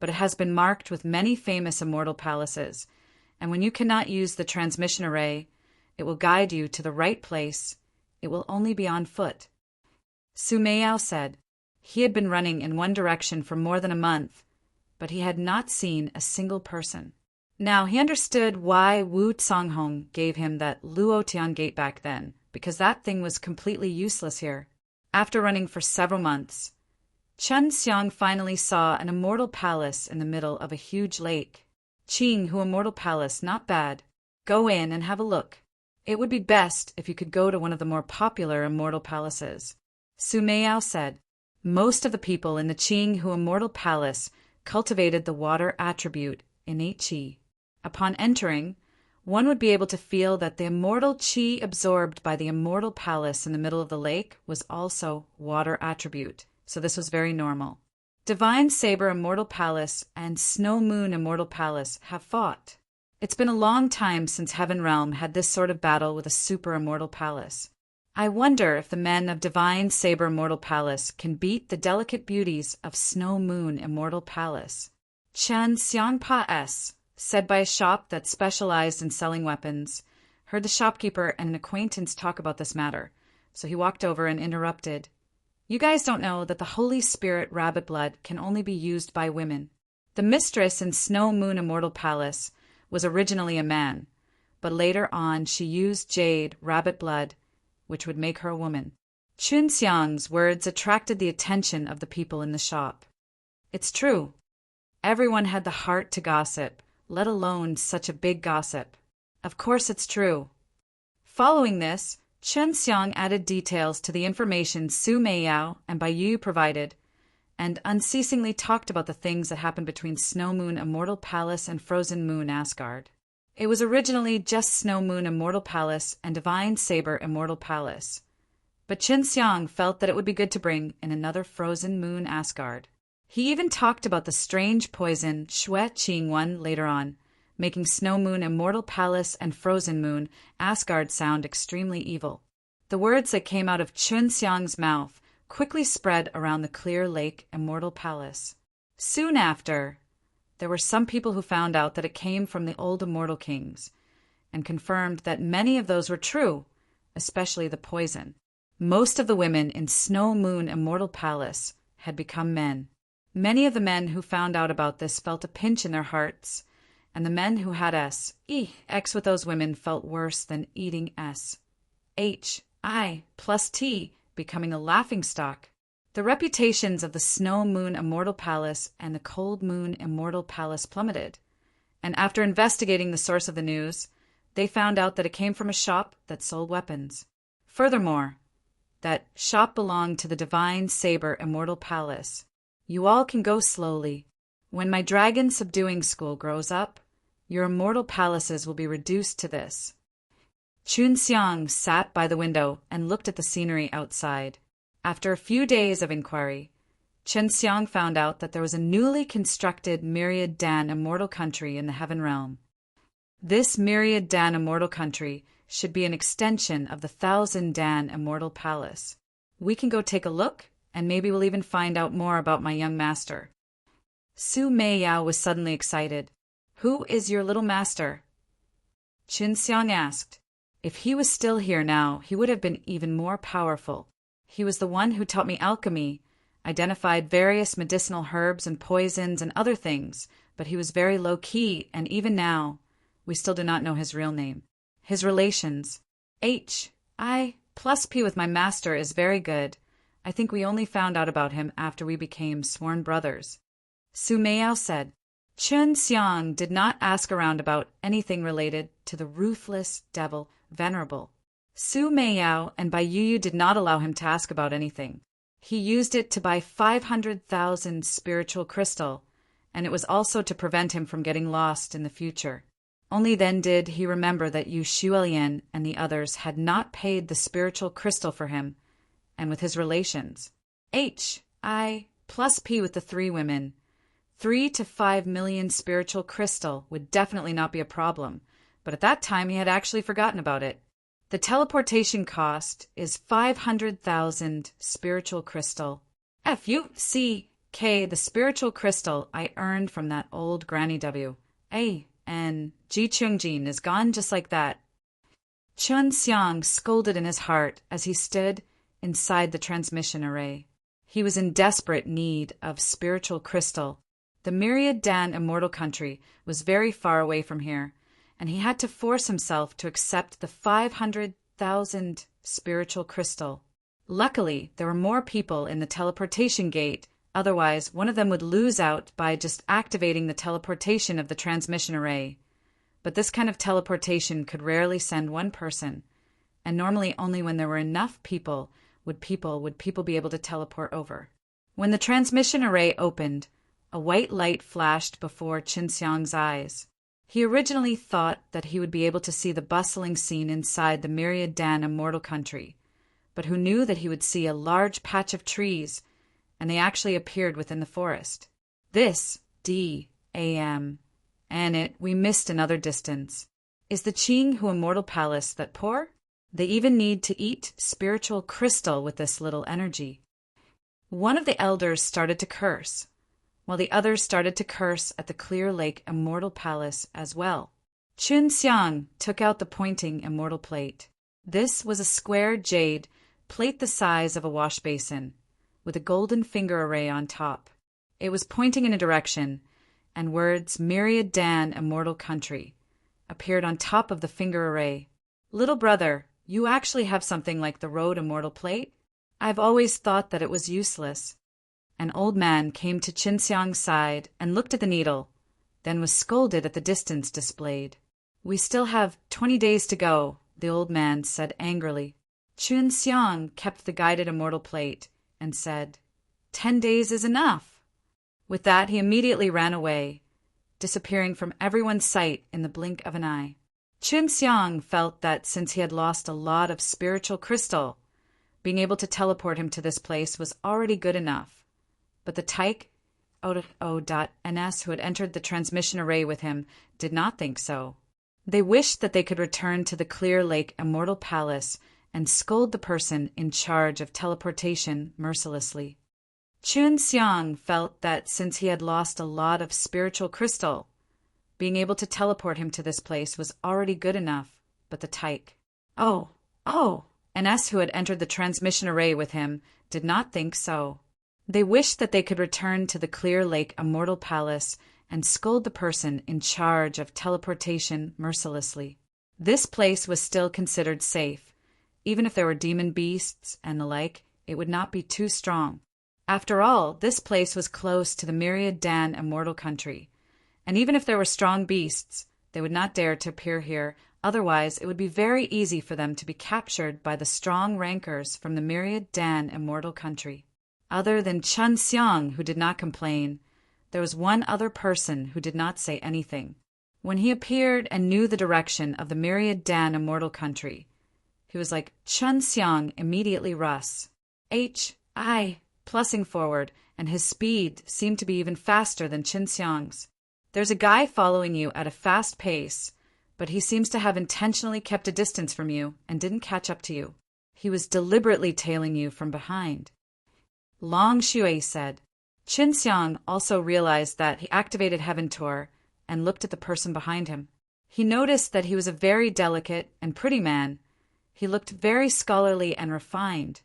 but it has been marked with many famous immortal palaces, and when you cannot use the transmission array, it will guide you to the right place. It will only be on foot. Su Meiyao said. He had been running in one direction for more than a month, but he had not seen a single person. Now he understood why Wu Canghong gave him that Luotian gate back then, because that thing was completely useless here. After running for several months, Qin Xiang finally saw an immortal palace in the middle of a huge lake. Qing Hu Immortal Palace, not bad. Go in and have a look. It would be best if you could go to one of the more popular immortal palaces. Su Meiyao said. Most of the people in the Qing Hu Immortal Palace cultivated the water attribute, innate qi. Upon entering, one would be able to feel that the immortal qi absorbed by the immortal palace in the middle of the lake was also water attribute, so this was very normal. Divine Saber Immortal Palace and Snow Moon Immortal Palace have fought. It's been a long time since Heaven Realm had this sort of battle with a super immortal palace. I wonder if the men of Divine Saber Immortal Palace can beat the delicate beauties of Snow Moon Immortal Palace. Chen Xiangpa S., said by a shop that specialized in selling weapons, heard the shopkeeper and an acquaintance talk about this matter, so he walked over and interrupted. You guys don't know that the Holy Spirit rabbit blood can only be used by women. The mistress in Snow Moon Immortal Palace was originally a man, but later on she used jade rabbit blood, which would make her a woman. Chun Xiang's words attracted the attention of the people in the shop. It's true. Everyone had the heart to gossip, let alone such a big gossip. Of course it's true. Following this, Chun Xiang added details to the information Su Meiyao and Bai Yu provided, and unceasingly talked about the things that happened between Snow Moon Immortal Palace and Frozen Moon Asgard. It was originally just Snow Moon Immortal Palace and Divine Saber Immortal Palace, but Chun Xiang felt that it would be good to bring in another Frozen Moon Asgard. He even talked about the strange poison Xue Qingwen later on, making Snow Moon Immortal Palace and Frozen Moon Asgard sound extremely evil. The words that came out of Chun Xiang's mouth quickly spread around the Clear Lake Immortal Palace. Soon after, there were some people who found out that it came from the old immortal kings, and confirmed that many of those were true, especially the poison. Most of the women in Snow Moon Immortal Palace had become men. Many of the men who found out about this felt a pinch in their hearts, and the men who had sex with those women felt worse than eating HI plus T, becoming a laughingstock. The reputations of the Snow Moon Immortal Palace and the Cold Moon Immortal Palace plummeted, and after investigating the source of the news, they found out that it came from a shop that sold weapons. Furthermore, that shop belonged to the Divine Saber Immortal Palace. You all can go slowly. When my dragon subduing school grows up, your immortal palaces will be reduced to this. Chun Xiang sat by the window and looked at the scenery outside. After a few days of inquiry, Chun Xiang found out that there was a newly constructed Myriad Dan Immortal Country in the Heaven Realm. This Myriad Dan Immortal Country should be an extension of the 1,000 Dan Immortal Palace. We can go take a look, and maybe we'll even find out more about my young master. Su Meiyao was suddenly excited. Who is your little master? Chun Xiang asked. If he was still here now, he would have been even more powerful. He was the one who taught me alchemy, identified various medicinal herbs and poisons and other things, but he was very low-key, and even now, we still do not know his real name. His relations. HI plus P with my master is very good. I think we only found out about him after we became sworn brothers. Su Meiyao said. Chun Xiang did not ask around about anything related to the ruthless devil Venerable. Su Meiyao and Bai Yu did not allow him to ask about anything. He used it to buy 500,000 spiritual crystal, and it was also to prevent him from getting lost in the future. Only then did he remember that Yu Xuelian and the others had not paid the spiritual crystal for him, and with his relations. HI plus P with the 3 women. 3 to 5 million spiritual crystal would definitely not be a problem, but at that time he had actually forgotten about it. The teleportation cost is 500,000 spiritual crystal. FUCK, the spiritual crystal I earned from that old Granny W. And Ji Chungjin is gone just like that. Chun Xiang scolded in his heart as he stood inside the transmission array. He was in desperate need of spiritual crystal. The Myriad Dan Immortal Country was very far away from here, and he had to force himself to accept the 500,000 spiritual crystal. Luckily, there were more people in the teleportation gate, otherwise one of them would lose out by just activating the teleportation of the transmission array. But this kind of teleportation could rarely send one person, and normally only when there were enough people would people be able to teleport over. When the transmission array opened, a white light flashed before Chun Xiang's eyes. He originally thought that he would be able to see the bustling scene inside the Myriad Dan Immortal Country, but who knew that he would see a large patch of trees, and they actually appeared within the forest. This, D.A.M., and it, we missed another distance. Is the Qing Hu Immortal Palace that poor? They even need to eat spiritual crystal with this little energy. One of the elders started to curse. while the others started to curse at the Clear Lake Immortal Palace as well. Chun Xiang took out the pointing immortal plate. This was a square jade plate the size of a wash basin, with a golden finger array on top. It was pointing in a direction, and words Myriad Dan Immortal Country appeared on top of the finger array. Little brother, you actually have something like the road immortal plate? I've always thought that it was useless. An old man came to Chun Xiang's side and looked at the needle, then was scolded at the distance displayed. We still have 20 days to go, the old man said angrily. Chun Xiang kept the guided immortal plate and said, 10 days is enough. With that, he immediately ran away, disappearing from everyone's sight in the blink of an eye. Chun Xiang felt that since he had lost a lot of spiritual crystal, being able to teleport him to this place was already good enough. But the Taik O.NS who had entered the transmission array with him did not think so. They wished that they could return to the Clear Lake Immortal Palace and scold the person in charge of teleportation mercilessly. Chun Xiang felt that since he had lost a lot of spiritual crystal, being able to teleport him to this place was already good enough. But the Taik NS who had entered the transmission array with him did not think so. They wished that they could return to the Clear Lake Immortal Palace and scold the person in charge of teleportation mercilessly. This place was still considered safe. Even if there were demon beasts and the like, it would not be too strong. After all, this place was close to the Myriad Dan Immortal Country, and even if there were strong beasts, they would not dare to appear here, otherwise it would be very easy for them to be captured by the strong rankers from the Myriad Dan Immortal Country. Other than Chun Xiang, who did not complain, there was one other person who did not say anything. When he appeared and knew the direction of the Myriad Dan Immortal Country, he was like Chun Xiang immediately Russ. Plussing forward, and his speed seemed to be even faster than Chun Xiang's. There's a guy following you at a fast pace, but he seems to have intentionally kept a distance from you and didn't catch up to you. He was deliberately tailing you from behind. Long Shui said. Chun Xiang also realized that he activated Heaven Tour and looked at the person behind him. He noticed that he was a very delicate and pretty man. He looked very scholarly and refined,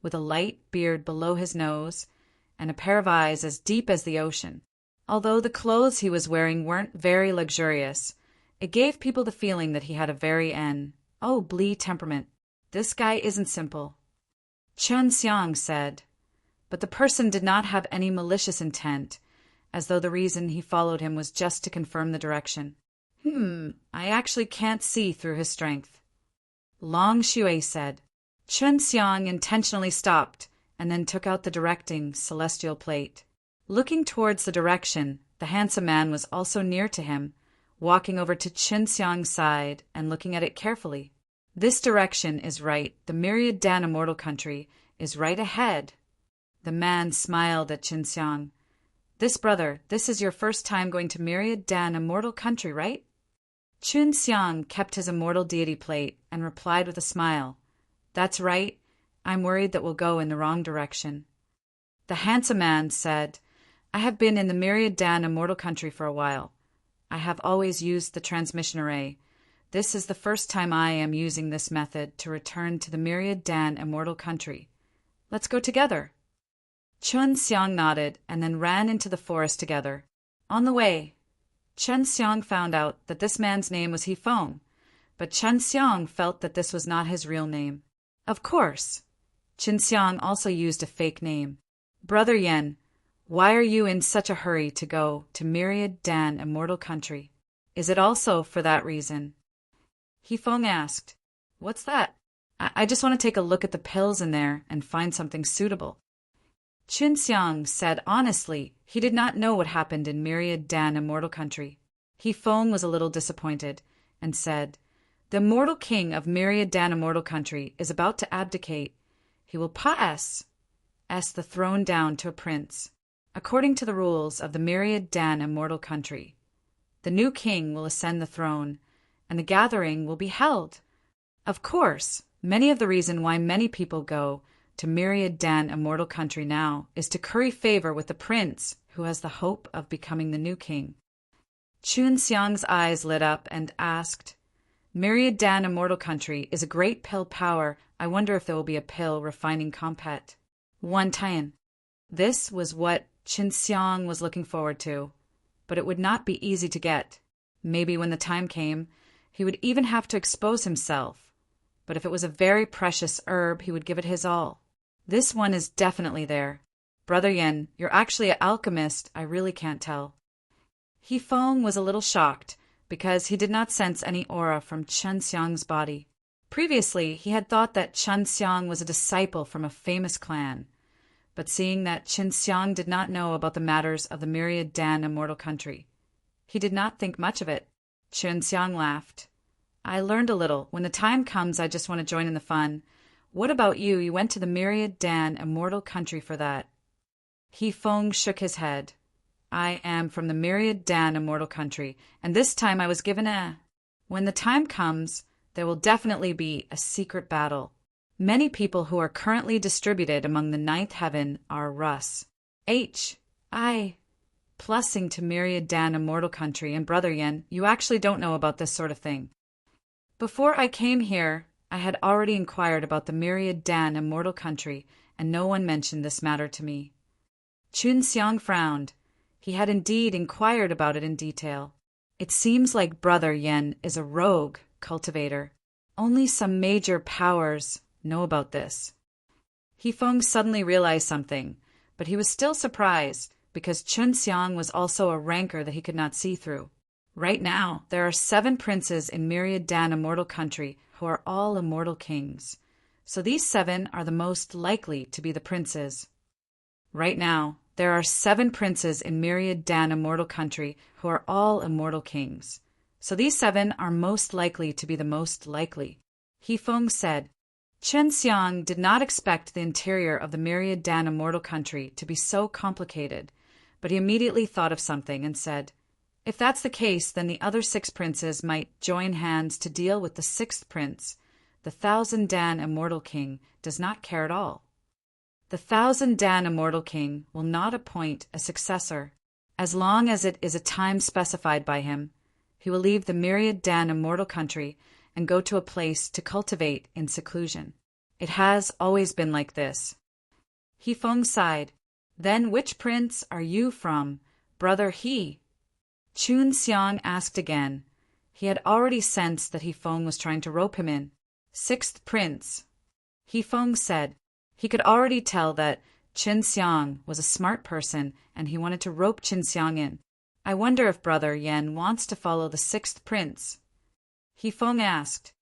with a light beard below his nose and a pair of eyes as deep as the ocean. Although the clothes he was wearing weren't very luxurious, it gave people the feeling that he had a very Blee temperament. This guy isn't simple, Chun Xiang said. But the person did not have any malicious intent, as though the reason he followed him was just to confirm the direction. I actually can't see through his strength, Long Shui said. Chun Xiang intentionally stopped and then took out the directing celestial plate. Looking towards the direction, the handsome man was also near to him, walking over to Chun Xiang's side and looking at it carefully. This direction is right. The Myriad Dan Immortal Country is right ahead. The man smiled at Chun Xiang. This is your first time going to Myriad Dan Immortal Country, right? Chun Xiang kept his immortal deity plate and replied with a smile. That's right. I'm worried that we'll go in the wrong direction. The handsome man said, I have been in the Myriad Dan Immortal Country for a while. I have always used the transmission array. This is the first time I am using this method to return to the Myriad Dan Immortal Country. Let's go together. Chun Xiang nodded and then ran into the forest together. On the way, Chun Xiang found out that this man's name was Hifeng, but Chun Xiang felt that this was not his real name. Of course, Chun Xiang also used a fake name. Brother Yen, why are you in such a hurry to go to Myriad Dan Immortal Country? Is it also for that reason? Hifeng asked. What's that? I just want to take a look at the pills in there and find something suitable. Chun Xiang said honestly he did not know what happened in Myriad Dan Immortal Country. Hifeng was a little disappointed and said, The immortal king of Myriad Dan Immortal Country is about to abdicate. He will pass the throne down to a prince. According to the rules of the Myriad Dan Immortal Country, the new king will ascend the throne, and the gathering will be held. Of course, many of the reason why many people go to Myriad Dan Immortal Country now is to curry favor with the prince who has the hope of becoming the new king. Chun Xiang's eyes lit up and asked, Myriad Dan Immortal Country is a great pill power. I wonder if there will be a pill refining compet. Wan Tian. This was what Qin Xiang was looking forward to, but it would not be easy to get. Maybe when the time came, he would even have to expose himself. But if it was a very precious herb, he would give it his all. This one is definitely there. Brother Yen, you're actually an alchemist, I really can't tell. He Feng was a little shocked, because he did not sense any aura from Chun Xiang's body. Previously, he had thought that Chun Xiang was a disciple from a famous clan. But seeing that Qin Xiang did not know about the matters of the Myriad Dan Immortal Country, he did not think much of it. Qin Xiang laughed. I learned a little. When the time comes, I just want to join in the fun. What about you? You went to the Myriad Dan Immortal Country for that. He Feng shook his head. I am from the Myriad Dan Immortal Country, and this time I was given a... When the time comes, there will definitely be a secret battle. Many people who are currently distributed among the ninth heaven are Russ. I... Plussing to Myriad Dan Immortal Country, and Brother Yen, you actually don't know about this sort of thing. Before I came here, I had already inquired about the Myriad Dan Immortal Country, and no one mentioned this matter to me. Chun Xiang frowned. He had indeed inquired about it in detail. It seems like Brother Yen is a rogue cultivator. Only some major powers know about this. He Feng suddenly realized something, but he was still surprised, because Chun Xiang was also a rancor that he could not see through. Right now, there are 7 princes in Myriad Dan Immortal Country who are all immortal kings. So these 7 are the most likely to be the princes. Right now, there are 7 princes in Myriad Dan Immortal Country who are all immortal kings. So these 7 are most likely to be the most likely. He Feng said. Chen Xiang did not expect the interior of the Myriad Dan Immortal Country to be so complicated, but he immediately thought of something and said, if that's the case, then the other 6 princes might join hands to deal with the 6th prince. The 1,000 Dan Immortal King does not care at all. The 1,000 Dan Immortal King will not appoint a successor. As long as it is a time specified by him, he will leave the Myriad Dan Immortal Country and go to a place to cultivate in seclusion. It has always been like this. He Feng sighed. Then which prince are you from, Brother He? Chun Xiang asked again. He had already sensed that He Feng was trying to rope him in. 6th prince. He Feng said. He could already tell that Qin Xiang was a smart person and he wanted to rope Qin Xiang in. I wonder if Brother Yen wants to follow the 6th prince. He Feng asked.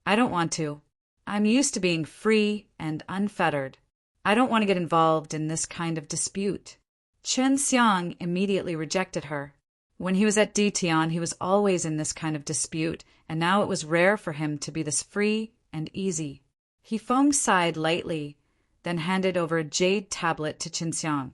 I don't want to. I'm used to being free and unfettered. I don't want to get involved in this kind of dispute. Chen Xiang immediately rejected her. When he was at Ditian, he was always in this kind of dispute, and now it was rare for him to be this free and easy. He Feng sighed lightly, then handed over a jade tablet to Qin Xiang.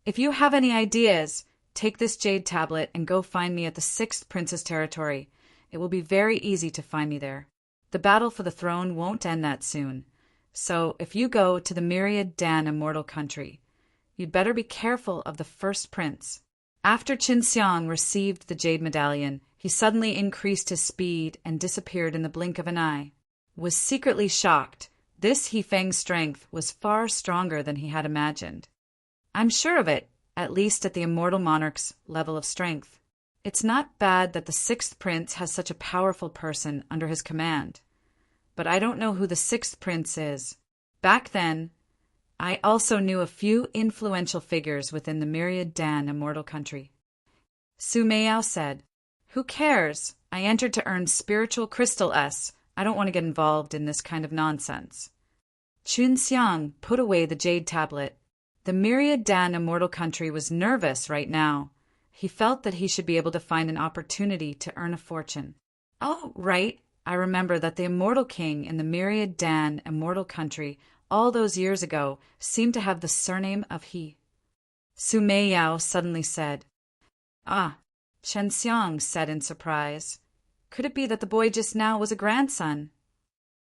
If you have any ideas, take this jade tablet and go find me at the 6th prince's territory. It will be very easy to find me there. The battle for the throne won't end that soon. So if you go to the Myriad Dan Immortal Country, you'd better be careful of the 1st prince. After Qin Xiang received the jade medallion, he suddenly increased his speed and disappeared in the blink of an eye. Was secretly shocked. This He Feng's strength was far stronger than he had imagined. I'm sure of it, at least at the immortal monarch's level of strength. It's not bad that the 6th prince has such a powerful person under his command. But I don't know who the 6th prince is. Back then, I also knew a few influential figures within the Myriad Dan Immortal Country. Su Meiyao said, Who cares? I entered to earn spiritual crystal S. I don't want to get involved in this kind of nonsense. Chun Xiang put away the jade tablet. The Myriad Dan Immortal Country was nervous right now. He felt that he should be able to find an opportunity to earn a fortune. Oh, right. I remember that the Immortal King in the Myriad Dan Immortal Country all those years ago seemed to have the surname of He. Su Meiyao suddenly said. Ah, Chen Xiang said in surprise. Could it be that the boy just now was a grandson?